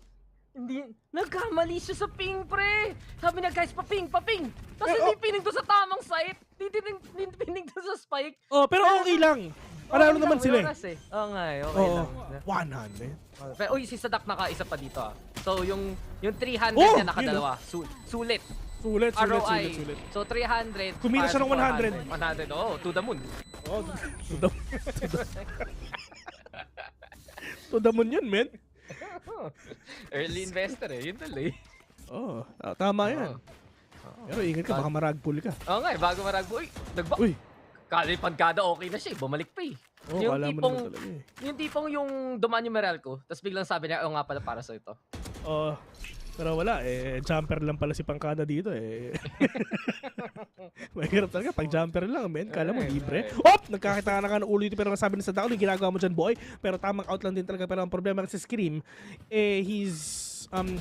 Hindi, nagkamali siya sa ping, pre. Sabi niya, guys, paping. Tapos hindi pining to sa tamang site. Hindi pining to sa spike. Oh, pero okay lang. Panalo naman sila eh. Oo nga eh, okay lang. 100. Pero, uy, si Sadak naka-isa pa dito ah. So, yung 300 niya nakadalawa. Sulit. Sulit. So, 300. Kumita siya ng 100. 100, oh, to the moon. Oh, to the moon yun, man. Early investor eh, yun tuloy. Oh, tama yan. Pero ingat ka, baka maragpul ka. Oo nga eh, bago maragpul. Uy, Pankada okay na siya, bumalik pa eh. Oh, yung tipong yung dumaan yung Meralco, tapos biglang sabi niya, nga pala para sa ito. Oh, pero wala eh, jumper lang pala si Pankada dito eh. Mahirap talaga, pag jumper lang, men, kala mo libre. Nagkakita na ka ng ulo dito, pero sabi ni Sadak, yung ginagawa mo dyan, boy. Pero tamang out lang din talaga, pero ang problema kasi Scream, he's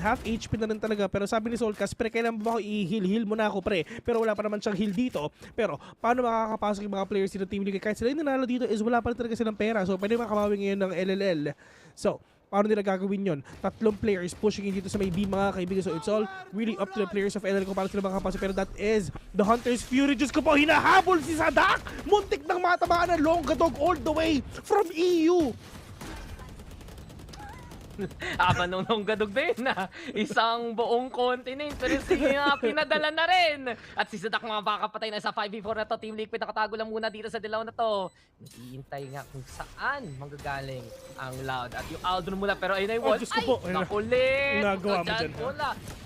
half HP na rin talaga, pero sabi ni Solcast, pre, kailan ba ako i-heal mo na ako, pre? Pero wala pa naman siyang heal dito. Pero paano makakapasok yung mga players dito Team League? Kahit sila yung nanalo dito is wala pa rin talaga silang pera. So pwede makabawi ngayon ng LLL. So, paano nila gagawin yun? 3 players pushing in dito sa may B, mga kaibigan. So it's all really up to the players of LLL kung paano sila makakapasok. Pero that is the Hunter's Fury. Diyos ko po, hinahabol si Sadak! Muntik ng matamaan ng Longadog all the way from EU! Nung gadog din na isang buong continent pero pinadala na rin. At si Sadak mga makakapatay na sa 5v4 na to. Team Liquid nakatago lang muna dito sa dilaw na to. Naghihintay nga kung saan manggagaling ang Loud. At yung Aldrin muna pero ayun na yung wall. Diyos ko po. Nakulit! Nagawa mo dyan.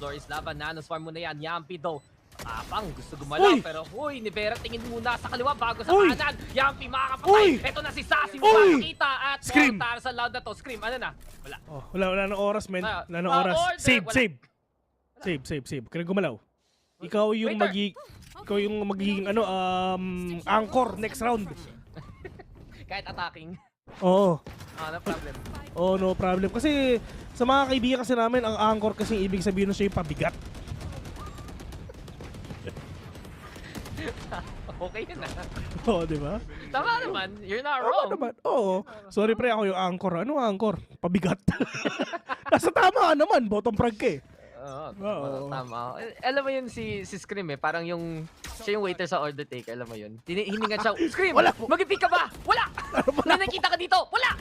Floor is laban. Nanoswarm muna yan. Yampi daw. Tapang, gusto gumalaw pero huy, ni Vera tingin muna sa kaliwa bago sa kanan. Yampi makakapatay. Ito na si Sassy makakita at Mortar sa Loud na to. Scream, ano na? Wala. Wala na oras, men. Wala na oras. Save. Kaya gumalaw. Ikaw yung magiging anchor next round. Kahit attacking. Oo. No problem. No problem. Kasi sa mga kaibigan kasi namin, ang anchor kasi ibig sabihin na siya yung pabigat. Okay yun na. Oo, di ba? Tama naman. You're not wrong. Tama naman. Oo. Sorry pre, ako yung anchor. Ano anchor? Pabigat. Nasa tama naman. Bottom frag ka eh. Oo, tama. Alam mo yun si Scream eh. Parang siya yung waiter sa order take. Alam mo yun. Hiningan siya. Scream! Mag-pick ka ba? Wala! May nakita ka dito! Wala!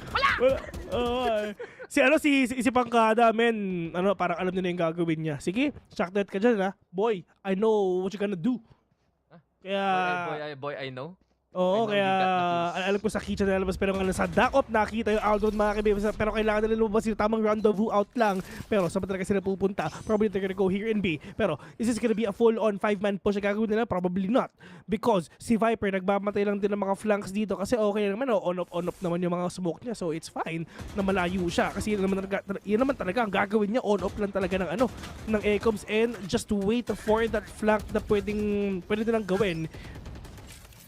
Si Pankada, men. Parang alam nila yung gagawin niya. Sige, shock that ka dyan ha. Boy, I know what you're gonna do. Kaya... Boy, I know. Oo, kaya alam ko sa kitchen na lalabas pero ngayon sa Dakop nakita yung Aldon mga kaibigan pero kailangan nila lumabas yung tamang rendezvous out lang pero saan ba talaga sila pupunta? Probably they're gonna go here in B pero is this gonna be a full-on 5-man push na gagawin nila? Probably not because si Viper nagbamatay lang din ng mga flanks dito kasi okay naman on off naman yung mga smoke niya so it's fine na malayo siya kasi yun naman talaga ang gagawin niya on off lang talaga ng Ecoms and just wait for that flank na pwede nilang gawin.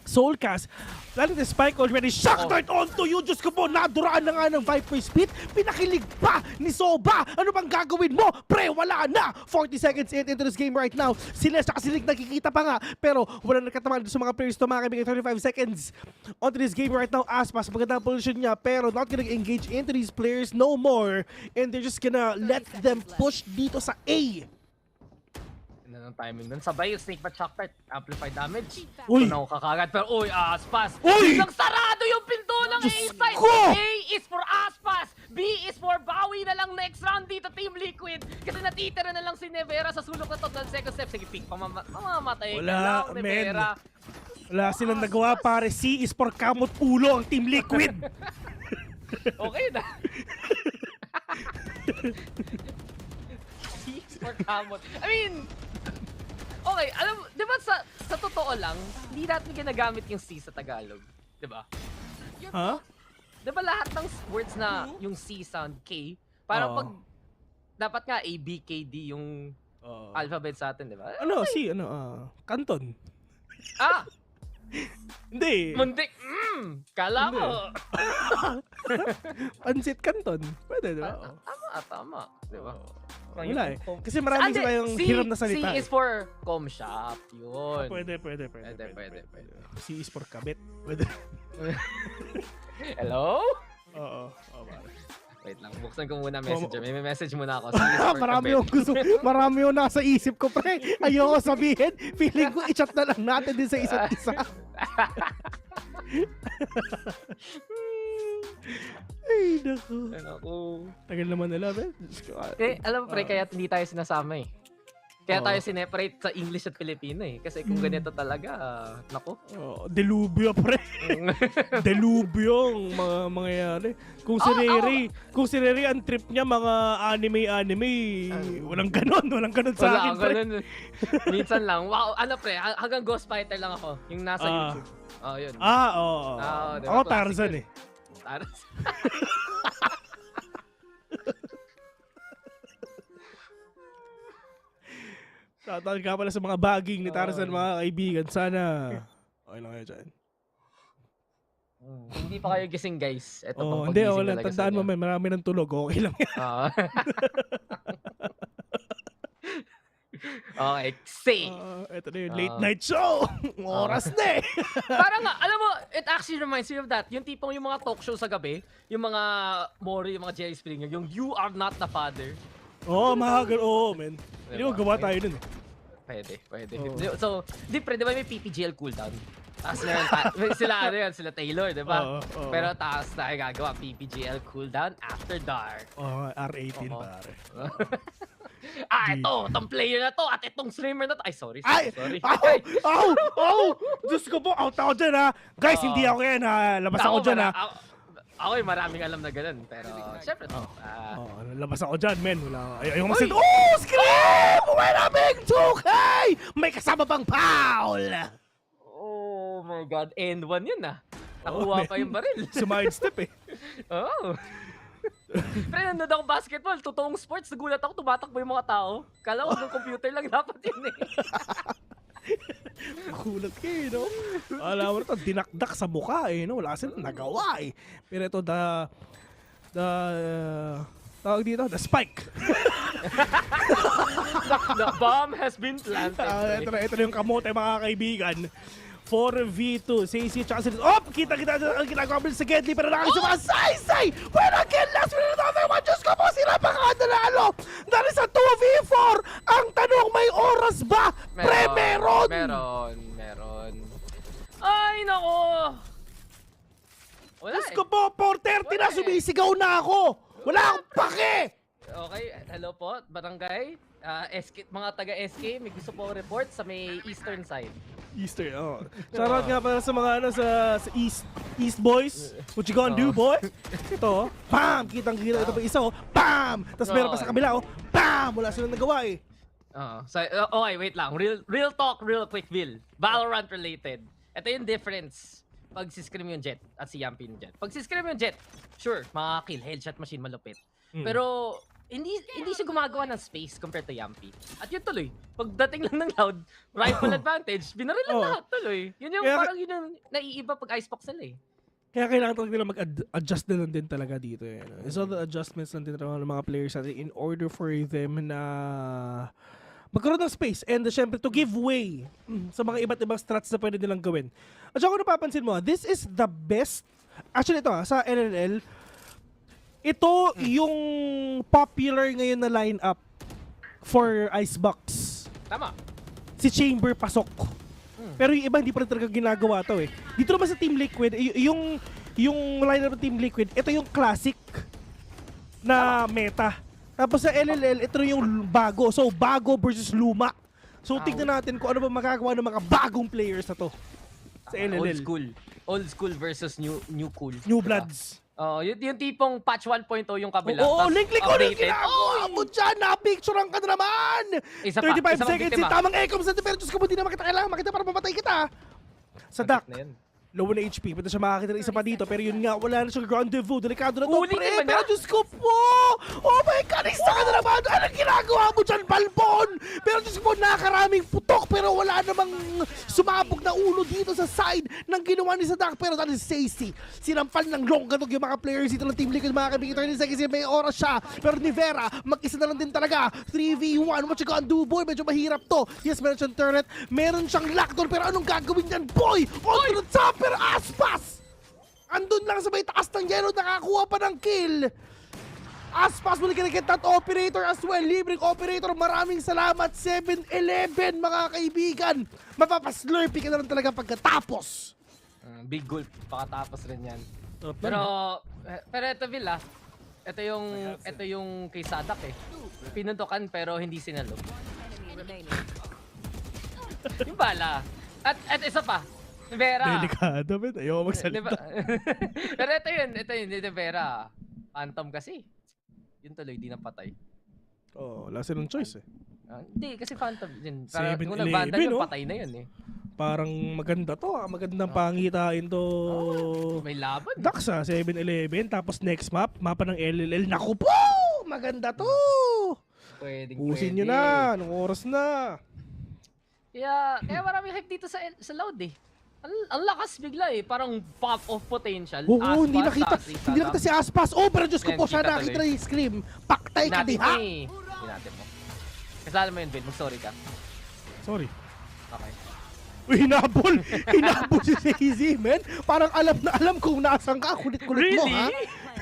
Soulcast, lalo na spike already, shock dart onto you, Diyos ko po, naduraan na nga ng Viper Speed, pinakilig pa ni Soba, ano bang gagawin mo? Pre, wala na! 40 seconds into this game right now, si Les at si Lig nakikita pa nga, pero wala nagkatamaan sa mga players to mga kaibigan, 35 seconds onto this game right now, Aspas, magandang position niya, pero not gonna engage into these players no more, and they're just gonna let them push dito sa A. Ng timing dun. Sabay yung snake bat shock dart. Amplified damage. Uy! Tunaw kakagad. Pero uy, Aspas! Uy! Biglang sarado yung pinto ng A side! A is for Aspas! B is for bawi na lang next round dito, Team Liquid. Kasi natitira na lang si Nevera sa sulok na to ng second step. Sige, pick. Mamamatay ka lang, Nevera. Wala silang nagawa, pare. C is for kamot ulo ang Team Liquid. Okay na. C is for kamot. I mean... Okay, alam, di ba sa totoo lang, hindi natin ginagamit yung C sa Tagalog. Di ba? Ha? Di ba lahat ng words na yung C sound K, parang pag, dapat nga A, B, K, D yung alphabet sa atin, di ba? C, Canton. Ah! Hindi. Mundik, kala mo. Pansit Canton. Pwede, di ba? Tama. Di ba? Wala eh. Kasi marami sila yung hiram na salita. C is for com shop. Yun. Pwede. C is for kabit. Pwede. Hello? Oo. Wait lang, buksan ko muna messenger. May message muna ako. Marami yung nasa isip ko, pre. Ayoko sabihin. Feeling ko i-chat na lang natin din sa isa't isa. Ay, naku. Tagal naman nila, Ben. Alam mo, pre, kaya hindi tayo sinasama eh. Kaya tayo sineparate sa English at Filipino eh. Kasi kung ganito talaga, naku. Delubyo, pre. Delubyo ang mga mangyayari. Kung si Riri ang trip niya mga anime, walang ganon sa akin, pre. Minsan lang. Wow, ano pre, hanggang Ghost Fighter lang ako. Yung nasa YouTube. Yun. Oo. Ako Tarzan eh. Tarzan. Shoutout ka pala sa mga baging ni Tarzan, mga kaibigan. Sana okay lang kayo dyan. Hindi pa kayo gising, guys. Ito pang hindi, pagising wala. talaga sa Tandaan mo, inyo. marami ng tulog. Okay lang yan. Okay, say. Ito na yung late night show. Oras na eh. Parang nga, alam mo, it actually reminds me of that. Yung tipong yung mga talk show sa gabi, yung mga Maury, yung mga Jerry Springer, yung You Are Not the Father. Men. Hindi mo gawa tayo nun eh. Pwede. So, di ba may PPGL cooldown? Tapos sila Taylor, di ba? Pero tapos tayo gagawa PPGL cooldown after dark. R18 pare. Itong player na to at itong streamer na to. Ay, sorry. Diyos ko po, out ako dyan ha. Guys, hindi ako yan ha. Labas ako dyan ha. Ako maraming alam na ganun, pero syempre to. Labas ako dyan, men. Ayaw masin. Scream! Wala big 2K! May kasama pang foul! Oh my God. End one yun ah. Nakuha pa yung baril. Sumaid-step eh. Pre, nanood ako basketball. Totoong sports. Nagulat ako, tumatakbo yung mga tao. Kala ko ng computer lang dapat yun eh. Kulat kayo, no? Alam mo ito, dinakdak sa mukha eh, no? Wala silang nagawa eh. Pero ito, tawag dito, the spike. The bomb has been planted. Ito na yung kamote, mga kaibigan. 4v2. Saysy tsaka sila. Kita ang ginagawa sa Gedli, pero nakakita sa mga Saysy! When again, last minute of the one, Diyos ko po, sila pa kadalalo! Dahil sa 2v4, ang tanong, may oras ba? Meron! Ay, nako! Wala Diyos ko po, 4:30 na, sumisigaw na ako! Wala akong pake! Okay, hello po, barangay. Mga taga-SK, may gusto po report sa may eastern side. Eastern, Shoutout nga pala sa mga sa East boys. What you gonna do, boy? Ito, bam! Kitang-kita ito pa isa, bam! Tapos meron pa sa kabila, bam! Wala silang nagawa eh. Okay, wait lang. Real talk, real quick, Will. Valorant related. Ito yung difference pag si-scream yung Jet at si Yampi yung Jet. Pag si-scream yung Jet, sure, makaka-kill, headshot machine, malupit. Pero hindi siya gumagawa ng space compared to Yampi. At yun tuloy, pagdating lang ng loud, rifle advantage, binarilan lahat tuloy. Yun yung parang yun yung naiiba pag icebox nila eh. Kaya kailangan talaga nila mag-adjust na lang din talaga dito eh. It's all the adjustments lang din ng mga players natin in order for them na magkaroon ng space and syempre to give way sa mga iba't ibang strats na pwede nilang gawin. At saka kung napapansin mo, this is the best, actually ito sa LLL, ito yung popular ngayon na lineup for Icebox. Tama. Si Chamber pasok. Pero yung iba hindi pa rin talaga ginagawa to eh. Dito naman sa Team Liquid, yung lineup ng Team Liquid, ito yung classic na meta. Tapos sa LLL, ito yung bago. So, bago versus luma. So, tignan natin kung ano ba magagawa ng mga bagong players na to sa LLL. Old school versus new cool. New bloods. Yung tipong patch 1.0 yung kabila. Link ko rin ginagawa mo dyan. Napicturean ka na naman. 35 seconds. Tamang echo sa pero Diyos ko mo, di na makita. Kailangan makita para mamatay kita. Sa duck. Low na HP, pwede siya makakita ng isa pa dito, pero yun nga, wala na siya rendezvous. Delikado na to, Ulitin pre, ba niya? pero Diyos ko po! Oh my God, isa ka na naman! Anong ginagawa mo dyan, Balbon? Pero Diyos ko po, nakakaraming putok, pero wala namang sumabog na ulo dito sa side ng ginawa ni Sadak. Pero that is Stacy. Sinampal ng long ganog yung mga players dito ng Team Liquid, mga kaibigan. 30 seconds, may oras siya. Pero ni Vera, mag-isa na lang din talaga. 3v1, what you gonna do, boy? Medyo mahirap to. Yes, meron siyang turret, meron siyang lockdown, pero anong gagawin niyan, boy? On to the top, pero Aspas! Andun lang sa may taas ng yellow, nakakuha pa ng kill. Aspas will get that operator as well. Libreng operator, maraming salamat. 7-11, mga kaibigan. Mapapaslurpy ka na lang talaga pagkatapos. Big gulp, pakatapos rin yan. Pero ito, Vil, ito yung kay Sadak eh. Pinuntukan pero hindi sinalo. Yung bala. At isa pa, Vera. Delikado, man. Ayaw magsalita. Pero ito yun, ni Vera. Phantom kasi. Yun tuloy, di napatay. Oh, wala silang choice eh. Hindi, kasi Phantom yun. 7-11, Yung no? patay na yun eh. Parang maganda to, magandang pangitain to. May laban. Daxa, 7-11, tapos next mapa ng LLL. Naku po! Maganda to! Pusin nyo na, anong oras na? Kaya maraming hype dito sa loud eh. Ang lakas bigla eh, parang pop of potential. Oo, hindi nakita si Aspas. Oh, pero Diyos ko po, siya nakita na yung scream. Paktay ka diha. Hindi natin mo. Kasala mo yun, Ben, mag-sorry ka. Sorry. Okay. Uy, hinabol! Hinabol si Stacy, man. Parang alam na alam kung nasan ka. Kulit-kulit mo, ha?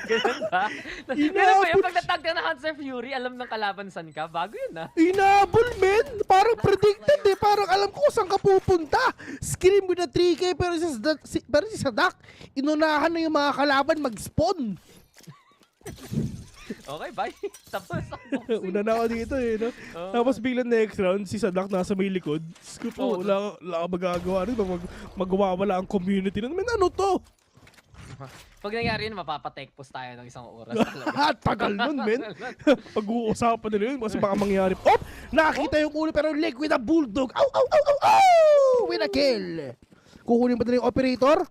Ganun ba? Pero ba yung pag natag ka na Hunter Fury, alam ng kalaban san ka? Bago yun, ha? Hinabol, man! Parang predicted, eh. Parang alam ko saan ka pupunta. Scream with a 3K, pero si Sadak, inunahan na yung mga kalaban mag-spawn. Okay, bye. Tapos Una na ako dito eh, no? Tapos biglang next round, si Sadak nasa may likod. Scoop po, wala ka magagawa rin. Magwawala ang community nun. Ano to? Pag nangyari yun, mapapatake post tayo ng isang oras. Tagal nun, men. Pag-uusapan nila yun, kasi baka mangyari. Oh! Nakita yung ulo, pero leg with a bulldog. Ow, ow, ow, ow, ow! With a kill. Kukunin ba nila yung operator?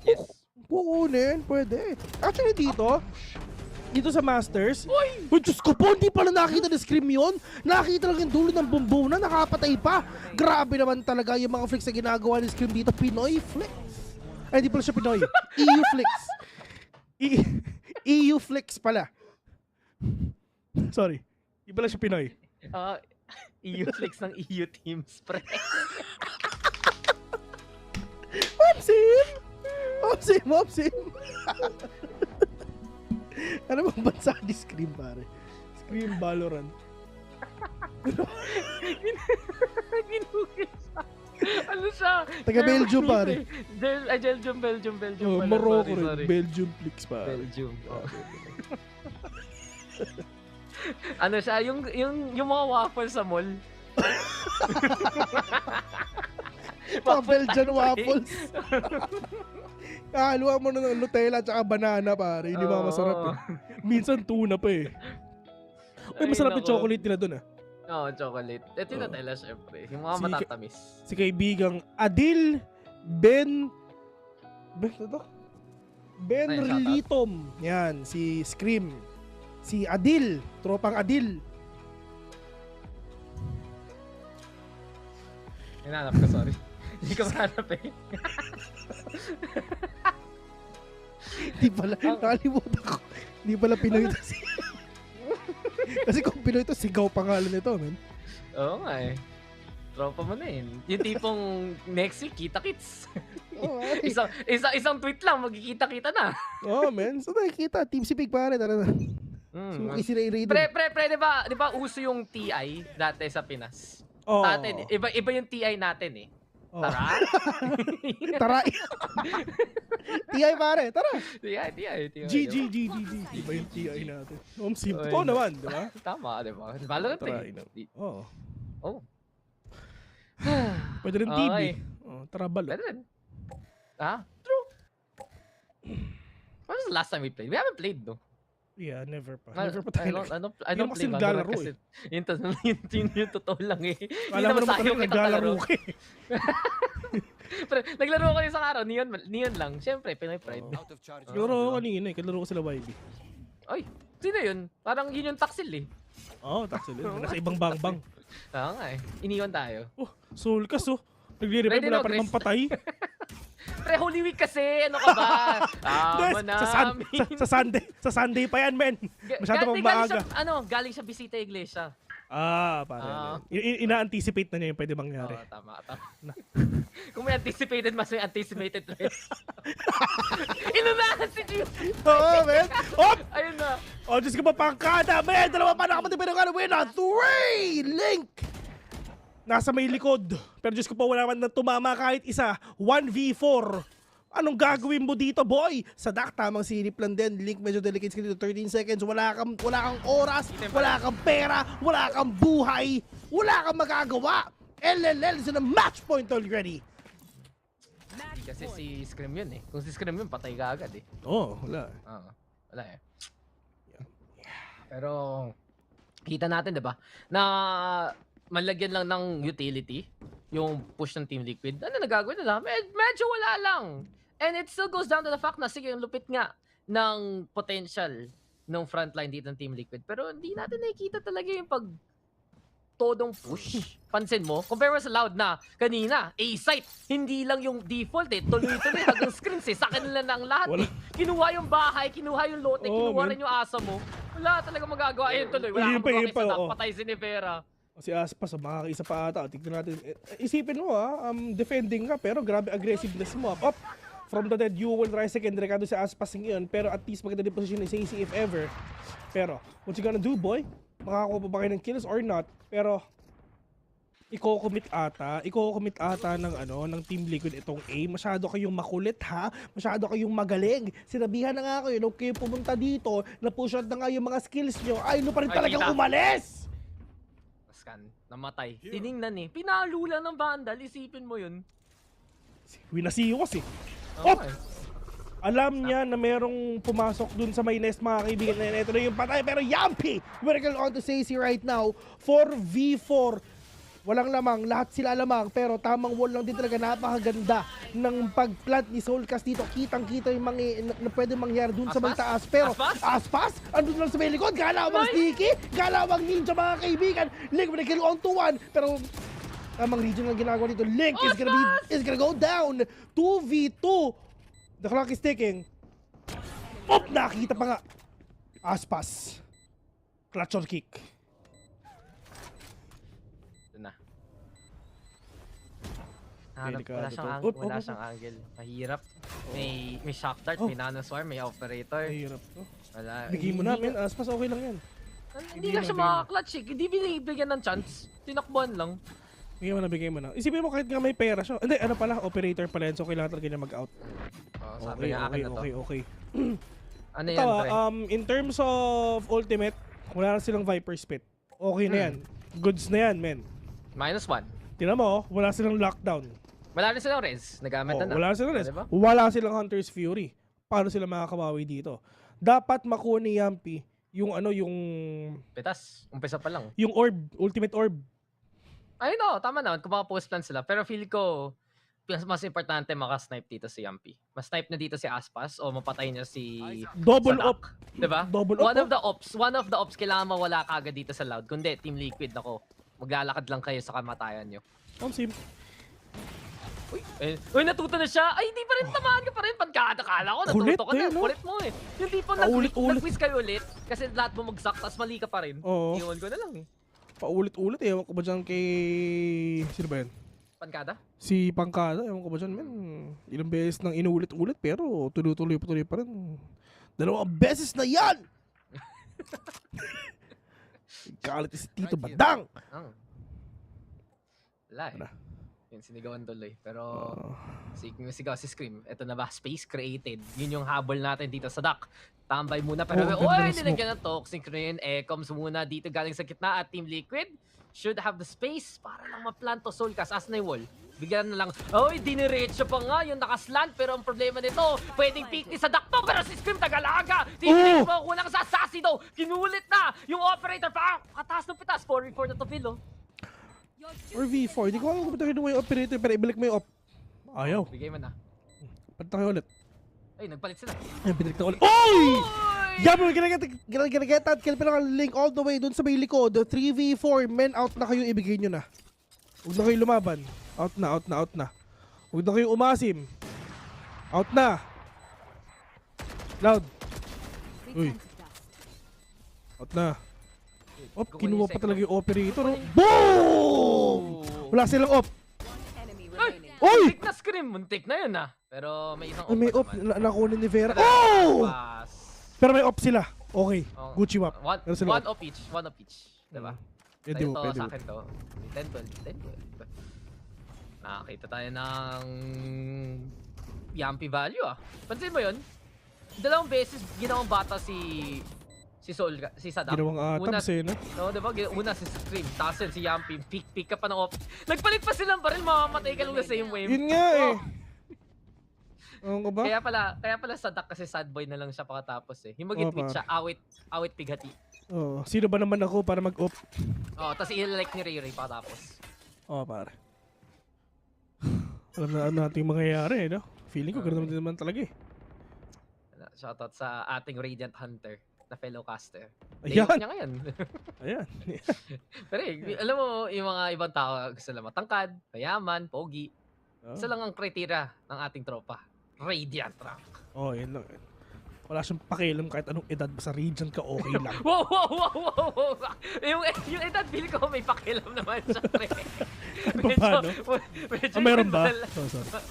Yes. Kukunin, pwede. Actually dito sa Masters, uy, Diyos ko po, hindi pala nakita na scream yun. Nakita lang yung dulo ng bumbuna, nakapatay pa. Grabe naman talaga yung mga flicks na ginagawa ni Scream dito. Pinoy flicks. Ay, hindi pala siya Pinoy. EU flicks. EU flicks pala. Sorry. Hindi pala siya Pinoy. EU flicks ng EU teams, pre. Mopsim! Ano bang bansa ni Scream, pare? Scream Valorant. Ginugil siya. Ano siya? Taga Belgium, pare. Belgium. Morocco rin. Belgium flicks, pare. Belgium. Ano siya? Yung mga waffle sa mall. Belgian waffles. Haluan mo na ng Nutella at saka banana, pare. Hindi ba masarap eh. Minsan tuna pa eh. Uy, masarap yung chocolate nila dun ah. Oo, chocolate. Ito yung Nutella, syempre. Yung mga matatamis. Si kaibigang Adil Ben Relitom. Yan, si Scream. Si Adil. Tropang Adil. Hinanap ko, sorry. Hindi ko mahanap eh. Di pala, nakalimutan ko. Di pala Pinoy ito si... Kasi kung Pinoy ito, sigaw pangalan nito, man. Oo nga eh. Tropa mo na yun. Yung tipong next week, kita-kits. Isang tweet lang, magkikita-kita na. Oo, man. So nakikita, Team Sipig pare, tara na. Suki si Ray Raiden. Pre, di ba uso yung TI dati sa Pinas? Oo. Natin, iba yung TI natin eh. Tara? Tara. TI pare, tara. TI. GG. Iba yung TI natin. Simple. Oo naman, di ba? Tama, di ba? Valorant eh. Oo. Oh. Pwede rin TV. Tara balo. Pwede rin. True. When was the last time we played? We haven't played, no? Yeah, never pa. Never pa tayo. I don't play Valorant kasi yun totoo lang eh. Alam mo naman talaga naglalaro ka eh. Pero, naglaro ko isang araw, neon lang. Siyempre, Pinoy Pride. Naglaro ko kanina eh, naglaro ko sila YB. Ay, sino yun? Parang yun yung Taksil eh. Oo, Taksil yun. Nasa ibang bang-bang. Oo nga eh. Iniwan tayo. Oh, Soulcas oh. Nagre-revive wala pa namang patay. Pre, Holy Week kasi, ano ka ba? Tama namin. Sa Sunday pa yan, men. Masyado pang maaga. Galing sa bisita iglesia. Parang ina-anticipate na niya yung pwede mangyari. Tama. Kung may anticipated, mas may anticipated rin. Inunahan si Gio. Oo, men. Ayun na. Oh, Diyos ka pa, pangkada, men. Dalawa pa nakapatid, pero nga win na. 3! Link! Nasa may likod. Pero Diyos ko pa, wala man na tumama kahit isa. 1v4. Anong gagawin mo dito, boy? Sa Dak, tamang sinip lang din. Link medyo delicate dito. 13 seconds. Wala kang oras. Wala kang pera. Wala kang buhay. Wala kang magagawa. LLL is in a match point already. Kasi si Scream yun eh. Kung si Scream yun, patay ka agad eh. Wala. Wala eh. Pero, kita natin, diba? Na malagyan lang ng utility yung push ng Team Liquid. Ano nagagawin nila? Medyo wala lang. And it still goes down to the fact na sige, yung lupit nga ng potential ng frontline dito ng Team Liquid. Pero hindi natin nakikita talaga yung pag todong push. Pansin mo, compare mo sa Loud na kanina, A-site, hindi lang yung default eh. Tuloy-tuloy hanggang screens eh. Sa kanila na ang lahat eh. Kinuha yung bahay, kinuha yung lote, kinuha rin yung asa mo. Wala talaga magagawa. Ayun tuloy, wala kang magawa kaysa patay si Nivera. Si Aspas, makakaisa pa ata. Tignan natin. Isipin mo defending ka pero grabe aggressiveness mo. Up from the dead, you will rise again. Delikado si Aspas ngayon pero at least maganda din position ni Sacy if ever. Pero, what you gonna do, boy? Makakakuha pa ba kayo ng kills or not? Pero, iko-commit ata ng Team Liquid itong A. Masyado kayong makulit ha. Masyado kayong magaling. Sinabihan na nga kayo, huwag kayo pumunta dito. Na-push out na nga yung mga skills nyo. Ay, pa rin talagang umalis! Namatay. Tiningnan eh. Pinalula ng Vandal. Isipin mo yun. Winasiwas eh. Alam niya na merong pumasok dun sa may nest mga kaibigan na ito na yung patay. Pero Yampi! Miracle on to Sacy right now. 4v4. Walang lamang, lahat sila lamang, pero tamang wall lang din talaga. Napakaganda ng pagplant ni Soulcast dito. Kitang-kita yung na pwede mangyari dun sa may taas. Pero Aspas, andun lang sa may likod. Galawang sneaky, galawang ninja mga kaibigan. Link with a kill on to 1. Pero tamang region lang ginagawa dito. Link is gonna go down. 2v2. The clock is ticking. Nakita pa nga. Aspas. Clutch or kick. Wala siyang angle. Mahirap. May shock dart, may nanoswarm, may operator. Mahirap to. Wala. Bigay mo namin, Aspas, okay lang yan. Hindi lang siya makaka-clutch eh. Hindi binibigyan ng chance. Tinakbuhan lang. Bigay mo na. Isipin mo kahit nga may pera siya. Hindi, ano pala, operator pala yan. So kailangan talaga niya mag-out. Okay. Ano yan, pre? In terms of ultimate, wala na silang Viper Spit. Okay na yan. Goods na yan, men. -1. Tinan mo, wala silang lockdown. Wala rin silang res. Nagamit na. Wala silang res. Diba? Wala silang Hunter's Fury. Paano sila makakawawi dito? Dapat makuha ni Yampi yung Pitas. Umpisa pa lang. Yung orb, ultimate orb. Ay no, tama naman kung post plan sila. Pero feel ko mas importante maka-snipe dito si Yampi. Mas-snipe na dito si Aspas o mapatay niya si Double op. Diba? Double op. One of the ops kailangan mawala kagad dito sa Loud. Kundi Team Liquid ako. Maglalakad lang kayo sa kamatayan nyo. Sim. Uy, natuto na siya. Ay, hindi pa rin tamaan ka pa rin. Pagkakala ko, natuto ka na. Kulit mo eh. Yung tipo nag-quiz kayo ulit. Kasi lahat bumagsak, tas mali ka pa rin. Iwan ko na lang eh. Paulit-ulit eh. Ewan ko ba dyan kay... Sino ba yan? Pankada? Si Pankada. Ewan ko ba dyan, men. Ilang beses nang inulit-ulit pero tuloy-tuloy pa rin. 2 beses na yan! Galit si Tito Badang! Wala eh. Yung sinigawan tuloy. Pero sigaw si Scream. Ito na ba? Space created. Yun yung habol natin dito sa dock. Tambay muna. Pero nilagyan ng toxic rin. Comes muna dito galing sa gitna at Team Liquid should have the space para lang ma-plant to Soulcast. As na yung wall. Bigyan na lang. Diniretso pa nga yung nakaslant. Pero ang problema nito, pwedeng peek ni sa dock to. Pero si Scream tagalaga. Team Liquid makukulang sa Sassy daw. Kinulit na yung operator pa. Kataas ng pitas. 4v4 na to, Phil. Or V4. Hindi ko alam kung ito kinuha yung operator pero ibalik mo yung op. Ayaw. Bigay mo na. Palit na kayo ulit. Ay, nagpalit sila. Ay, pinalik na ulit. Oy! Yabro, ginaget at kill pero link all the way dun sa may likod. 3v4, men out na kayo, ibigay nyo na. Huwag na kayo lumaban. Out na. Huwag na kayo umasim. Out na. Loud. Uy. Out na. Op, kinuha pa talaga yung operator. Boom! Wala silang op. Oy! Muntik na scream. Muntik na yun Pero may isang May op. Nakunin ni Vera. Oh! Pero may op sila. Okay. Gucci map. One op each. Diba? Pwede mo. Sa akin to. 10-12. Nakakita tayo ng Yampi value Pansin mo yun? Dalawang beses ginawang bata si Sadak. Ginawang atoms no? No, diba? Una si Scream, tapos yun si Yampi, pick ka pa ng op. Nagpalit pa silang baril, mamamatay ka lang the same way. Yun nga Oo ba? Kaya pala Sadak kasi sad boy na lang siya pakatapos Yung mag-tweet siya, awit pighati. Sino ba naman ako para mag-op? Tapos i-like ni Ray pakatapos. Pare. Alam na natin yung mangyayari no? Feeling ko ganoon naman talaga Shoutout sa ating Radiant Hunter na fellow caster. Ayan! Niya ngayon. Ayan. Pero alam mo, yung mga ibang tao gusto lang matangkad, mayaman, pogi. Isa lang ang kriteria ng ating tropa. Radiant rank. Yan lang. Wala siyang pakialam kahit anong edad sa region ka, okay lang. Wow! Yung edad, feel ko may pakialam naman siya, pre. Paano? Meron ba? Sorry.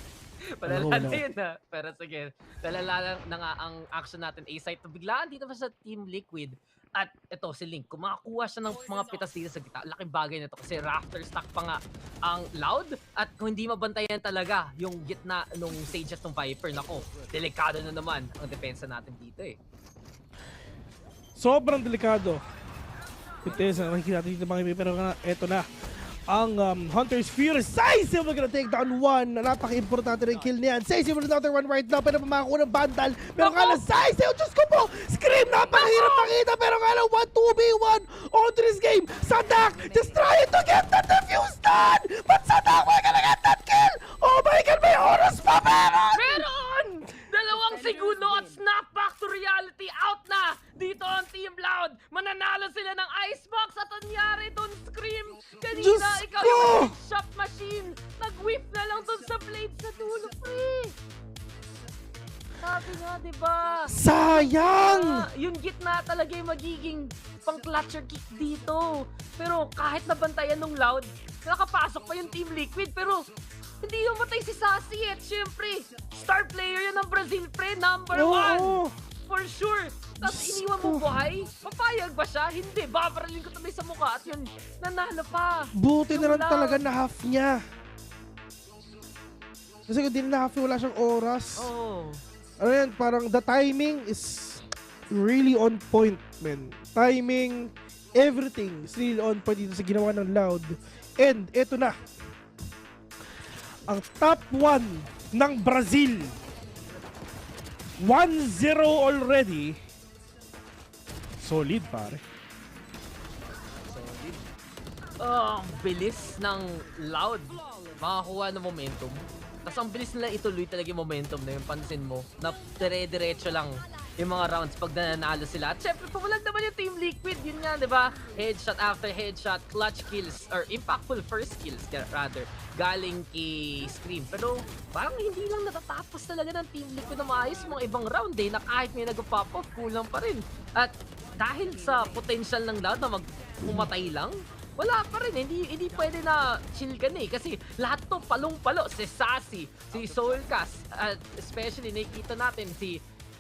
Palala yun Pero sige, palala na nga ang action natin A-site. Biglaan dito pa sa Team Liquid. At ito si Link, kung makakuha siya ng mga pitas dito sa gitna, laking bagay nito kasi rafter stack pa nga ang Loud. At kung hindi mabantayan talaga yung gitna nung Sages ng Viper, nako, delikado na naman ang depensa natin dito Sobrang delikado. Ito nakikita natin dito mga iba, pero eto na. Ang Hunter's Fury. Saisi we're gonna take down one. Napaka-importante rin kill niyan. Saisi with another one right now. Pero makakuha ng bandal. Pero nga lang Saisi. Diyos ko po. Scream. Napakahirap makita. Pero nga lang 1-2v1 on this game. Sadak just trying to get that defuse done. But Sadak we're gonna get that kill. Oh my God. May oras pa meron. Dalawang segundo at snap back to reality. Out na dito ang Team Loud. Mananalo sila ng Icebox at anyari doon Scream. Kanina ikaw yung shop machine. Nag-whip na lang doon sa blade sa dulo. Sabi nga, diba? Sayang! Yung gitna talaga yung magiging pang-clutcher kick dito. Pero kahit nabantayan ng Loud, nakapasok pa yung Team Liquid. Pero hindi yung matay si Sassy Siyempre, star player yun ng Brazil, pre. Number 1. For sure. Tapos iniwan mo buhay? Papayag ba siya? Hindi. Babaralin ko tuloy sa mukha at yun, nanalo pa. Buti na lang talaga na half niya. Kasi kung di na half niya, wala siyang oras. Ano yan, parang the timing is really on point, man. Timing, everything is really on point dito sa ginawa ng Loud. And eto na. Ang top 1 ng Brazil. 1-0 already. Solid, pare. Ang bilis ng Loud. Makakuha ng momentum. Tapos ang bilis nila ituloy talaga yung momentum na yung pansin mo. Na dire-diretso lang yung mga rounds pag nanalo sila. At syempre, pumulag naman yung Team Liquid. Yun nga, di ba? Headshot after headshot, clutch kills, or impactful first kills, rather, galing kay Scream. Pero parang hindi lang natatapos talaga ng Team Liquid na maayos mga ibang round na kahit may nag-pop off, kulang pa rin. At dahil sa potential ng Loud na pumatay lang, wala pa rin. Hindi pwede na chill ka kasi lahat to palong-palo. Si Sassy, si Soulcast, especially nakikita natin si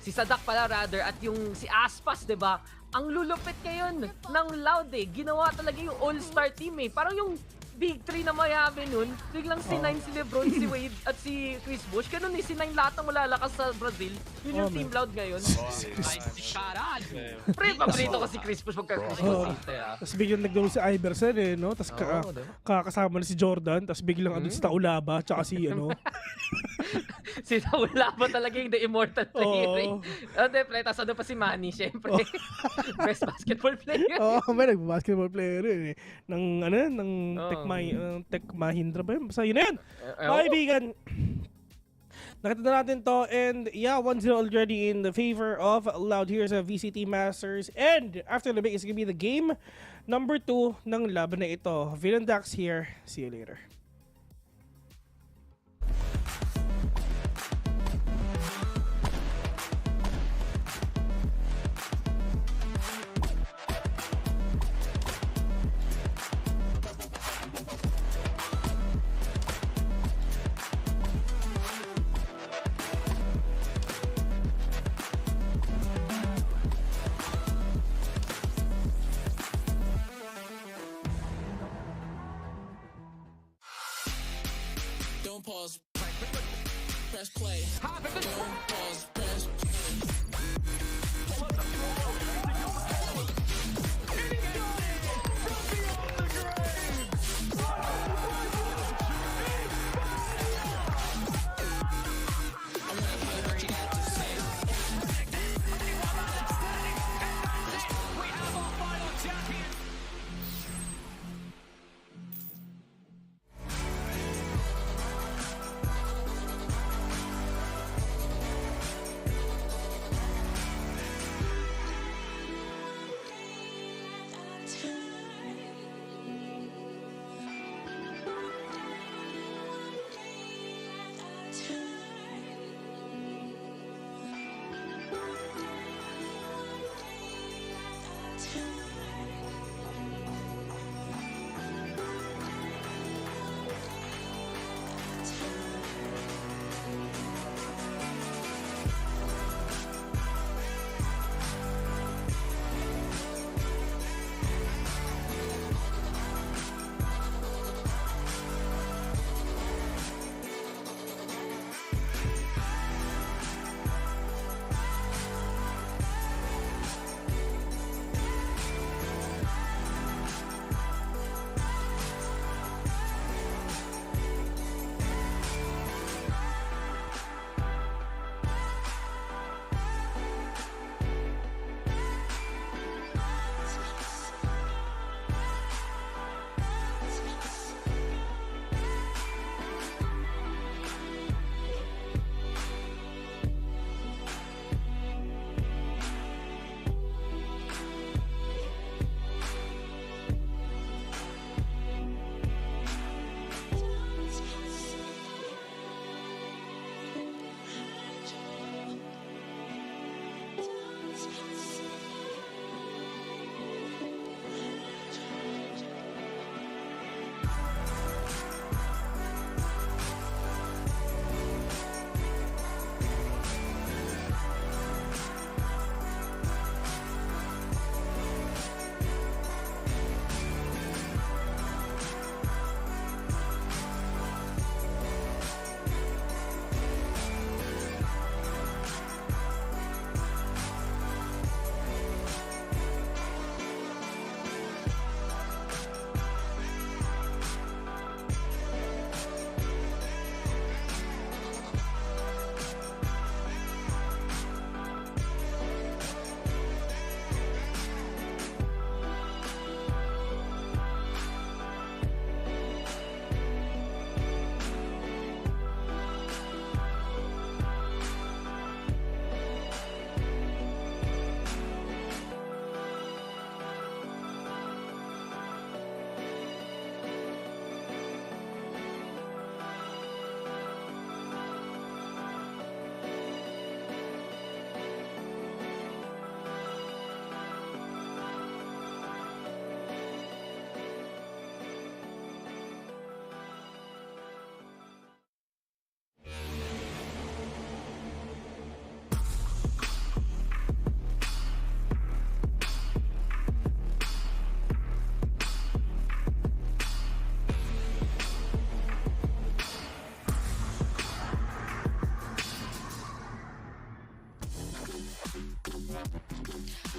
Sadak pala rather, at yung si Aspas, diba? Ang lulupit ngayon ng Loud Ginawa talaga yung all-star team Parang yung Big 3 na mayami nun, biglang si Nine, si Lebron, si Wade, at si Chris Bush. Ganun si Nine lahat ang malalakas sa Brazil. Yun yung Team Loud ngayon. Pre, paborito ko si Chris Bush magka-consistent. Tapos biglang nagdalo si Iverson no? Tapos kakasama na si Jordan, tapos biglang andun si Taulaba, tsaka si si Taulaba talaga yung the immortal player. Pre, tapos ano pa si Manny, syempre. Best basketball player. May nag-basketball player ng Tech Mahindra ba yun? Basta yun na yan. Kaibigan, Nakita na natin to, and yeah, 1-0 already in the favor of Loud here sa VCT Masters. And after the break is gonna be the game number 2 ng laban na ito. VALORANT Dax here. See you later. Don't pause. Press play. Don't pause. Press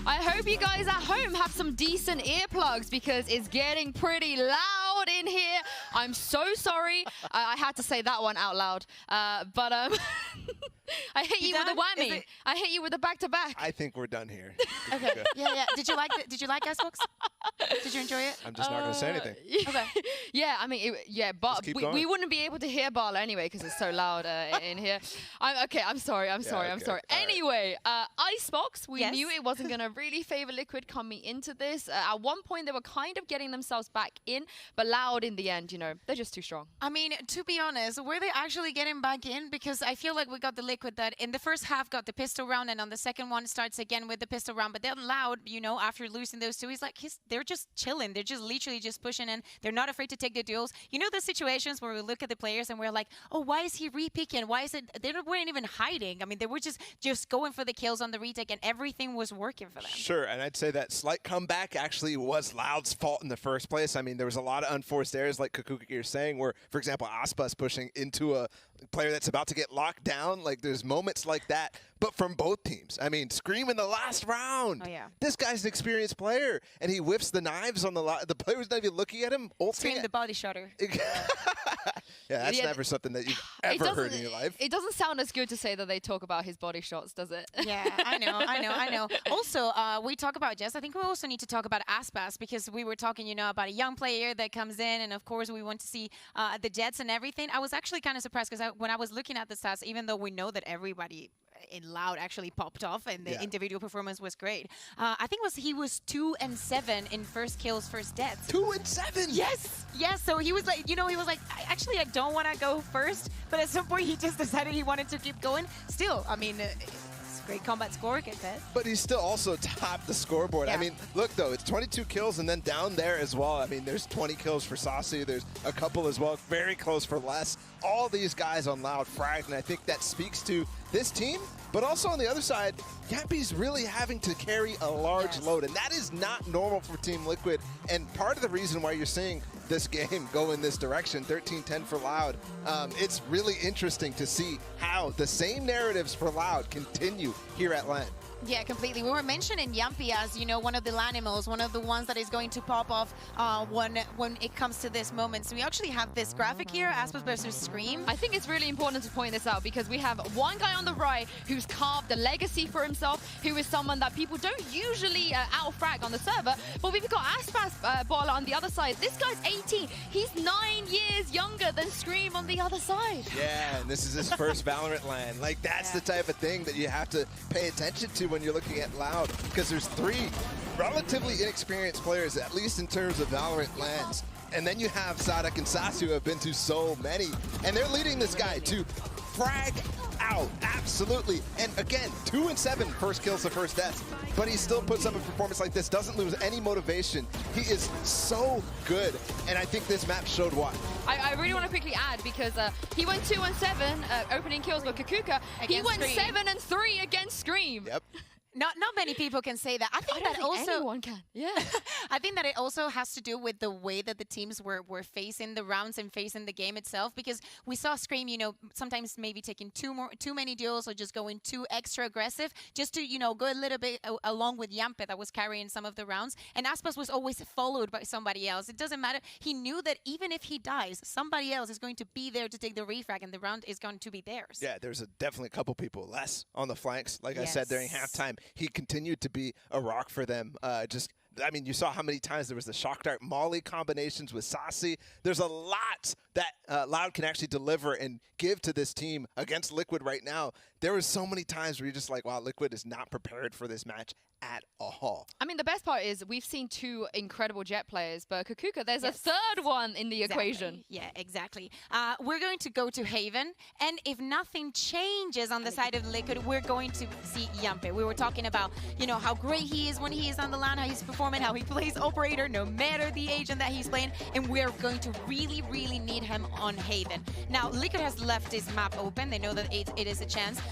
I hope you guys at home have some decent earplugs because it's getting pretty loud in here. I'm so sorry. I had to say that one out loud. But I hit you with a whammy. I hit you with a back-to-back. I think we're done here. Okay. Yeah. Did you like Xbox? Did you enjoy it? I'm just not going to say anything. Okay. Yeah, I mean, but keep we going. wouldn't be able to hear Bala anyway because it's so loud in here. I'm sorry. Anyway, Icebox, we knew it wasn't going to really favor Liquid coming into this. At one point, they were kind of getting themselves back in, but Loud in the end, they're just too strong. I mean, to be honest, were they actually getting back in? Because I feel like we got the Liquid that in the first half got the pistol round, and on the second one starts again with the pistol round. But then Loud, after losing those two, they're just chilling. They're just literally just pushing in. They're not afraid to take the duels. The situations where we look at the players and we're like, oh, why is he re-picking? Why is it? They weren't even hiding. I mean, they were just going for the kills on the retake, and everything was working for them. Sure, and I'd say that slight comeback actually was Loud's fault in the first place. I mean, there was a lot of unforced errors, like Kakuka, you're saying, where, for example, Aspas pushing into a player that's about to get locked down. Like, there's moments like that, but from both teams. I mean, Scream in the last round. Oh, yeah. This guy's an experienced player, and he whiffs the knives on the player's not even looking at him. Scream the body shutter. Yeah, that's never something that you've ever heard in your life. It doesn't sound as good to say that they talk about his body shots, does it? Yeah, I know. Also, we talk about Jess. I think we also need to talk about Aspas because we were talking, about a young player that comes in, and of course we want to see the Jets and everything. I was actually kind of surprised because when I was looking at the stats, even though we know that everybody in Loud actually popped off and the individual performance was great. I think he was 2 and 7 in first kills, first deaths. 2 and 7? Yes. So he was like, he was like, actually, I don't want to go first. But at some point, he just decided he wanted to keep going. Still, I mean, it's a great combat score, get that. But he's still also topped the scoreboard. Yeah. I mean, look, though, it's 22 kills, and then down there as well. I mean, there's 20 kills for Saucy. There's a couple as well, very close for Les. All these guys on Loud fragged, and I think that speaks to this team. But also on the other side, Yappy's really having to carry a large load, and that is not normal for Team Liquid. And part of the reason why you're seeing this game go in this direction, 13-10 for Loud, it's really interesting to see how the same narratives for Loud continue here at LAN. Yeah, completely. We were mentioning Yampy as, one of the Lanimals, one of the ones that is going to pop off when it comes to this moment. So we actually have this graphic here, Aspas versus Scream. I think it's really important to point this out because we have one guy on the right who's carved a legacy for himself, who is someone that people don't usually out-frag on the server. But we've got Aspas Bala on the other side. This guy's 18. He's 9 years younger than Scream on the other side. Yeah, and this is his first Valorant LAN. Like, that's the type of thing that you have to pay attention to when you're looking at Loud, because there's 3 relatively inexperienced players, at least in terms of Valorant LANs. And then you have Sadek and Sasu who have been to so many, and they're leading this guy to frag out, absolutely. And again, 2 and 7 first kills to first deaths, but he still puts up a performance like this, doesn't lose any motivation. He is so good, and I think this map showed why. I really want to quickly add because he went 2 and 7 opening kills with Kakuka. He went Scream. 7 and 3 against Scream. Yep. Not many people can say that. I think don't think anyone can. Yeah. I think that it also has to do with the way that the teams were facing the rounds and facing the game itself, because we saw Scream, sometimes maybe taking too many duels or just going too extra aggressive just to, go a little bit along with Yampe that was carrying some of the rounds. And Aspas was always followed by somebody else. It doesn't matter. He knew that even if he dies, somebody else is going to be there to take the refrag and the round is going to be theirs. Yeah, there's definitely a couple people less on the flanks. Like I said during halftime, he continued to be a rock for them. I mean, you saw how many times there was the Shock Dart Molly combinations with Saucy. There's a lot that Loud can actually deliver and give to this team against Liquid right now. There was so many times where you're just like, wow, Liquid is not prepared for this match at all. I mean, the best part is we've seen 2 incredible Jet players, but Kakuka, there's a third one in the equation. Yeah, exactly. We're going to go to Haven, and if nothing changes on the side of Liquid, we're going to see Yampe. We were talking about, how great he is when he is on the LAN, how he's performing, how he plays operator, no matter the agent that he's playing, and we're going to really, really need him on Haven. Now, Liquid has left this map open. They know that it is a chance,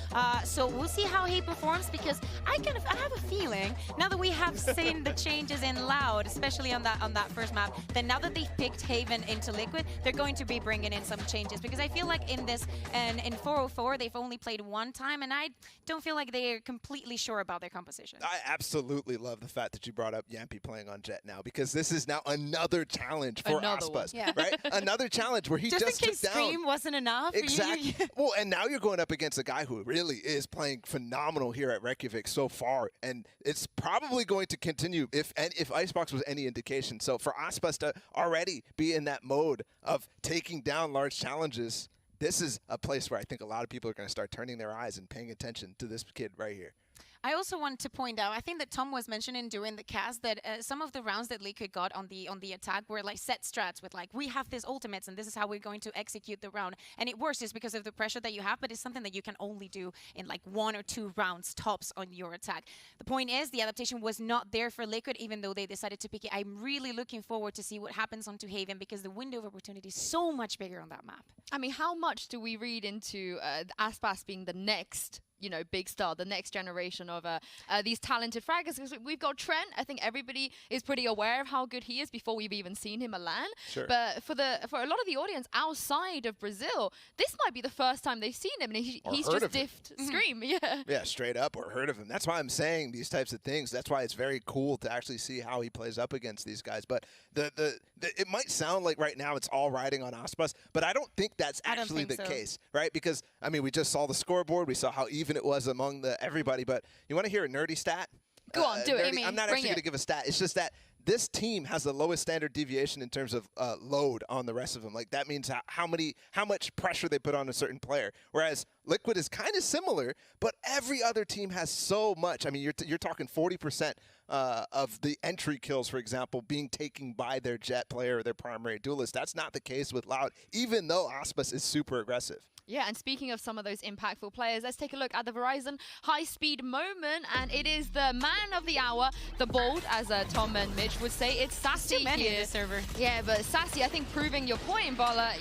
So we'll see how he performs, because I have a feeling now that we have seen the changes in Loud, especially on that first map, that now that they've picked Haven into Liquid, they're going to be bringing in some changes, because I feel like in this and in 404 they've only played one time, and I don't feel like they're completely sure about their composition. I absolutely love the fact that you brought up Yampy playing on Jett now, because this is now another challenge for Aspas, right? Another challenge where he just in case took down. Scream wasn't enough. Exactly. Well, and now you're going up against a guy who really is playing phenomenal here at Reykjavik so far, and it's probably going to continue if Icebox was any indication. So for Aspas to already be in that mode of taking down large challenges, this is a place where I think a lot of people are going to start turning their eyes and paying attention to this kid right here. I also want to point out, I think that Tom was mentioning during the cast that some of the rounds that Liquid got on the attack were like set strats with like, we have this ultimates and this is how we're going to execute the round. And it works just because of the pressure that you have, but it's something that you can only do in like 1 or 2 rounds tops on your attack. The point is, the adaptation was not there for Liquid, even though they decided to pick it. I'm really looking forward to see what happens onto Haven, because the window of opportunity is so much bigger on that map. I mean, how much do we read into Aspas being the next big star, the next generation of these talented fraggers? Because we've got Trent. I think everybody is pretty aware of how good he is before we've even seen him at LAN. Sure. But for a lot of the audience outside of Brazil, this might be the first time they've seen him, and he's just diffed Scream. Yeah, straight up, or heard of him. That's why I'm saying these types of things. That's why it's very cool to actually see how he plays up against these guys. But it might sound like right now it's all riding on Aspas, but I don't think that's actually the case, right? Because, I mean, we just saw the scoreboard. We saw how even it was among everybody. But you want to hear a nerdy stat? Go on, do it. I'm not actually going to give a stat. It's just that this team has the lowest standard deviation in terms of load on the rest of them. Like, that means how much pressure they put on a certain player. Whereas Liquid is kind of similar, but every other team has so much. I mean, you're talking 40% of the entry kills, for example, being taken by their Jett player or their primary duelist. That's not the case with Loud, even though Aspas is super aggressive. Yeah, and speaking of some of those impactful players, let's take a look at the Verizon high-speed moment, and it is the man of the hour, the bold, as Tom and Mitch would say. It's Sassy too many here. in the server. Yeah, but Sassy, I think, proving your point, Bala,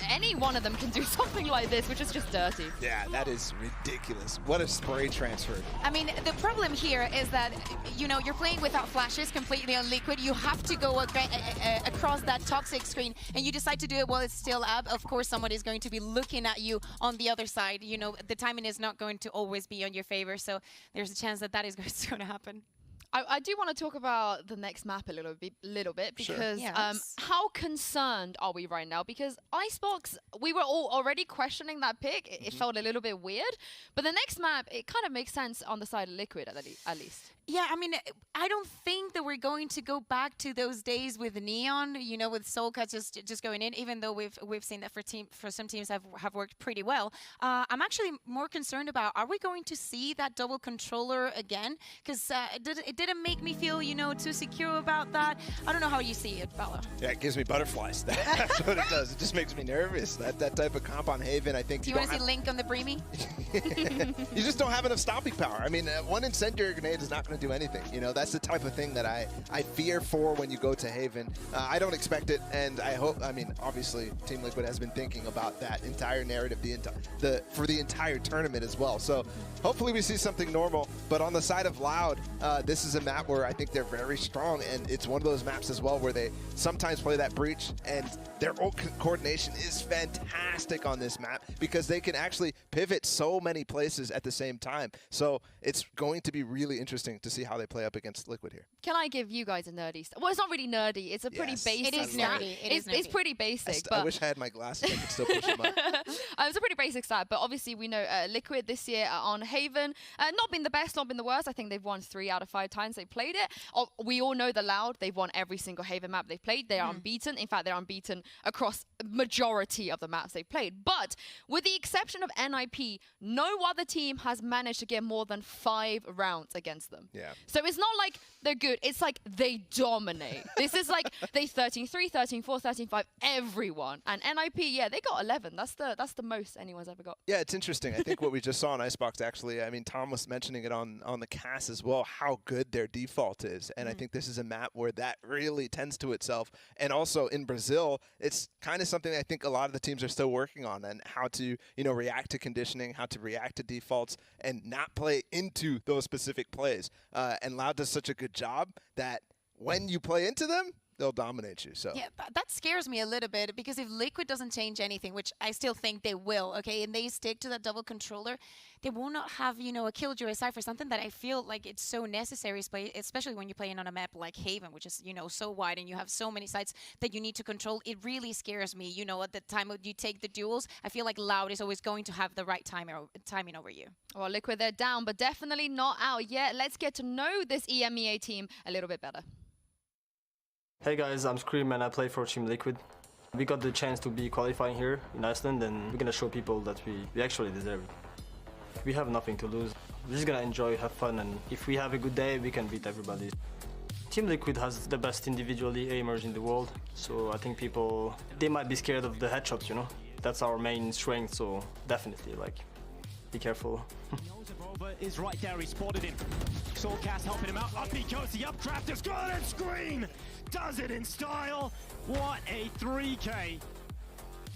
any one of them can do something like this, which is just dirty. Yeah, that is ridiculous. What a spray transfer. I mean, the problem here is that, you're playing without flashes completely on Liquid. You have to go across that toxic screen, and you decide to do it while it's still up. Of course, someone is going to be looking at you on the other side. The timing is not going to always be on your favor, so there's a chance that is going to happen. I do want to talk about the next map a little bit because Sure. Yes. How concerned are we right now? Because Icebox, we were all already questioning that pick. It felt a little bit weird, but the next map, it kind of makes sense on the side of Liquid at least. Yeah, I mean, I don't think that we're going to go back to those days with Neon, with Solka just going in, even though we've seen that for some teams have worked pretty well. I'm actually more concerned about, are we going to see that double controller again? Because it didn't make me feel, too secure about that. I don't know how you see it, Bella. Yeah, it gives me butterflies. That's what it does. It just makes me nervous. That type of comp on Haven, I think. Do you want to see Link on the Breamy? You just don't have enough stopping power. I mean, one incendiary grenade is not going to do anything. That's the type of thing that I fear for when you go to Haven. I don't expect it, and I hope. I mean, obviously, Team Liquid has been thinking about that entire narrative for the entire tournament as well. So hopefully we see something normal. But on the side of Loud, this is a map where I think they're very strong, and it's one of those maps as well where they sometimes play that breach, and their coordination is fantastic on this map because they can actually pivot so many places at the same time. So it's going to be really interesting to see how they play up against Liquid here. Can I give you guys a nerdy stat? Well, it's not really nerdy. It's a pretty basic. It is nerdy. It's pretty basic. I wish I had my glasses. I could still push them up. It's a pretty basic stat, but obviously we know Liquid this year on Haven, not been the best, not been the worst. I think they've won 3 out of 5 times they played it. We all know the Loud. They've won every single Haven map they've played. They are unbeaten. In fact, they're unbeaten across majority of the maps they've played. But with the exception of NIP, no other team has managed to get more than 5 rounds against them. Yeah. So it's not like they're good. It's like they dominate. This is like they 13-3, 13-4, 13-5, everyone. And NIP, yeah, they got 11. That's the most anyone's ever got. Yeah, it's interesting. I think what we just saw on Icebox, actually, I mean, Tom was mentioning it on the cast as well, how good their default is. And I think this is a map where that really tends to itself. And also in Brazil, it's kind of something I think a lot of the teams are still working on, and how to, react to conditioning, how to react to defaults, and not play into those specific plays. And Loud does such a good job that when you play into them, they'll dominate you. So yeah, that scares me a little bit, because if Liquid doesn't change anything, which I still think they will, okay, and they stick to that double controller, they will not have, a Killjoy Cypher, something that I feel like it's so necessary, especially when you're playing on a map like Haven, which is, so wide and you have so many sites that you need to control. It really scares me, at the time you take the duels, I feel like Loud is always going to have the right timing over you. Well, Liquid, they're down, but definitely not out yet. Let's get to know this EMEA team a little bit better. Hey guys, I'm Scream and I play for Team Liquid. We got the chance to be qualifying here in Iceland, and we're gonna show people that we actually deserve it. We have nothing to lose. We're just gonna enjoy, have fun, and if we have a good day, we can beat everybody. Team Liquid has the best individually aimers in the world, so I think people, they might be scared of the headshots, That's our main strength, so definitely, be careful. Is right there, he spotted him. Soulcast helping him out. Up he goes, the updraft is good, and Scream does it in style. What a 3K.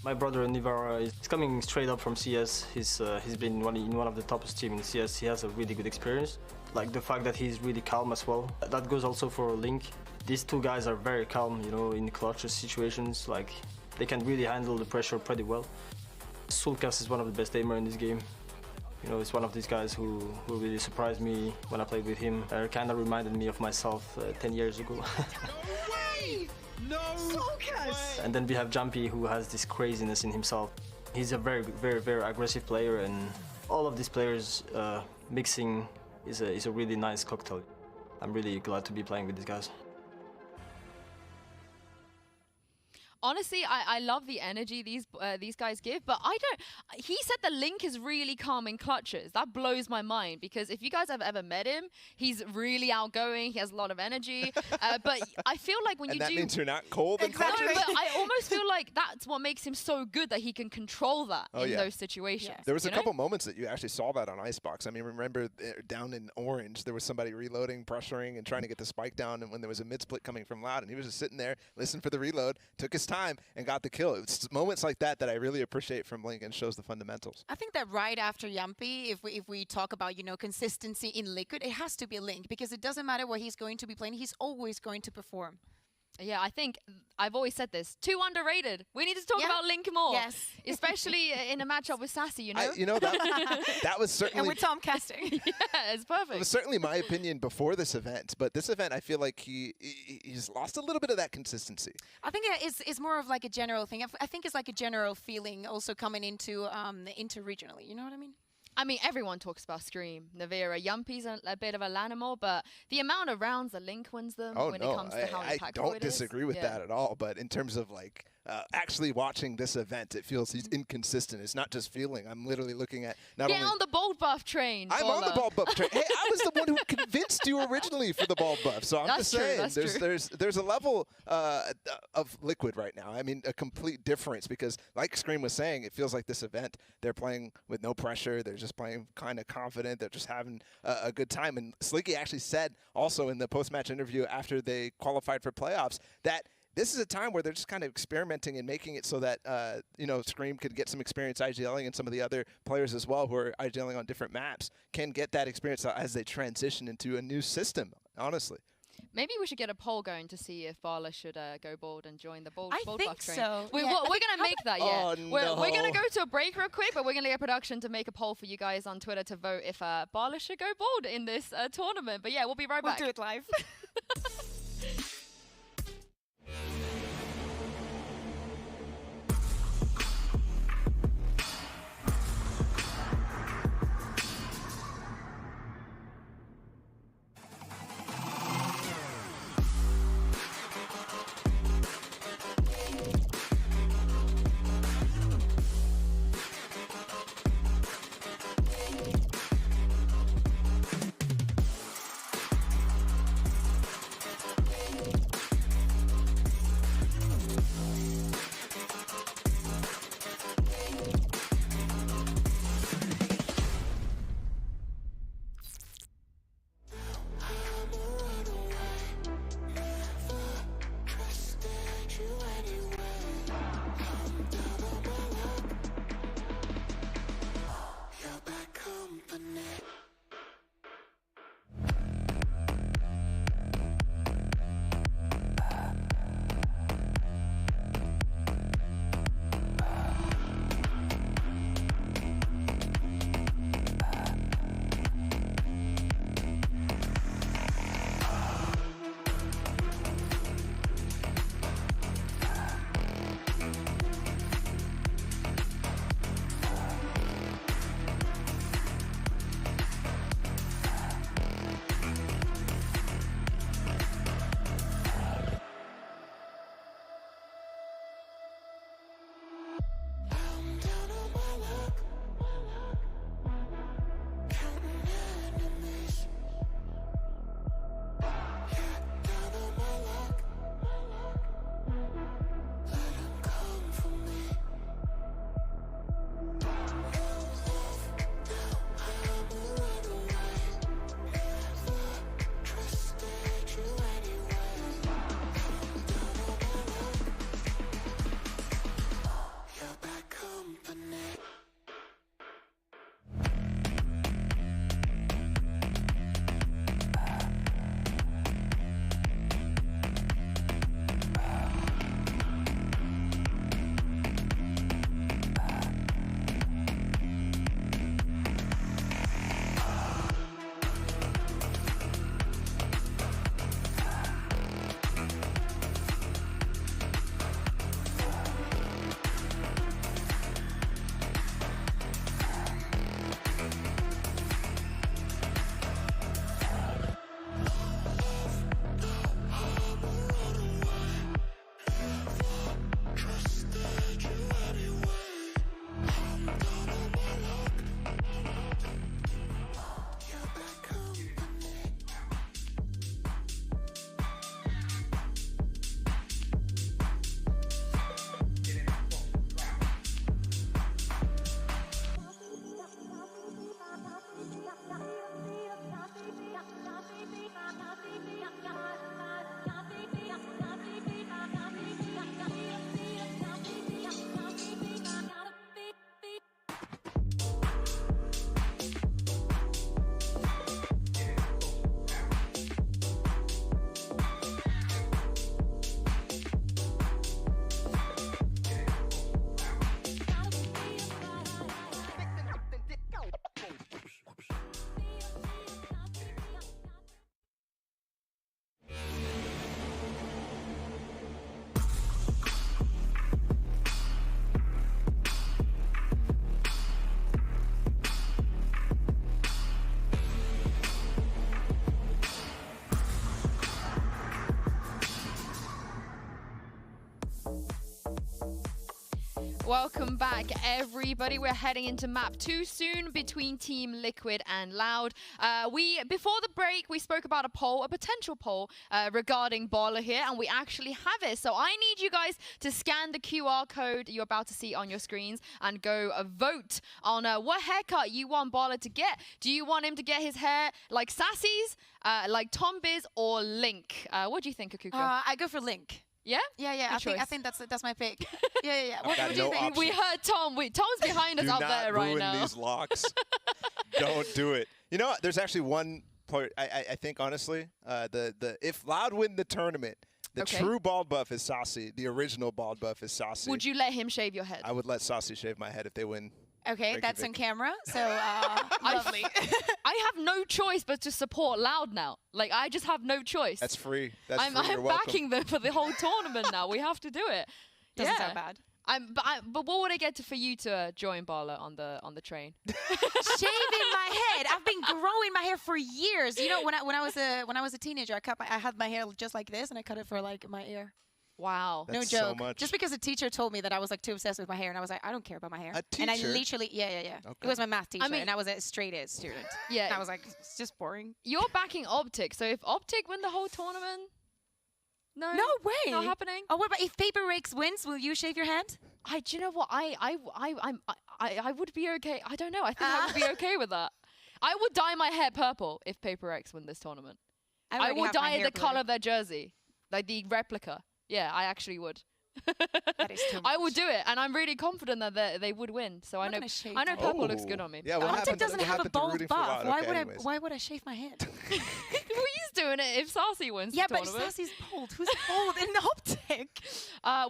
My brother Nivara is coming straight up from CS. He's been in one of the toppest teams in CS. He has a really good experience. Like the fact that he's really calm as well. That goes also for Link. These two guys are very calm, in clutch situations. They can really handle the pressure pretty well. Soulcast is one of the best aimers in this game. It's one of these guys who really surprised me when I played with him. Kind of reminded me of myself 10 years ago. No way! No way! And then we have Jumpy, who has this craziness in himself. He's a very, very, very aggressive player, and all of these players mixing is a really nice cocktail. I'm really glad to be playing with these guys. Honestly, I love the energy these guys give, but I don't. He said the Link is really calm in clutches. That blows my mind, because if you guys have ever met him, he's really outgoing. He has a lot of energy. But I feel like when and you that do, means you're not cold in clutches. No, but I almost feel like that's what makes him so good, that he can control that in those situations. Yeah. There was a couple moments that you actually saw that on Icebox. I mean, remember down in Orange, there was somebody reloading, pressuring, and trying to get the spike down, and when there was a mid split coming from Loud, and he was just sitting there, listening for the reload, took his time, and got the kill. It's moments like that that I really appreciate from Link, and shows the fundamentals. I think that right after Yumpy, if we talk about, consistency in Liquid, it has to be Link, because it doesn't matter what he's going to be playing, he's always going to perform. Yeah, I think I've always said this. Too underrated. We need to talk about Link more. Yes. Especially in a matchup with Sassy, That was certainly... And with Tom casting. Yeah, it's perfect. It was certainly my opinion before this event, but this event, I feel like he's lost a little bit of that consistency. I think it's more of like a general thing. I think it's like a general feeling also coming into regionally. You know what I mean? I mean, everyone talks about Scream, Navira. Yumpy's a bit of a Lanimal, but the amount of rounds that Link wins them when it comes to how impactful it is. I don't disagree with that at all, but in terms of actually watching this event, it feels he's inconsistent. It's not just feeling. I'm literally looking at not Get only... on the bald buff train, I'm on the bald buff train. Hey, I was the one who convinced you originally for the bald buff, so I'm just saying there's a level of Liquid right now. I mean, a complete difference, because like Scream was saying, it feels like this event, they're playing with no pressure. They're just playing kind of confident. They're just having a good time. And Slicky actually said also in the post-match interview after they qualified for playoffs that this is a time where they're just kind of experimenting and making it so that, Scream could get some experience IGLing, and some of the other players as well who are IGLing on different maps can get that experience as they transition into a new system, honestly. Maybe we should get a poll going to see if Bala should go bald and join the bald buff train. So. We're going to make that, yeah. Oh, no. We're going to go to a break real quick, but we're going to get production to make a poll for you guys on Twitter to vote if Bala should go bald in this tournament. But yeah, we'll be right back. We'll do it live. Welcome back, everybody. We're heading into map 2 soon between Team Liquid and Loud. Before the break, we spoke about a potential poll regarding Baller here, and we actually have it. So I need you guys to scan the QR code you're about to see on your screens and go vote on what haircut you want Baller to get. Do you want him to get his hair like Sassy's, like Tom Biz, or Link? What do you think, Akuka? I go for Link. Yeah? Yeah. I think that's my pick. Yeah. What do you think? We heard Tom. Tom's behind us out there right now. Do not ruin these locks. Don't do it. You know what? There's actually one part. I think honestly, if Loud win the tournament, the true bald buff is Saucy. The original bald buff is Saucy. Would you let him shave your head? I would let Saucy shave my head if they win. Okay, that's on camera. So lovely. I have no choice but to support Loud now. Like, I just have no choice. That's free. That's free. I'm backing them for the whole tournament now. We have to do it. Doesn't sound bad. But what would I get for you to join Baller on the train? Shaving my head. I've been growing my hair for years. You know, when I was a teenager, I had my hair just like this, and I cut it for like my ear. Wow. No joke. Just because a teacher told me that I was like too obsessed with my hair, and I was like, I don't care about my hair. A teacher? And I literally, yeah. Okay. It was my math teacher, I mean, and I was a straight A student. Yeah. And I was like, it's just boring. You're backing Optic, so if Optic win the whole tournament, no way. Not happening. Oh, what about if Paper Rakes wins? Will you shave your head? Do you know what? I would be okay. I don't know. I think I would be okay with that. I would dye my hair purple if Paper X win this tournament. I would dye it the color of their jersey, like the replica. Yeah, I actually would. That is too much. I would do it, and I'm really confident that they would win. So I know purple looks good on me. Yeah, Optic doesn't have a bald buff. Why would I shave my head? Well, he's doing it if Saucy wins the tournament. Yeah, but Sassy's bald. Who's bald in Optic?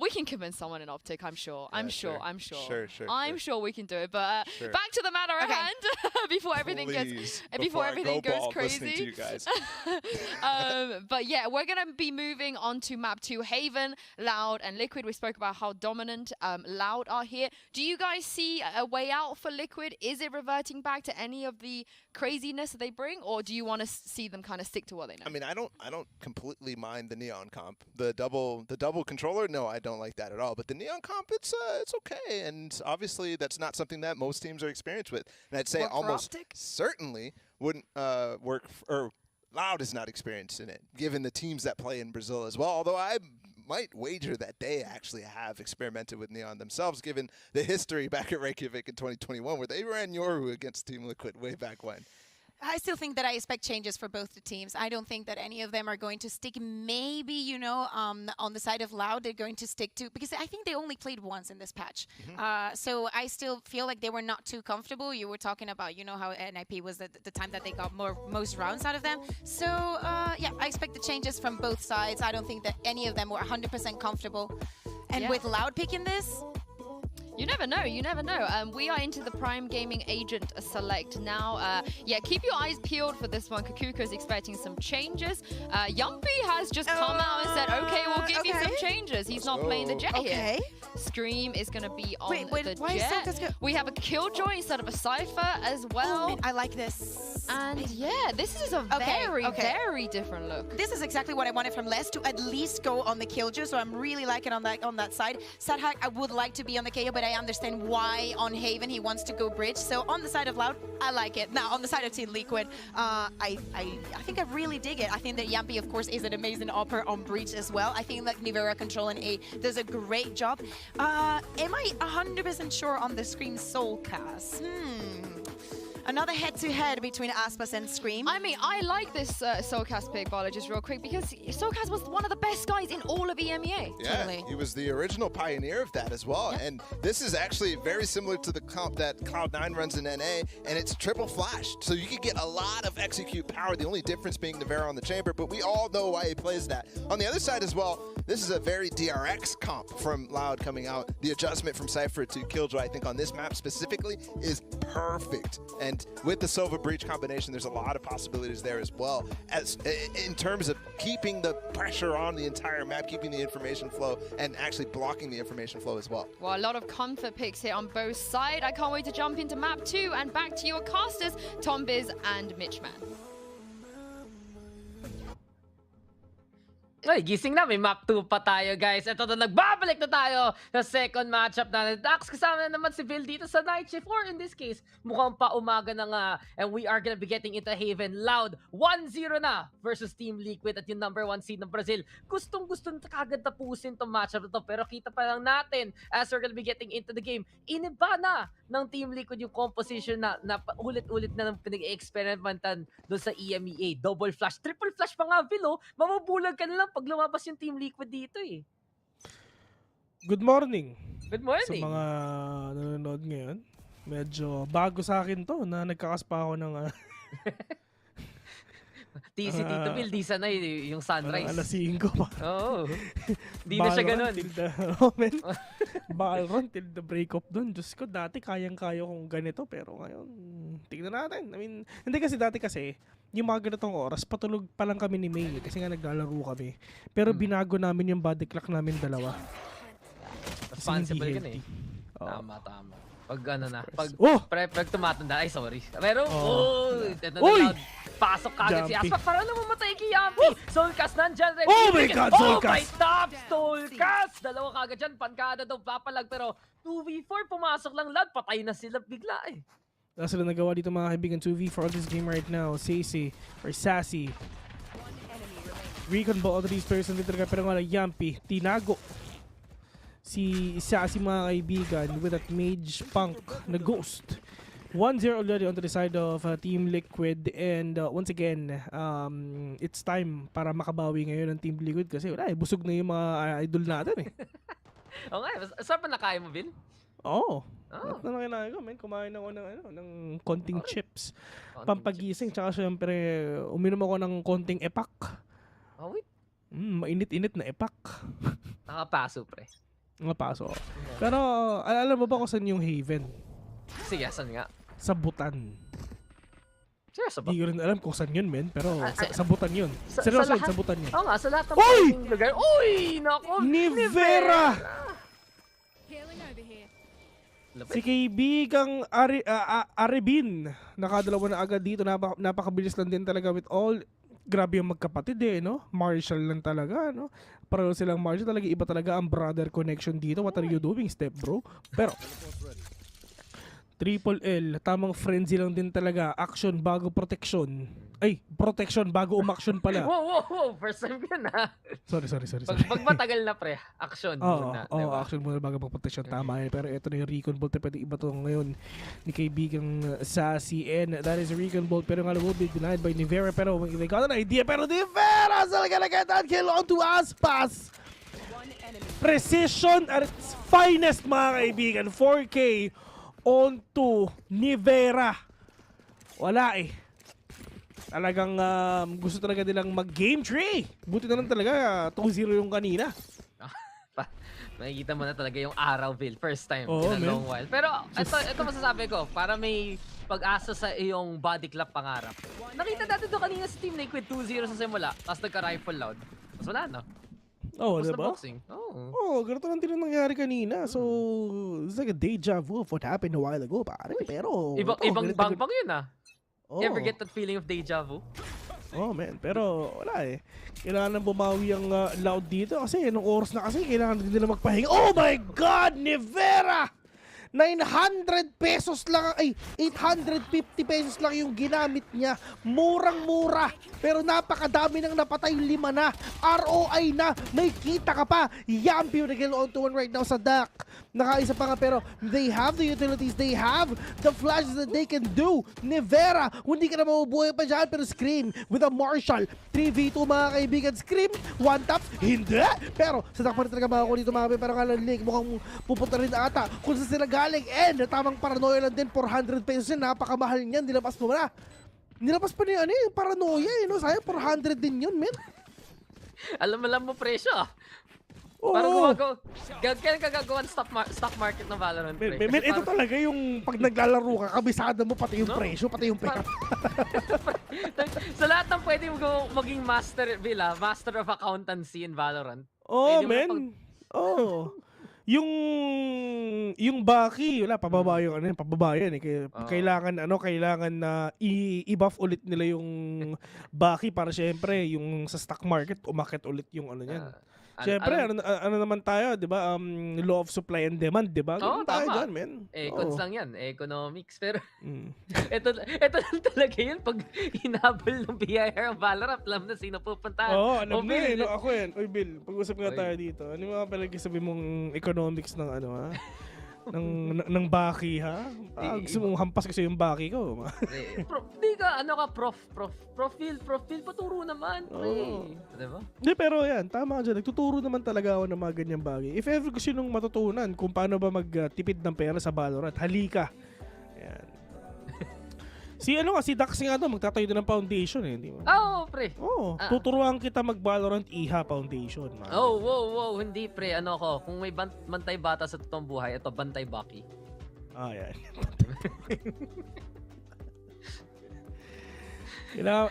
We can convince someone in Optic, I'm sure. I'm sure. Sure. I'm sure we can do it. But back to the matter at hand before everything goes crazy. To you guys. But yeah, we're gonna be moving on to map 2, Haven, Loud, and Liquid. We spoke about how dominant Loud are here. Do you guys see a way out for Liquid? Is it reverting back to any of the craziness that they bring, or do you want to see them kind of stick to what they know? I mean, I don't completely mind the Neon comp. The double controller, no, I don't like that at all. But the Neon comp, it's okay, and obviously that's not something that most teams are experienced with. And I'd say almost certainly wouldn't work. Or Loud is not experienced in it, given the teams that play in Brazil as well. Although I might wager that they actually have experimented with Neon themselves, given the history back at Reykjavik in 2021, where they ran Yoru against Team Liquid way back when. I still think that I expect changes for both the teams. I don't think that any of them are going to stick. Maybe, you know, on the side of Loud, they're going to stick to, because I think they only played once in this patch. So I still feel like they were not too comfortable. You were talking about, you know, how NIP was the time that they got most rounds out of them. So yeah, I expect the changes from both sides. I don't think that any of them were 100% comfortable. And with Loud picking this, you never know. You never know. We are into the Prime Gaming Agent Select now. Yeah, keep your eyes peeled for this one. Kakuka is expecting some changes. Yumpy has just come out and said, okay, we'll give you some changes. He's not playing the Jet here. Scream is going to be on the Jet. We have a Killjoy instead of a Cypher as well. Oh, I like this. And yeah, this is a very different look. This is exactly what I wanted from Les, to at least go on the Killjoy. So I'm really liking on that side. Sadhak, I would like to be on the KO, but I understand why on Haven he wants to go bridge. So on the side of Loud, I like it. Now on the side of Team Liquid, I think I really dig it. I think that Yampi, of course, is an amazing opper on breach as well. I think that Nivera controlling A does a great job. Am I 100% sure on the Scream Soul cast? Another head-to-head between Aspas and Scream. I mean, I like this Soulcast pick, Baller, just real quick, because Soulcast was one of the best guys in all of EMEA. Yeah, totally. He was the original pioneer of that as well. Yep. And this is actually very similar to the comp that Cloud9 runs in NA, and it's triple flashed. So you can get a lot of execute power, the only difference being Nivera on the chamber, but we all know why he plays that. On the other side as well, this is a very DRX comp from Loud coming out. The adjustment from Cypher to Killjoy, I think on this map specifically, is perfect. And with the Sova Breach combination, there's a lot of possibilities there as well, as in terms of keeping the pressure on the entire map, keeping the information flow, and actually blocking the information flow as well. Well, a lot of comfort picks here on both sides. I can't wait to jump into map 2 and back to your casters, Tom Biz and Mitchman. Ay, gising na. May map 2 pa tayo, guys. Ito na, nagbabalik na tayo sa second matchup natin. Dax, kasama na naman si Vil dito sa night shift. Or in this case, mukhang pa umaga na nga. And we are gonna be getting into Haven. Loud, 1-0 na versus Team Liquid at yung number 1 seed ng Brazil. Gustong-gusto na kagad tapusin itong matchup na to. Pero kita pa lang natin as we're gonna be getting into the game. Iniba na ng Team Liquid yung composition na ulit-ulit na ng pinag-experimentan doon sa EMEA. Double flash, triple flash pa nga, Vil, oh. Mabubulag ka na lang pag lumabas yung Team Liquid dito eh. Good morning. Good morning. Sa mga nanonood ngayon. Medyo bago sa akin to na nagkakaspa ako ng si Tito Bill, di sanay yung sunrise. alas 5 pa. Oo. Di na siya ganun. Valorant till the break up dun. Diyos ko, dati kayang-kaya kong ganito. Pero ngayon, tignan natin. I mean, hindi kasi dati yung mga ganitong oras, patulog pa lang kami ni May. Kasi nga naglalaro kami. Pero binago namin yung body clock namin dalawa. Responsible ka na eh. Tama. Pag ano na, pag tumatanda, ay sorry. Pero, ito na loud. Pasok kagad si Aspak para naman matay kay Yampi. Soulcast nandyan rin. Oh my God, Soulcast! Oh my top, Soulcast! Dalawa kagad dyan, pankada daw papalag. Pero 2v4, pumasok lang loud, patay na sila bigla eh. Wala sila nagawa dito mga kaibigan. 2v4 on this game right now. Sassy or Sassy. Recon ball all these players nandito talaga. Pero nga Yampi, tinago si Sassy mga kaibigan with that mage punk na ghost. 1-0 already on the side of Team Liquid, and once again, it's time para makabawi ngayon ng Team Liquid kasi wala busog na yung mga idol natin eh. Oo nga, saan pa nakaya mo, Vin? Oo. At na kinain ko, man. Kumain ako ng konting chips. Pampagising, tsaka syempre, uminom ako ng konting epak. Oh, wait. Mainit-init na epak. Nakapaso, pre. Nakapaso. Pero, alam mo ba kung saan yung Haven? Sige, saan nga? Sa Butan. Seryoso ba? Hindi ko rin alam kung saan yun, men. Pero sa Butan yun. Sa Seryoso yun, sa Butan yun. Oo nga, sa lahat ng pwedeng lugar. Uy! Naku! Nivera! Si kaibigang Aribin. Nakadalawa na agad dito. Napakabilis lang din talaga with all. Grabe yung magkapatid eh, no? Marshall lang talaga, no? Pareho silang Marshall talaga. Iba talaga ang brother connection dito. What are you doing, step bro? Pero Triple L, tamang frenzy lang din talaga. Action bago protection. Ay, protection bago umaction pala. Wow. First time yan ha. Sorry. Pag matagal na pre, action muna. Oo, action muna bago protection. Tama yan. Pero ito na yung Recon Bolt. Pwede iba to ngayon ni kaibigang Sassy. And that is a Recon Bolt. Pero nga will be denied by Nivera. Pero they got an idea. Pero Nivera still gonna get that kill onto Aspas. Precision at its finest mga kaibigan. 4K onto Nivera. Wala eh. Talagang gusto talaga nilang mag-game 3. Buti na lang talaga 2-0 yung kanina. Makikita mo na talaga yung araw, Bill. First time in a long while. Pero ito masasabi ko, para may pag-asa sa iyong body clap pangarap. Nakita natin doon kanina sa Team Liquid 2-0 sa simula, tapos nagka-rifle loud. Mas wala, no? Oo, diba? Ganito lang din ang nangyari kanina. So, it's like a deja vu of what happened a while ago, pare. Pero, ibang bang yun, ah. Ever get that feeling of deja vu? Oh, man. Pero, wala eh. Kailangan bumawi ang loud dito kasi nung oras na kasi, kailangan din nila magpahinga. Oh my God! Nivera! 900 pesos lang, ay 850 pesos lang yung ginamit niya. Murang-mura. Pero napakadami nang napatay, 5 na. ROI na. May kita ka pa. Yampi na kill on to 1 right now sa duck. Nakaisa pa nga pero they have the utilities. They have the flashes that they can do. Nivera, hindi ka na mabubuhay pa dyan pero Scream with a Marshall. 3v2 mga kaibigan. Scream, one tap. Hindi. Pero sa duck pa rin talaga mga ko dito mga pero nga Link mukhang pupunta rin ata kung sa sila galing and tamang paranoia lang din. 400 pesos yun, napakamahal niyan. Nilabas mo na. Nilabas pa niya yung paranoia no? Sayang 400 din yun, men. Alam mo presyo ah. Parang kailan ka gagawa ng stock market ng Valorant? Men, ito talaga yung pag naglalaro ka, kabisada mo pati yung presyo, pati yung pickup. Sa lahat ng pwede mo maging master of accountancy in Valorant. Oh, men. Oh. Yung yung Baki, wala, pababa yung ano, pababa yan eh. Kailangan na i-buff ulit nila yung Baki para syempre yung sa stock market umakit ulit yung ano niyan. Syempre, ano naman tayo, 'di ba? Law of supply and demand, 'di ba? Oo, Tayo tama. dyan, men. Econs lang yan, economics. Pero ito lang talaga yun pag hinabol ng BIR ang Valorant, alam na sino pupuntahan. Oo, alam O, na Bill, eh. No, ako yan. Oy, Bill, pag-usap nga Oy. tayo dito. Ano yung mga palagi mong economics ng ano, ha? ng Baki, ha? Gusto mong hampas kasi yung Baki ko. Di ka, profile, paturo naman, pre. Diba? Hindi, pero yan, tama ka dyan. Nagtuturo naman talaga ako ng mga ganyang bagay. If ever gusto nung matutunan kung paano ba magtipid ng pera sa Valorant, halika. Yan. Si Dax nga to, magtatayo din ng foundation eh, di ba? Oo, pre. Oo, tuturuan kita mag-Valorant Iha Foundation. Man. Wow, hindi pre, ano ko, kung may bantay bata sa totoong buhay, ito, bantay Baki. Yan.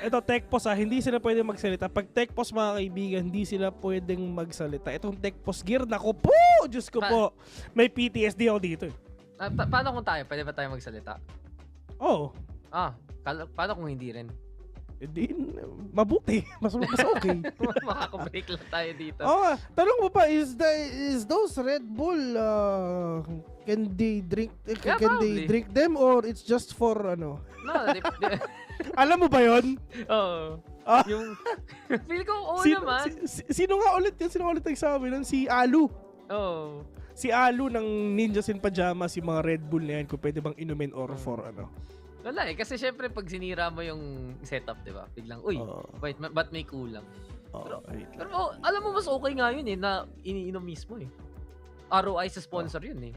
Ito, TechPos hindi sila pwedeng magsalita. Pag TechPos, mga kaibigan, hindi sila pwedeng magsalita. Itong TechPos gear, nako po! Diyos ko po, may PTSD ako dito eh. Paano kung tayo? Pwede ba tayo magsalita? Oo. Paano kung hindi rin? Hindi, mabuti. Mas okay. Makaka-break lang tayo dito. Tanong mo pa, is those Red Bull, can they drink them or it's just for ano? No, Alam mo ba yun? Oo. Yung, feel ko, naman. Sino nga ulit yun? Sino ulit nagsabi nun? Si Alu. Oo. Si Alu ng Ninjas in Pajamas, yung mga Red Bull na yan, kung pwede bang inumin or for ano. Wala eh, kasi syempre pag sinira mo yung setup, di ba? Biglang, wait, ba't may kulang? Pero alam mo, mas okay nga yun eh, na iniinom mismo eh. ROI sa sponsor yun eh.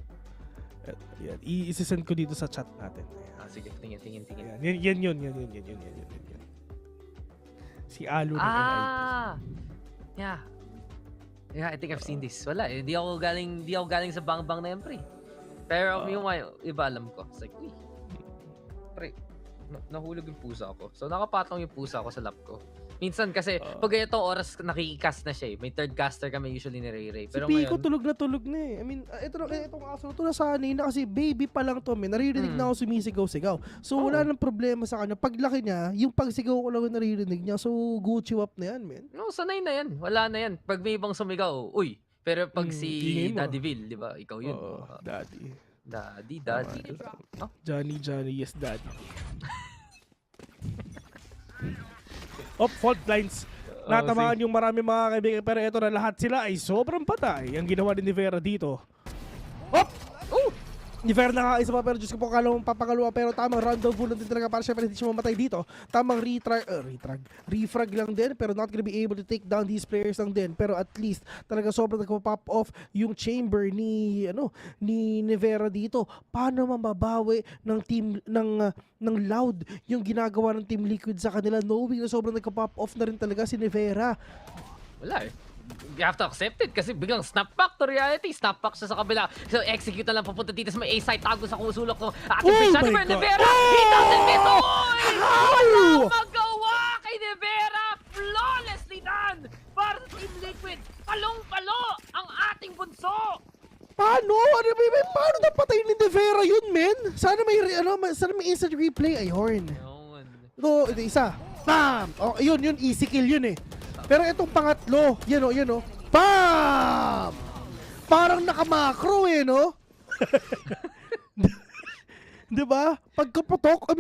Yan, i-send ko dito sa chat natin. Sige, tingin. Yan yun. Si Alu ng NIP. Yeah, I think I've seen this. Wala eh, di ako galing sa bang-bang na yan, pre. Pero yung iba alam ko. It's like, pre, nahulog yung pusa ko. So nakapatong yung pusa ko sa lap ko. Minsan kasi pag ganitong oras nakikicast na siya eh. May third caster kami usually ni Ray. Pero si Pico ngayon, tulog na eh. I mean, itong aso na to nasanay na kasi baby pa lang to. Naririnig na ako sumisigaw-sigaw. So wala nang problema sa kanya. Paglaki niya, yung pagsigaw ko lang naririnig niya. So Gucci wap na yan, men. No, sanay na yan. Wala na yan. Pag may ibang sumigaw, uy. Pero pag si Daddy Vil, di ba? Ikaw yun. Daddy. Johnny, yes, Daddy. Fault lines. Natamaan yung marami mga kaibigan, pero ito na lahat sila ay sobrang patay. Ang ginawa ni Vera dito. Ni Vera na nga isa pa, pero Diyos ko po kalawang papagaluwa, pero tamang round of bullet din talaga para syempre hindi siya mamatay dito. Tamang refrag lang din, pero not gonna be able to take down these players lang din. Pero at least talaga sobrang nagpo-pop off yung chamber ni Vera dito. Paano mababawi ng team ng Loud yung ginagawa ng Team Liquid sa kanila, knowing na sobrang nagpo-pop off na rin talaga si Vera. Wala eh. You have to accept it kasi biglang snap back to reality. Snap back siya sa kabila. So execute na lang papunta dito sa may A-side. Tago sa kusulok ng ating Bishop ni Nevera. He doesn't miss. Walang magawa kay Nevera. Flawlessly done para sa Team Liquid. Palong-palo ang ating bunso. Paano? Paano napatay ni Nevera yun, men? Sana may instant replay. Ayun. Ito, isa. Bam! Yun, easy kill yun eh. Pero itong pangatlo, yan o. Bam! Parang nakamakro eh, no? Diba? Pagkaputok,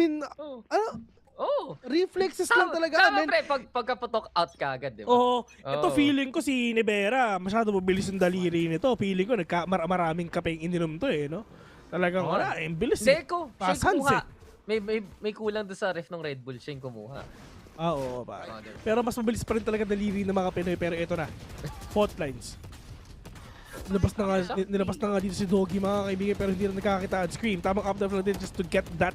reflexes lang talaga. Tama pre, pagkaputok out ka agad, diba? Ito feeling ko si Nevera, masyado mabilis yung daliri nito. Feeling ko maraming kapeng ininom to eh, no? Talagang wala, bilis eh. Deko, siya yung kumuha. May kulang doon sa ref ng Red Bull, siya yung kumuha. Oo, pero mas mabilis pa rin talaga daliri ng mga Pinoy. Pero ito na, fault lines. Nilabas na nga dito si Doggy, mga kaibigan, pero hindi na nakakita at scream. Tamang up down din just to get that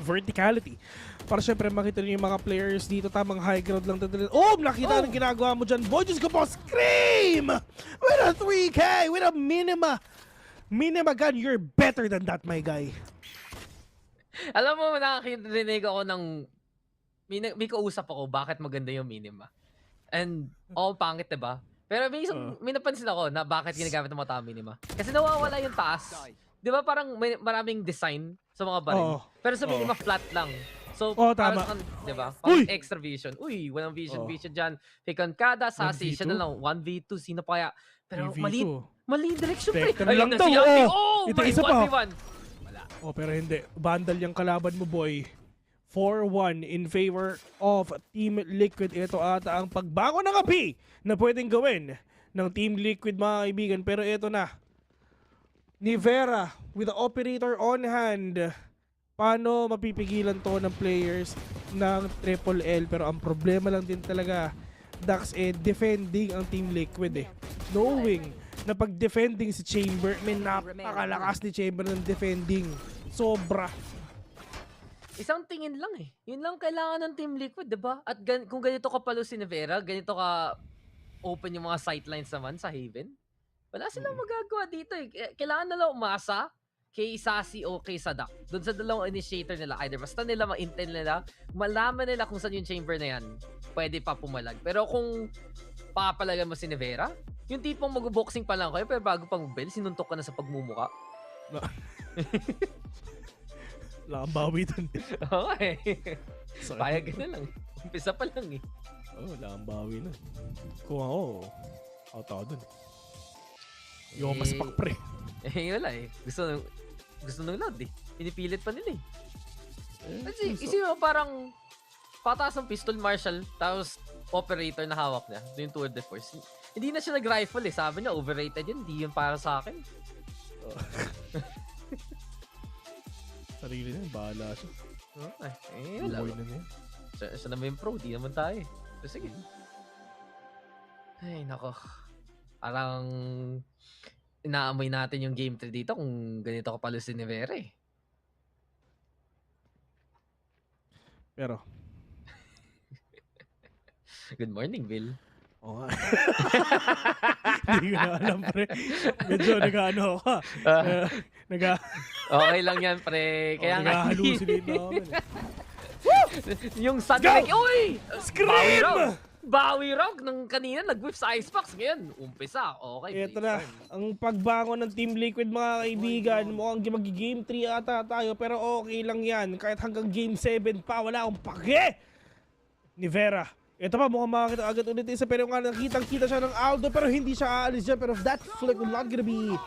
verticality. Para syempre makita niyo yung mga players dito, tamang high ground lang. Nakita ng ginagawa mo dyan. Boy, just go po, scream! With a 3K, with a minima gun, you're better than that, my guy. Alam mo, nakakirinig ako ng may kausap ako bakit maganda yung minima. And pangit, diba? Pero may napansin ako na bakit ginagamit ng mga tao minima. Kasi nawawala yung taas. Di ba parang may maraming design sa mga baril. Pero sa minima flat lang. So, tama. Di ba? Parang extra vision. Uy, walang vision dyan. Pikankada, Sassy, siya na lang. 1v2, sino pa kaya? Pero mali direction pre. Ayun na si Aldi. Oh, ito my isa pa. 1v1. Pero hindi. Vandal yung kalaban mo, boy. 4-1 in favor of Team Liquid. Ito ata ang pagbago ng api na pwedeng gawin ng Team Liquid, mga kaibigan. Pero ito na. Nivera with the operator on hand. Paano mapipigilan to ng players ng Triple L? Pero ang problema lang din talaga, Dax, defending ang Team Liquid Knowing na pag defending si Chamber, may napakalakas ni Chamber ng defending. Sobra. Isang tingin lang Yun lang kailangan ng Team Liquid, diba? At kung ganito ka palo si Nivera, ganito ka open yung mga sightlines naman sa Haven, wala silang magagawa dito Kailangan na lang umasa kay Sassy o kay Sadak. Doon sa dalawang initiator nila, either basta nila ma-intel nila, malaman nila kung saan yung chamber na yan, pwede pa pumalag. Pero kung papalagan mo si Nivera, yung tipong mag-boxing pa lang kayo, pero bago pang bell, sinuntok ka na sa pagmumuka. Wala kang bawi dun. Okay. Payag na lang. Umpisa pa lang wala kang bawi na. Kung ako, out ako dun. Yung maspak pre. Wala Gusto nung loud Pinipilit pa nila Kasi isipin mo parang pataas ng pistol marshal, tapos operator na hawak niya. Ito yung tour de force. Hindi na siya nag-rifle Sabi niya, overrated yun. Hindi yun para sa akin. Sarili na bahala siya. Wala. Siya naman yung pro, di naman tayo So, sige. Ay, nako. Parang inaamoy natin yung game 3 dito kung ganito ka pala si Nivera Pero good morning, Bill. Oo nga. Hindi ko na alam, pre. Medyo nag-ano ako. Okay lang yan, pre. Kaya nag-hallucinate na ako. Yung sunlight. Uy! Scream! Bawi Rock nung kanina nag-whip sa Icebox. Ngayon, umpisa. Okay. Ito na. Ang pagbangon ng Team Liquid, mga kaibigan. Mukhang mag-game 3 ata tayo. Pero okay lang yan. Kahit hanggang game 7 pa, wala akong pake. Nivera. Ito pa, mukhang makakita agad ulit isa. Pero nga nakitang-kita siya ng Aldo. Pero hindi siya aalis dyan. Pero that flick will not gonna be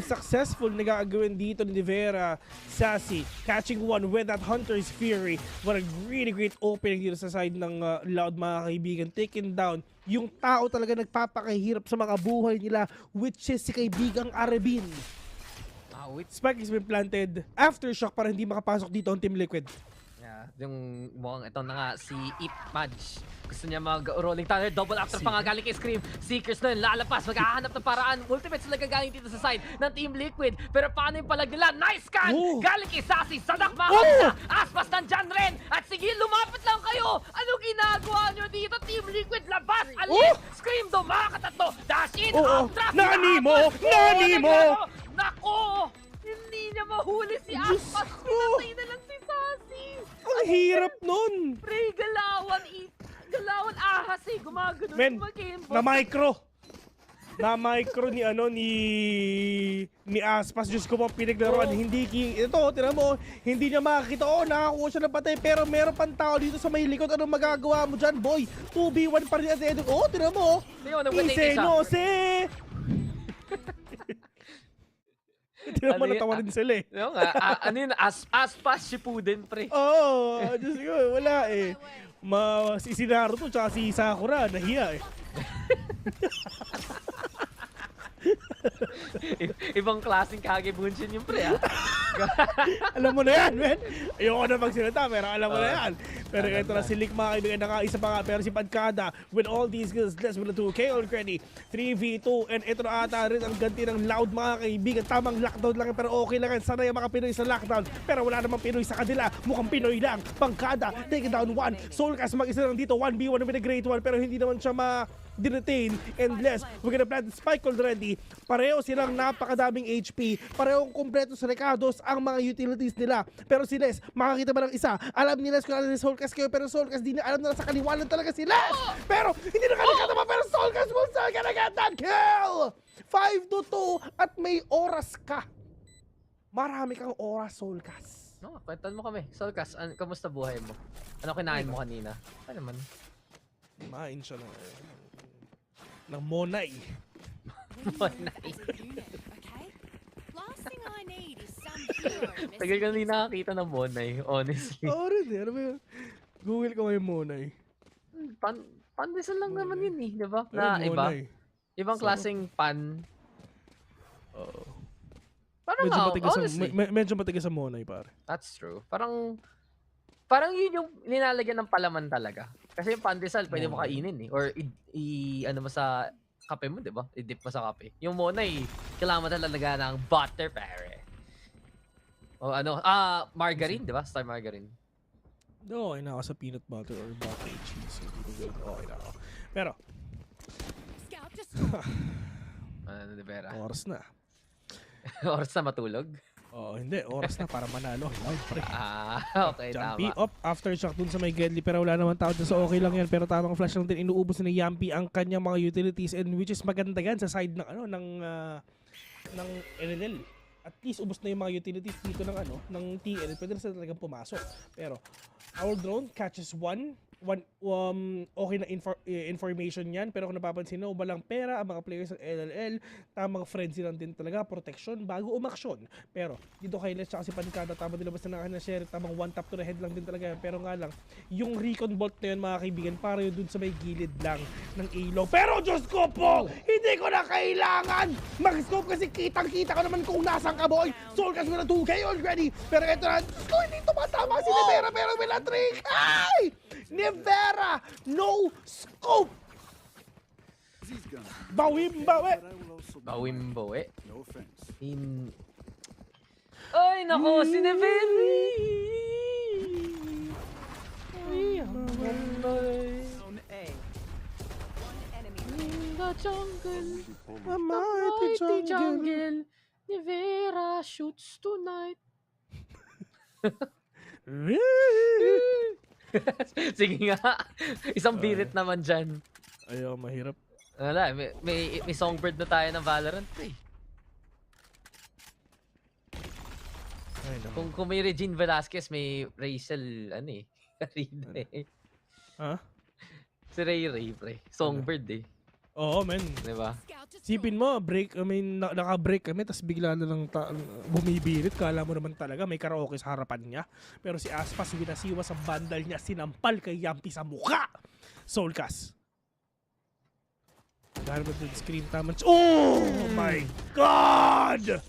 successful na gagawin dito ni Nivera. Sassy catching one with that Hunter's Fury. What a really great opening dito sa side ng Loud, mga kaibigan. Taken down yung tao talaga nagpapakahirap sa mga buhay nila, which is si kaibigang Arabin. Spike has been planted. Aftershock para hindi makapasok dito ang Team Liquid. Yung mukhang ito na nga si Ip Madge. Gusto niya mag-rolling thunder, double after pa nga galing kay Scream. Seekers na yun, lalapas, maghahanap ng paraan. Ultimate sila gagaling dito sa side ng Team Liquid. Pero paano yung palag nila? Nice scan! Galing kay Sassy, Sadak mga Aspas nandyan rin! At sige, lumapit lang kayo! Ano ginagawa nyo dito? Team Liquid, labas! Alin! Scream, dumakatatlo! Dash in! Outdraft! Nani mo! Nani mo! Nako! Hindi niya mahuli si Aspas! Pinatay na lang si Sassy! Ang hirap nun! Pre, galawan ahas gumagano Men, na micro ni Aspas. Diyos ko po, pinaglaruan. Ito, tira mo, hindi niya makakita. Nakakuha siya ng patay, pero meron pang tao dito sa may likod. Anong magagawa mo dyan, boy? 2v1 pa rin at the end. Tira mo. Ise. Tira mo, natawa rin sila Ano yun? Aspas Shippuden, pre. Diyos ko, wala si Naruto tsaka si Sakura, nahiya Ibang klaseng Kagebunshin yung pre, Alam mo na yan, men. Ayoko na magsalita, pero alam mo na yan. Pero ito na si Lick, mga kaibigan, nakaisa pa nga. Pero si Padkada, with all these skills, less with the 2K already. 3v2, and ito na ata rin ang ganti ng Loud, mga kaibigan. Tamang lockdown lang, pero okay lang yan. Sana yung mga Pinoy sa lockdown. Pero wala namang Pinoy sa kanila. Mukhang Pinoy lang. Padkada, take it down 1. Soulcast mag-isa lang dito, 1v1 with a great one. Pero hindi naman siya ma-detain. And less, we're gonna plant the spike already. Pareho pareho silang napakadaming HP. Parehong kumpleto sa Recados ang mga utilities nila. Pero si Les, makakita ba ng isa? Alam ni Les kung alam ni Solcas kayo, pero Solcas di na alam na sa kaliwanan talaga si Les. Pero hindi na kalikata pa, pero Solcas will still gonna get that kill! 5-2 at may oras ka. Marami kang oras, Solcas. No, kwentan mo kami. Solcas, kamusta buhay mo? Ano kinain mo kanina? Ano naman? Kumain siya ng monay. Monay. Tagal ka hindi nakakita ng monay, honestly. Oo rin eh. Ano ba yun? Google ko ngayon monay. Pandesal lang naman yun eh, di ba? Ayun, Na iba. monay. Ibang klaseng pan. Oo. Parang honestly. Medyo matigas sa monay, pare. That's true. Parang yun yung nilalagyan ng palaman talaga. Kasi yung pandesal, pwede mo kainin eh. Or ano mo sa kape mo, di ba? I-dip mo sa kape. Yung monay, kailangan mo talaga ng butter, pare. O ano, margarine, di ba? Star margarine. No, okay na ako sa peanut butter or butter cheese. Okay na ako. Pero, ano, di ba? oras na. Oras na matulog? Oo, hindi. Oras na para manalo. Okay, Jumpy tama. up after shock dun sa may Gedli, pero wala naman tao dun, so okay lang yan. Pero tamang flash lang din, inuubos ni Yampy ang kanyang mga utilities, and which is maganda yan sa side ng ng LLL. At least ubos na yung mga utilities dito ng TL. Pwede na sila talagang pumasok. Pero our drone catches one okay na information yan, pero kung napapansin na walang pera ang mga players ng LLL, tamang frenzy lang din talaga, protection bago umaksyon. Pero dito kay Les tsaka si Pancada, tama nila basta na share, tamang one tap to the head lang din talaga yan. Pero nga lang, yung recon bolt na yun mga kaibigan, para yun dun sa may gilid lang ng ilaw. Pero Diyos ko po, hindi ko na kailangan mag-scope kasi kitang-kita ko naman kung nasaan ka, boy. Solcas with a 2K already. Pero eto na, Diyos ko, hindi tumatama si Nevera, pero may na-trick. Ay! Nevera, no scope. Bawimbawe. Bawimbawe. Ay, nako, si Neveri. In the jungle, the mighty jungle, Nevera shoots tonight. Sige nga. Isang birit naman dyan. Ayaw, mahirap. Wala, may songbird na tayo ng Valorant eh. Kung may Regine Velasquez, may Rachel, Karina eh. Ha? Si Ray, pre. Songbird eh. Oo, men. Diba? Sipin mo, naka-break kami, tapos bigla na lang bumibirit. Kala mo naman talaga may karaoke sa harapan niya. Pero si Aspas, winasiwa sa bandal niya, sinampal kay Yampy sa mukha. Solcas. Dahil mo yung screen tama. Oh my God!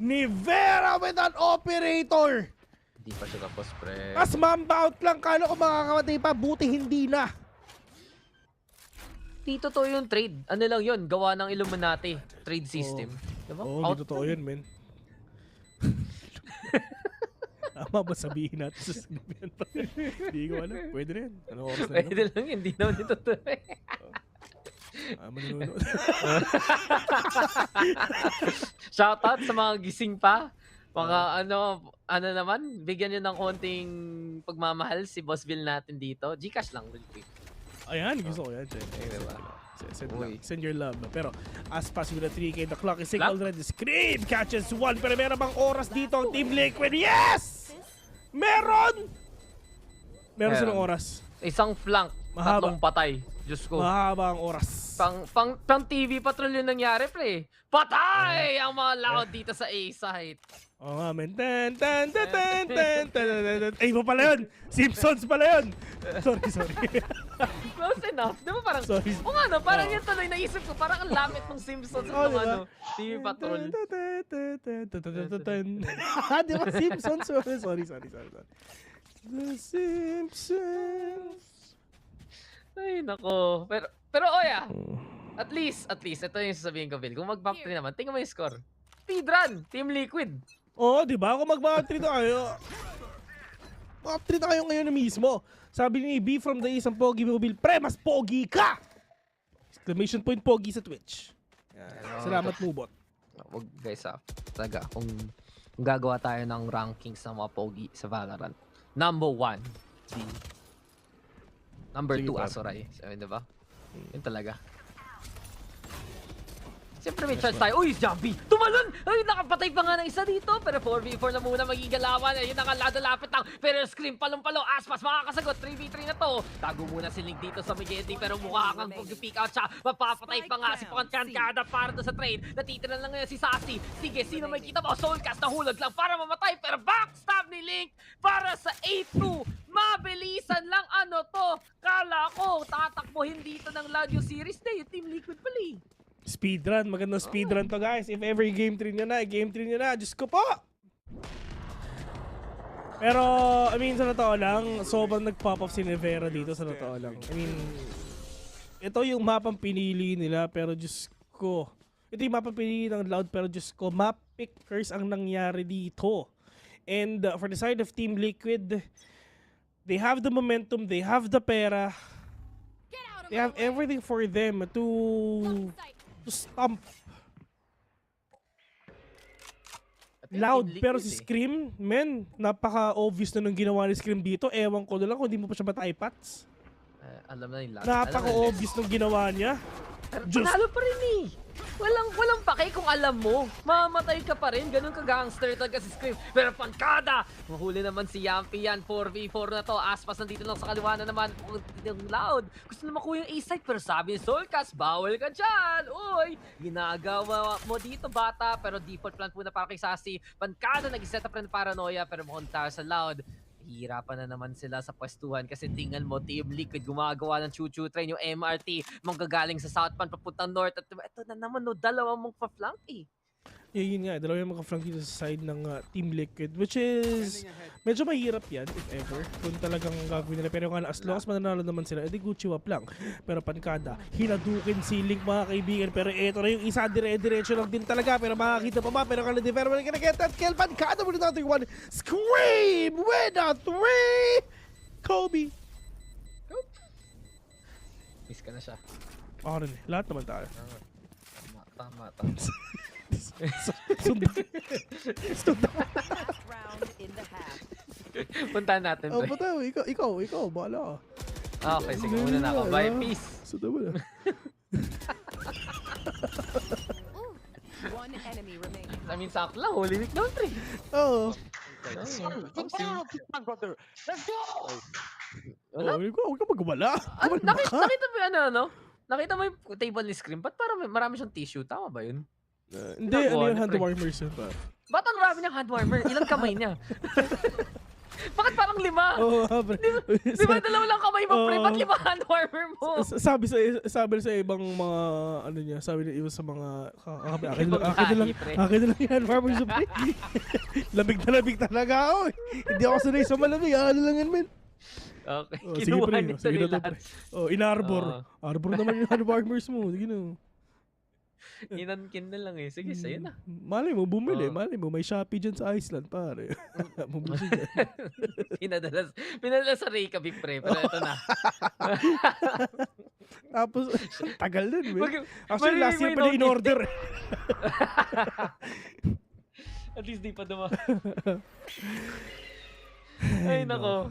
Nevera with an operator! Hindi pa siya tapos, pre. As mamba out lang, kala ko makakamatay pa, buti hindi na. Di totoo yung trade. Ano lang yun, gawa ng Illuminati trade system. Diba? Oo, di totoo yun, men. Tama ba sabihin natin sa sinabihan pa? Hindi ko alam. Pwede rin. Ano oras na Pwede lang, hindi naman ito totoo eh. Manunood. Shoutout sa mga gising pa. Mga ano naman, bigyan nyo ng konting pagmamahal si Boss Bill natin dito. Gcash lang, real quick. Ayan, gusto ko yan. Send your love. Pero Aspas with a 3K, the clock is signal already. Scream catches one. Pero meron bang oras dito ang Team Liquid? Yes! Meron! Meron silang oras. Isang flank, tatlong patay. Diyos ko. Mahaba ang oras. Pang TV patrol yung nangyari, pre. Patay ang mga loud dito sa A site. Oo nga, men. Ay, iba pala yun. Simpsons pala yun. Sorry. Close enough. Di ba parang, sorry. O nga, no, parang yun tuloy naisip ko. Parang ang lamit ng Simpsons ng TV patrol. Di ba Simpsons? Sorry. The Simpsons. Ay, nako. Pero oya. At least, ito yung sasabihin ko, Bill. Kung mag-back 3 naman, tingnan mo yung score. Speedrun! Team Liquid! Oo, di ba? Kung mag-back 3 tayo, back 3 tayo ngayon na mismo. Sabi ni B from the East, ang pogi mo, Bill. Pre, mas pogi ka! Exclamation point pogi sa Twitch. Yan. Salamat, Mubot. wag guys talaga, kung gagawa tayo ng rankings ng mga pogi sa Valorant, number 1, number 2, Asoray. So, diba? Yun talaga. Siyempre may chance tayo. Uy, Zombie! Tumalon! Ay, nakapatay pa nga ng isa dito. Pero 4v4 na muna magigalawan. Ayun na nga, ladalapit lang. Pero Scream, palong-palo. Aspas, makakasagot. 3v3 na to. Tago muna si Link dito sa Migedi. Pero mukha kang pag-pick out siya. Mapapatay pa nga si Pangkankada para doon sa trade. Natitira lang ngayon si Sassy. Sige, sino may kita mo? Soulcast nahulog lang para mamatay. Pero backstab ni Link para sa A2. Mabilisan lang ano to. Kala ko, tatakbohin dito ng Loud yung series na yung Team Liquid pala. Speedrun, magandang speedrun to guys. If ever game 3 nyo na, Diyos ko po! Pero, I mean, sa totoo lang, sobrang nag-pop up si Nevera dito sa totoo lang. I mean, ito yung mapang pinili nila, pero Diyos ko. Ito yung mapang pinili ng Loud, pero Diyos ko, map pickers ang nangyari dito. And for the side of Team Liquid, they have the momentum, they have the pera, they have everything for them to stomp Loud. Pero si Scream, men, napaka-obvious na nung ginawa ni Scream dito. Ewan ko na lang kung hindi mo pa siya matay-pats. Alam na yung Loud. Napaka-obvious nung ginawa niya. Panalo pa rin eh. Walang pake kung alam mo. Mamatay ka pa rin. Ganun ka gangster talaga si Scream. Pero Pankada! Mahuli naman si Yampy yan. 4v4 na to. Aspas nandito lang sa kaliwa na naman. Yung Loud. Gusto na makuha yung A-side. Pero sabi ni Soulcast, bawal ka dyan. Uy! Ginagawa mo dito bata. Pero default plant muna para kay Sassy. Pankada nag-set up rin paranoia. Pero mukhang tayo sa Loud. Hihirapan na naman sila sa pwestuhan kasi tingnan mo, Team Liquid gumagawa ng choo-choo train, yung MRT manggagaling sa South Pan papuntang North at ito na naman, no, dalawang mong pa-flank eh. Yeah, yun nga, dalawa yung mga-flank dito sa side ng Team Liquid, which is medyo mahirap yan, if ever, kung talagang gagawin nila. Pero nga, as long as mananalo naman sila, edi Gucci wap lang. Pero Pankada, hinadukin si Link mga kaibigan, pero eto na yung isa, dire-diretso lang din talaga. Pero makakita pa ba, pero kala di pero gonna get that kill. Pankada with another one, Scream with a 3! Kobe! Miss ka na siya. Ako rin, lahat naman tayo. Tama. Puntahan natin, Oh, pre. punta, ikaw, bahala ka. Okay, sige, muna na ako. Bye, peace. Sundan mo na. One enemy remaining. I mean, sakto lang. Holy week down, pre. Oo. Let's go! Wala? Huwag ka magwala. Nakita mo yung ano? Nakita mo yung table ni Scream? Ba't parang marami siyang tissue? Tama ba yun? Hindi, ano yung hand warmers yun pa? Ba't ang marami niyang hand warmer? Ilang kamay niya? Bakit parang 5? Oo, Di ba 2 lang kamay mo, pre? Ba't 5 hand warmer mo? Sabi sa ibang mga, ano niya, sabi niya iwas sa mga, akin na lang yan, farmers of pre. Lamig na lamig talaga ako. Hindi ako sanay sa malamig, ano lang yan, men. Okay, sige, kinuha nito sige nila. In-arbor. Arbor naman yung hand warmers mo, sige na. Inankin na lang eh. Sige, sa'yo na. Malay mo, bumili. Malay mo, may Shopee dyan sa Iceland, pare. Bumili siya dyan. Pinadala sa Reykjavik, pre. Pero ito na. Tapos, tagal din, man. Actually, last year pa na in-order. At least di pa dumaan. Ay, nako.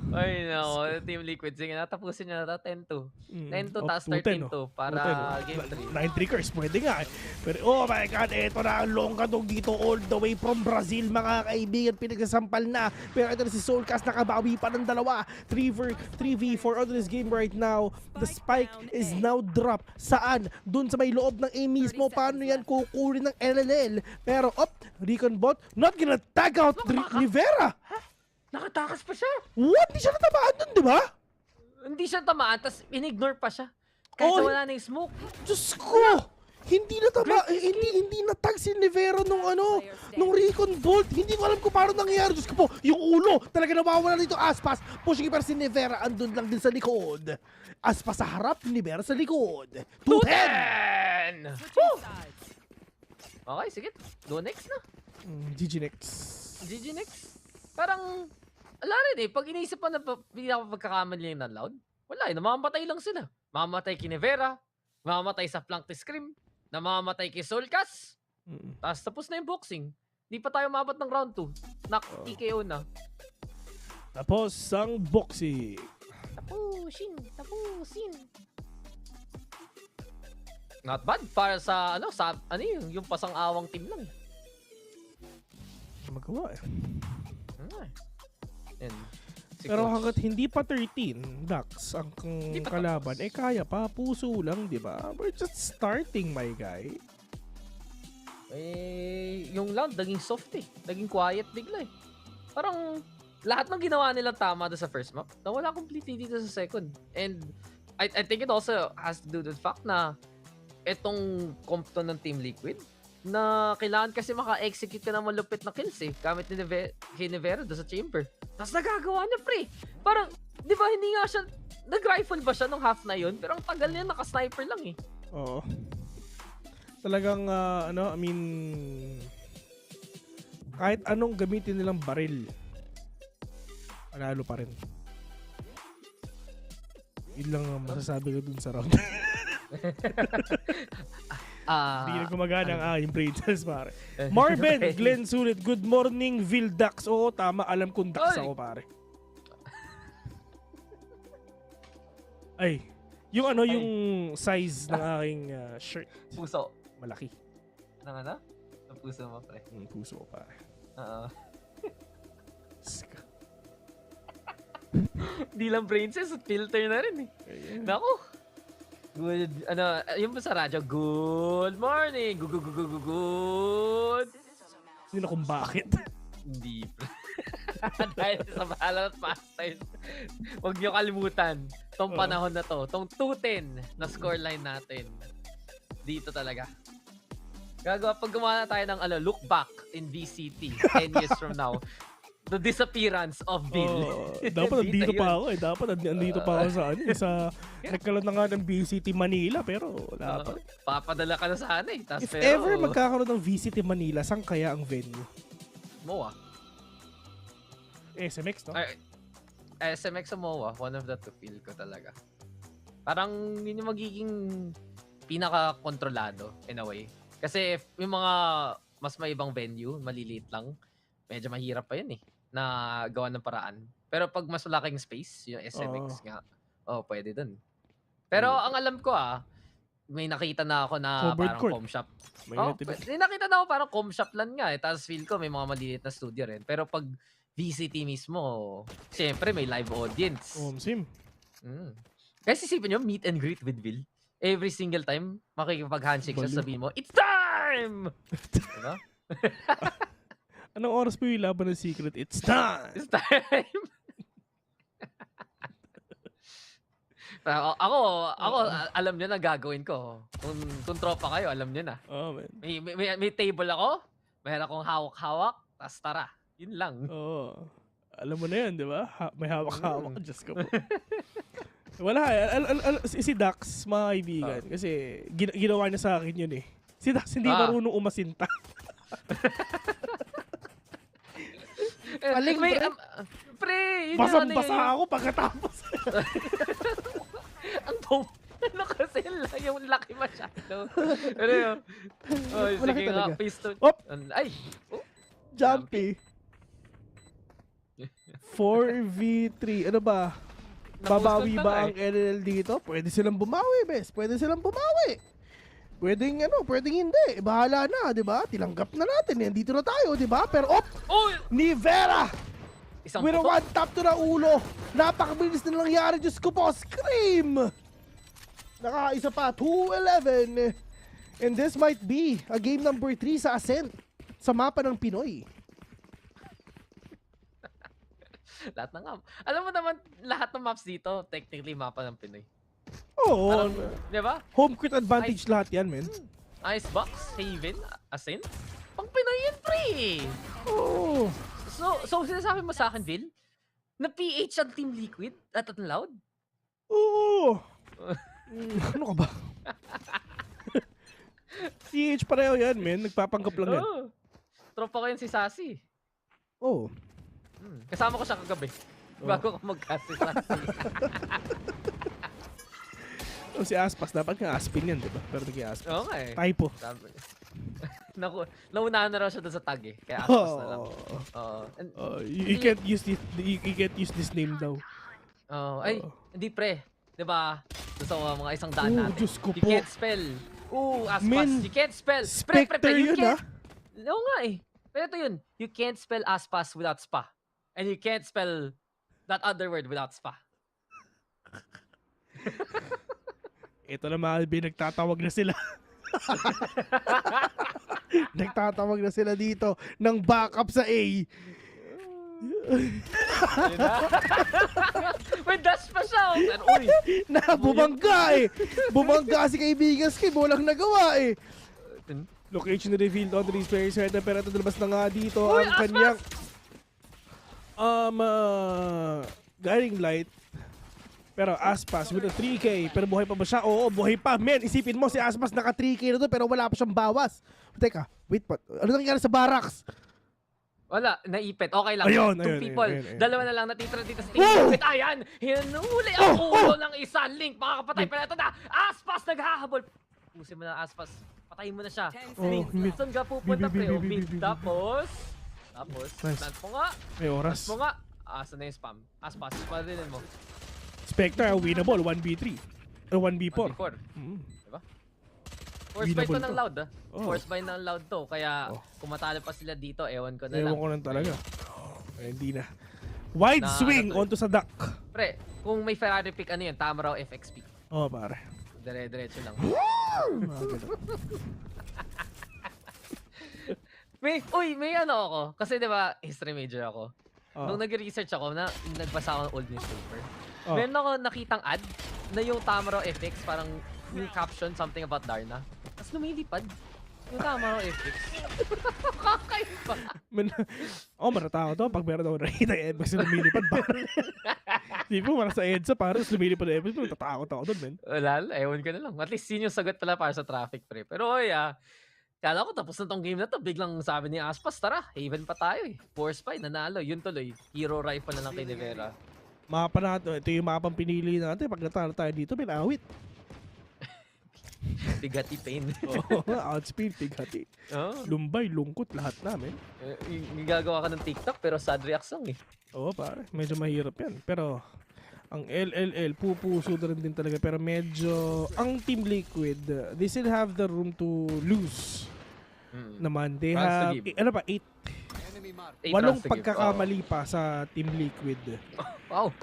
Team Liquid. Sige, natapusin nyo na ito. 10-2. 10-2, tapos 13-2 para game 3. 9 triggers, pwede nga. Pero, oh my God, eto na ang long kadog dito all the way from Brazil, mga kaibigan. Pinagsasampal na. Pero ito na si Soulcast, nakabawi pa ng dalawa. 3v4 on this game right now. The spike is now dropped. Saan? Dun sa may loob ng A mismo. Paano yan kukunin ng LLL? Pero, Recon bot, not gonna tag out Rivera. Nakatakas pa siya. What? Hindi siya natamaan dun, di ba? Hindi siya tamaan, tapos in-ignore pa siya. Kahit wala na yung smoke. Diyos ko! Hindi natama, hindi natag si Rivera nung Recon Bolt. Hindi ko alam kung paano nangyayari. Diyos ko po, yung ulo, talaga nawawala dito Aspas. Pushing pero si Rivera, andun lang din sa likod. Aspas sa harap, Rivera sa likod. 2-10! Okay, sige. Go next na. GG next. GG next. Parang, ala rin eh. Pag iniisip pa na pagkakamali yung Loud, wala eh. Namamatay lang sila. Mamamatay kay Nevera. Mamamatay sa flank ni Scream. Namamatay kay Soulcast. Tapos na yung boxing. Di pa tayo mabot ng round 2. TKO na. Tapos ang boxing. Tapusin. Not bad para sa yung pasang-awang team lang. Magawa eh. And, pero hanggat hindi pa 13 Dax ang kalaban, kaya pa, puso lang, di ba? We're just starting, my guy. Yung round naging soft naging quiet bigla Parang lahat ng ginawa nilang tama doon sa first map, nawala completely dito sa second. And I think it also has to do with the fact na itong compton ng Team Liquid, na kailangan kasi maka-execute ka ng malupit na kills gamit ni Nevera doon sa chamber. Tapos nagagawa niya, pre. Parang, di ba, hindi nga siya, nag-rifle ba siya nung half na yun? Pero ang tagal niya, naka-sniper lang Oo. Talagang, kahit anong gamitin nilang baril, panalo pa rin. Yun lang ang masasabi ko dun sa round. Hindi na gumagana ang aking princess, pare. Marvin, Glenn Sulit, good morning, Vildax. Oo, tama, alam kong Dax ako, pare. Ay, yung yung size ng aking shirt. Puso. Malaki. Ang puso mo, pre. Puso ko, pare. Di lang princess, filter na rin Naku. Good, yung sa radyo, good morning, good. Hindi na kung bakit. Hindi. Dahil sa VALORANT Masters, huwag niyo kalimutan, tong panahon na to, tong 2-10 na scoreline natin, dito talaga. Gagawa, pag gumawa na tayo ng look back in VCT 10 years from now, the disappearance of Bill. Dapat nandito pa ako Dapat nandito pa ako sa nagkaroon na nga ng VCT Manila, pero wala pa. Papadala ka na sana If ever magkakaroon ng VCT Manila, saan kaya ang venue? MOA. SMX, no? SMX o MOA, one of the two feel ko talaga. Parang yun yung magiging pinaka-kontrolado in a way. Kasi yung mga mas may ibang venue, maliliit lang, medyo mahirap pa yun na gawa ng paraan. Pero pag mas malaking space, yung SMX nga, pwede dun. Pero ang alam ko may nakita na ako na parang com shop. May nakita na ako parang com shop lang nga Tapos feel ko may mga maliliit na studio rin. Pero pag VCT mismo, siyempre may live audience. Sim. Kasi isipin nyo, meet and greet with Bill. Every single time, makikipag-handshake siya, sabihin mo, it's time! Diba? Anong oras po yung laban ng secret? It's time! It's time! Ako, alam niyo na gagawin ko. Kung tropa kayo, alam niyo na. Man. May table ako, mayroon akong hawak-hawak, tas tara. Yun lang. Alam mo na yan, di ba? May hawak-hawak. Diyos ko po. Wala. Si Dax, mga kaibigan, kasi ginawa niya sa akin yun Si Dax hindi marunong umasinta. Aling pre, basang-basa ako pagkatapos. Ang ano kasi yung laki masyado. Ano yun? Sige nga, piston. Ay! Jumpy. 4v3. Ano ba? Babawi ba ang LL dito? Pwede silang bumawi, bes. Pwede silang bumawi. Pwedeng hindi. Bahala na, di ba? Tilanggap na natin. Nandito na tayo, di ba? Pero, ni Vera! With a one tap to na ulo. Napakabilis na nangyari. Diyos ko po, scream! Nakaisa pa, 2-11. And this might be a game number 3 sa Ascent. Sa mapa ng Pinoy. Lahat ng map. Alam mo naman, lahat ng maps dito, technically mapa ng Pinoy. Oo. Di ba? Home court advantage lahat yan, men. Icebox, Haven, Ascent. Pang Pinoy yan, pre! Oo. So sinasabi mo sa akin, Bill, na PH ang Team Liquid at Loud? Oo. Ano ka ba? PH pareho yan, men. Nagpapanggap lang yan. Tropa ko yan si Sassy. Oo. Kasama ko siya kagabi. Bago ko mag-cast si Sassy. Si Aspas, dapat nga Aspin yan, diba? Pero naging Aspas. Oo nga Typo. Naunahan na raw siya doon sa tag eh. Kaya Aspas na lang. You can't use this name daw. Ay, hindi pre. Diba? Sa mga isang daan natin. Diyos ko You po. can't spell. Aspas. You can't spell. Spectre you yun, can't. Oo nga eh. Pero ito yun. You can't spell Aspas without spa. And you can't spell that other word without spa. Ito na Malby, nagtatawag na sila. Nagtatawag na sila dito ng backup sa A. May dash pa siya. Uy. Bumangga eh. Bumangga si kaibigan Skip. Walang nagawa eh. Location revealed on these players right now. Pero ito nalabas na nga dito Uy, ang kanyang guiding light. Pero Aspas with a 3K. Pero buhay pa ba siya? Oo, buhay pa. Men, isipin mo si Aspas naka 3K na doon pero wala pa siyang bawas. Teka, wait pa. Ano nangyari sa barracks? Wala, naipit. Okay lang. Ayun, Two ayun, people. ayun. Dalawa na lang natitira dito sa team. Wait, ayan! Hinuli ang ulo ng isa. Link, makakapatay. Pero ito na, Aspas naghahabol. Pusin mo na Aspas. Patayin mo na siya. Link, saan ka pupunta pre? Mid. Tapos, Nice. plant mo nga. May oras. Plant mo nga. Asa na yung spam. Aspas, padinin mo. Spectre, winnable. 1v3. 1v4. 1v4. Diba? Force buy to ng Loud Force buy ng Loud to. Kaya kung matalo pa sila dito, ewan ko na lang. Ewan ko lang talaga. Ay, hindi na. Wide swing onto sa duck. Pre, kung may Ferrari pick, ano yun? Tama raw FXP. Pare. Dire-diretso lang. may ano ako. Kasi diba, history major ako. Nung nag-research ako, nagbasa ako ng old newspaper. Meron ako nakitang ad na yung Tamaro FX, parang yung caption, something about Darna. Tapos lumilipad. Yung Tamaro FX. Kakaiba. Marata ako to. Pag meron ako nakita yung FX na lumilipad ba? Di po, marasa sa EDSA, parang lumilipad na FX. Tatakot ako doon, men. Wala, ewan ko na lang. At least yun yung sagot pala para sa traffic, pre. Pero kala ko tapos na tong game na to. Biglang sabi ni Aspas, tara, Haven pa tayo eh. Force Spy, nanalo. Yun tuloy. Hero rifle na lang kay Nevera. Mapa natin. Ito yung mapang pinili natin. Pag natalo tayo dito, pinawit. Bigati pain. Outspeed, bigati. Lumbay, lungkot, lahat namin. Yung gagawa ka ng TikTok pero sad react song eh. Pare. Medyo mahirap yan. Pero ang LLL, pupuso na rin din talaga. Pero medyo, ang Team Liquid, they still have the room to lose. Naman, they have, 8 walong pagkakamali pa sa Team Liquid. Wow.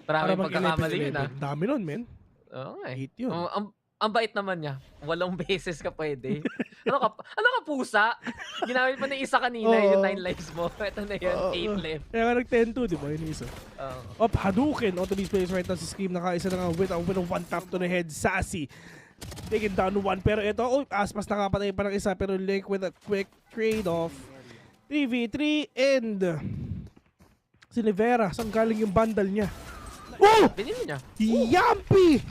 Maraming pagkakamali yun Dami nun, men. Oo nga 8 yun. Ang bait naman niya. 8 beses ka pwede. Ano ka pusa? Ginamit pa na isa kanina yung 9 lives mo. Ito na yun, 8 left. Kaya nga nag-10-2, di ba? Yun isa. Hadouken onto these players right now sa Scream. Nakaisa na nga with a one tap to the head. Sassy. Taken down 1. Pero ito, Aspas nakapatay pa ng isa. Pero Link with a quick trade-off. 3v3 and si Nevera, saan galing yung bundle niya? Binili niya. Yappy!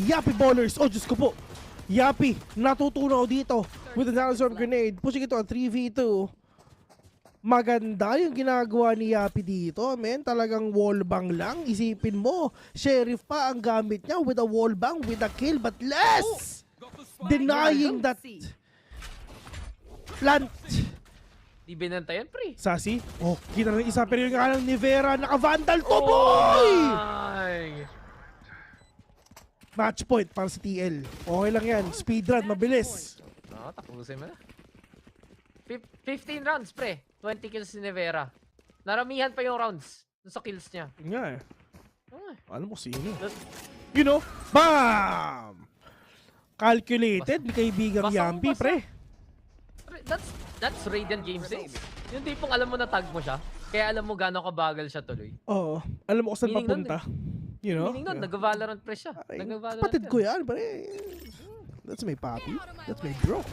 Yappy ballers! Oh, Diyos ko po. Yappy, natutunaw dito with a dinosaur grenade. Pushing ito ang 3v2. Maganda yung ginagawa ni Yappy dito, men. Talagang wallbang lang. Isipin mo, Sheriff pa ang gamit niya with a wallbang, with a kill, but less! Denying that plant. Di binenta yan, pre. Sassy? Kita na isa. Pero yung nga lang ni Vera, naka-vandal to, boy! Match point para sa TL. Okay lang yan. Speedrun, mabilis. Tapusin mo na. 15 rounds, pre. 20 kills si Nevera. Naramihan pa yung rounds sa kills niya. Nga eh. Alam mo sino. You know, BAM! Calculated ni kaibigang Yampi, pre. That's Radiant Game Sense. Yung tipong alam mo na tag mo siya, kaya alam mo gano'ng kabagal siya tuloy. Oo. Alam mo kung saan papunta. You know? Meaning nun, nag-Valorant pre siya. Kapatid ko yan, pre. That's my papi. That's my bro.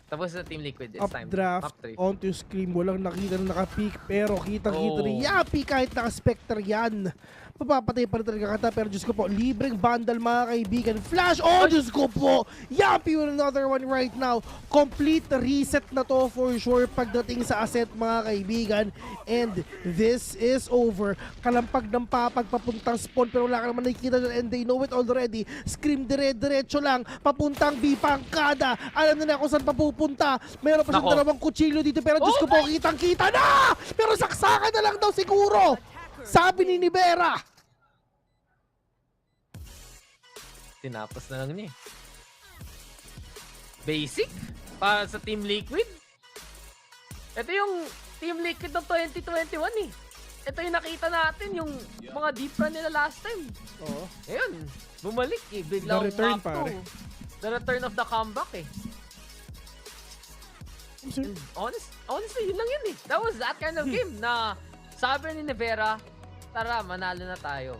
Tapos na Team Liquid this time. Updraft, onto Scream. Walang nakita na naka-peak, pero kitang-kita rin Yappy kahit naka-Spectre yan. mapapatay pa rin talaga kata. Pero Diyos ko po, libreng bundle mga kaibigan. Flash! Oh, Diyos ko po! Yappy with another one right now. Complete reset na to for sure pagdating sa asset mga kaibigan. And this is over. Kalampag ng papagpapuntang spawn pero wala ka naman nakikita dyan and they know it already. Scream dire-diretso lang. Papuntang B pangkada. Alam na kung saan papupunta. Meron pa siyang dalawang kutsilyo dito pero Diyos ko po, kitang-kita na! Pero saksakan na lang daw siguro. Sabi ni Nivera. Tinapos na lang niya. Basic para sa Team Liquid. Ito yung Team Liquid ng 2021 eh. Ito yung nakita natin, yung mga deep run nila last time. Oo. Ayun, bumalik eh. Biglang The return, up pare. to. The return of the comeback eh. Honestly, yun lang yun eh. That was that kind of game na sabi ni Nivera, tara, manalo na tayo.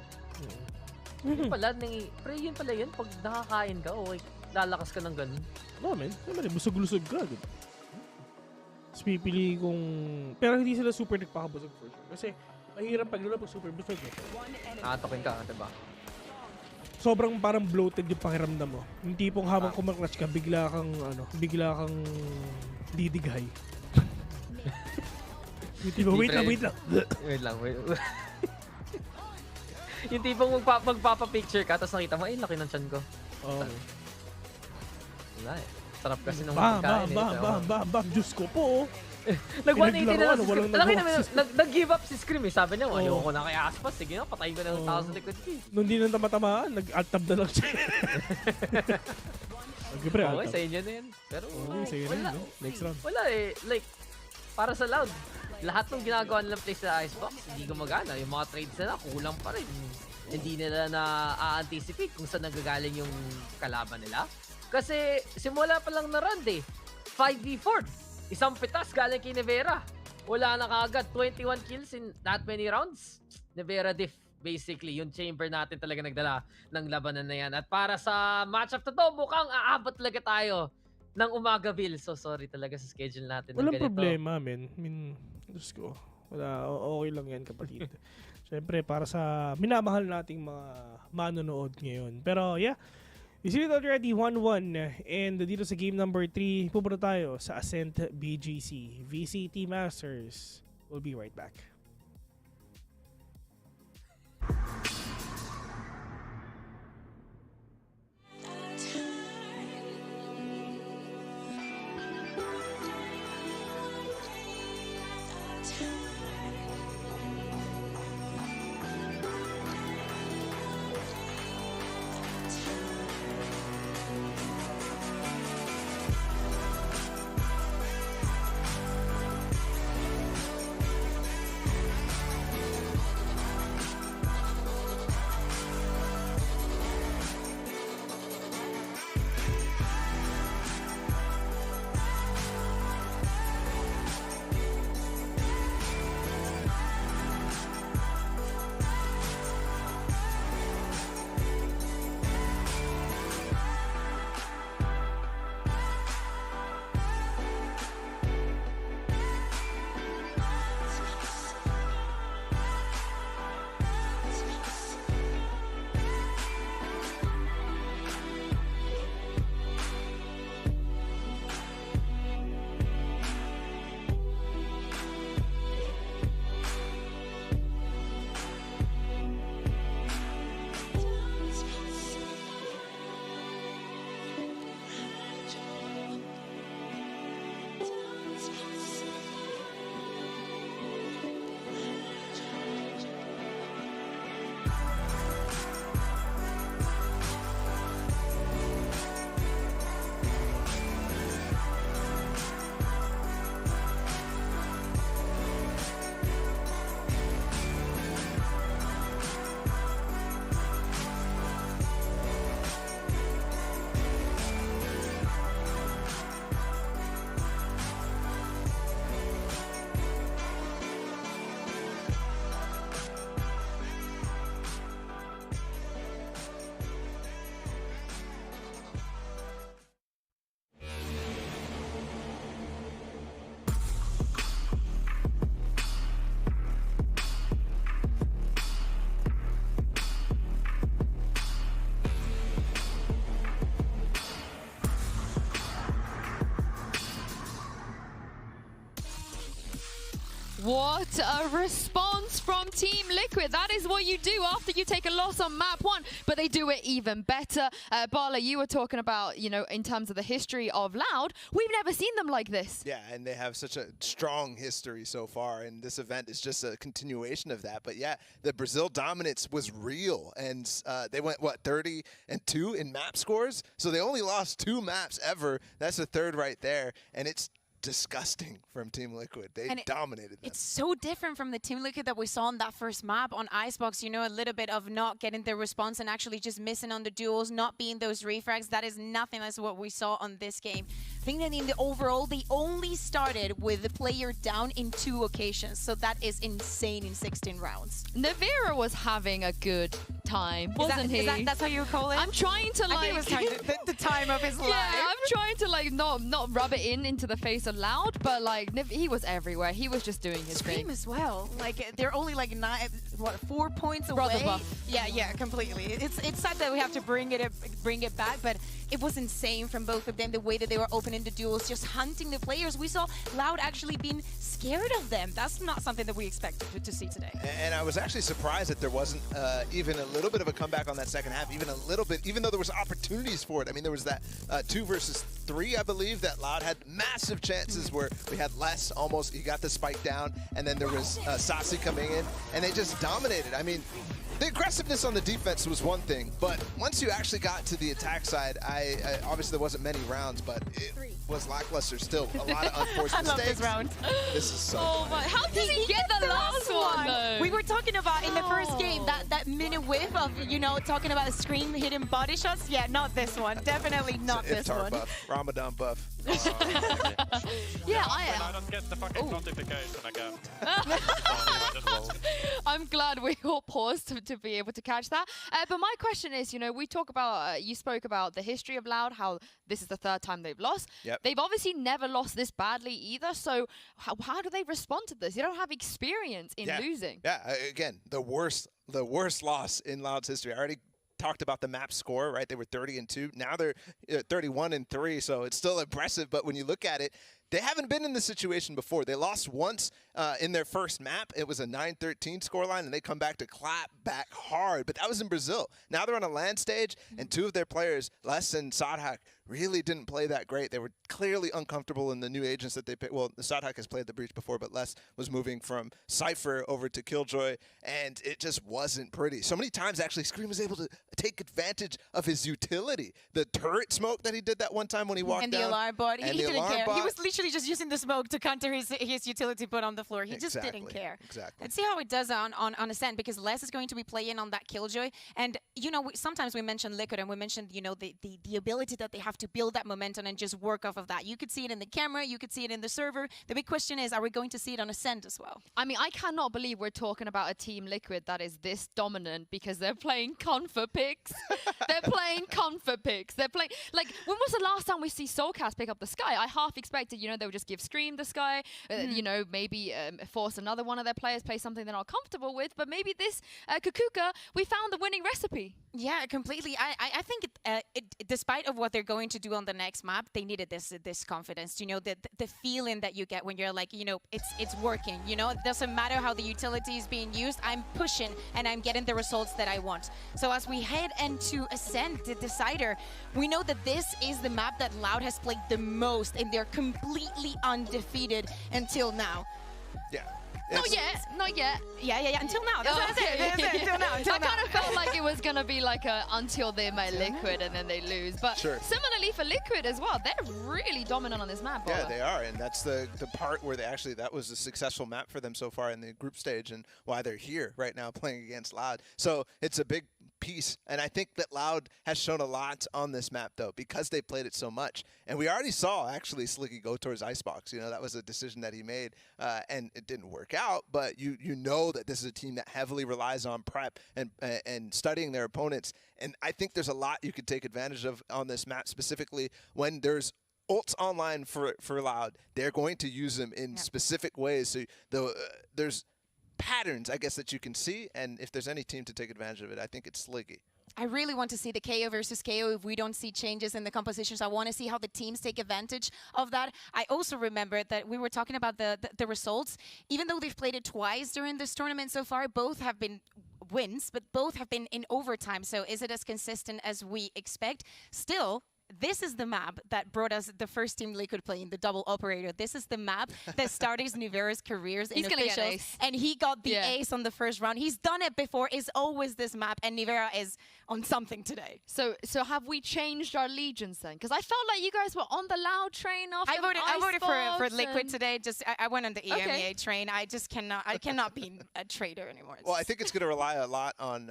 Yun pala, yun pala yun. Pag nakakain ka, okay, lalakas ka ng ganun. Oo, men. Busog-lusog ka. Diba? Tapos pipili kung... Pero hindi sila super nagpakabusog for sure. Kasi mahirap pag pag super busog eh. Nakatokin ka, diba? Sobrang parang bloated yung pakiramdam mo. Yung tipong habang kumaklatch ka, bigla kang didighay. Yung tipong, wait lang. Yung tipong magpapapicture ka, tapos nakita mo, ay, laki ng tiyan ko. Oo. Wala eh. Sarap kasi ng pagkain eh. Bam, Diyos ko po. Nag-180 na lang si Scream. Nag-give up si Scream eh. Sabi niya, ayoko na kay Aspas. Sige na, patayin ko na ng tao sa likod ko eh. Nung di nang tama-tamaan, nag-alt-tab na lang siya. Okay, sa inyo na yan. Pero wala. Next round. Wala eh. Like, para sa Loud, lahat ng ginagawa nilang play sa Icebox, hindi gumagana. Yung mga trades nila, kulang pa rin. Hindi nila na-anticipate kung saan nagagaling yung kalaban nila. Kasi simula pa lang na round eh. 5v4. Isang pitas galing kay Nivera. Wala na kaagad. 21 kills in that many rounds. Nivera diff. Basically, yung chamber natin talaga nagdala ng labanan na yan. At para sa matchup na to, mukhang aabot talaga tayo ng umaga, Bill. So sorry talaga sa schedule natin. Walang problema, men. Diyos ko. Wala, okay lang yan, kapatid. Siyempre, para sa minamahal nating mga manonood ngayon. Pero yeah, you see it already, 1-1. And dito sa game number 3, pupunta tayo sa Ascent BGC. VCT Masters. We'll be right back. What a response from Team Liquid. That is what you do after you take a loss on map 1, but they do it even better. Bala, you were talking about, you know, in terms of the history of Loud, we've never seen them like this. Yeah, and they have such a strong history so far, and this event is just a continuation of that. But yeah, the Brazil dominance was real, and they went, what, 30-2 in map scores? So they only lost 2 maps ever. That's a third right there, and it's disgusting from Team Liquid. They dominated them. It's so different from the Team Liquid that we saw on that first map on Icebox. You know, a little bit of not getting the response and actually just missing on the duels, not being those refrags. That is nothing as what we saw on this game. I think that in the overall, they only started with the player down in 2 occasions. So that is insane in 16 rounds. Navira was having a good time, wasn't he? That's how you call it? I'm trying to like... I think it was the time of his life. Yeah, I'm trying to like not rub it into the face of Loud, but like he was everywhere. He was just doing his Scream thing. as well. Like they're only like 4 points away. Brother buff. Yeah, completely. It's sad that we have to bring it back, but it was insane from both of them, the way that they were opening the duels, just hunting the players. We saw Loud actually being scared of them. That's not something that we expected to see today. And I was actually surprised that there wasn't even a little bit of a comeback on that second half, even a little bit, even though there was opportunities for it. I mean, there was that 2 versus 3, I believe, that Loud had massive chances where we had less, almost, he got the spike down, and then there was Sasi coming in, and they just dominated. I mean, the aggressiveness on the defense was one thing, but once you actually got to the attack side, I obviously there wasn't many rounds, but it was lackluster still. A lot of unforced I mistakes. love this round. This is so Oh my, how did he get the last one though? We were talking about in the first game, that minute whiff of, you know, talking about Scream hitting body shots. Yeah, not this one. Definitely not this Iftar one. buff, Ramadan buff. Yeah, I don't get the fucking notification again. I'm glad we all paused to be able to catch that. But my question is, you know, we talk about, you spoke about the history of Loud, how this is the 3rd time they've lost. Yep. They've obviously never lost this badly either. So how do they respond to this? You don't have experience in losing. Yeah, again, the worst loss in Loud's history. I already talked about the map score, right? They were 30-2. Now they're 31-3, so it's still impressive. But when you look at it, they haven't been in this situation before. They lost once in their first map. It was a 9-13 scoreline, and they come back to clap back hard. But that was in Brazil. Now they're on a LAN stage, and 2 of their players, Les and Sadhak, really didn't play that great. They were clearly uncomfortable in the new agents that they picked. Well, Sadhak has played the Breach before, but Les was moving from Cypher over to Killjoy, and it just wasn't pretty. So many times, actually, Scream was able to take advantage of his utility. The turret smoke that he did that one time when he walked And down. the alarm bot. He didn't care. Bot. He was literally just using the smoke to counter his utility bot on the floor. He just didn't care. Exactly. Let's see how it does on Ascent, because Les is going to be playing on that Killjoy. And, you know, sometimes we mention Liquid and we mentioned, you know, the ability that they have to build that momentum and just work off of that. You could see it in the camera. You could see it in the server. The big question is, are we going to see it on Ascent as well? I mean, I cannot believe we're talking about a Team Liquid that is this dominant because they're playing Confa picks. They're playing Confa picks. They're playing, like, when was the last time we see Soulcast pick up the Sky? I half expected, you know, they would just give Scream the Sky, you know, maybe force another one of their players play something they're not comfortable with, but maybe this Kukuka, we found the winning recipe. Yeah, completely. I think despite of what they're going to do on the next map, they needed this confidence. You know, the feeling that you get when you're like, you know, it's working. You know, it doesn't matter how the utility is being used. I'm pushing and I'm getting the results that I want. So as we head into Ascent, the decider, we know that this is the map that Loud has played the most, and they're completely undefeated until now. Yeah. Not yet, not yet. Yeah. Until now. That's what I said. That's it. Until now. I kind of felt like it was going to be like a until they met Liquid and then they lose. But similarly for Liquid as well, they're really dominant on this map. Yeah, they are. And that's the part where that was a successful map for them so far in the group stage and why they're here right now playing against Loud. So it's a big piece. And I think that Loud has shown a lot on this map, though, because they played it so much. And we already saw, actually, Slicky go towards Icebox. You know, that was a decision that he made, and it didn't work out. But you know that this is a team that heavily relies on prep and studying their opponents. And I think there's a lot you could take advantage of on this map, specifically when there's ults online for Loud. They're going to use them in specific ways. So there's patterns, I guess, that you can see, and if there's any team to take advantage of it, I think it's Sliggy. I really want to see the KO versus KO if we don't see changes in the compositions. I want to see how the teams take advantage of that. I also remember that we were talking about the results. Even though they've played it twice during this tournament so far, both have been wins, but both have been in overtime. So is it as consistent as we expect? Still, this is the map that brought us the first team Liquid playing, the double operator. This is the map that started Nivera's careers in He's gonna get officials. ace. And he got the ace on the first round. He's done it before. It's always this map, and Nivera is on something today. So have we changed our allegiance then? Because I felt like you guys were on the Loud train after I voted for Liquid and... today. Just I went on the EMEA Okay. train. I just cannot be a traitor anymore. Well, I think it's going to rely a lot on,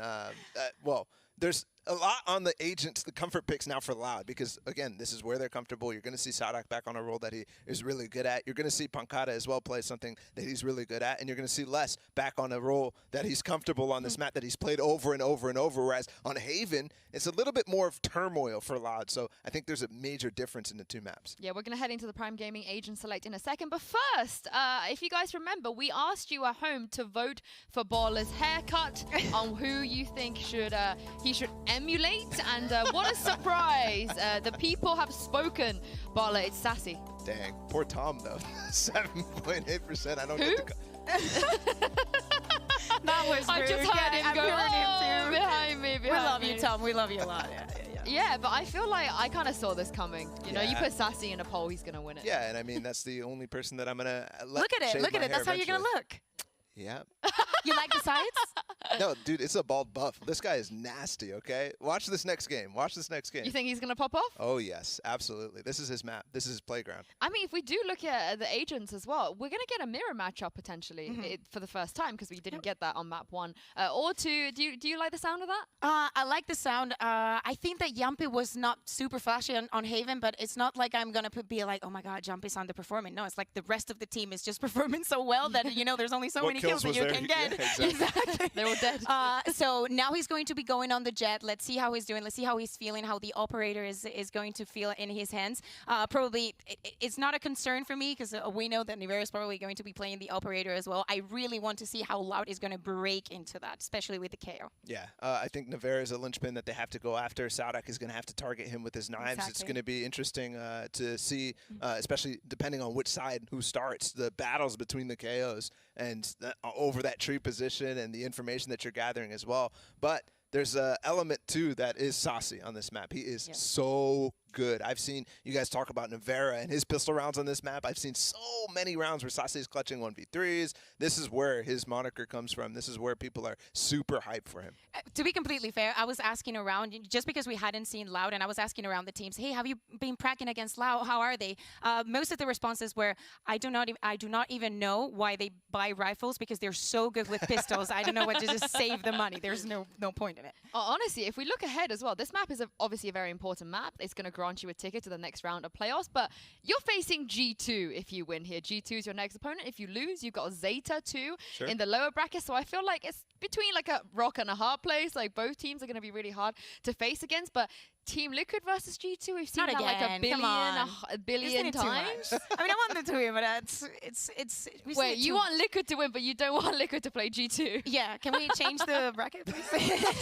there's a lot on the agents, the comfort picks now for Loud, because, again, this is where they're comfortable. You're going to see Sadak back on a role that he is really good at. You're going to see Pancada as well play something that he's really good at, and you're going to see Les back on a role that he's comfortable on this map that he's played over and over and over, whereas on Haven, it's a little bit more of turmoil for Loud. So I think there's a major difference in the two maps. Yeah, we're going to head into the Prime Gaming Agent Select in a second. But first, if you guys remember, we asked you at home to vote for Baller's haircut on who you think he should emulate. And what a surprise. The people have spoken. Baller, it's Sassy. Dang, poor Tom, though. 7.8%. I don't Who? get the... That was I rude. just heard him go, him too. behind me, We love you, Tom. We love you a lot. Yeah, but I feel like I kind of saw this coming. You know, you Yeah. put Sassy in a poll, he's going to win it. Yeah, and I mean, that's the only person that I'm going to let Look at it. shave Look at my it. That's hair how you're going to eventually. look. Yeah. You like the sides? No, dude, it's a bald buff. This guy is nasty, okay? Watch this next game. Watch this next game. You think he's going to pop off? Oh, yes, absolutely. This is his map. This is his playground. I mean, if we do look at the agents as well, we're going to get a mirror matchup potentially for the first time because we didn't get that on map 1 or 2. Do you like the sound of that? I like the sound. I think that Yampi was not super flashy on Haven, but it's not like I'm going to be like, oh my God, Yampi's underperforming. No, it's like the rest of the team is just performing so well that, you know, there's only so many kills that you can get. Yeah, exactly. They're all dead. So now he's going to be going on the jet. Let's see how he's doing. Let's see how he's feeling, how the operator is going to feel in his hands. Probably, it's not a concern for me because we know that Nivera is probably going to be playing the operator as well. I really want to see how Loud is going to break into that, especially with the KO. Yeah, I think Nivera is a linchpin that they have to go after. Sadak is going to have to target him with his knives. Exactly. It's going to be interesting to see, especially depending on which side who starts, the battles between the KOs and over that tree position and the information that you're gathering as well. But there's an element, too, that is saucy on this map. He is so good. I've seen you guys talk about Nivera and his pistol rounds on this map. I've seen so many rounds where Sassy is clutching 1v3s. This is where his moniker comes from. This is where people are super hyped for him. To be completely fair, I was asking around, just because we hadn't seen Loud, and I was asking around the teams, hey, have you been practicing against Loud? How are they? Most of the responses were, I do not even know why they buy rifles because they're so good with pistols. I don't know what to just save the money. There's no point in it. Honestly, if we look ahead as well, this map is obviously a very important map. It's going to grant you a ticket to the next round of playoffs, but you're facing G2 if you win here. G2 is your next opponent. If you lose, you've got Zeta too in the lower bracket. So I feel like it's between like a rock and a hard place. Like both teams are going to be really hard to face against, but Team Liquid versus G2, we've seen Not that like again. a Come on. Isn't billion it too times. much? I mean, I want them to win, but it's. we've seen Wait, it you too want Liquid to win, but you don't want Liquid to play G2? Yeah, can we change the bracket, please?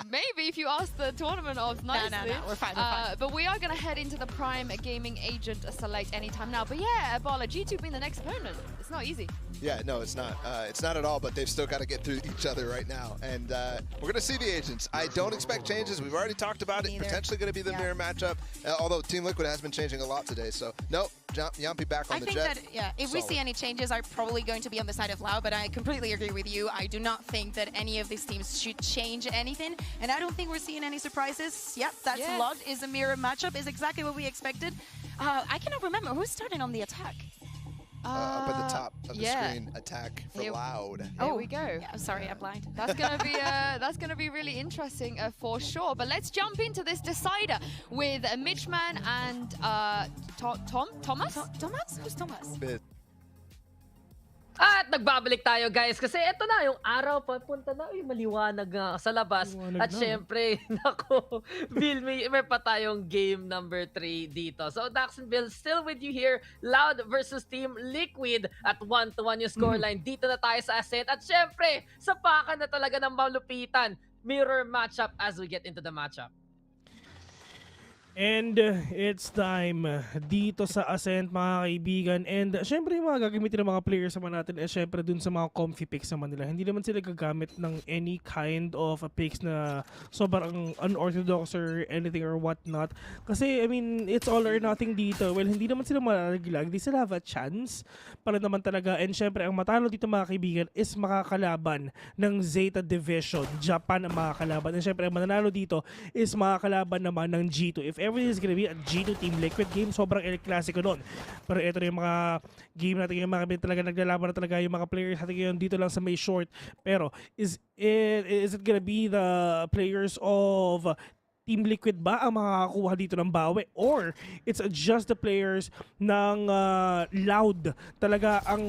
Maybe if you ask the tournament of nicely. No, we're fine. But we are going to head into the Prime Gaming Agent Select anytime now. But yeah, Bala, G2 being the next opponent. It's not easy. Yeah, no, it's not. It's not at all, but they've still got to get through each other right now. And we're going to see the agents. I don't expect changes. We've already talked about it. Potentially going to be the mirror matchup, although Team Liquid has been changing a lot today. So, no, Yampi back on the jet. I think that, if we see any changes, are probably going to be on the side of Loud, but I completely agree with you. I do not think that any of these teams should change anything, and I don't think we're seeing any surprises. Yep, that's Loud is a mirror matchup, is exactly what we expected. I cannot remember who's starting on the attack. Up at the top of the screen, attack for Loud. There we go. Yeah, sorry, I'm blind. That's gonna be really interesting for sure. But let's jump into this decider with Mitchman and Thomas. Thomas? Who's Thomas? At nagbabalik tayo guys kasi eto na yung araw papunta na yung maliwanag nga sa labas at syempre nako Bill may pa tayong game number 3 dito. So Dax and Bill still with you here, Loud versus Team Liquid at 1-1 yung scoreline. Dito na tayo sa Ascent at syempre sapakan na talaga ng malupitan. mirror matchup as we get into the matchup. And it's time dito sa Ascent, mga kaibigan. And syempre yung mga gagamitin ng mga players naman natin syempre dun sa mga comfy picks naman nila. Hindi naman sila gagamit ng any kind of picks na sobrang unorthodox or anything or whatnot. Kasi, I mean, it's all or nothing dito. Well, hindi naman sila malalaglag. They still have a chance para naman talaga. And syempre, ang matalo dito, mga kaibigan, is makakalaban ng Zeta Division. Japan ang makakalaban. And syempre, ang mananalo dito is makakalaban naman ng G2. If everything is gonna be a G2 Team Liquid game, sobrang El Clasico nun. Pero ito na yung mga game natin, yung mga talaga naglalaban na talaga yung mga players natin ngayon dito lang sa may short. Pero is it gonna be the players of Team Liquid ba ang makakakuha dito ng bawi? Or it's just the players ng Loud talaga ang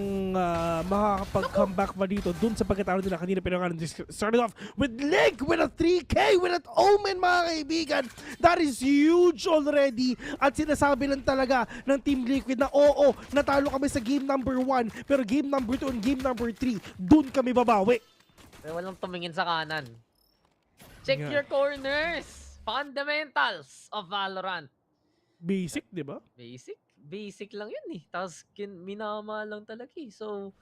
makakapag-comeback ba dito dun sa pagkatalo nila kanina? Pero started off with Link with a 3K with that Omen, mga kaibigan. That is huge already. At sinasabi lang talaga ng Team Liquid na oo, natalo kami sa game number 1, pero game number 2 and game number 3, dun kami babawi. Pero walang tumingin sa kanan. Check your corners. Fundamentals of Valorant. Basic, di ba? Basic lang yun eh. Tapos minama lang talaga eh. So,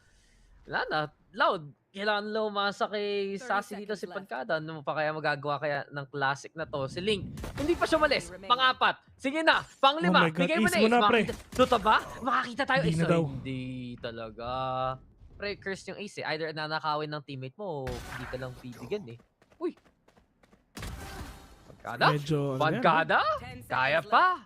wala na. Loud. Kailangan lumasa kay Sassy dito si Pankada. Ano pa kaya magagawa kaya ng classic na to? Si Link, hindi pa siya malis. Pang-4. Sige na. Pang-5. Bigay mo na ace mo na, pre. Totoo ba? Makakita tayo. Hindi na daw. Hindi talaga. Pre, curse yung ace eh. Either nanakawin ng teammate mo o hindi ka lang bibigyan eh. Uy. Pagkada? Kaya pa.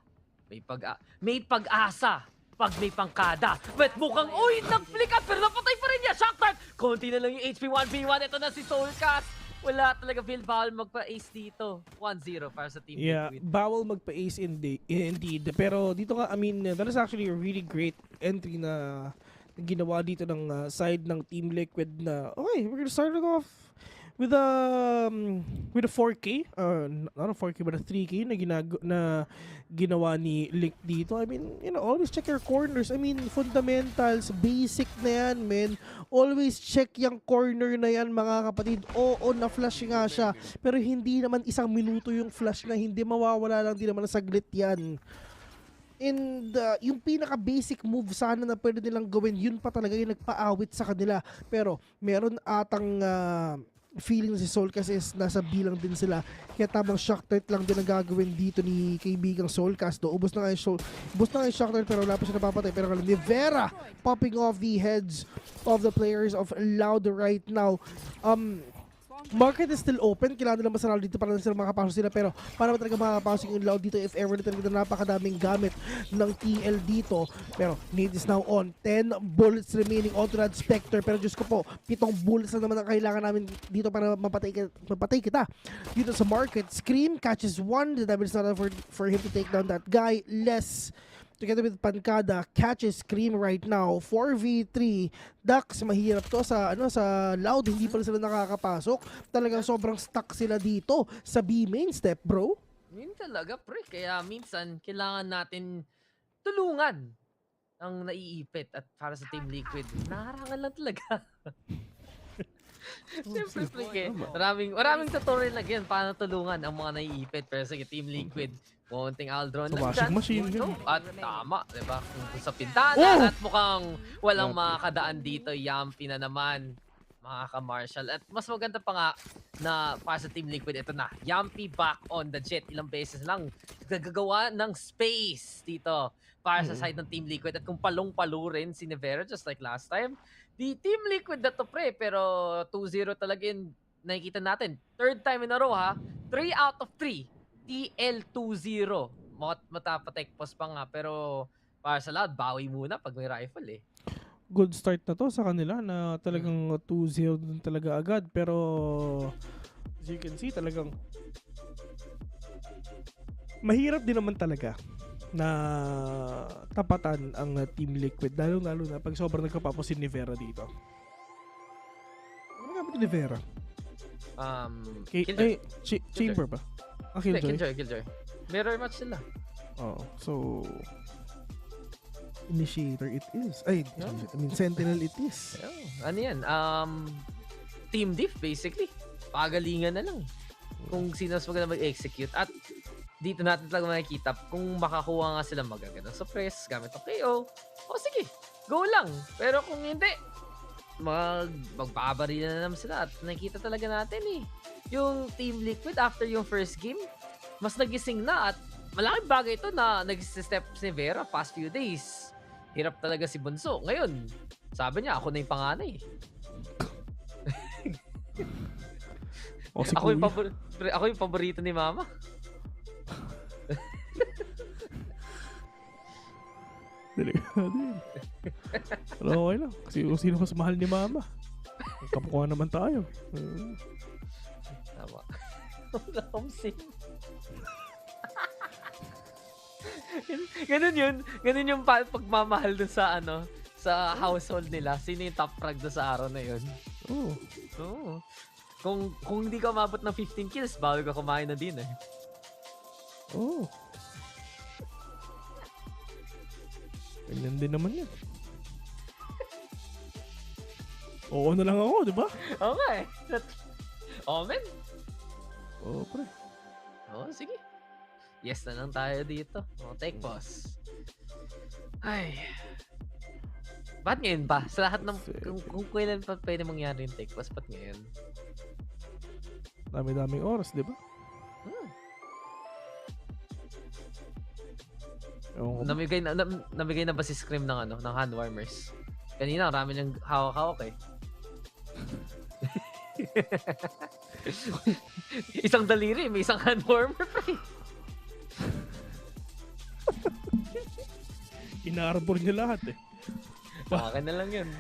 May pag-asa pag may pangkada. But mukhang, nag-flick up pero napatay pa rin niya. Shock time. Konti na lang yung HP 1v1. Ito na si Soulcast. Wala talaga Phil, bawal magpa-ace dito. 1-0 para sa Team Liquid. Bawal magpa-ace indeed. Pero dito nga, I mean, that is actually a really great entry na ginawa dito ng side ng Team Liquid na, okay, we're gonna start it off with a 4K, not a 4K but a 3K na ginawa ni Link dito. I mean, always check your corners. I mean, fundamentals, basic na yan, man. Always check yung corner na yan, mga kapatid. Oo, na-flash nga siya. Pero hindi naman isang minuto yung flash na hindi mawawala lang din naman saglit yan. And yung pinaka-basic move sana na pwede nilang gawin, yun pa talaga yung nagpaawit sa kanila. Pero meron atang feeling si Soul kasi nasa bilang din sila. Kaya tamang shock dart lang din ang gagawin dito ni kaibigang Soulcast. Ubus na nga yung shock dart pero wala pa siya napapatay. Pero ni Vera popping off the heads of the players of Loud right now. Market is still open. Kailangan nila masaralo dito para sila makapasok sila. Pero para talaga makapasok yung Loud dito if ever na talaga napakadaming gamit ng TL dito. Pero need is now on. 10 bullets remaining onto that Spectre. Pero Diyos ko po, 7 bullets na naman ang kailangan namin dito para mapatay kita. Dito sa Market, Scream catches one. The damage is not for him to take down that guy. Less together with Pankada, catches Scream right now. 4v3. Dax, mahirap to sa Loud. Hindi pa sila nakakapasok. Talagang sobrang stuck sila dito sa B main step, bro. Yun talaga, pre. Kaya minsan, kailangan natin tulungan ang naiipit. At para sa Team Liquid, naharangan lang talaga. Siyempre, pre. Maraming tutorial lang yan paano tulungan ang mga naiipit. Pero sige, Team Liquid, konting Aldron lang dyan. At tama, diba? Kung sa pintana at mukhang walang makakadaan dito. Yampi na naman, mga ka-Marshall. At mas maganda pa nga na para sa Team Liquid, ito na. Yampi back on the jet. Ilang beses lang gagawa ng space dito para sa side ng Team Liquid. At kung palong-palo rin si Nevera, just like last time, di Team Liquid na to, pre. Pero 2-0 talaga yun nakikita natin. Third time in a row, ha? 3 out of 3. TL2-0. Matapatek post pa nga. Pero para sa Loud, bawi muna pag may rifle eh. Good start na to sa kanila na talagang 2-0 dun talaga agad. Pero as you can see, talagang mahirap din naman talaga na tapatan ang Team Liquid. Lalo na pag sobrang nagkapapos si Nevera dito. Ano nga ba ni Nevera? Chamber ba? Killjoy. Mirror match sila. So Initiator it is. Sentinel it is. Ano yan? Team diff basically. pagalingan na lang. Kung sino mas maganda mag-execute. At dito natin talaga makikita kung makakuha nga sila magagandang suppress gamit ng KO. O sige, go lang. Pero kung hindi, magbabaril na naman sila. At nakikita talaga natin yung Team Liquid after yung first game, mas nagising na. At malaking bagay ito na nag-step si Vera past few days. Hirap talaga si Bunso. Ngayon, sabi niya, ako na yung panganay. Si ako yung paborito ni Mama. Delikado yun. Pero okay lang. Kasi kung sino mas mahal ni Mama. Kapukuha naman tayo. Tama. Ganun yung pagmamahal dun sa sa household nila. Sino yung top frag doon sa araw na yun? Oo. Kung hindi ka umabot ng 15 kills, bawal ka kumain na din Oo. Ganyan din naman yan. Oo na lang ako, di ba? Oo nga Oo, men. Oo, pre. Oo, sige. Yes na lang tayo dito. Take pause. Ay. Ba't ngayon ba? Sa lahat ng... Kung kailan pa pwede mangyari yung take pause, ba't ngayon? Dami-daming oras, di ba? Namigay na ba si Scream ng hand warmers? Kanina, marami niyang hawak-hawak Isang daliri, may isang hand warmer Ina-arbor niya lahat Akin na lang yun.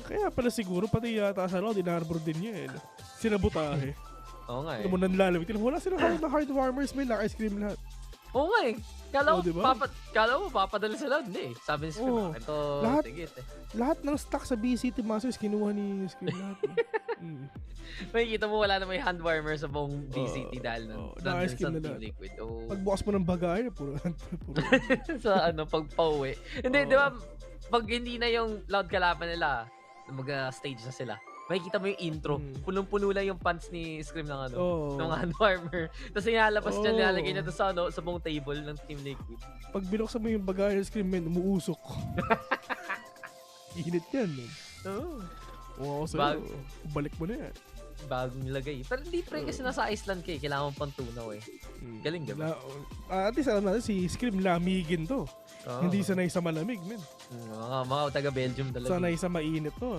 Kaya pala siguro, pati yata sa loob, ina-arbor din niya Sinabotahe. Oo nga Ito mo nanlalawit. Wala silang hard warmers, may ice cream lahat. Oo nga Kala diba? mo papadala sila. Hindi sabi ni Scream, ito tigit Lahat ng stock sa VCT Masters kinuha ni Scream lahat. Makikita mo wala na may hand warmer sa buong VCT dahil na-ice cream na Team Liquid. Pagbukas mo ng bagay, puro sa pagpauwi. Hindi, di ba, pag hindi na yung loud kalaban nila, mag-stage na sila. Makikita mo yung intro. Punong-puno lang yung pants ni Scream ng ng hand warmer. Tapos nilalabas niya, nilalagay niya doon sa buong table ng Team Liquid. Pag binuksan mo yung bagay ng Scream, umuusok. Init yan, Oo, sa'yo. Balik mo na yan. Bagong nilagay. Pero hindi kasi nasa Iceland kailangan pang tunaw Galing, diba? At least alam natin, si Scream lamigin to. Hindi sanay sa malamig, men. Mga taga Belgium talaga. Sanay sa mainit to.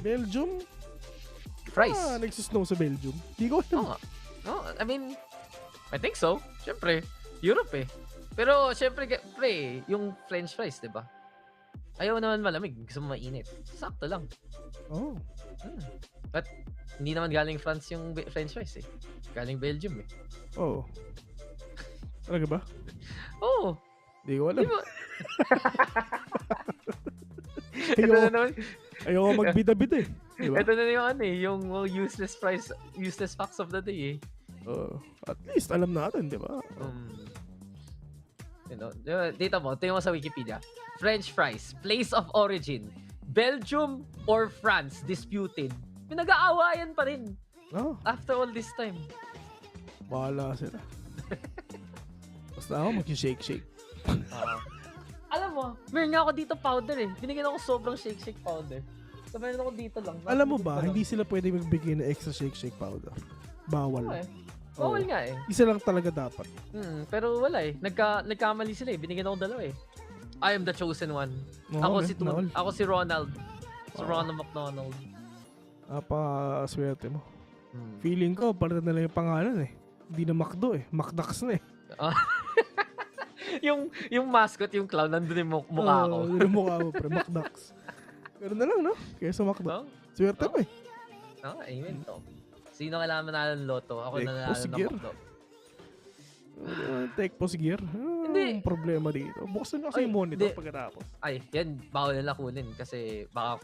Belgium? Fries. Nagsisnow sa Belgium. Di ko alam. I mean, I think so. Siyempre, Europe Pero siyempre, yung French fries, diba? Ayaw naman malamig. Gusto mo mainit. Sakto lang. But, hindi naman galing France yung French fries Galing Belgium Talaga ba? Oo. Di ko alam. Diba? Ayoko magbida-bida diba? Ito na yung useless facts of the day At least alam natin, di ba? Dito mo sa Wikipedia. French fries, place of origin, Belgium or France, disputed. Pinag-aawayan pa rin. After all this time. Bahala sila. Basta ako mag-shake-shake. Alam mo, meron nga ako dito powder Binigyan ako sobrang shake powder. So meron ako dito lang. Alam mo ba, hindi sila pwede magbigay ng extra shake powder. Bawal. Bawal nga Isa lang talaga dapat. Pero wala nagkamali sila Binigyan ako dalawa I am the chosen one. Ako si Ronald. Si Ronald McDonald. Swerte mo. Feeling ko, palitan na lang yung pangalan Hindi na McDo McDax na yung mascot, yung clown, nandun yung mukha ko. Yung mukha mo, pre. McDax. Pero na lang, no? Kaya sa McDo. Swerte mo Amen to. Sino kailangan manalo ng loto? Ako na nanalo ng McDo. Take pause gear. Hindi. Problema dito. Buksan mo kasi yung monitor pagkatapos. Ay, yan. Bawal nila kunin kasi baka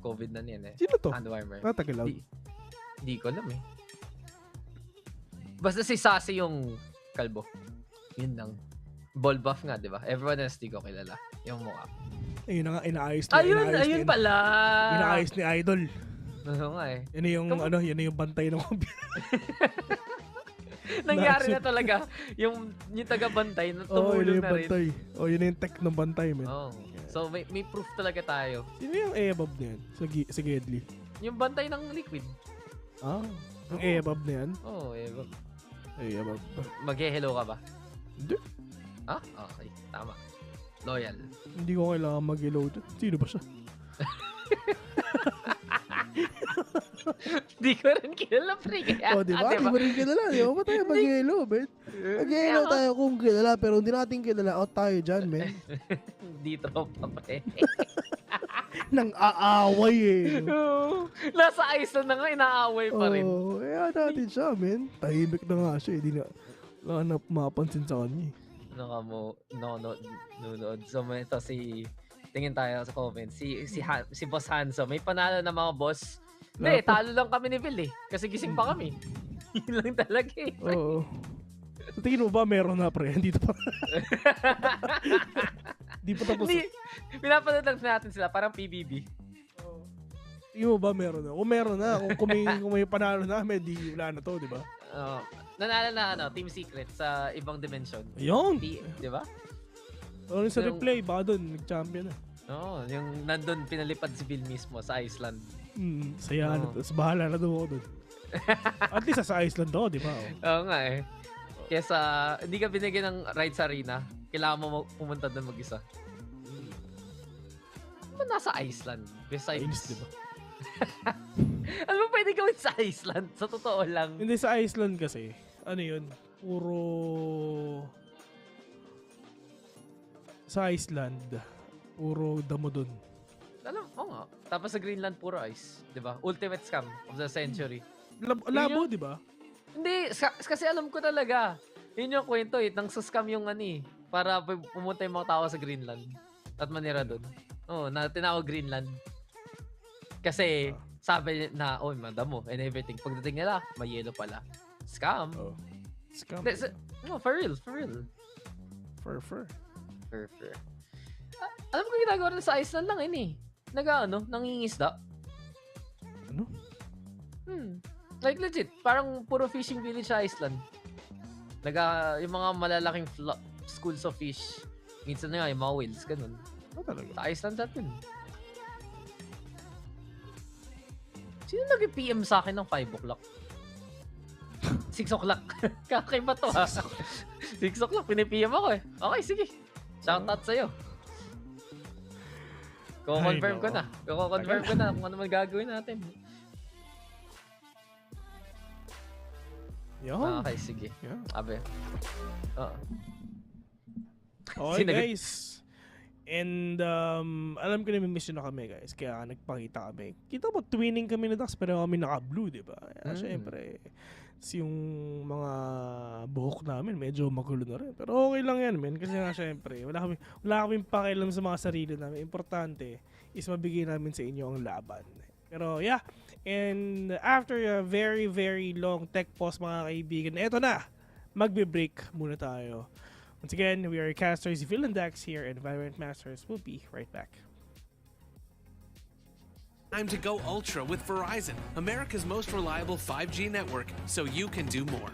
COVID na niyan Sino to? Hand warmer. Tagalaw. Hindi ko alam Basta si Sassy yung kalbo. Yun lang. Ball buff nga, di ba? Everyone else di ko kilala. Yung mukha. Ayun na nga, inaayos Ayun pala! Inaayos ni Idol. Oo nga eh. Yan na yung bantay ng computer. Nangyari na talaga. Yung taga-bantay, tumulong na rin. Bantay. Yun na yung tech ng bantay, man. Oh. So, may proof talaga tayo. Sino yung Eabab na yan? Sa Gedli? Yung bantay ng Liquid. Yung Eabab na yan? Oo, Eabab. Eabab. Mag-hello ka ba? Hindi. Okay. Tama. Loyal. Hindi ko kailangan mag-hello dyan. Sino ba siya? Di ko rin kilala, pre. Diba? Di mo rin kilala. Di ba tayo mag-hello, man? Mag-hello tayo kung kilala, pero hindi natin kilala. Out tayo dyan, man. Dito pa, pre. Nang aaway eh. Nasa Iceland na nga, inaaway pa rin. Kaya natin siya, man. Tahimik na nga siya. Hindi na mapansin sa kanya. Nanonood. So, ito tingin tayo sa comments. Si Boss Hanso, may panalo na mga boss. Hindi, talo lang kami ni Phil eh. Kasi gising pa kami. Yun lang talaga eh. Oo. So, tingin mo ba meron na, pre? Dito pa. Di pa tapos. Pinapanood lang natin sila, parang PBB. Tingin mo ba meron na? Kung meron na, kung may panalo na, di wala na to, di ba? Nanalo na Team Secret sa ibang dimension. Ayun! Di ba? Sa replay, baka doon, nag-champion na. Yung nandun pinalipad si Bill mismo sa Iceland. Saya na. Tapos bahala na doon ako doon. At least sa Iceland daw, di ba? Oo nga eh. Kesa, hindi ka binigyan ng ride sa arena, kailangan mo pumunta doon mag-isa. Ano nasa Iceland? Besides, di ba? Ano ba pwede gawin sa Iceland? Sa totoo lang. Hindi, sa Iceland kasi, yun, sa Iceland, puro damo dun. Alam, nga. Tapos sa Greenland, puro ice. Diba? Ultimate scam of the century. Labo, di ba? Hindi, kasi alam ko talaga. Yun yung kwento eh. Nang scam yung para pumunta yung mga tao sa Greenland. At manira dun. Na tinawag Greenland. Kasi sabi na, madamo and everything. Pagdating nila, may yellow pala. Scam. Scam. For real. For. Alam ko ginagawa na sa Iceland lang yun eh. Nangingisda. Ano? Like legit, parang puro fishing village sa Iceland. Yung mga malalaking schools of fish. Minsan na nga, yung mga whales, ganun. Talaga? Sa Iceland natin. Sino nag-PM sa akin ng 5 o'clock? 6 o'clock. Kakaiba to ha. 6 o'clock, pinipm ako eh. Okay, sige. Shoutout sa'yo. Confirm ko na. Confirm ko na kung ano man gagawin natin. Okay, sige. Abe. Okay, guys. And alam ko na may mission na kami, guys. Kaya nagpakita kami. Kita mo, twinning kami na Dax, pero kami naka-blue, di ba? Siyempre, yung mga buhok namin medyo magulo na rin. Pero okay lang yan, men. Kasi nga, siyempre, wala kaming pakialam sa mga sarili namin. Importante is mabigay namin sa inyo ang laban. Pero yeah, and after a very, very long tech pause, mga kaibigan, eto na, magbe-break muna tayo. Once again, we are casters VAL and Dax here and VALORANT Masters. We'll be right back. Time to go ultra with Verizon, America's most reliable 5G network, so you can do more.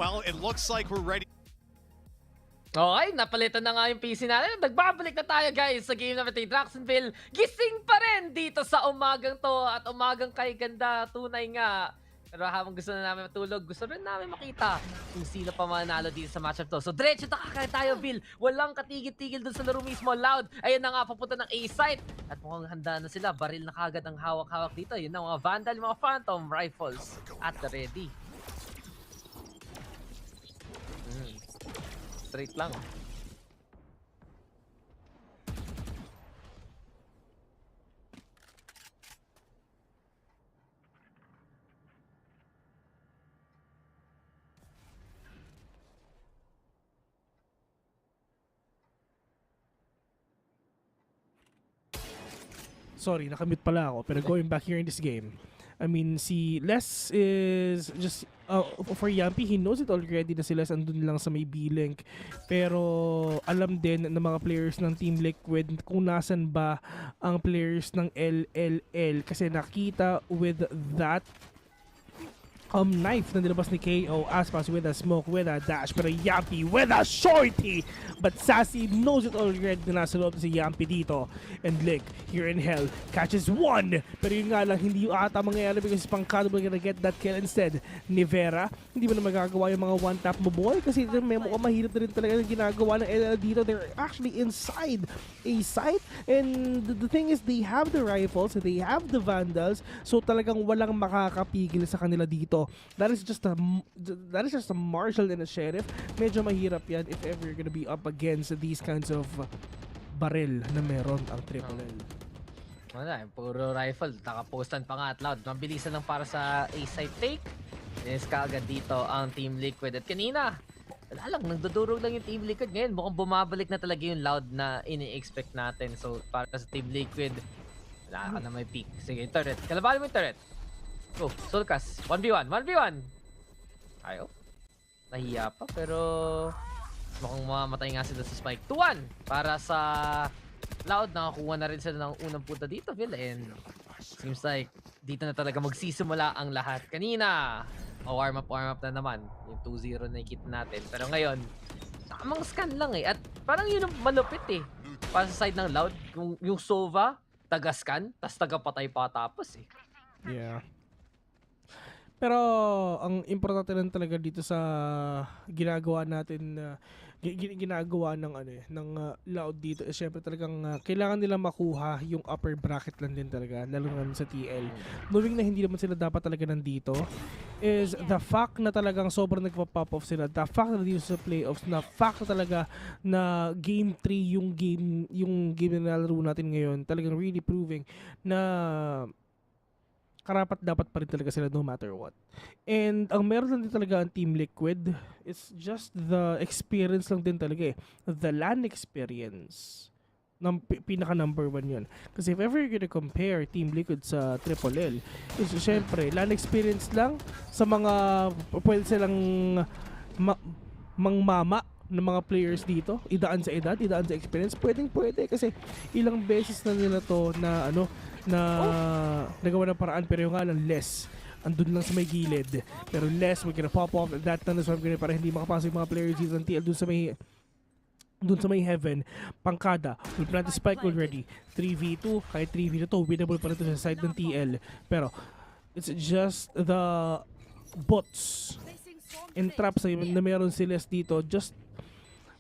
Well, it looks like we're ready. Okay, napalitan na nga yung PC natin. Nagbabalik na tayo guys sa game natin. Draxonville, gising pa rin dito sa umagang to. At umagang kay ganda, tunay nga. Pero habang gusto na namin matulog, gusto rin namin makita kung sino pa manalo dito sa matchup to. So diretso takakaya tayo, Bill. Walang katigil-tigil dun sa laro mismo. Loud, ayun na nga, papunta ng A-site. At mukhang handa na sila. Baril na kagad ang hawak-hawak dito. Yun na mga Vandal, mga Phantom Rifles at the ready. Straight lang. Sorry, nakamute pala ako. Pero going back here in this game, I mean, si Les is just, for Yampy, he knows it already na si Les andun lang sa may B-Link. Pero alam din ng mga players ng Team Liquid kung nasan ba ang players ng LLL. Kasi nakita with that knife na nilabas ni KO. Aspas with a smoke, with a dash, pero Yampy with a shorty! But Sassy knows it already na nasa loob si Yampy dito. And Lick, here in hell, catches one! Pero yun nga lang, hindi yung ata mangyayari because Pancado will gonna get that kill instead. Ni Vera, hindi mo na magagawa yung mga one-tap mo boy kasi may mukhang mahirap na rin talaga yung ginagawa ng LL dito. They're actually inside a site and the thing is they have the rifles, they have the Vandals, so talagang walang makakapigil sa kanila dito. That is just a marshal and a sheriff. Medyo mahirap yan if ever you're gonna be up against these kinds of baril na meron ang Triple L. Wala, puro rifle. Nakapostan pa nga at Loud. Mabilisan lang para sa A-site take. Yes, kaagad dito ang Team Liquid. At kanina, wala lang, nagdudurog lang yung Team Liquid. Ngayon, mukhang bumabalik na talaga yung Loud na ini-expect natin. So, para sa Team Liquid, wala ka na may peak. Sige, yung turret. Kalabahan mo yung turret. Go, Sulkas. 1v1, 1v1. Ayaw. Nahiya pa, pero mukhang mamatay nga sila sa Spike. 2-1 para sa Loud. Nakakuha na rin sila ng unang punta dito, Phil. And seems like dito na talaga magsisimula ang lahat. Kanina, warm up na naman. Yung 2-0 na nakikita natin. Pero ngayon, tamang scan lang eh. At parang yun ang malupit eh. Para sa side ng Loud, yung Sova, taga-scan, tas taga-patay pa tapos eh. Yeah. Pero ang importante lang talaga dito sa ginagawa natin ginagawa ng Loud dito is syempre talagang kailangan nila makuha yung upper bracket lang din talaga lalo na sa TL. Knowing na hindi naman sila dapat talaga nandito is the fact na talagang sobrang nagpa-pop off sila. The fact na dito sa playoffs, na fact na talaga na game 3 yung game na nalaro natin ngayon, talagang really proving na karapat dapat pa rin talaga sila no matter what. And ang meron lang din talaga ang Team Liquid is just the experience lang din talaga eh. The LAN experience. Pinaka number 1 yun. Kasi if ever you're gonna compare Team Liquid sa Triple L, is syempre, LAN experience lang sa mga pwede silang mangmama ng mga players dito, idaan sa edad, idaan sa experience, pwede kasi ilang beses na nila to na nagawa ng paraan, pero yung nga lang less andun lang sa may gilid, pero less we're gonna pop off at that time para hindi makapasok yung mga players dito ng TL dun sa may heaven. Pancada will plant the spike already, 3v2 kahit 3v2 winnable pa rin sa side ng TL, pero it's just the bots and traps na meron si Les dito, just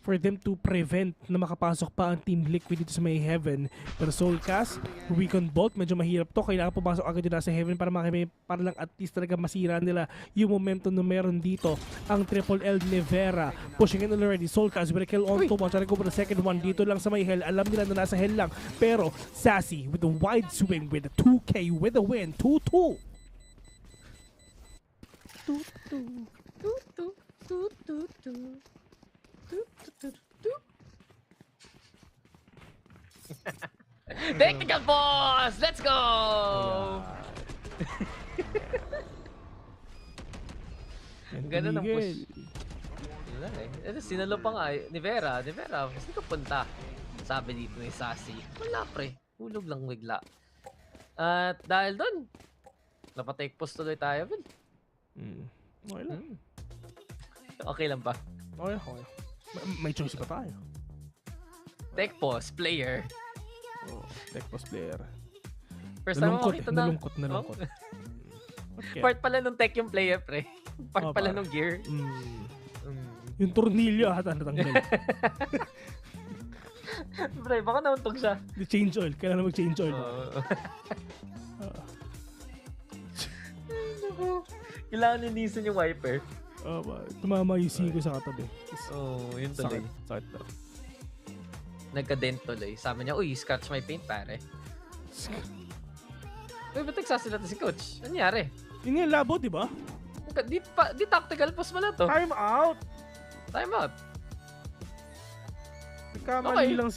for them to prevent na makapasok pa ang Team Liquid dito sa may Heaven. Pero Soulcast, Weekend Bolt, medyo mahirap to. Kailangan pumasok agad din sa Heaven para para lang at least talaga masira nila yung momentum na meron dito. Ang Triple L Nevera pushing in already. Soulcast with a kill on to one. Trying to go for the second one dito lang sa may Hell. Alam nila na nasa Hell lang. Pero Sassy with the wide swing with the 2K with the win. 2-2. Technical boss! Let's go! Ganun ang push. Wala eh. Sinalo pa nga eh. Nivera, gusto ka punta. Sabi dito ni Sassy. Wala pre. Hulog lang bigla. At dahil doon, napatake post tuloy tayo. Okay lang. Okay lang ba? Okay. May choice pa tayo. Take pause, player. Take pause, player. First time mo makita na. Nalungkot. Okay. Part pala nung tech yung player, pre. Part pala nung gear. Yung tornilyo ata natanggal. Pre, baka nauntog siya. Change oil. Kailangan mag-change oil. Kailangan ninisin yung wiper. Tumama yung siko sa katabi. Yun tuloy. Sakit na. Nagka-dent tuloy. Sabi niya, uy, scratch my paint, pare. Uy, ba't nagsasalata si coach? Ano nangyari? Yun yung labo, di ba? Di tactical post mo na to. Time out! Nagkamali lang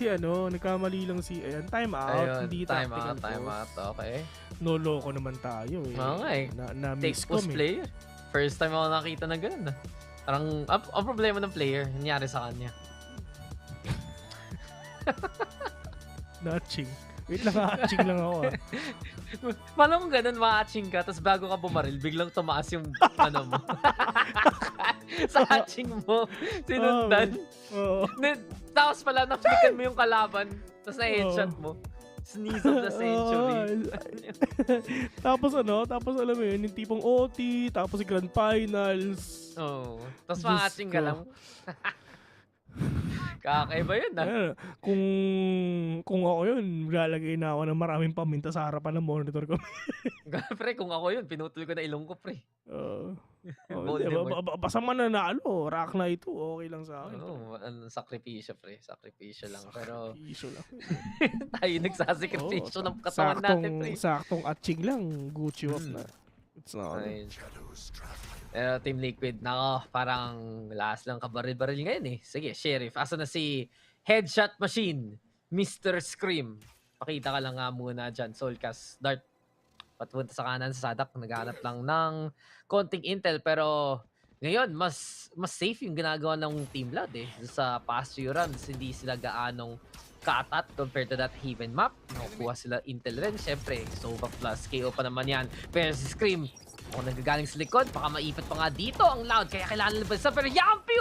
si ayan, time out. Ayun, hindi time tactical out, okay. Noloko naman tayo eh. Takes post player. First time ako nakita ng ganun. Parang, ang problema ng player, nangyari sa kanya. Natching. Wait lang, hatching lang ako. Paano kung ganun, ma-hatching ka, tapos bago ka bumaril, biglang tumaas yung ano mo. Sa hatching mo, sinundan. Tapos pala, na-flickan mo yung kalaban, tapos na-headshot mo. Sneeze of the century. Tapos alam mo yun, yung tipong OT, tapos Grand Finals. Tapos ma-hatching ka lang. Kakaiba yun Kung ako yun, lalagay na ako ng maraming paminta sa harapan ng monitor ko. Pre, kung ako yun, pinutol ko na ilong ko, pre. Basta man nanalo, rack na ito, okay lang sa akin. Sakripisyo, pre. Sakripisyo lang. Pero Sakripisyo lang. tayo nagsasakripisyo ng katawan natin, pre. Saktong atching lang, Gucci off na. It's not. Pero Team Liquid, nako, parang last lang kabaril-baril ngayon eh. Sige, Sheriff, asa na si Headshot Machine, Mr. Scream. Pakita ka lang nga muna dyan, Soulcast Dart. Patunta sa kanan sa Sadak, naghanap lang ng konting intel, pero ngayon, mas safe yung ginagawa ng Team Blood eh. Sa past few runs, hindi sila gaanong katat compared to that Haven map. Nakukuha sila intel rin, syempre, Sova plus KO pa naman yan. Pero si Scream, nagagaling sa likod, baka maipit pa nga dito ang Loud, kaya kailangan nila sa pero Yampi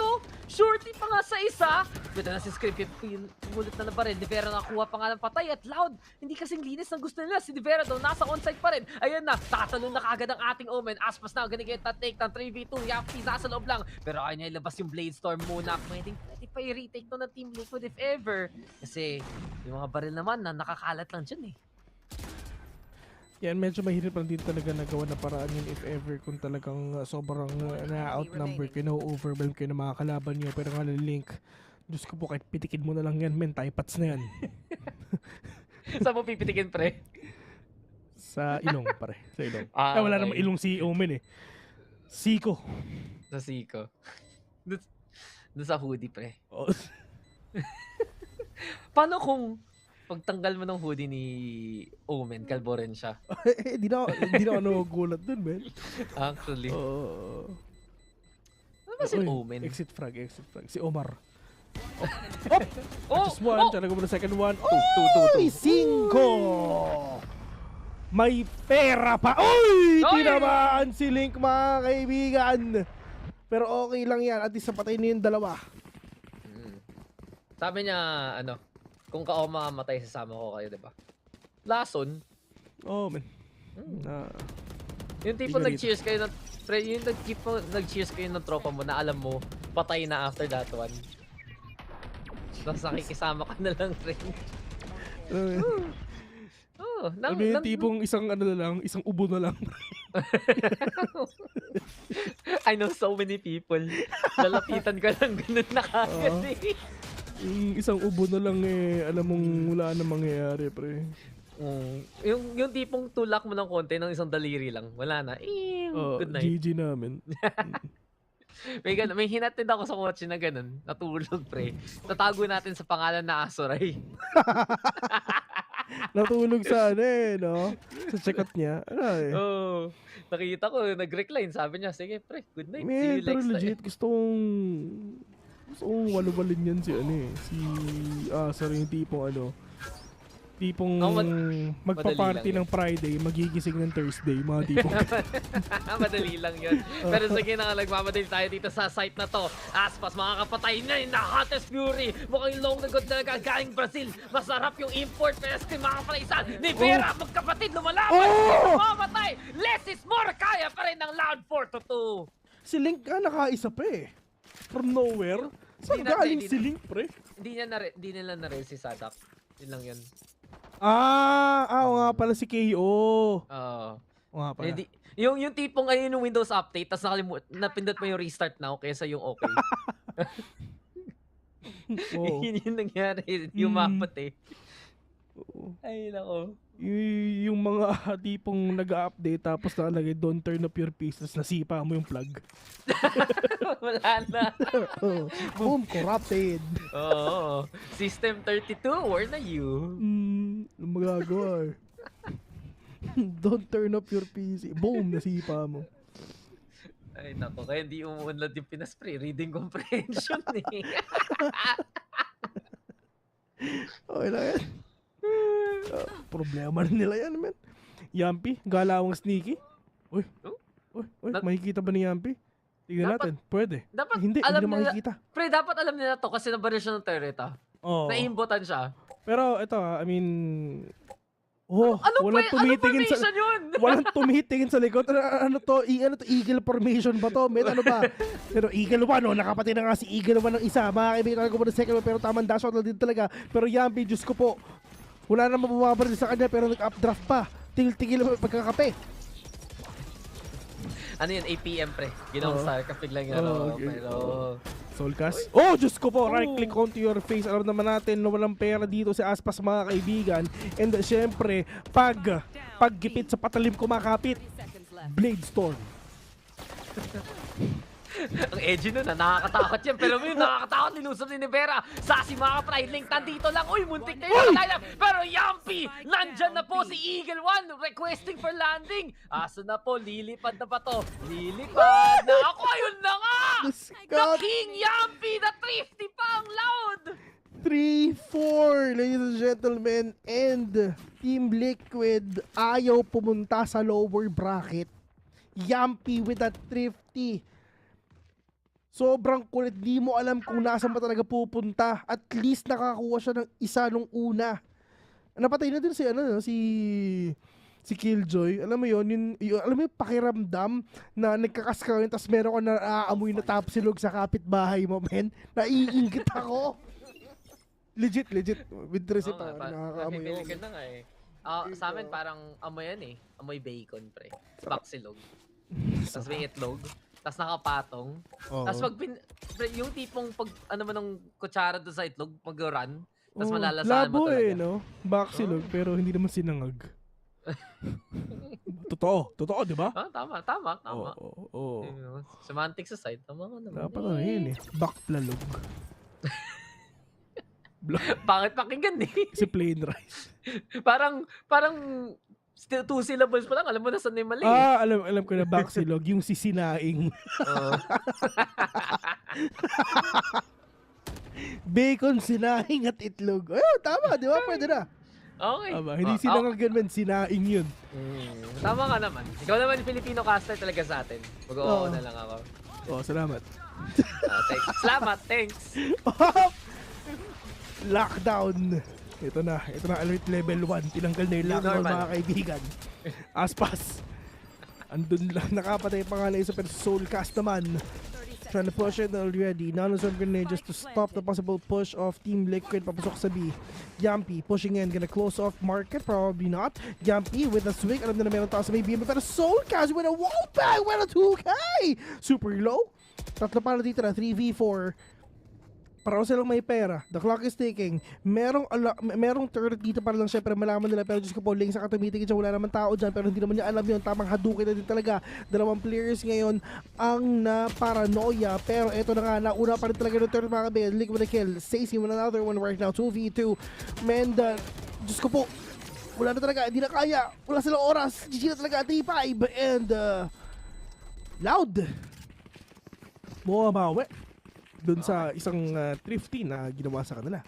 shorty pa nga sa isa. Ganda na si Scream, ulit na ba rin, Divera nakuha pa nga ng patay at Loud, hindi kasing linis ng gusto nila, si Divera daw nasa onside pa rin. Ayun na, tatalon na kagad ang ating Omen, Aspas na, ganigit na take ng 3v2, Yampi nasa loob lang, pero ayaw niya ilabas yung Blade Storm muna, pwede pa i-retake to ng Team Liquid if ever, kasi yung mga baril naman na nakakalat lang dyan eh. Yan, medyo mahirap lang din talaga nagawa na paraan yun if ever kung talagang sobrang na-outnumber kayo, na-overwhelm kayo ng mga kalaban nyo. Pero nga Link, Diyos ko po, kahit pitikin mo na lang yan, men, typats na yan. Saan mo pipitikin, pre? Sa ilong, pare. Sa ilong. Wala namang ilong si Omen eh. Siko. Sa Siko. Doon sa hoodie, pre. Paano kung pagtanggal mo ng hoodie ni Omen, kalbo rin siya? Di na ako nagugulat dun, man. Actually. Ano ba si Omen? Exit frag. Si Omar. Just one. Try to go for the second one. Oy! 5! May pera pa. Oy! Tinamaan si Link, mga kaibigan. Pero okay lang yan. At least napatay na yung dalawa. Sabi niya, kung ka mamamatay, sasama ko kayo, diba? Lason. Man. Yung tipo nag-cheers kayo ng nag-cheers kayo ng tropa mo na alam mo, patay na after that one. Tapos nakikisama ka na lang rin. Ano yung tipong isang ano na lang, isang ubo na lang. I know so many people. Lalapitan ka lang ganun na kagad eh. Yung isang ubo na lang eh, alam mong wala na mangyayari, pre. Yung tipong tulak mo ng konti ng isang daliri lang, wala na. Good night. GG namin. May hinatid ako sa kotse na ganun. Natulog, pre. Tatago natin sa pangalan na Asoray. Natulog sa ano eh, no? Sa check-out niya. Ano eh. Nakita ko, nag-recline. Sabi niya, sige, pre, good night. See Man, you pero next legit, time. gusto kong walubalin yan si ano eh. Sorry, yung tipong ano. Tipong magpa-party ng Friday, magigising ng Thursday, mga tipong. Madali lang yun. Pero sige na, nagmamadali tayo dito sa site na to. Aspas, makakapatay na yung hottest fury. Mukhang long na good talaga galing Brazil. Masarap yung import, pero makakapatay isa. Ni Vera, magkapatid, lumalaban. Mamatay. Less is more. Kaya pa rin ng Loud 4-2. Si Link nakaisa pa eh. From nowhere. Saan galing si Link, pre? Hindi nila na-rail si Sadak. Yun lang yun. Oo nga pala si KO. Oo nga pala. Yung tipong ayun yung Windows update, tapos napindot mo yung restart now kaysa yung okay. Yun yung nangyari. Yung mapot eh. Ay, nako. Yung mga tipong nag-update tapos nakalagay don't turn up your piece, tapos nasipa mo yung plug. Wala na. Boom, corrupted. Oo. System 32, where na you? Ano magagawa eh. Don't turn up your PC. Boom, nasipa mo. Ay, nako. Kaya hindi umuunlad yung pinaspray. Reading comprehension eh. Okay lang yan. Problema rin nila yan, man. Yampi, galawang sneaky. Uy, makikita ba ni Yampi? Tignan natin, pwede. Dapat hindi alam na nila, makikita. Pre, dapat alam nila to kasi nabaril siya ng turret Naimbotan siya. Pero ito I mean, Anong formation yun? Walang tumitingin sa likod. Ano to? Eagle formation ba to? Ano ba? Pero Eagle 1, nakapatid na nga si Eagle 1 ng isa. Mga kaibigan ko po ng second one, pero tamang dash out na din talaga. Pero Yampi, Diyos ko po, wala namang bumabaril sa kanya, pero nag-updraft pa. Tigil-tigil pagkakape. Ano yun? APM, pre. Ginawang Starcraft biglang yun. Pero... Soulcast? Diyos ko po, right click onto your face. Alam naman natin na walang pera dito si Aspas, mga kaibigan. And syempre, paggipit sa patalim kumakapit, Blade Storm. Ang edgy nun nakakatakot yan. Pero yun, nakakatakot, nilusap ni Vera. Sassy mga kapatid, Link nandito lang. Uy, muntik na yung nakatayo. Pero Yampi, nandyan na po si Eagle 1 requesting for landing. Asa na po, lilipad na ba to? Lilipad na ako, ayun na nga! The King Yampi, the thrifty pa ang Loud! 3-4, ladies and gentlemen, and Team Liquid ayaw pumunta sa lower bracket. Yampi with that thrifty. Sobrang kulit, di mo alam kung nasaan pa talaga pupunta. At least nakakuha siya ng isa nung una. Napatay na din si Killjoy. Alam mo yun, alam mo yung pakiramdam na nagkakas ka yun, tapos meron ka na aamoy na tapsilog sa kapitbahay mo, men. Naiingit ako. Legit. With receipt ako, nakakaamoy Napipili ka na nga eh. Sa amin parang amoy yan eh. Amoy bacon, pre. Baksilog. Tapos may itlog. Tapos nakapatong. Tapos yung tipong ano man ng kutsara doon sa itlog, mag-run. Tapos malalasahan mo talaga. Labo eh, no? Baksilog, pero hindi naman sinangag. Totoo, di ba? Tama. Semantics aside, tama ka naman. Dapat na yun eh. Bakplalog. Pangit pakinggan eh. Si plain rice. parang still 2 syllables pa lang, alam mo na saan yung mali. Alam ko na baksilog, yung sisinaing. Bacon, sinaing at itlog. Tama, di ba? Pwede na. Okay. Hindi sinangag man, sinaing yun. Tama ka naman. Ikaw naman yung Filipino caster talaga sa atin. Mag-oo na lang ako. Salamat. Salamat, thanks. Lockdown. Ito na alert level 1. Tinanggal na yung lockdown, mga kaibigan. Aspas. Andun lang, nakapatay pa nga na isa, pero Soulcast naman. trying to push it already. Non-reserve grenade just to stop the possible push of Team Liquid. Papasok sa B. Yampy pushing in. Gonna close off market. Probably not. Yampy with a swing. Alam na meron tao sa may BM. Pero Soulcast with a wall bang. With a 2K. Super low. Tatlo para dito na. 3v4. Parang silang may pera. The clock is ticking. Merong turret dito para lang syempre malaman nila. Pero Diyos ko po, Link sa katumitigil siya. Wala naman tao dyan. Pero hindi naman niya alam yun. Tamang Hadouken na din talaga. Dalawang players ngayon ang na-paranoia. Pero eto na nga, nauna pa rin talaga ng turret mga kabigay. Link with a kill. Stacy with another one right now. 2v2. Man, Diyos ko po, wala na talaga. Hindi na kaya. Wala silang oras. GG na talaga. T5. And Loud. Bumabawi doon sa isang thrifty na ginawa sa kanila.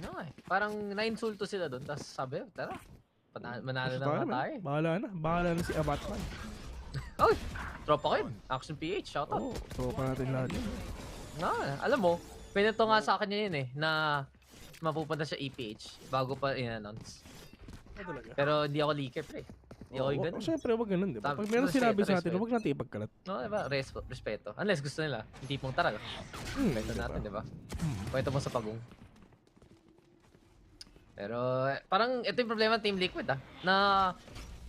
No parang nainsulto sila doon, tapos sabi, tara, manalo na nga tayo. Bahala na si Abatman. Oh, tropa ko yun. Action PH, shoutout. Oo, tropa natin lahat yun. No, alam mo, pinito nga sa akin yun na mapupunta siya EPH bago pa in-announce. Pero hindi ako leaker, pre. Hindi ako yung ganun. Siyempre, wag ganun, di ba? Pag meron sinabi sa atin, wag natin ipagkalat. No, di ba? Respeto. Unless gusto nila, hindi pong tara. Respeto natin, di ba? Kwento mo sa pagong. Pero, parang ito yung problema ng Team Liquid, na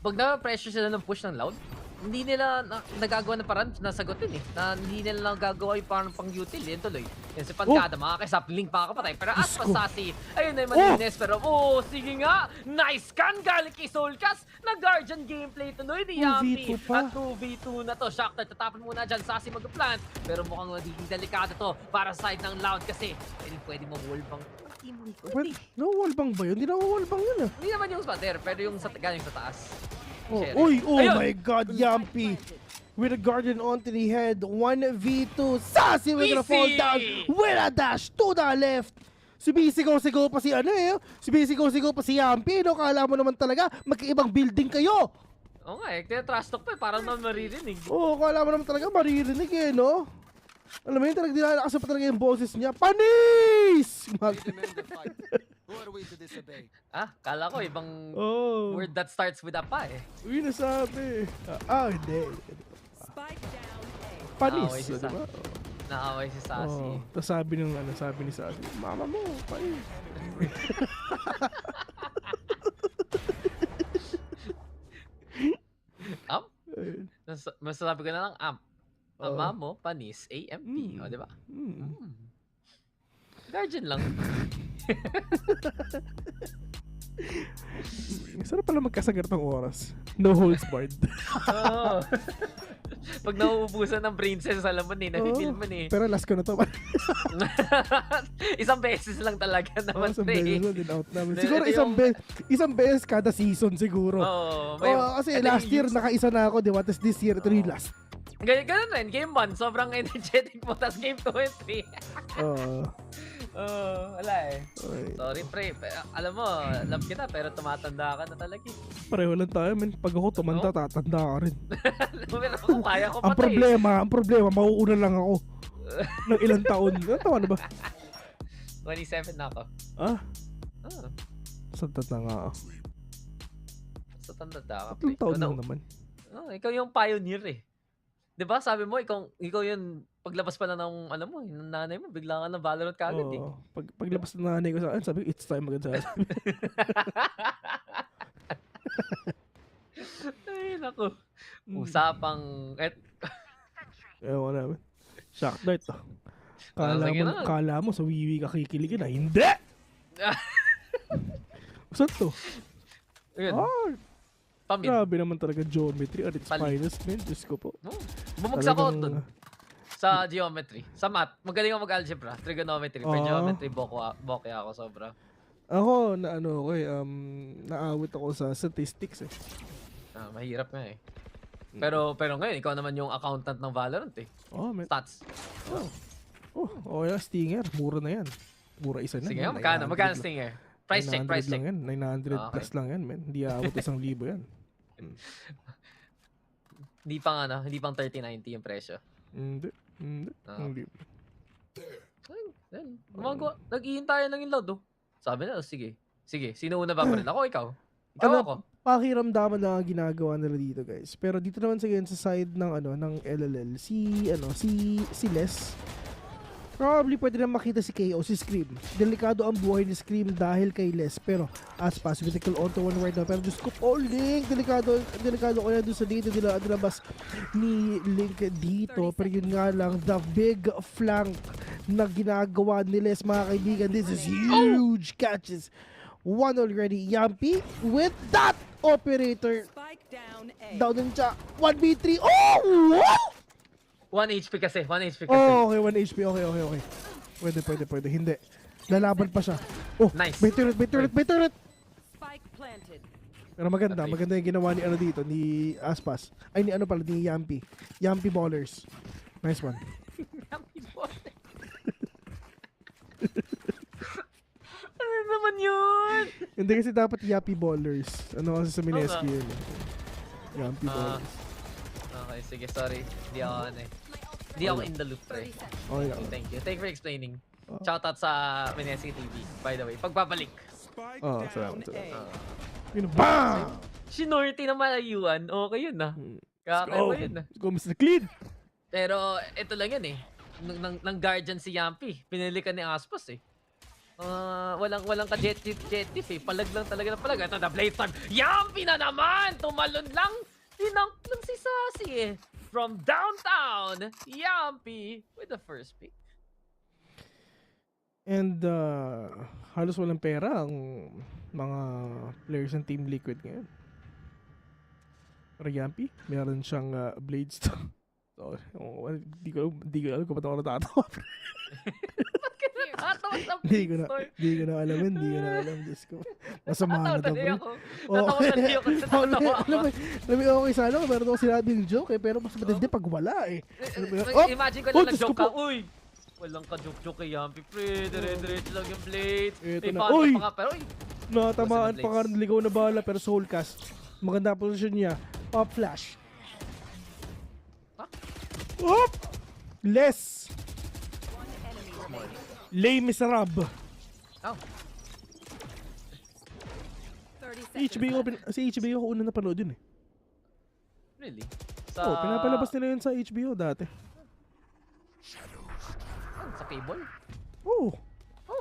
pag na-pressure sila ng push ng Loud, hindi nila nagagawa ng parang nasagutin na hindi nila nagagawa yung parang pang-util, yun tuloy. Yan si Pancada, makakasap, Link makakapatay, pero as pa Sassy, ayun na yung malinis, pero sige nga, nice can, galing kay Soulcast, na Guardian gameplay tuloy ni Yami, at 2v2 na to, Shocked, tatapon muna dyan, Sassy mag-plant, pero mukhang magiging delikado to para sa side ng Loud kasi pwede mo wallbang Team Liquid. No-wallbang ba yun? Hindi na-wallbang yun Hindi naman yung spotter, pero yung galing sa taas. Oh my God, Yampy with a Guardian onto the head. 1v2. Sassy we're gonna fall down with a dash to the left. Sumisigaw-sigaw pa si Sumisigaw-sigaw pa si Yampy. Kala mo naman talaga magkaibang building kayo. Oo nga trash talk pa parang naman maririnig. Kala mo naman talaga maririnig no? Alam mo yun, talagang dinalakas pa talaga yung boses niya. Panis! Kala ko ibang word that starts with a pa Uy, nasabi. Hindi. Panis, di ba? Naaway si Sassy. Tapos sabi ni Sassy, mama mo, panis. Amp? Masasabi ko na lang amp. Mama mo, panis, AMP. O, di ba? Guardian lang. Sarap pala magkasagar ng oras. No holds barred. Pag nauubusan ng brain cells, alam mo nafe-feel mo Pero last ko na to. Isang beses lang talaga naman. Isang beses lang din out namin. Siguro isang beses kada season siguro. Kasi last year nakaisa na ako, di ba? Tapos this year, ito yung last. Ganun rin. Game 1, sobrang energetic mo. Tapos game 2 and 3. Wala Sorry, pre. Alam mo, love kita, pero tumatanda ka na talaga. Pareho lang tayo, man. Pag ako tumanda, tatanda ka rin. Pero kung kaya ko ang problema, mauuna lang ako. Ng ilang taon. Ilang taon na ba? 27 na ako. Sa tanda nga ako. Sa tanda ka, pre. 3 taon lang naman. Ikaw yung pioneer Diba? Sabi mo, ikaw yun, paglabas pa lang ng, ng nanay mo, bigla ka ng Valorant kagad Paglabas ng nanay ko sa akin, sabi ko, it's time agad sa akin. Ay, naku. Usapang, ewan namin. Shock dart Kala mo sa wiwi ka kikiligin na. Hindi! Saan to? Grabe naman talaga geometry at its finest, man. Diyos ko po. Bumagsak ako dun. Sa geometry. Sa math. Magaling ako mag-algebra. Trigonometry. For geometry, bokeh ako sobra. Ako, naawit ako sa statistics Mahirap nga Pero ngayon, ikaw naman yung accountant ng Valorant Stats. Stinger. Mura na yan. Mura isa na. Sige, magkano Stinger? Price check. Lang yan. 900 plus lang yan, man. Hindi aabot 1,000 yan. Hindi pang 3090 yung presyo. Hindi. Nag-iintayan lang yung load Sabi na, sige. Sino una ba pa rin? Ako, ikaw? pakiramdaman na ginagawa nila dito, guys. Pero dito naman sa side ng LLL, si Les. Probably pwede na makita si KO, si Scream. Delikado ang buhay ni Scream dahil kay Les. Pero Aspas, critical onto one right now. Pero Diyos ko po, Link. Delikado kaya doon sa dito nilabas ni Link dito. Pero yun nga lang, the big flank na ginagawa ni Les, mga kaibigan. This is huge catches. One already. Yampi with that operator. Down din siya. 1v3. Oh! What? 1 HP kasi. Oh, okay, 1 HP. Okay. Pwede. Hindi. Lalaban pa siya. Oh, nice. May turret. Pero maganda yung ginawa ni dito, ni Aspas. Ay, ni Yampi. Yampi Ballers. Nice one. Yampi Ballers. Ano naman yun? Hindi kasi dapat Yampi Ballers. Ano kasi sa Mineski yun. Yampi Ballers. Okay, sige, sorry. Hindi ako in the loop, pre. Okay lang. Thank you for explaining. Shoutout sa Mineski TV, by the way. Pagbabalik. Salamat. BAM! Shinorty na malayuan. Okay yun na. Kakaiba yun na. Let's go, Mr. Clean! Pero ito lang yan eh. Nang guardian si Yampi. Pinili ka ni Aspas eh. Walang ka-jet eh. Palag lang talaga ng palag. Ito na Blade Storm. Yampi na naman! Tumalon lang. Tinank lang si Sassy eh. From downtown, Yampi with the first pick. And halos walang pera ang mga players ng Team Liquid ngayon. Pero Yampi, meron siyang Blade Storm. So, di ko alam kung ba't ako natatawa. Hindi ko na alam. Diyos ko. Masama na to, bro. Alam mo, okay sana kung meron ako sinabing joke eh. Pero mas matindi pag wala eh. Imagine ko lang nag-joke ka. Uy! Walang ka-joke kay Yampi, pre. Dire-diretso lang yung blades. Ito na. Uy! Natamaan pa nga ng ligaw na bala pero soulcast. Maganda posisyon niya. Pop flash. Op! Less! Les Miserables. Oh. Si HBO ko una napanood yun eh. Really? Pinapalabas nila yun sa HBO dati. Sa cable? Oo.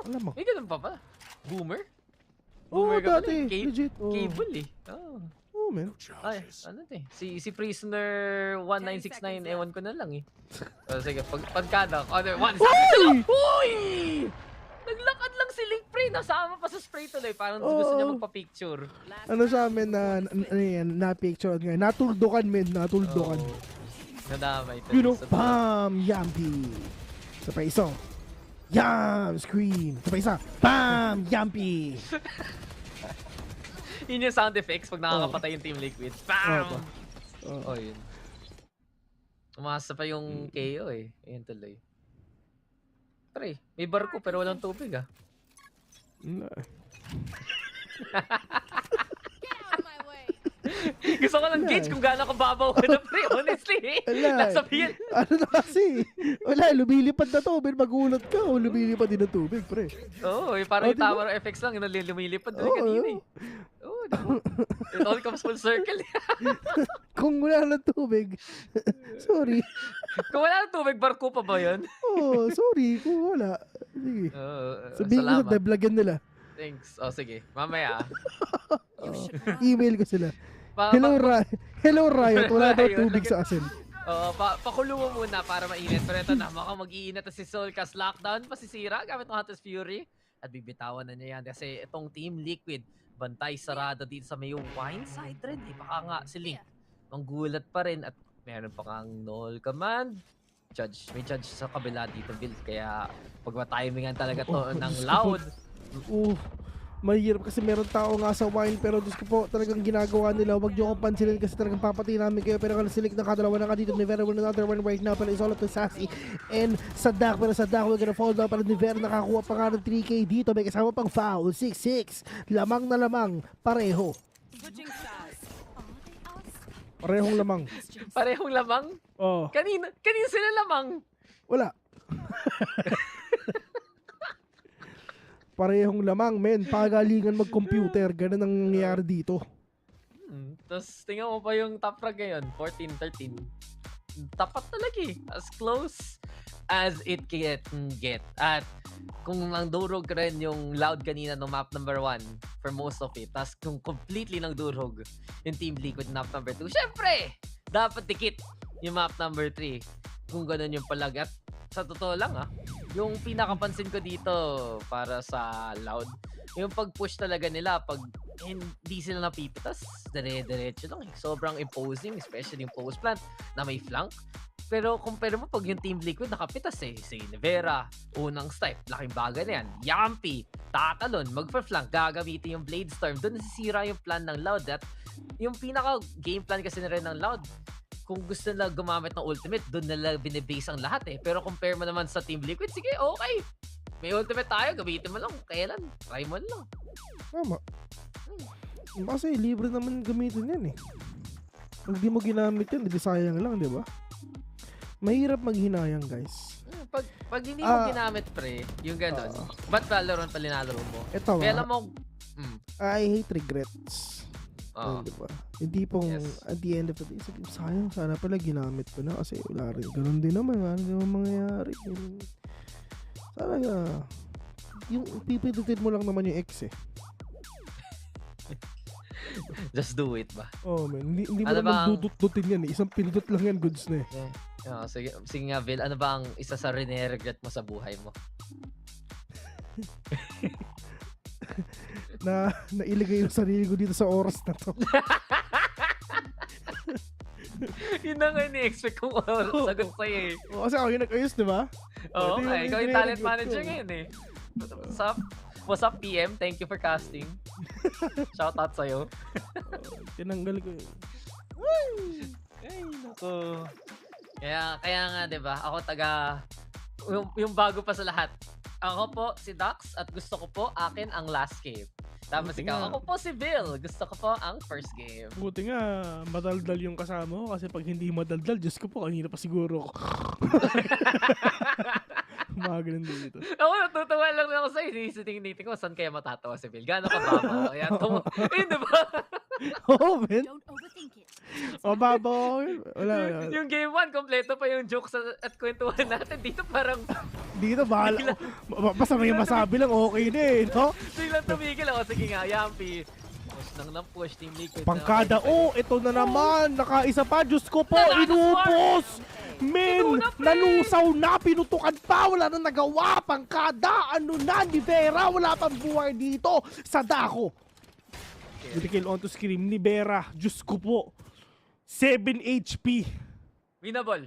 Alam mo. May ganun pa ba? Boomer? Oo, dati. Legit. Cable eh. Oh, man. Ay, ano eh. Si Prisoner 1969, ewan ko na lang eh. Sige, pagkada. Uy! Naglakad lang si Link, pre. Nasama pa sa spray tuloy. Parang gusto niya magpa-picture. Ano sa amin na-picture nga. Natuldukan, men. Natuldukan. Nadamay. You know, bam! Yampi. Sa pa iso. Yam! Scream. Sa pa isa. Bam! Yampi. Yun yung sound effects pag nakakapatay yung Team Liquid. Bam! Yun. Umasa pa yung KO eh. Ayun tuloy. Pre, may barko pero walang tubig ah. Gusto ko lang gauge kung gaano kababaw ka na, pre. Honestly. Nasabihin. Ano na kasi? Wala, lumilipad na to. Magulat ka o lumilipad din ng tubig, pre. Oo, parang yung Tower of FX lang. Lumilipad na kanina eh. It all comes full circle. Kung wala ng tubig, sorry. Kung wala ng tubig, barko pa ba yun? Oo, sorry. Kung wala. Sige. Sabihin ko sa deblagyan nila. Thanks. Sige. Mamaya. Email ko sila. Hello Riot, wala daw tubig sa asin. Pakulo mo muna para mainit. Pero ito na, mag-iinit na si Soulcast. Lockdown pa si Sira gamit ng Hunter's Fury. At bibitawan na niya yan kasi itong Team Liquid bantay sarado dito sa may wine side red. Baka nga si Link manggulat pa rin at meron pa kang null command. May judge sa kabila dito, Bill. Kaya pag matimingan talaga to ng loud. Mahirap kasi meron tao nga sa wine pero Diyos ko po talagang ginagawa nila. Huwag nyo akong pansinin kasi talagang papatay namin kayo. Pero kalau silik ng kadalawa na ka dito ni Vera with another one right now. Pero it's all up to Sassy and Sadak. Pero Sadak we're gonna fall down. Pero ni Vera nakakuha pa nga ng 3K dito. May kasama pang foul. 6-6. Lamang na lamang. Pareho. Parehong lamang. Parehong lamang? Oo. Kanino sila lamang? Wala. Parehong lamang, men. Pagalingan mag-computer. Ganun ang nangyayari dito. Tapos tingnan mo pa yung top frag ngayon, 14-13. Tapat talaga eh. As close as it can get. At kung nagdurog rin yung Loud kanina no map number 1 for most of it, tapos kung completely nagdurog yung Team Liquid map number 2, syempre, dapat dikit yung map number 3. Kung ganun yung palag. At sa totoo lang yung pinakapansin ko dito para sa Loud, yung pag-push talaga nila, pag hindi sila napipitas, dire-diretso lang. Sobrang imposing, especially yung post plant na may flank. Pero compare mo pag yung Team Liquid nakapitas si Nevera, unang step, laking bagay na yan. Yampi, tatalon, magpa-flank, gagamitin yung Blade Storm. Doon nasisira yung plan ng Loud. At yung pinaka-game plan kasi na rin ng Loud, kung gusto nila gumamit ng ultimate, doon nila binibase ang lahat eh. Pero compare mo naman sa Team Liquid, sige, okay. May ultimate tayo, gamitin mo lang. Kailan? Try mo lang. Tama. Kasi libre naman gamitin yan eh. Pag di mo ginamit yan, di sayang lang, di ba? Mahirap maghinayang, guys. Pag hindi mo ginamit, pre, yung gano'n, ba't Valorant pa linalaro mo? Ito Kaya alam mo, I hate regrets. Diba? Hindi pong at the end of the day, sayang, sana pala ginamit ko na kasi wala rin. Ganun din naman, wala rin naman mangyayari. Sana yung pipidutin mo lang naman yung X eh. Just do it ba? Oh man, hindi mo naman dudut-dutin yan eh. Isang pindot lang yan, goods na eh. Sige nga, Vil, ano ba ang isa sa regret mo sa buhay mo? na ilagay yung sarili ko dito sa oras na to. Yun na nga ni-expect kong sagot sa'yo eh. Kasi ako yung nag-ayos, di ba? Oo, okay. Ikaw yung talent manager ngayon eh. What's up, PM? Thank you for casting. Shout out sa'yo. Tinanggal ko yun. Ay, naku. Kaya nga, di ba? Ako yung bago pa sa lahat. Ako po si Dax at gusto ko po akin ang last game. Tapos ikaw, ako po si Bill. Gusto ko po ang first game. Buti nga, madaldal yung kasama ko kasi pag hindi madaldal, Diyos ko po, kanina pa siguro. Mga ganun dito. Ako natutuwa lang ako sa'yo. Siting-niting ko, saan kaya matatawa si Bill? Gano'n ka babaw? Ayan, di ba? Oo, man. Mababaw. Wala. Yung game 1, kompleto pa yung jokes at kwentuhan natin. Dito parang... Dito, bahala. Basta may masabi lang, okay na eh, no? Biglang tumigil ako. Sige nga, Yampi. Push nang push, Team Liquid. Pangkada, ito na naman. Nakaisa pa, Diyos ko po, inupos. Men, nalusaw na, pinutukan pa, wala na nagawa. Pangkada, ano na, ni Vera, wala pang buhay dito sa dako. With the kill on to scream ni Vera, Diyos ko po. 7 HP. Winnable.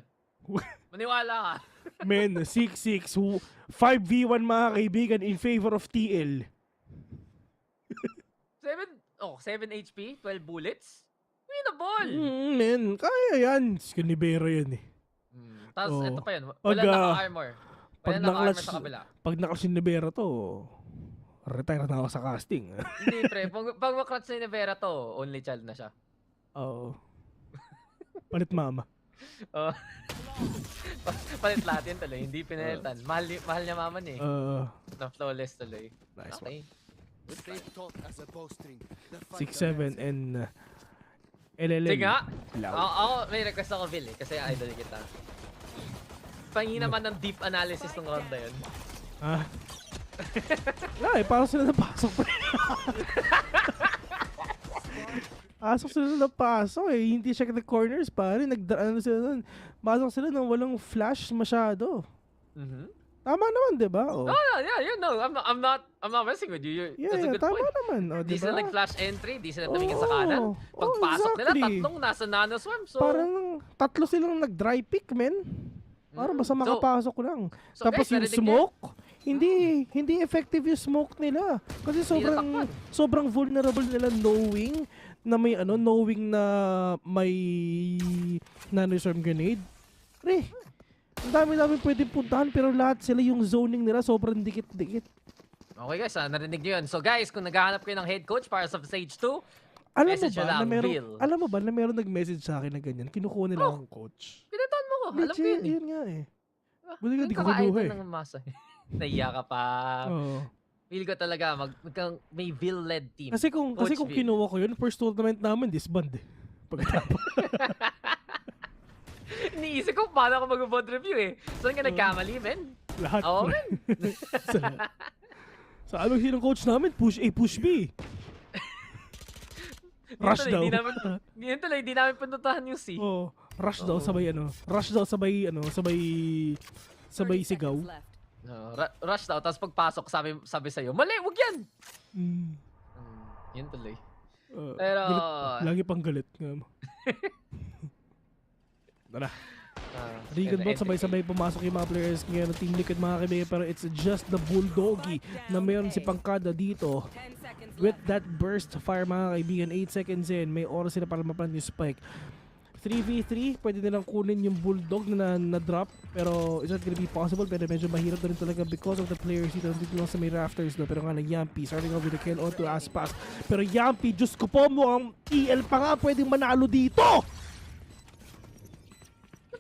Maniwala ka. Men, 6-6, 5v1 mga kaibigan in favor of TL. 7 HP, 12 bullets. Winnable. Men, kaya yan. Skinibera yan eh. Tapos ito pa yun. Wala naka-armor. Wala naka-armor sa kabila. Pag naka-sinibera to, retire na ako sa casting. Hindi pre, pag makratch ni Nevera to, only child na siya. Oo. Palit mama. Palit lahat yun tuloy, hindi pinalitan. Mahal niya mama niya eh. Na flawless tuloy. Nice okay. 6-7 and LLM. Sige nga. Ako, may request ako, Vil eh, kasi idol kita. Pangi naman ng deep analysis ng round na yun. Wala eh, parang sila napasok pa. Pasok sila napasok eh, hindi check the corners pare, nagdaan sila nun. Pasok sila nang walang flash masyado. Tama naman, di ba? Oh yeah, you know, I'm not messing with you. That's a good tama point. Naman, Di sila nag-flash entry, di sila tumingin sa kanan. Pagpasok nila, tatlong nasa nano swarm. So parang tatlo silang nag-dry pick, men. Parang basta makapasok lang. So tapos guys, yung smoke, hindi effective yung smoke nila. Kasi sobrang vulnerable nila knowing na may nanoswarm grenade. Pre, ang dami pwedeng puntahan pero lahat sila yung zoning nila sobrang dikit-dikit. Okay guys, narinig nyo yun. So guys, kung naghahanap kayo ng head coach para sa Stage 2, alam mo ba na meron nag-message sa akin na ganyan? Kinukuha nila ang coach. Pinataan mo ko. Alam ko yun eh. Yun nga eh. Buti nga di ko kinuha kinuha eh. ng masa. Naiya ka pa. Feel ko talaga may VIL-led team. Kasi kung kinuha ko yun, first tournament namin disband eh. Pagkatapos. Iniisip ko paano ako mag-bond review eh. Saan ka nagkamali, men? Lahat. Oo, men. Sa anong sinong coach namin, push A, push B. Rush daw. Hindi namin pinuntahan yung C. Oh, rush daw sabay sabay sigaw. Rush daw, tapos pagpasok sabi sa'yo, mali, wag yan! Yun tuloy. Pero... Lagi pang galit. Tara. Regan Bot, sabay-sabay pumasok yung mga players ngayon ng Team Liquid mga kaibigan, pero it's just the Bulldoggy na meron si Pangkada dito. With that burst fire mga kaibigan, 8 seconds in, may oras sila para maplant yung spike. 3v3, pwede nilang kunin yung Bulldog na drop, pero it's not gonna be possible, pero medyo mahirap na rin talaga because of the players dito lang sa may rafters, no? Pero nga na Yampi, starting off with the kill onto Aspas. Pero Yampi, Diyos ko po mo, ang TL pa nga pwedeng manalo dito!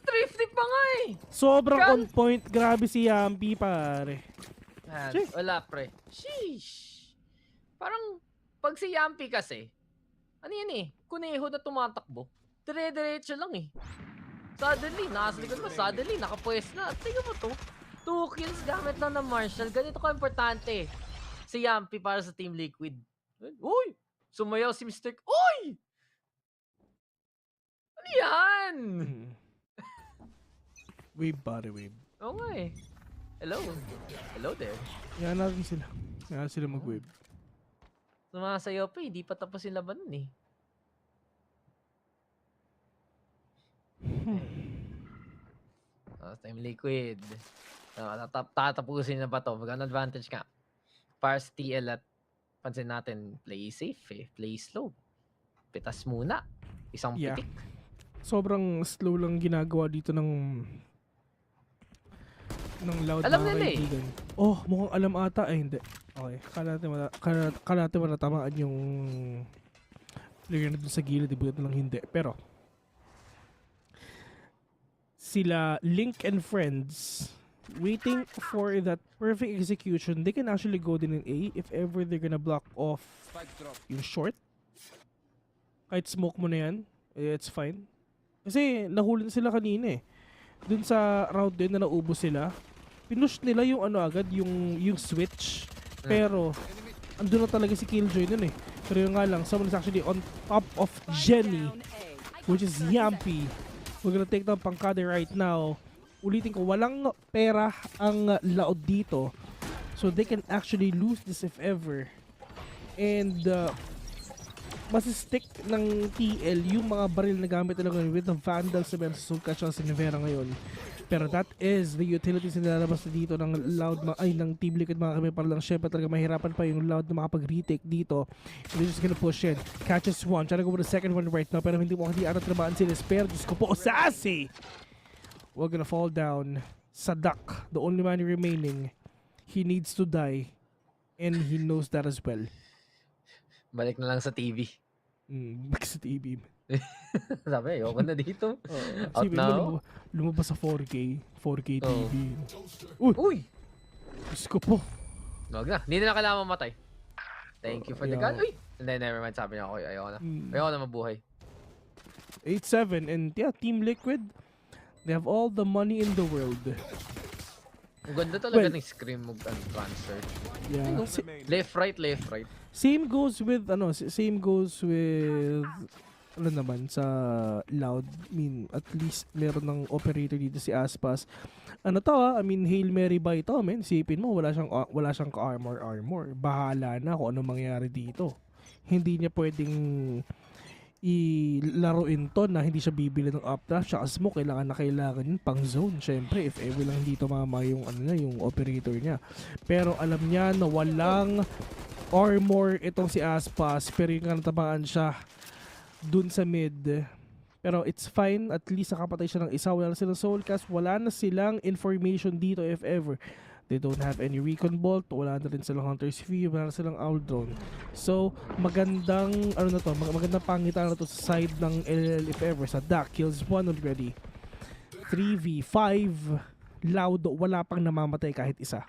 350 pa nga eh! Sobrang on point, grabe si Yampi pare. Wala pre. Sheesh! Parang, pag si Yampi kasi, ano yan eh, kuneho na tumatakbo. Dire-diretso lang eh. Suddenly, nasa likod mo, suddenly, nakapwes na. Tingnan mo to. 2 kills gamit lang ng Marshall. Ganito ka-importante. Si Yampi para sa Team Liquid. Uy! Sumayaw si Mr. Uy! Ano yan? Wave pare, wave. Oo nga eh. Hello. Hello there. Yan natin sila. Yan sila mag-wave. Sumasayaw pa eh. Di pa tapos yung laban nun eh. Team Liquid. Tatapusin na ba to? Magandang advantage ka. Para sa TL at pansin natin, play safe eh. Play slow. Pitas muna. Isang pitik. Sobrang slow lang ginagawa dito ng Loud alam mga nila kaibigan. Oh, mukhang alam ata. Ay, hindi. Okay. Kala natin tamaan yung player na dun sa gilid. Ibulat na lang hindi. Pero sila Link and friends waiting for that perfect execution. They can actually go din in A if ever they're gonna block off yung short. Kahit smoke mo na yan, it's fine. Kasi nahuli na sila kanina eh. Dun sa round din na naubos sila, pinush nila yung agad, yung switch. Pero andun na talaga si Killjoy nun eh. Pero yung nga lang, someone is actually on top of Jenny, which is Yampi. We're gonna take down Pangkada right now. Ulitin ko, walang pera ang Loud dito. So they can actually lose this if ever. And masistick ng TL yung mga baril na gamit nila ngayon with the Vandals na sa Sulka at sa Nivera ngayon. Pero that is the utilities na nilalabas na dito ng Loud, ng Team Liquid mga kami, para lang syempre talaga mahirapan pa yung Loud na makapag-retake dito. And they're just gonna push in. Catches one. Try to go for the second one right now, pero hindi ata trabahan sila. Pero Diyos ko po, Sassy! We're gonna fall down. Sadak, the only man remaining. He needs to die. And he knows that as well. Balik na lang sa TV. Balik sa TV. Sabi, ayoko na dito. Out now. Lumabas sa 4K TV. Uy! Diyos ko po. Wag na. Hindi na kailangan mamatay. Thank you for the gun. Uy! Hindi, never mind. Sabi niya ako, ayoko na. Ayoko na mabuhay. 8-7 and yeah, Team Liquid, they have all the money in the world. Ang ganda talaga ng scream mo and transfer. Yeah. Left, right. Same goes with ano naman sa Loud. I mean, at least meron ng operator dito si Aspas. Ano to I mean, Hail Mary ba ito, men? Sipin mo, wala siyang ka-armor. Bahala na kung ano mangyayari dito. Hindi niya pwedeng ilaruin to na hindi siya bibili ng updraft tsaka smoke. Kailangan yun pang zone. Syempre, if ever lang dito mama yung yung operator niya. Pero alam niya na walang armor itong si Aspas, pero yung natamaan siya dun sa mid. Pero it's fine, at least nakapatay siya ng isa. Wala na silang soulcast, wala na silang information dito if ever. They don't have any recon bolt, wala na rin silang hunter's view, wala na silang owl drone. So magandang magandang pangitan na to sa side ng LL if ever. Sa Dak kills one already. 3v5 Loud, wala pang namamatay kahit isa.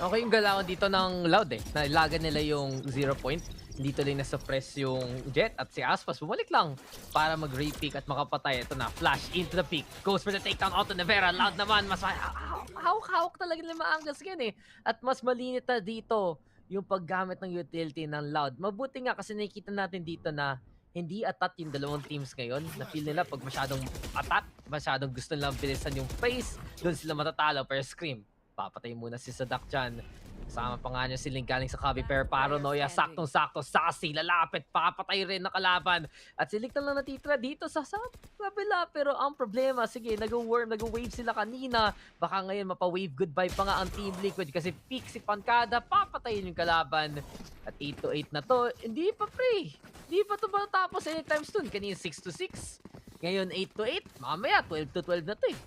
Okay yung galawan dito ng Loud eh. Nailagan nila yung 0 point. Hindi tuloy na-suppress yung Jet at si Aspas bumalik lang para mag-re-pick at makapatay. Ito na, flash into the pick. Goes for the takedown out to Nevera. Loud naman, mas hawak talaga nila maanggas yan eh. At mas malinit na dito yung paggamit ng utility ng Loud. Mabuti nga kasi nakikita natin dito na hindi atat yung dalawang teams ngayon. Na-feel nila pag masyadong atat, masyadong gusto nilang bilisan yung face, doon sila matatalo per scream. Papatay muna si Sadak dyan. Kasama pa nga niya siling galing sa Cubby Pair. Paranoia, saktong-sakto, sassy, lalapit, papatay rin na kalaban. At silik na lang natitira dito sa kabila. Pero ang problema, sige, nag-wave sila kanina. Baka ngayon mapa-wave goodbye pa nga ang Team Liquid kasi peak si Pancada, papatayin yung kalaban. At 8-8 na to, hindi pa pre. Hindi pa to matapos anytime soon. Kanina 6-6. Ngayon 8-8, mamaya 12-12 na to eh.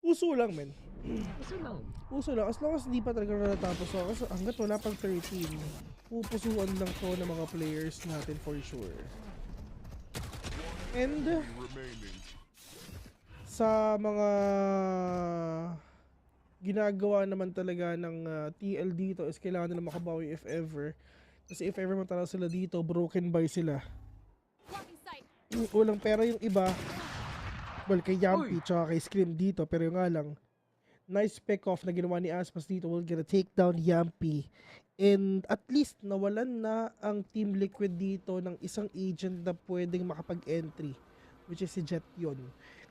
Uso lang, men. Uso lang. As long as hindi pa talaga natapos. So, kasi hanggat wala pang 13, pupusuan lang to ng mga players natin for sure. And sa mga ginagawa naman talaga ng TL dito is kailangan nila makabawi if ever. Kasi if ever matalo sila dito, broken by sila. Walang pera yung iba. Well, kay Yampy tsaka kay Scream dito. Pero yung nga lang, nice pick-off na ginawa ni Aspas dito will gonna take down Yampy. And at least nawalan na ang Team Liquid dito ng isang agent na pwedeng makapag-entry, which is si Jet yun.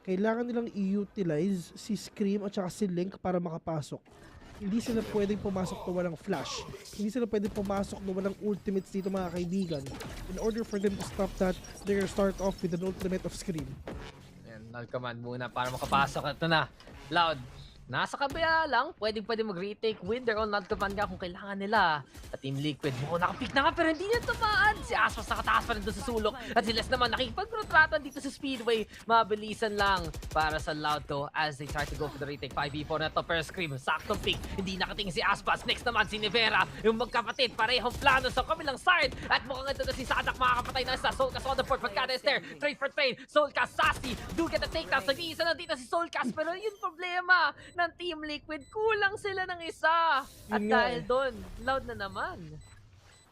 Kailangan nilang i-utilize si Scream at saka si Link para makapasok. Hindi sila pwedeng pumasok na walang flash. Hindi sila pwedeng pumasok na walang ultimates dito mga kaibigan. In order for them to stop that, they're gonna start off with an ultimate of Scream. Ayan, null command muna para makapasok. Ito na, Loud. Nasa kabila lang, pwede mag-retake with their own null command nga kung kailangan nila. At Team Liquid, nakapick na nga pero hindi niya tumaan. Si Aspas nakataas pa rin doon sa sulok. At si Les naman nakikipag-retratan dito sa Speedway. Mabilisan lang para sa Loud to as they try to go for the retake. 5v4 na to per scream. Saktong pick. Hindi nakatingin si Aspas. Next naman si Nevera. Yung magkapatid, parehong plano sa kabilang side. At mukhang ito na si Sadak makakapatay na sa Soulcast on the board. Pagkada is there. Trade for trade. Soulcast, sassy. Do get the takedown. Nag-iisa lang dito si Soulcast. Pero yun problema ng Team Liquid, kulang sila ng isa. At dahil doon, Loud na naman.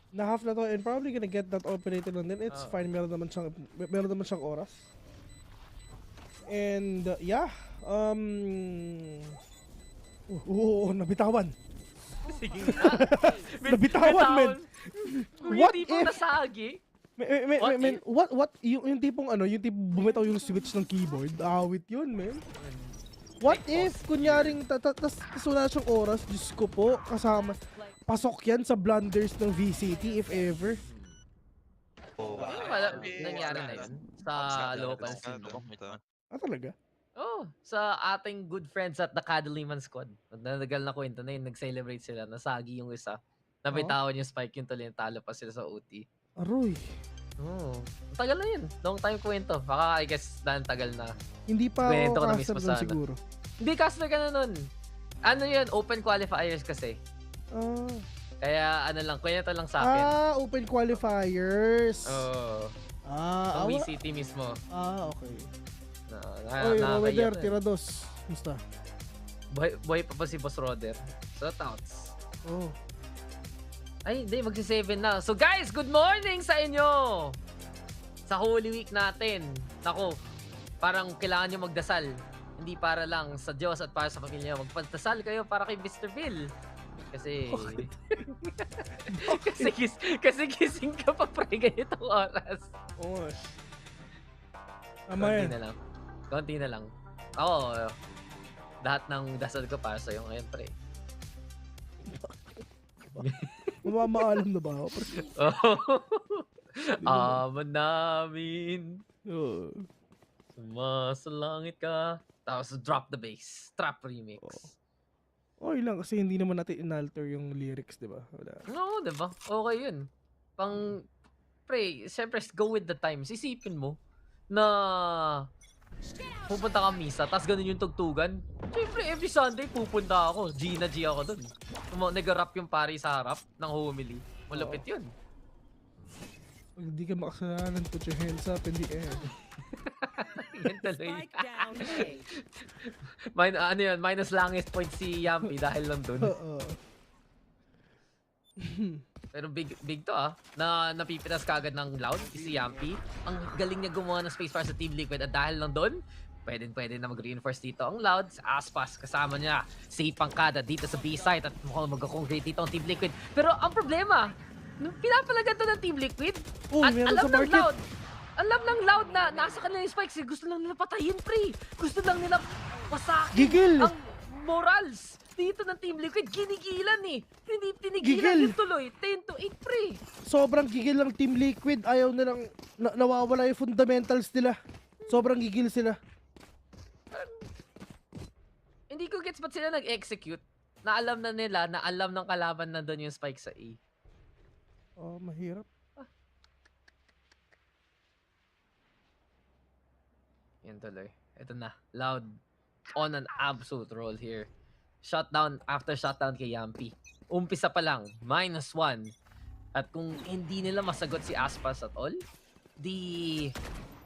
Na-half na to and probably gonna get that operator lang din. It's fine, meron naman siyang oras. And yeah, nabitawan. Sige nga. Nabitawan, men. What if nasagi? What yung tipong bumitaw yung switch ng keyboard, awit yun, men. What if, kunyaring, tas wala siyang oras, Diyos ko po, kasama, pasok yan sa blunders ng VCT if ever. Nangyari na yun sa local scene. Talaga? Sa ating good friends at the Kadaliman squad. Nadagal na kwento na yun, nag-celebrate sila, nasagi yung isa. Nabitawan yung spike yung tuloy, talo pa sila sa OT. Aroy. Tagal na yun. Long time kwento. Baka I guess tagal na. Hindi pa kwento caster doon siguro. Hindi caster ka na nun. Ano yun? Open qualifiers kasi. Kaya ano lang, kwento lang sa akin. Open qualifiers. Ang VCT mismo. Okay. Roder, tira dos. Musta? Buhay pa si Boss Roder. Shoutouts. Ay, hindi. Magsi-7 na. So guys, good morning sa inyo! Sa Holy Week natin. Nako, parang kailangan nyo magdasal. Hindi para lang sa Diyos at para sa pamilya. Magpagdasal kayo para kay Mr. Bill. Kasi... kasi gising ka pa pre ganitong oras. Konti na lang. Ako, lahat ng dasal ko para sa'yo ngayon pre. Mamamaalam na ba ako? Aman namin. Sumasalangit ka. Tapos drop the bass. Trap remix. Okay lang kasi hindi naman natin inalter yung lyrics, di ba? No, di ba? Okay yun. Pre, syempre go with the times. Isipin mo na pupunta ka misa, tapos ganun yung tugtugan. Siyempre, every Sunday pupunta ako. G ako dun. Nag-rap yung pari sa harap ng homily. Malupit yun. Pag hindi ka makasalanan, put your hands up in the air. Tuloy. Ano yun, minus langis point si Yampi dahil lang dun. Pero big to na napipitas kagad ng Loud si Yampi. Ang galing niya gumawa ng space para sa Team Liquid at dahil lang doon, pwede na mag-reinforce dito ang Loud. Sa Aspas kasama niya si Pangkada dito sa B-site at mukhang mag-concrete dito ang Team Liquid. Pero ang problema, nung pinapalagan to ng Team Liquid at alam ng Loud na nasa kanila yung spikes, gusto lang nila patayin, pre. Gusto lang nila pasakin ang morals dito ng Team Liquid. Ginigilan hindi tinigilan yung tuloy. 10-8, pre. Sobrang gigil ng Team Liquid. Ayaw nilang nawawala yung fundamentals nila. Sobrang gigil sila. Hindi ko gets ba't sila nag-execute na alam na nila, na alam ng kalaban na doon yung spike sa A. Oh, mahirap. Yan tuloy. Ito na. Loud on an absolute roll here. Shutdown after shutdown kay Yampi. Umpisa pa lang, -1. At kung hindi nila masagot si Aspas at all,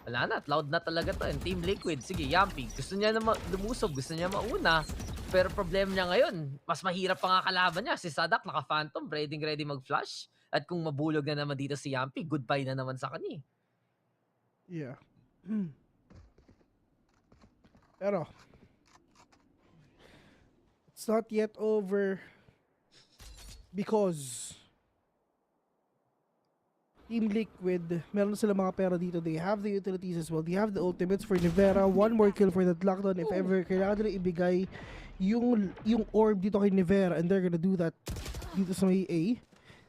wala na. Loud na talaga to. And Team Liquid, sige, Yampi, gusto niya na lumusog, gusto niya mauna. Pero problem niya ngayon, mas mahirap pa nga kalaban niya. Si Sadak naka-phantom, ready mag-flash. At kung mabulog na naman dito si Yampi, goodbye na naman sa kanya. Yeah. Pero it's not yet over because Team Liquid, meron sila mga pera dito. They have the utilities as well. They have the ultimates for Nivera. One more kill for that lockdown if ever kailangan nila ibigay yung orb dito kay Nivera, and they're gonna do that dito sa may A.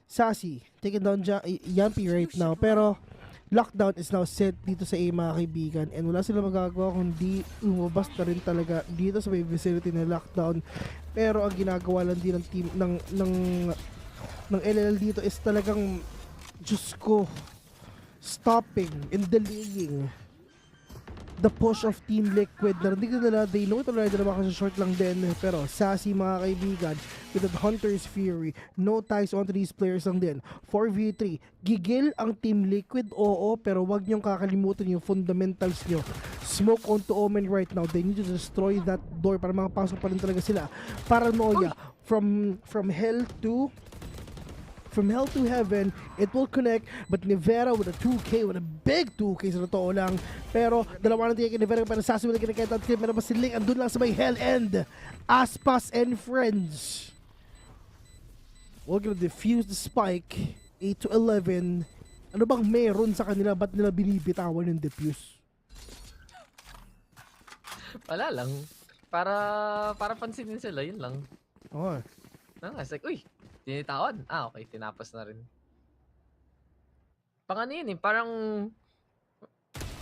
Sassy, taking down Yampi right now. Pero lockdown is now set dito sa A, mga kaibigan, and wala sila magagawa kundi lumabas na rin talaga dito sa may vicinity na lockdown. Pero ang ginagawa lang din ng team ng LL dito is talagang, Diyos ko, stopping and delaying the push of Team Liquid. Narinig na nila, they know it already na baka sa short lang din, pero Sassy, mga kaibigan, with that Hunter's Fury, no ties onto these players lang din. 4v3, gigil ang Team Liquid, oo, pero wag niyong kakalimutan yung fundamentals nyo. Smoke onto Omen right now. They need to destroy that door para makapasok pa rin talaga sila. Paranoia, from hell to heaven, it will connect, but Nivera with a 2K, with a big 2K sa totoo lang. Pero dalawa na tiyak kay Nivera, pero Sassy with a kinakita at meron pa siling andun lang sa may hell end. Aspas and friends. We're gonna defuse the spike. 8-11. Ano bang meron sa kanila? Ba't nila binibitawan yung defuse? Wala lang. Para pansinin sila, yun lang. Oh. It's like, uy, tinitawan. Okay, tinapos na rin. Pang ano yun parang,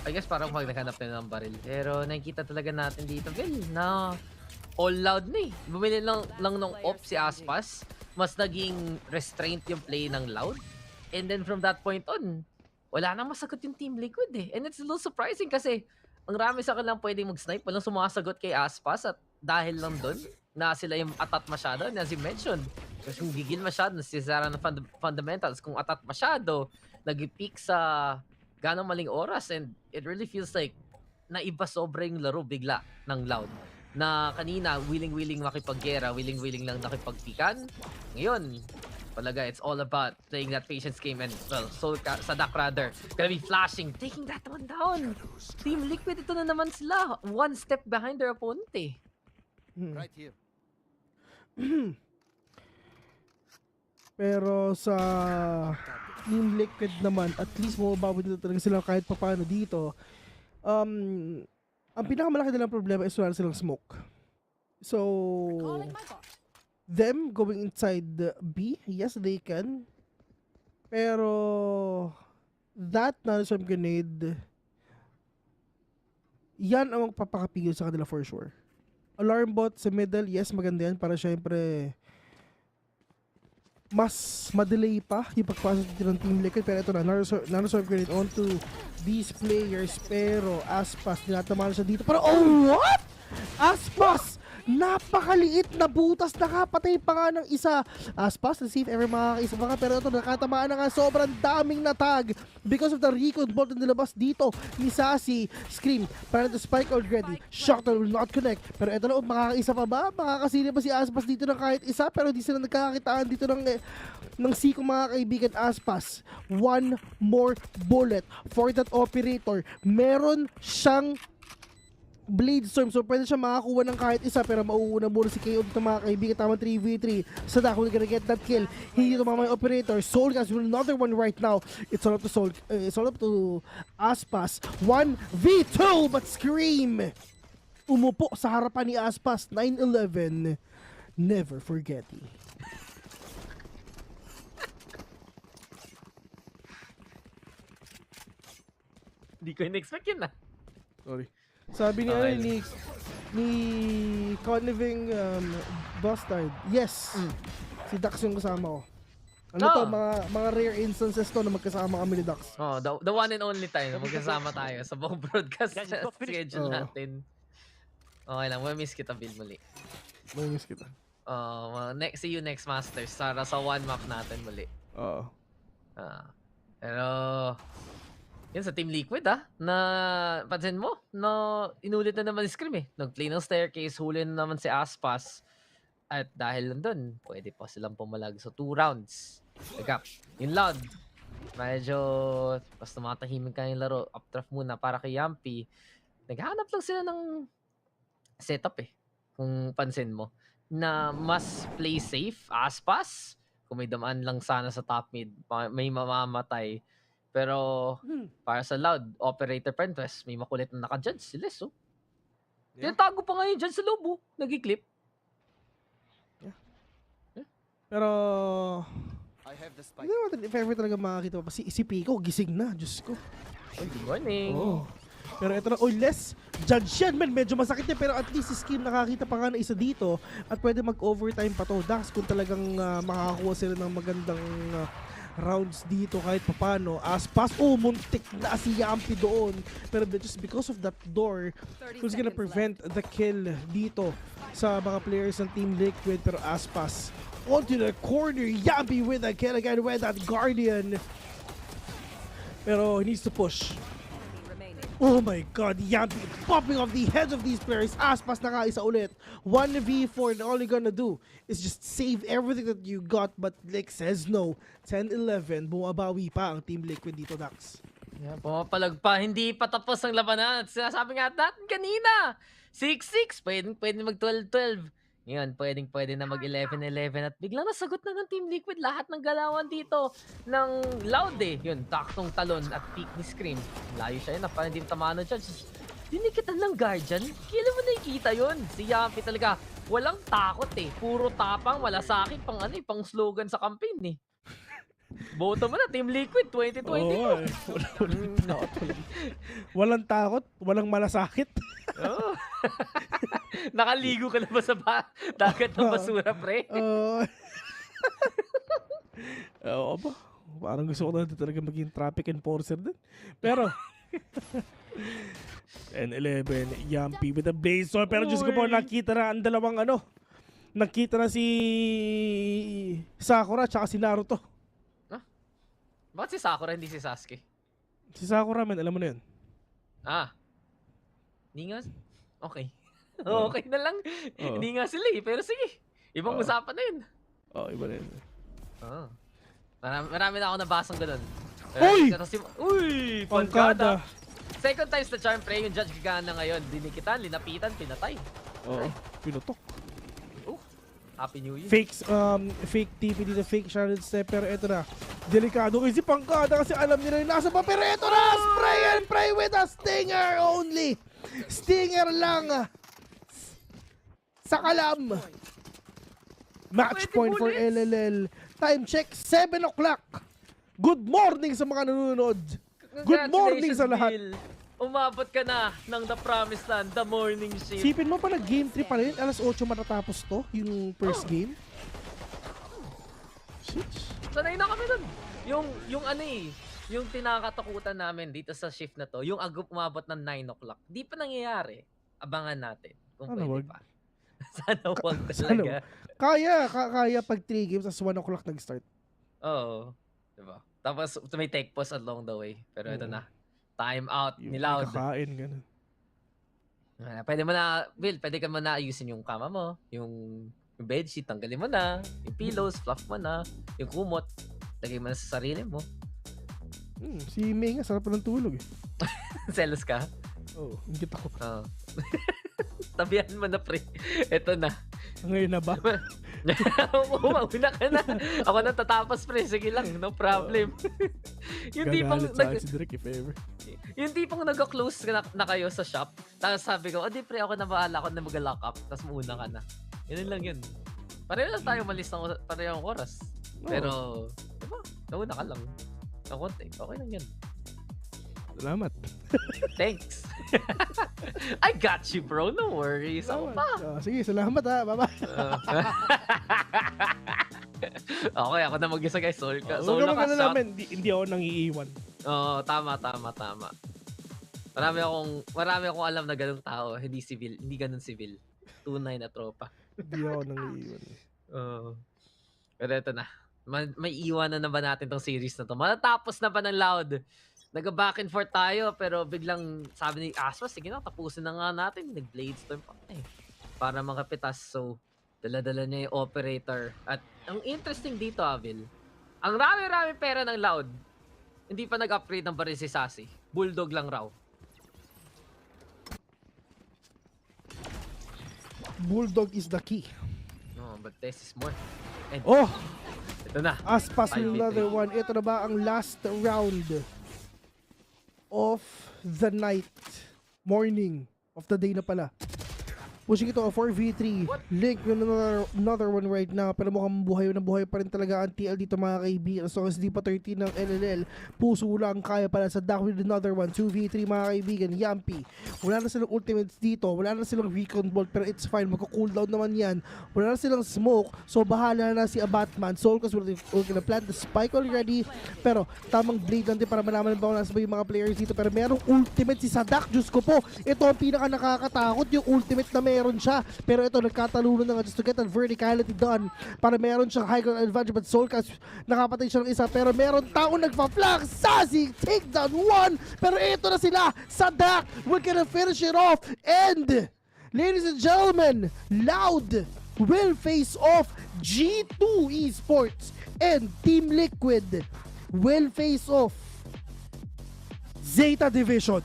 I guess parang pag naghanap na ng baril. Pero nakikita talaga natin dito, Bill, na all Loud na Bumili lang nung off si Aspas. Mas naging restraint yung play ng Loud. And then from that point on, wala nang masagot yung Team Liquid And it's a little surprising kasi ang rami sa kanilang pwedeng mag-snipe. Walang sumasagot kay Aspas at dahil lang dun na sila yung atat masyado, as you mentioned. Kasi kung gigil masyado, nasisara ng fundamentals. Kung atat masyado, nag-peak sa ganong maling oras, and it really feels like naiba sobrang laro bigla ng Loud. Na kanina, willing-willing makipaggera, willing-willing lang nakipagpikan. Ngayon, talaga, it's all about playing that patience game, and well, Sadak rather, gonna be flashing, taking that one down. Team Liquid, ito na naman sila. One step behind their opponent Right here. Pero sa Team Liquid naman, at least mababawin nila talaga sila kahit papaano dito. Ang pinakamalaki nilang problema is wala silang smoke. So, them going inside the B, yes, they can. Pero, that non-swarm grenade, yan ang magpapakapigil sa kanila for sure. Alarm bot sa middle, yes, maganda yan para syempre mas madelay pa yung pagpasok dito ng Team Liquid. Pero ito na, non-swarm grenade onto these players. Pero Aspas, tinatamaan siya dito. Pero oh, what? Aspas napakaliit na butas, nakapatay pa nga ng isa. Aspas, let's see if ever makakaisa pa nga, pero ito nakatamaan na nga, sobrang daming natag because of the recoil bolt na nilabas dito ni Sassy. Scream, para the spike already, Shocker will not connect, pero ito na, makakaisa pa ba? Makakasili ba si Aspas dito ng kahit isa, pero di sila nagkakakitaan dito ng Siko mga kaibigan. Aspas, one more bullet for that operator. Meron siyang Blade Storm, so pwede siya makakuha ng kahit isa, pero mauuna muna si KO dito mga kaibigan. Tamang 3v3. Sadak will gonna get that kill. Hindi tumama yung operator. Soulcast with another one right now. It's all up to it's all up to Aspas. 1v2, but Scream umupo sa harapan ni Aspas. 9-11. Never forgetting. Hindi ko in-expect yun Sorry. Sabi ni Okay. ni Conniving Bastard. Yes. Si Dax yung kasama ko. Ano to, mga rare instances to na magkasama kami ni Dax. Oh, the one and only time na magkasama tayo sa buong broadcast schedule natin. Okay lang, miss kita Bill muli. Miss kita. See you next Masters. Sa one map natin muli. Oo. Pero yun sa Team Liquid na pansin mo, na inulit na naman si Scream Nag-play ng staircase, huli na naman si Aspas. At dahil lang dun, pwede pa silang pumalag. So 2 rounds. Teka, yung Loud. Medyo, basta matahimik ka yung laro, updraft muna para kay Yampi. Naghahanap lang sila ng setup kung pansin mo. Na mas play safe, Aspas. Kung may damaan lang sana sa top mid, may mamamatay. Pero para sa Loud, operator Pentress, may makulit na naka-judge si Les. Tinatago pa ngayon dyan sa loob. Nag-clip. Pero hindi naman if ever talaga makakita pa. Si Pico, gising na. Diyos ko. Good morning. Pero ito na, Les, judge yan, man. Medyo masakit yan, pero at least si Skim nakakita pa nga na isa dito at pwede mag-overtime pa to. Dax, kung talagang makakakuha sila ng magandang rounds dito kahit papano. Aspas, muntik na si Yampi doon. Pero just because of that door, who's gonna prevent the kill dito sa mga players ng Team Liquid. Pero Aspas, onto the corner, Yampi with a kill again with that Guardian. Pero he needs to push. Oh my god, Yampi popping off the heads of these players. Aspas na nga isa ulit. 1v4 and all you're gonna do is just save everything that you got, but Lick says no. 10-11, bumabawi pa ang Team Liquid dito, Dax. Yeah, pumapalag pa. Hindi pa tapos ang labanan. Sinasabi nga natin kanina. 6-6, pwedeng mag 12-12. Ngayon, pwede na mag 11-11 at biglang nasagot na ng Team Liquid lahat ng galawan dito ng Loud Yun, taktong talon at peak ni Scream. Layo siya yun, parang hindi tamaan ng judge. Dinikitan ng Guardian. Kailan mo nakikita yun? Si Yampi talaga, walang takot Puro tapang, wala sa akin, pang slogan sa campaign Boto mo na, Team Liquid 2022. Walang takot, walang malasakit. Nakaligo ka na ba sa dagat ng basura, pre? Oo ba? Parang gusto ko na talaga maging traffic enforcer din. Pero 10-11, Yampi with a blaze. Pero Diyos ko po, nakita na ang dalawang nakita na si Sakura tsaka si Naruto. Bakit si Sakura hindi si Sasuke? Si Sakura, man, alam mo na yun. Hindi nga. Okay. Okay na lang. Hindi nga sila pero sige. Ibang usapan na yun. Iba na yun. Marami na ako nabasang ganun. Uy! Pangkada. Second times the charm, pre. Yung judge gagana ngayon. Dinikitan, linapitan, pinatay. Pinutok. Happy New Year. Fake TP dito, fake Charlotte Step. Pero ito na, delikado kasi Pangkada kasi alam nila yung nasa pa. Pero ito na, spray and pray with a stinger only. Stinger lang. Sa kalam. Match point for LLL. Time check, 7 o'clock. Good morning sa mga nanonood. Good morning sa lahat. Bill. Umabot ka na ng The Promised Land, The Morning Shift. Sipin mo pa nag-game 3 pa rin. Alas 8 matatapos to, yung first game. Sanay na kami dun. Yung tinakatakutan namin dito sa shift na to, yung umabot ng 9 o'clock. Di pa nangyayari. Abangan natin kung pwede pa. Sana wag Sana talaga. Kaya pag 3 games, tas 1 o'clock nag-start. Oo. Diba? Tapos may take pause along the way. Pero ito Oo. na. Time out ni Yung may Loud. kakain, ganun. Pwede mo na, Will, pwede ka mo na ayusin yung kama mo, yung bedsheet, tanggalin mo na, yung pillows, fluff mo na, yung kumot, lagay mo na sa sarili mo. Si May nga, sarap pa ng tulog eh. Selos ka? Oo, ingit ako. Oo. Tabihan mo na, pre. Ito na. Ngayon na ba? Mauna ka na. Ako na tatapos, pre. Sige lang, no problem. Yung tipong si Drake if ever. yung tipong nag-close na kayo sa shop. Tapos sabi ko, di pre, ako na bahala, ako na mag-lock up. Tapos mauna ka na. Yun lang yun. Pareho lang tayo malis ng parehong oras. Pero, diba? Nauna ka lang. Ng konti. Okay lang yun. Salamat. Thanks. I got you, bro. No worries. Ako pa. Sige, salamat ha. Bye-bye. Okay, ako na mag-isa guys. Solo ka shop. Hindi ako nang iiwan. Oo, tama. Marami akong alam na ganung tao. Hindi civil. Hindi ganun civil. Tunay na tropa. Hindi ako nang iiwan. Pero ito na. May iwanan na ba natin tong series na to? Matatapos na ba ng Loud? Nag-back and forth tayo, pero biglang sabi ni Aspas, sige na, tapusin na nga natin. Nag-blade storm pa para makapitas. So, dala-dala niya yung operator. At ang interesting dito, Avil, ang rami-rami pera ng Loud, hindi pa nag-upgrade ng baril si Sassy. Bulldog lang raw. Bulldog is the key. No, but this is more. And ito na. Aspas another one. Ito na ba ang last round of the night, morning of the day na pala. Pushing ito, 4v3. Link yun another one right now. Pero mukhang buhay pa rin talaga ang TL dito mga kaibigan. So as di pa 13 ng LLL, puso lang kaya pala sa Dak with another one. 2v3 mga kaibigan. Yampi. Wala na silang ultimates dito. Wala na silang recon bolt. Pero it's fine. Magko-cooldown naman yan. Wala na silang smoke. So bahala na si Abatman. Soul kasi we're gonna plant the spike already. Pero tamang blade lang din para malaman ba kung nasa ba yung mga players dito. Pero merong ultimate si Sadak. Diyos ko po. Ito ang pinaka nakakatakot. Yung ultimate na meron siya. Pero ito, nagkatalunan na nga just to get that verticality done para meron siyang high ground advantage. But Soulcast, nakapatay siya ng isa. Pero meron taong nagpa-flank. Sassy, take down one. Pero ito na sila. Sadak, we're gonna finish it off. And, ladies and gentlemen, Loud will face off G2 Esports. And Team Liquid will face off Zeta Division.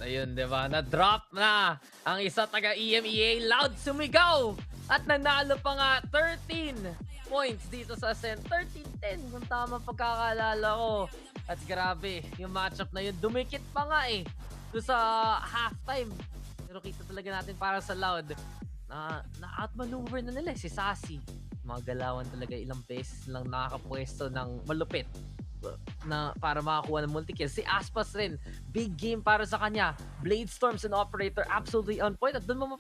Ayun, di ba? Na-drop na ang isa taga-EMEA. Loud sumigaw! At nanalo pa nga 13 points dito sa Ascent. 13-10 kung tama pagkakalala ko. At grabe, yung matchup na yun, dumikit pa nga doon sa halftime. Pero kita talaga natin para sa Loud na outmaneuver na nila si Sassy. Mga galawan talaga, ilang beses lang nakakapwesto ng malupit na para makakuha ng multi-kill. Si Aspas rin, big game para sa kanya. Blade Storms and Operator absolutely on point. At doon mo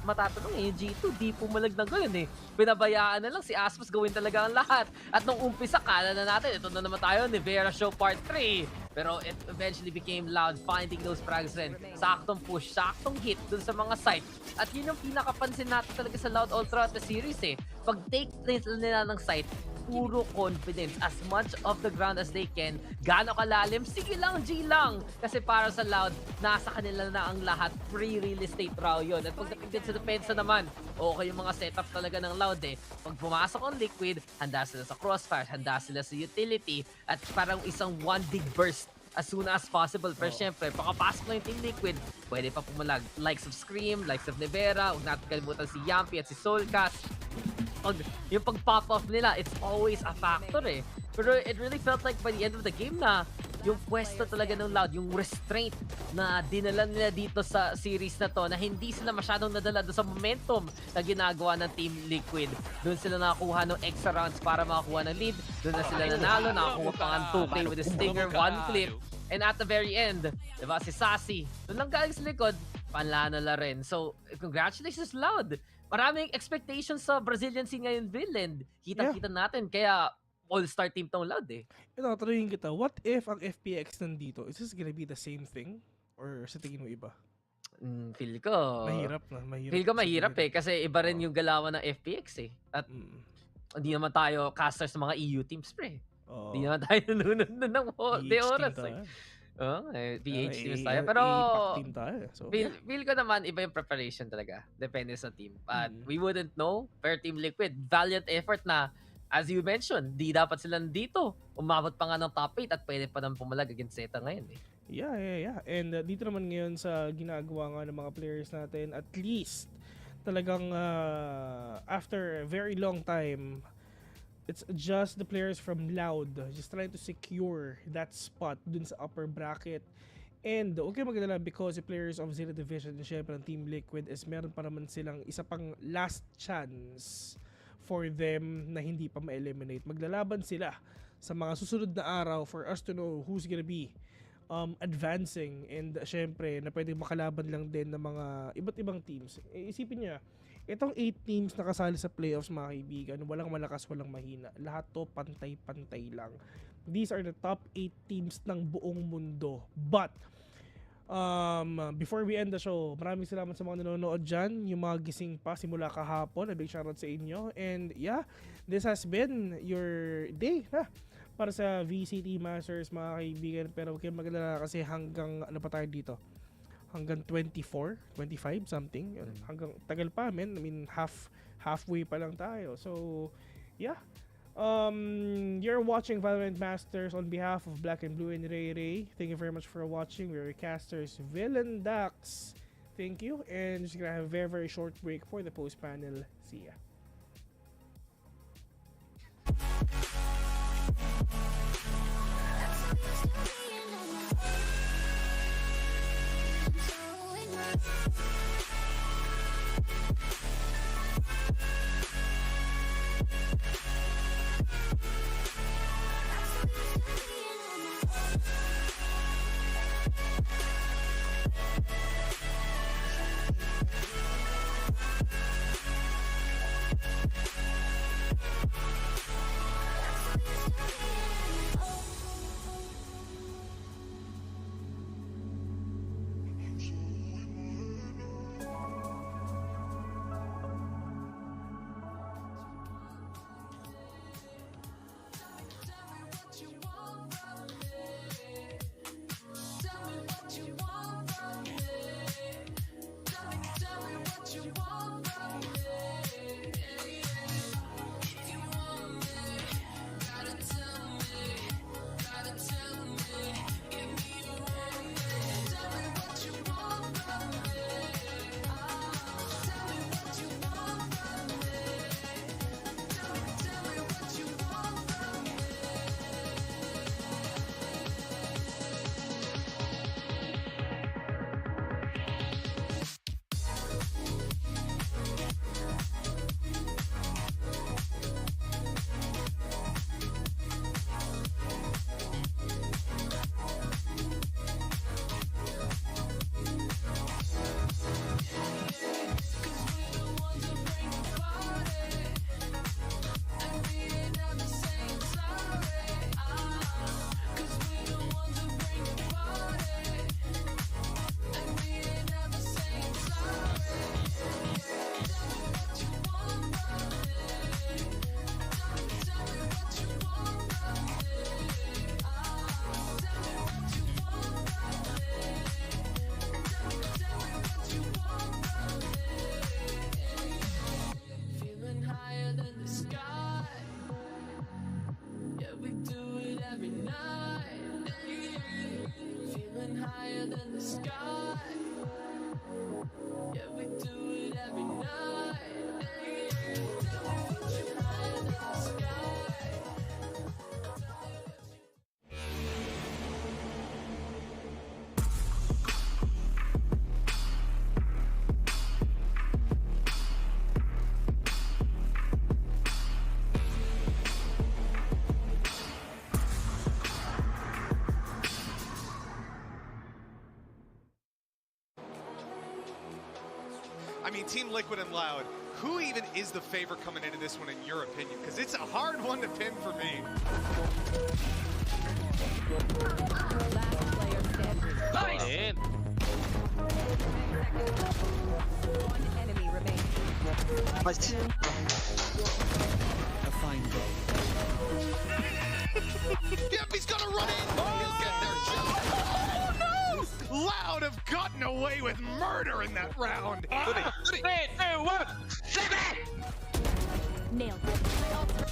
matatanong yung G2, di pumalag ng ganun Binabayaan na lang si Aspas gawin talaga ang lahat. At nung umpisa, kala na natin, ito na naman tayo, Nivera Show Part 3. Pero it eventually became Loud, finding those frags rin. Saktong push, saktong hit dun sa mga site. At yun yung pinakapansin natin talaga sa Loud all throughout the series Pag take nila ng site, puro confidence, as much of the ground as they can. Gaano kalalim? Sige lang, G lang! Kasi para sa Loud, nasa kanila na ang lahat. Free real estate raw yun. At pagdating din sa depensa naman, okay yung mga setup talaga ng Loud Pag pumasok ang Liquid, handa sila sa crossfire, handa sila sa utility, at parang isang one big burst as soon as possible. Pero syempre, pakapasok na yung Team Liquid, pwede pa pumalag. Likes of Scream, likes of Nivera, huwag natin kalimutan si Yampi at si Soulcast. Yung pag-pop off nila, it's always a factor Pero it really felt like by the end of the game na yung pwesto talaga ng Loud, yung restraint na dinala nila dito sa series na to, na hindi sila masyadong nadala doon sa momentum na ginagawa ng Team Liquid. Doon sila nakakuha ng extra rounds para makakuha ng lead. Doon na sila nanalo, nakakuha pang ang 2K with a Stinger, 1 clip. And at the very end, diba, si Sassy, doon lang galing sa likod, panlano la rin. So, congratulations Loud! Maraming expectations sa Brazilian scene ngayon, Bill, and kita-kita natin. Kaya, all-star team tong Loud Ito, tanungin kita, what if ang FPX nandito? Is this gonna be the same thing? Or sa tingin mo iba? Feel ko. Mahirap na, mahirap. Feel ko mahirap eh kasi iba rin yung galawan ng FPX eh. At hindi naman tayo casters ng mga EU teams pre. Hindi naman tayo nanonood ng oras eh. PH teams tayo. Pero team tayo. So, feel ko naman iba yung preparation talaga. Depende sa team. But we wouldn't know per Team Liquid. Valiant effort na as you mentioned, di dapat sila dito. Umabot pa nga ng top 8 at pwede pa nang pumalag against Zeta ngayon eh. Yeah. And dito naman ngayon sa ginagawa nga ng mga players natin, at least talagang after a very long time, it's just the players from Loud just trying to secure that spot dun sa upper bracket. And okay magdala because the players of Zeta Division and syempre ng Team Liquid is meron pa naman silang isa pang last chance for them na hindi pa ma-eliminate. Maglalaban sila sa mga susunod na araw for us to know who's gonna be advancing, and syempre na pwedeng makalaban lang din ng mga iba't ibang teams. Isipin niya, itong 8 teams na kasali sa playoffs mga kaibigan, walang malakas, walang mahina. Lahat to pantay-pantay lang. These are the top 8 teams ng buong mundo. But before we end the show, maraming salamat sa mga nanonood dyan, yung mga gising pa simula kahapon. A big shoutout sa inyo. And yeah, this has been your day para sa VCT Masters mga kaibigan. Pero huwag kayong magalala kasi hanggang ano pa tayo dito? Hanggang 24, 25 something. Hanggang tagal pa men. I mean halfway pa lang tayo. So yeah. You're watching VALORANT Masters on behalf of Black and Blue and Ray Ray. Thank you very much for watching. We're your casters, Villain Dax. Thank you. And just gonna have a very, very short break for the post panel. See ya. I mean, Team Liquid and Loud, who even is the favorite coming into this one in your opinion? Because it's a hard one to pin for me. Last player standing. Nice! One enemy remaining. Nice. A fine goal. Yep, he's gonna run in. He'll get there just. Oh no! Loud have gotten away with murder in that round. 3, 2, 1. Nailed it.